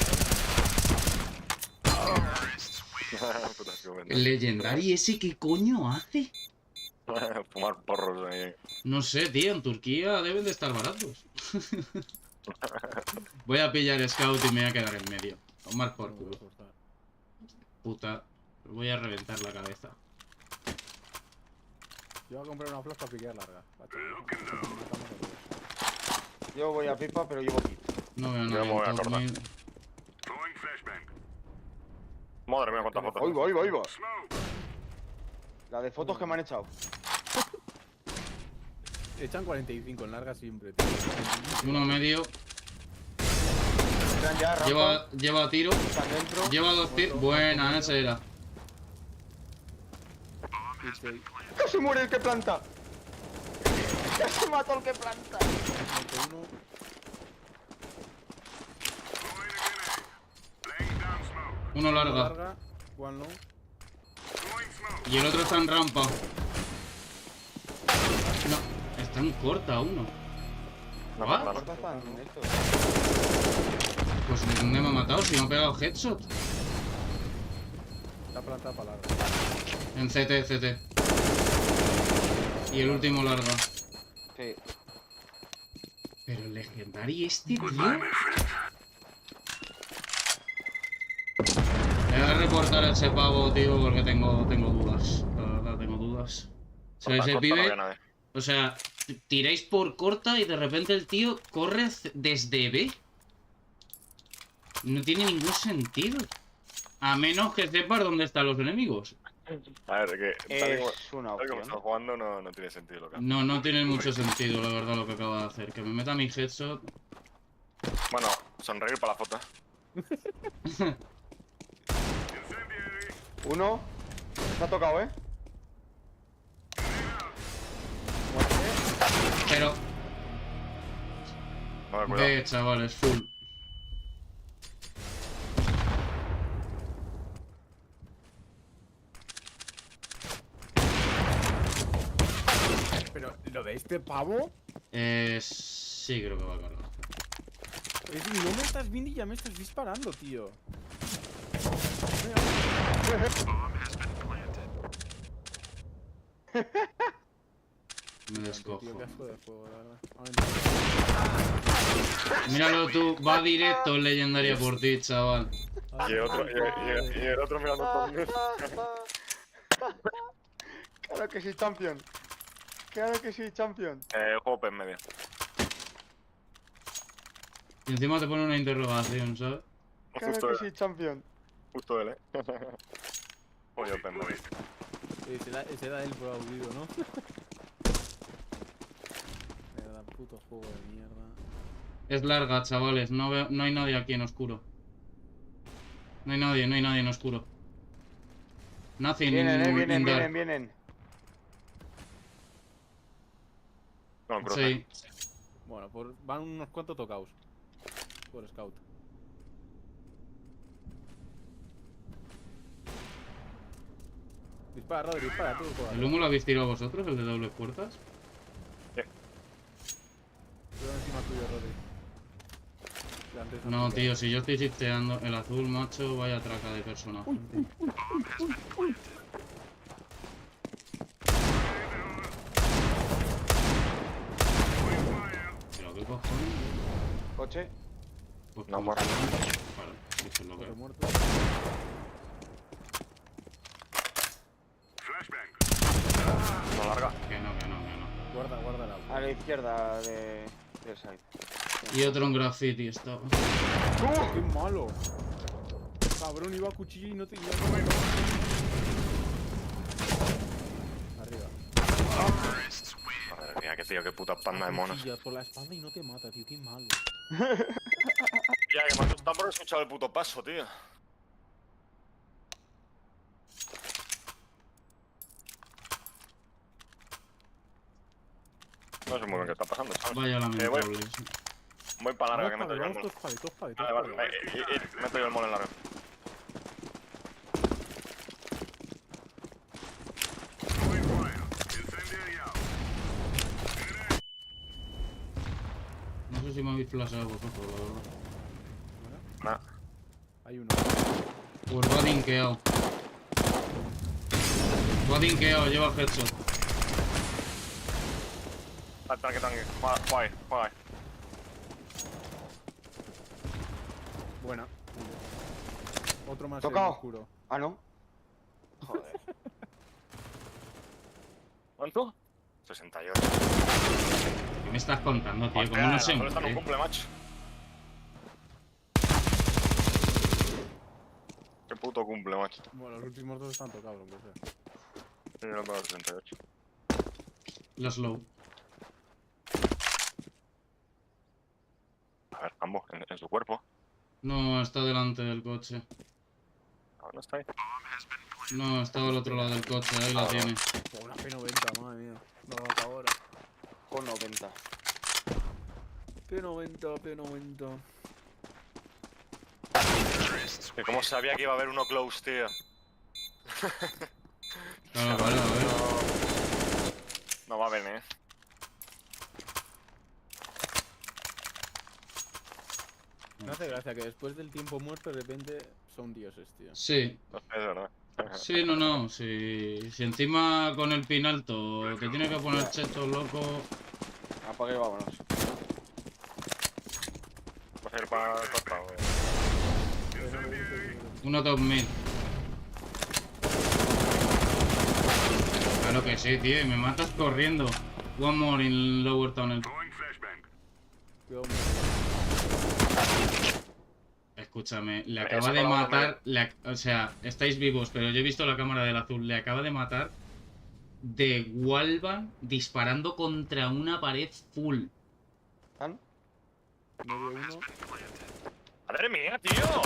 ¿El legendary ese qué coño hace? Fumar porros ahí. No sé, tío, en Turquía deben de estar baratos. Voy a pillar scout y me voy a quedar en medio. Tomar por culo. Puta, voy a reventar la cabeza. Yo voy a comprar una flash para piquear larga. Yo voy a pipa, pero llevo kit. No veo Yo nada. me voy a cortar. Madre mía, cuántas fotos. Oigo. La de fotos que me han echado. Echan 45 en larga siempre, tío. Uno medio. Ya, Lleva tiro. Lleva 2 tiros. Buena, ese era. ¡Casi muere el que planta! ¡Casi mató al que planta! Uno larga. One low. Y el otro está en rampa. Están corta uno. No, ¿What? corta están estos. Pues ¿dónde me ha matado? Si me ha pegado headshot. Está plantada para largo. En CT. Y el último larga. Sí. Pero el legendario este, tío. Voy a reportar a ese pavo, tío, porque tengo dudas. La verdad, tengo dudas. O sea, ese pibe... O sea, tiráis por corta y de repente el tío corre desde B. No tiene ningún sentido. A menos que sepas dónde están los enemigos. A ver, que tal Es una como opción. está jugando no tiene sentido lo que hace. No tiene mucho sentido, la verdad, lo que acaba de hacer. Que me meta mi headshot. Bueno, sonreír para la foto. Uno. Se ha tocado, ¿eh? Pero... Vale, cuidado. Ve, chavales, full. Pero, ¿lo de este pavo? Sí, creo que va a cargar. Es que no me estás viendo y ya me estás disparando, tío. Me descojo. Tío, qué asco de juego, la verdad. Míralo tú, va directo en legendaria por ti, chaval. Y el otro mirando por mí. Claro que sí, champion. Claro que sí, champion. Juego en medio. Y encima te pone una interrogación, ¿sabes? Claro que sí, champion. Justo él, Oye, open medio. Ese era él por aburrido, ¿no? Mierda, puto juego de mierda. Es larga, chavales. No hay nadie aquí en oscuro. No hay nadie en oscuro. Nothing Vienen. No, sí. Bueno, van unos cuantos tocaos. Por scout. Dispara, Rodri, dispara tú. ¿El humo lo habéis tirado vosotros, el de dobles puertas? Sí. Cuidado encima tuyo, Rodri. No, tío, si yo estoy shifteando el azul, macho, vaya traca de personaje. ¿Pero qué cojones? Coche. Pues no, muerto. Vale, esto es lo que es. No larga. Que no. Guarda la. A la izquierda del side. Y otro en graffiti estaba. ¡Qué malo! Cabrón, iba a cuchillo y no te iba a Arriba. Madre mía, qué puta panda de monos. Por la espalda y no te mata, tío, qué malo. Ya, que me asusta por escuchar el puto paso, tío. No sé muy bien qué está pasando, ¿sabes? Vaya lamentable. Voy para larga, que meto yo el Vamos mono. todos para Vale, meto yo el mono en larga. No sé si me habéis flasheado vosotros, la verdad. Nah. Hay uno. Pues va dinkeado. Lleva el headshot. Tanque. Juega ahí. Buena. Otro más Tocado. oscuro. Ah, no. Joder. ¿Cuánto? 68. ¿Qué me estás contando, tío? Hostia, ¿Cómo no se la pelota no muere? cumple, macho. Qué puto cumple, macho. Bueno, los últimos dos están tocados, aunque sea. Sí, yo no tengo 68. La slow. A ver, ambos, en su cuerpo. No, está delante del coche. No está ahí. No, está al otro lado del coche, ahí la tiene. Una P90, madre mía. No va ahora. Con 90. P90. Que como sabía que iba a haber uno close, tío. Claro, vale, a ver. No va a venir, Me hace gracia que después del tiempo muerto de repente son dioses, tío. Sí. Es verdad. Sí, no. Si encima con el pin alto te tiene que poner cheto, loco. Apague y vámonos. Pues ir para el costado. Uno top mid. Claro que sí, tío. Y me matas corriendo. One more in lower tunnel. Escúchame, le acaba de matar. O sea, estáis vivos, pero yo he visto la cámara del azul. Le acaba de matar de wallbang disparando contra una pared full. ¡Madre mía, tío!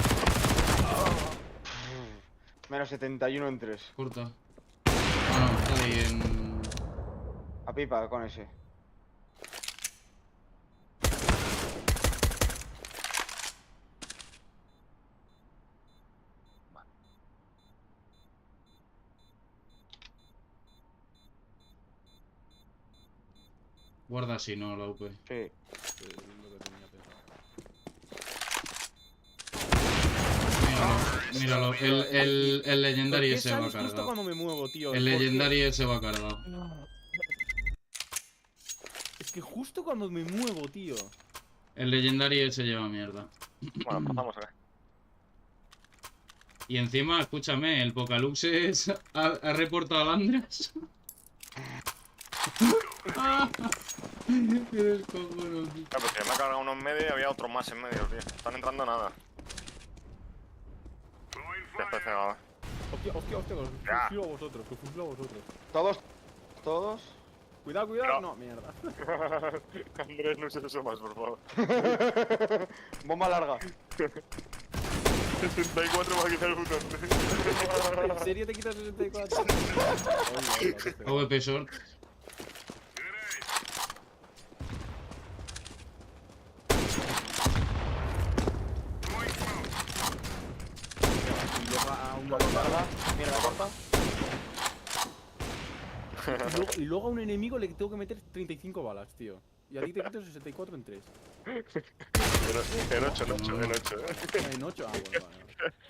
Menos 71 en 3. Corta. No, está ahí en... A pipa con ese. Guarda si no, la UP. Sí. Míralo. El Legendary se va cargado. Justo cuando me muevo, tío. El Legendary se va cargado. Es que justo cuando me muevo, tío. El Legendary se lleva mierda. Bueno, pasamos acá. Y encima, escúchame, el Pocaluxes ha reportado a Landras. Eres cojonudo, tío. Claro, pues que me ha cargado uno en medio y había otro más en medio, tío. Están entrando nada. Ya estoy cegado. Hostia, que os fusil a vosotros, Todos. Cuidado. No. No, mierda. Andrés, no uses eso más, por favor. Bomba larga. 64 va a quitar el botón. ¿En serio te quitas 64? AWP short. Mira la corta. Y luego a un enemigo le tengo que meter 35 balas, tío. Y a ti te quito 64 en 3. En 8. En 8, bueno.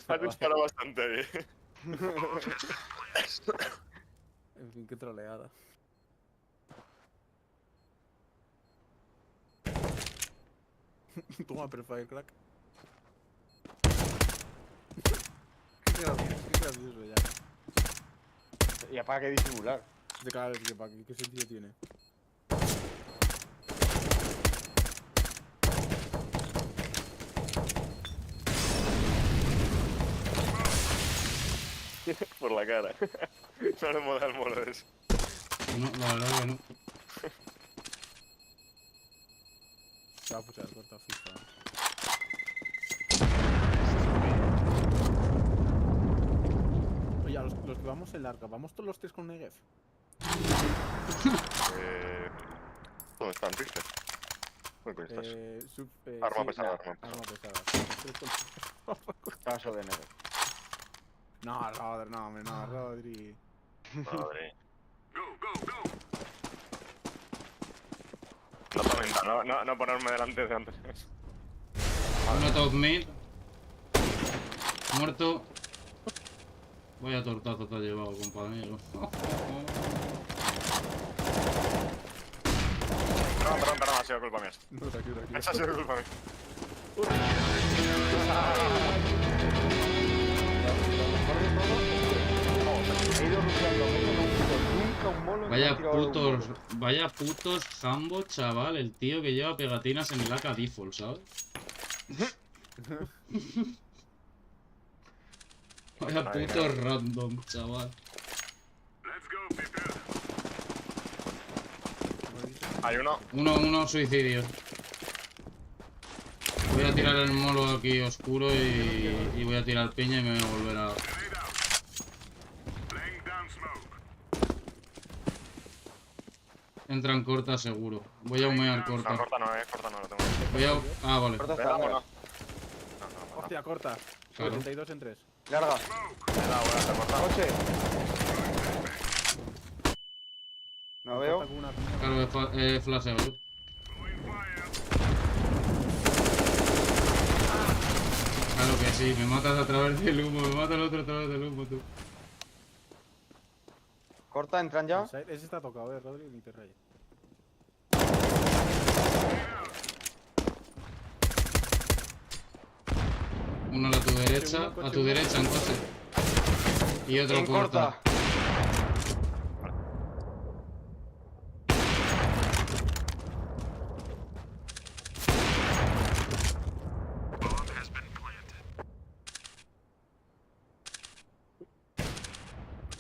Has disparado bastante bien. En fin, qué troleada. Toma, perfect, crack. Qué gracioso ya. ¿Y para qué disimular? Claro, tío, ¿para qué sentido tiene? Por la cara. No le mola el mono eso. No, la verdad que no. Se va a puchar, corta, fija. Oye, a los que vamos en larga, ¿vamos todos los tres con Negev? ¿Dónde están, viste? ¿Dónde estás? Arma pesada. Paso de Negev. No, Rodri. No ponerme delante de antes. Uno top mid. Muerto. Vaya tortazo te ha llevado, compañero. Perdón, ha sido culpa mía. No, tranquilo. Esa ha sido culpa mía. Vaya putos jambo, chaval. El tío que lleva pegatinas en el AK default, ¿sabes? Vaya putos random, chaval. Hay uno. Uno suicidio. Voy a tirar el molo aquí oscuro y voy a tirar piña y me voy a volver a... Entran corta seguro. Voy a humear corta. No, corta no lo tengo. Voy a... Ah, vale. Hostia, corta. Claro. 72 en 3. Larga. Coche. No veo. Claro, flasheo. Claro que sí, me matas a través del humo, me mata el otro a través del humo, tú. Corta, entran ya. Ese está tocado, Rodri, ni te rayes. Uno a tu derecha en coche. Y otro En corta.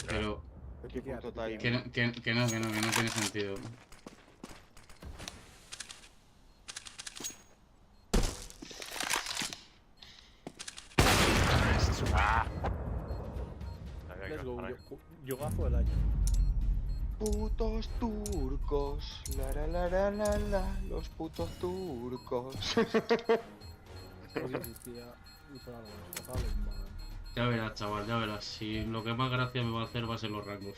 Pero... ¿Qué puto timing? Que no tiene sentido. Let's go, yo gafo el año. Putos turcos, la, los putos turcos. Ya verás, chaval, ya verás. Si lo que más gracia me va a hacer va a ser los rangos.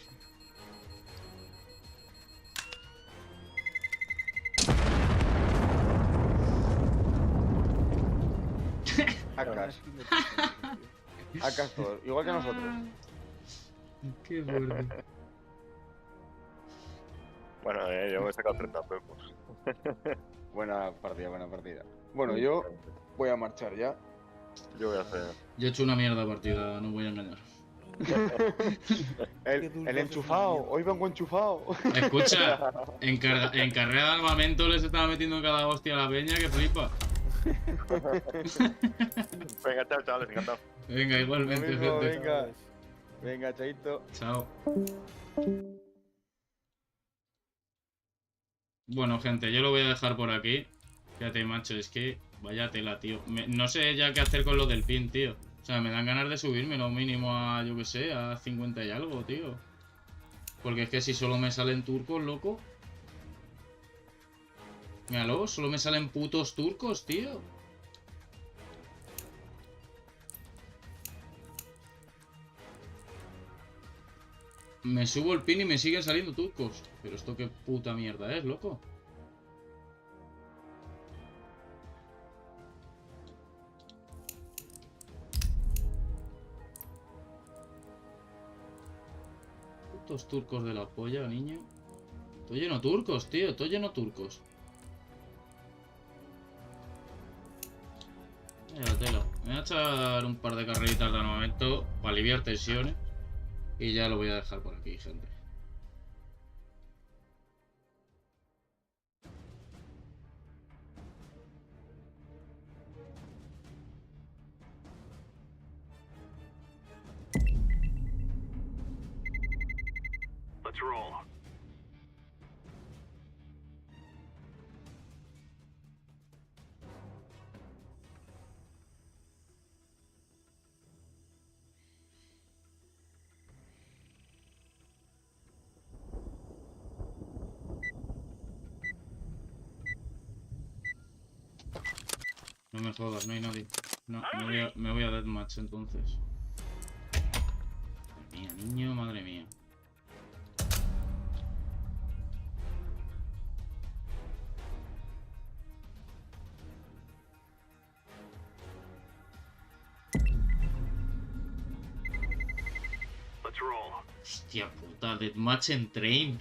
Acá todos, igual que nosotros. Qué fuerte. Bueno, yo me he sacado 30 pepos. Buena partida, buena partida. Bueno, yo voy a marchar ya. Yo voy a hacer... Yo he hecho una mierda partida, no voy a engañar. el enchufado, hoy vengo enchufado. Escucha, en carrera de armamento les estaba metiendo cada hostia a la peña que flipa. Venga, chao, chavales, encantado. Venga, igualmente, gente. Venga, chaito. Chao. Bueno, gente, yo lo voy a dejar por aquí. Fíjate, macho, es que vaya tela, tío. No sé ya qué hacer con lo del pin, tío. O sea, me dan ganas de subirme lo mínimo a, yo que sé, a 50 y algo, tío. Porque es que si solo me salen turcos, loco. Míralo, solo me salen putos turcos, tío. Me subo el pin y me siguen saliendo turcos. Pero esto qué puta mierda es, loco. Putos turcos de la polla, niño. Estoy lleno de turcos, tío. Estoy lleno de turcos. Mira, tela. Me voy a echar un par de carreritas de armamento para aliviar tensiones. Y ya lo voy a dejar por aquí, gente. Let's roll. No me jodas, no hay nadie. No, me voy a deathmatch entonces. Madre mía, niño, madre mía. Let's roll. Hostia puta, deathmatch en train.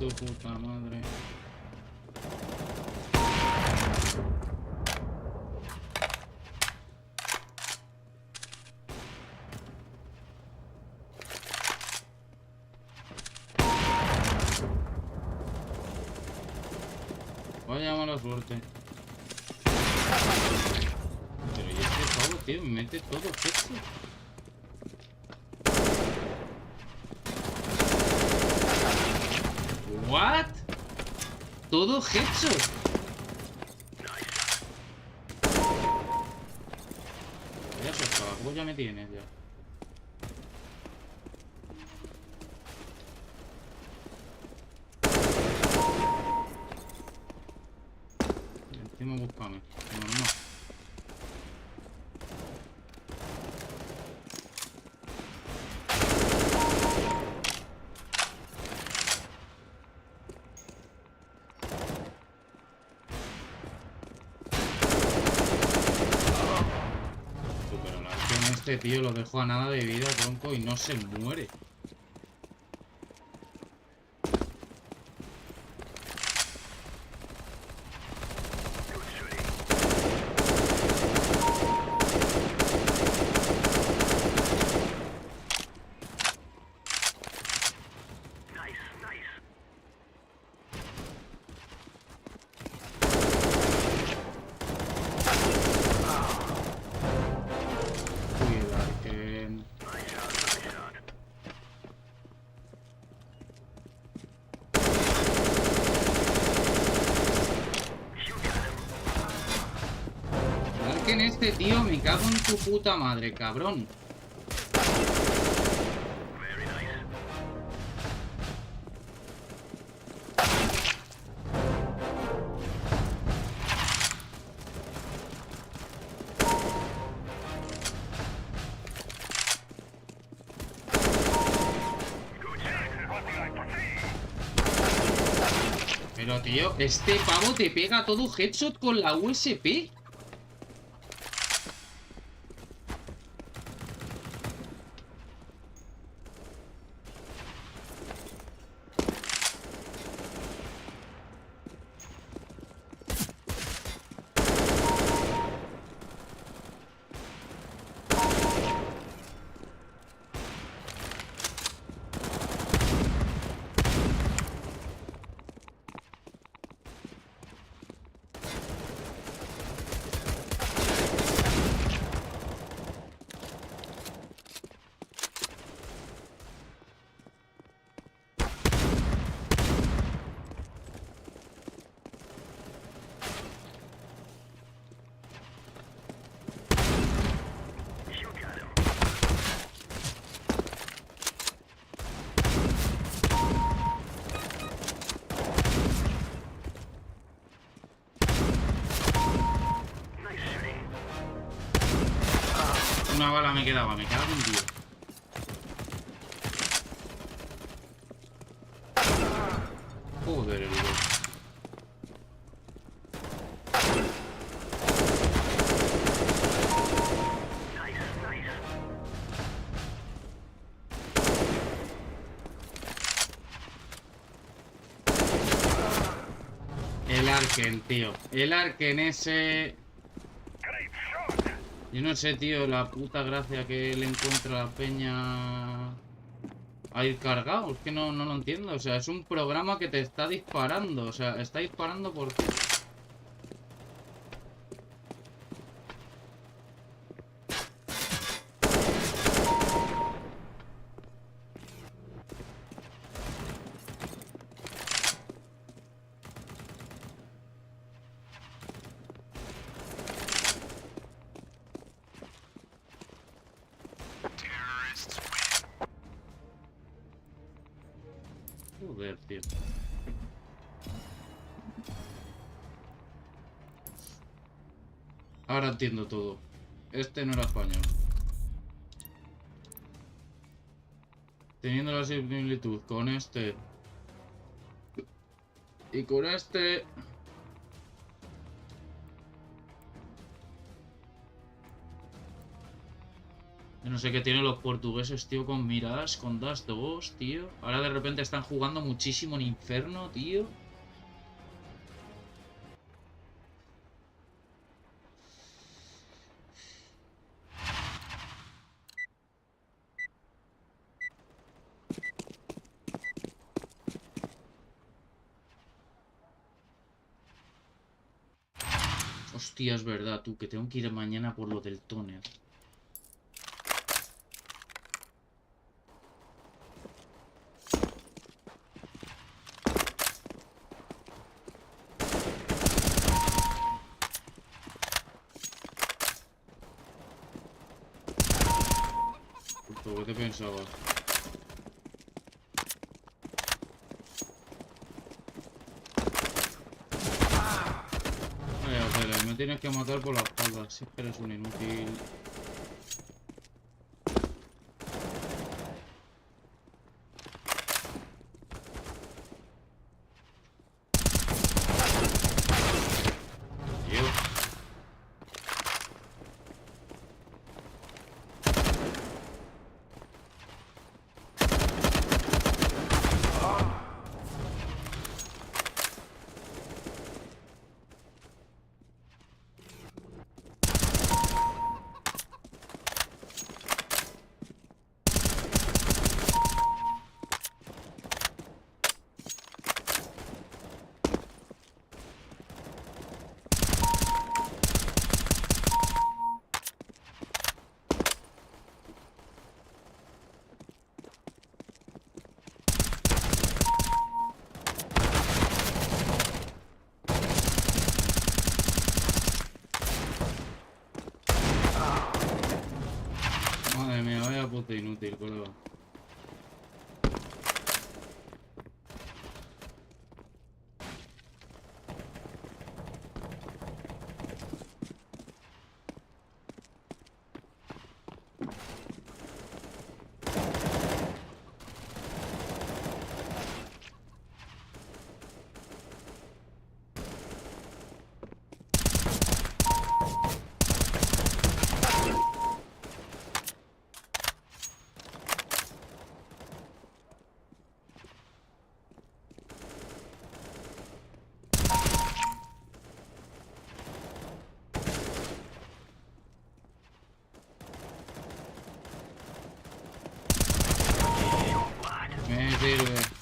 tu puta madre. Vaya mala suerte. Pero ¿y este pavo, tío? Me mete todo headshot. ¿What? Todo headshot. Ya se acabó, ya me tienes ya. Encima búscame. No. Pero la acción este tío lo dejó a nada de vida, tronco, y no se muere. En este tío, me cago en tu puta madre, cabrón. Pero tío, este pavo te pega todo headshot con la USP. Una bala me quedaba, me cago en tío. Joder, el gol. El Arken, tío. El Arken ese... Yo no sé, tío, la puta gracia que le encuentra a la peña a ir cargado. Es que no lo entiendo. O sea, es un programa que te está disparando. O sea, está disparando por ti. Joder, tío. Ahora entiendo todo. Este no era español. Teniendo la similitud con este y con este... Yo no sé qué tienen los portugueses, tío, con Mirage, con Dash 2, tío. Ahora de repente están jugando muchísimo en Inferno, tío. Hostia, es verdad, tú, que tengo que ir mañana por lo del tóner. ¿Qué te pensabas? Vaya, me tienes que matar por la espalda, si es que eres un inútil. Madre mía, vaya puta inútil, colega. Me sirve.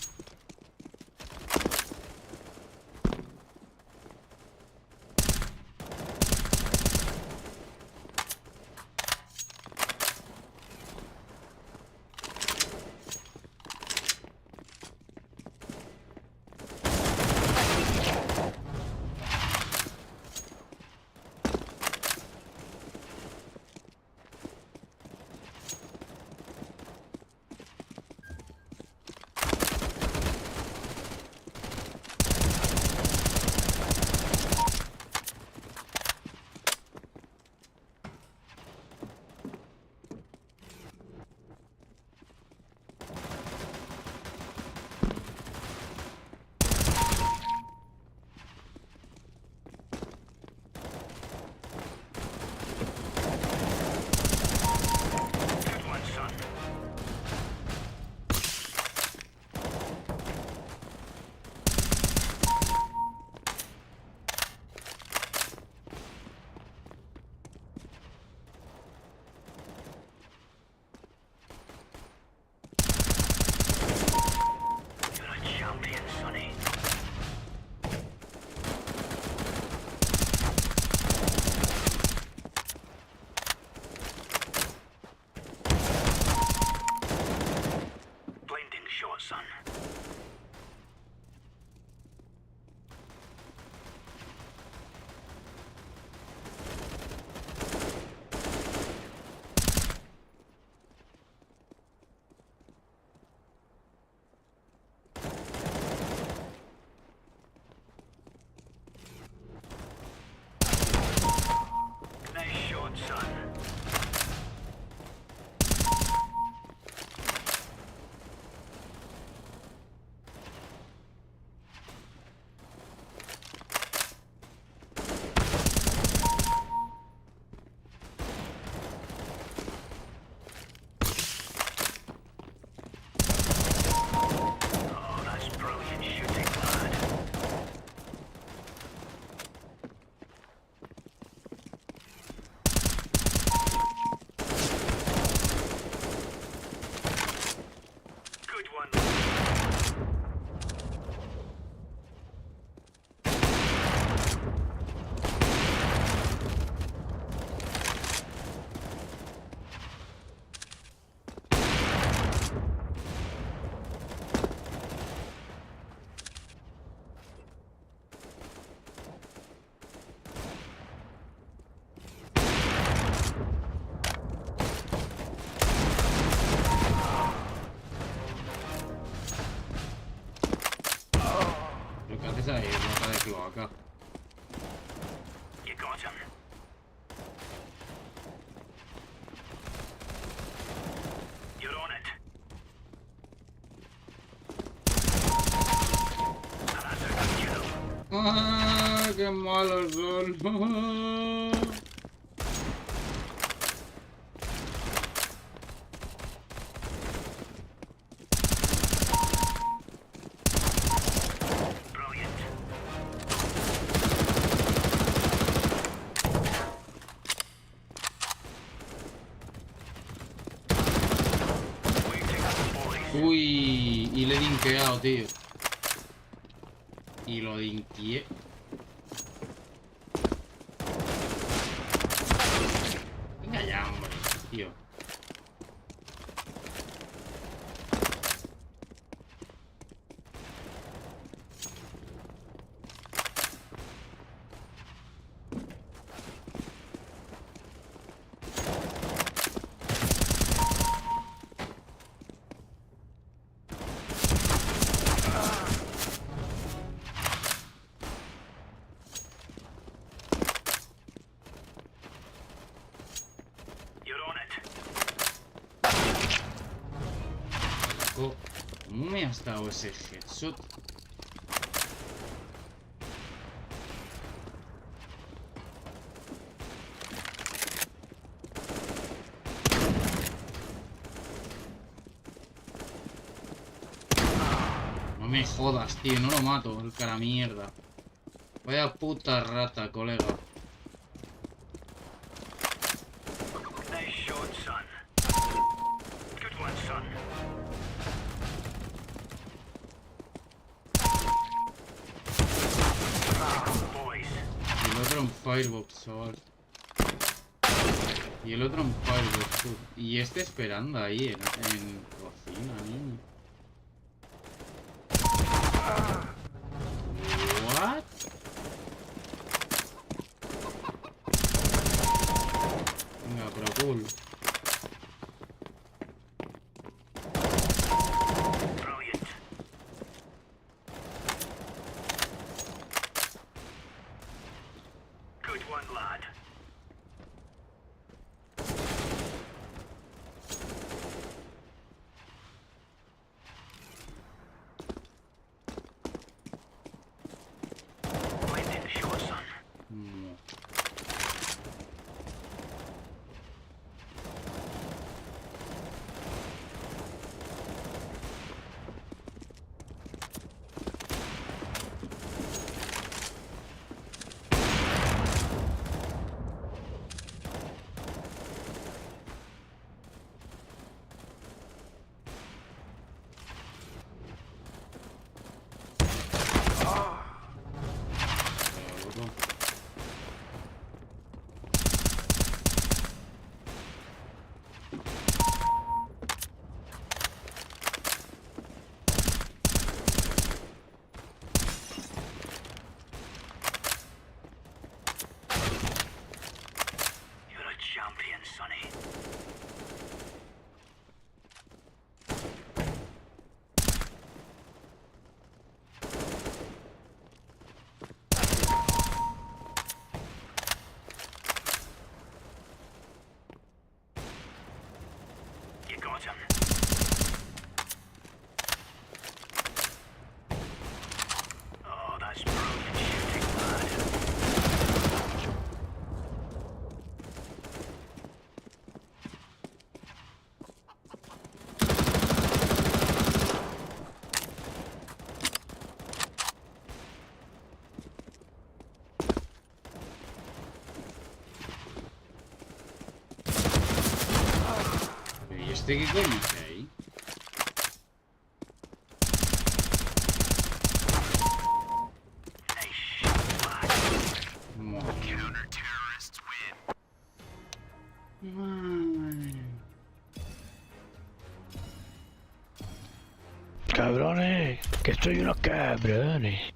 ¡Ah, qué malos son! Uy, y le he dinkeado, tío. Y lo dinqueé. Venga ya, hombre, tío. ¿Cómo me has dado ese headshot? No me jodas, tío, no lo mato, el cara mierda. Vaya puta rata, colega. Y el otro en Firebox, chaval. Y el otro en Firebox, tú. Y este esperando ahí en cocina, niño. What? Venga, pero cool. ¿Este qué coño hace ahí? Cabrones, que soy unos cabrones.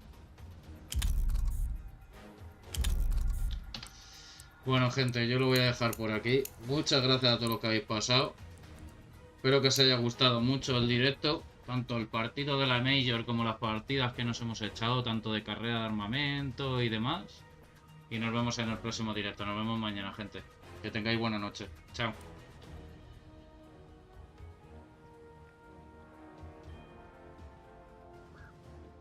Bueno, gente, yo lo voy a dejar por aquí. Muchas gracias a todos los que habéis pasado. Espero que os haya gustado mucho el directo, tanto el partido de la Major como las partidas que nos hemos echado, tanto de carrera de armamento y demás. Y nos vemos en el próximo directo. Nos vemos mañana, gente. Que tengáis buena noche. Chao.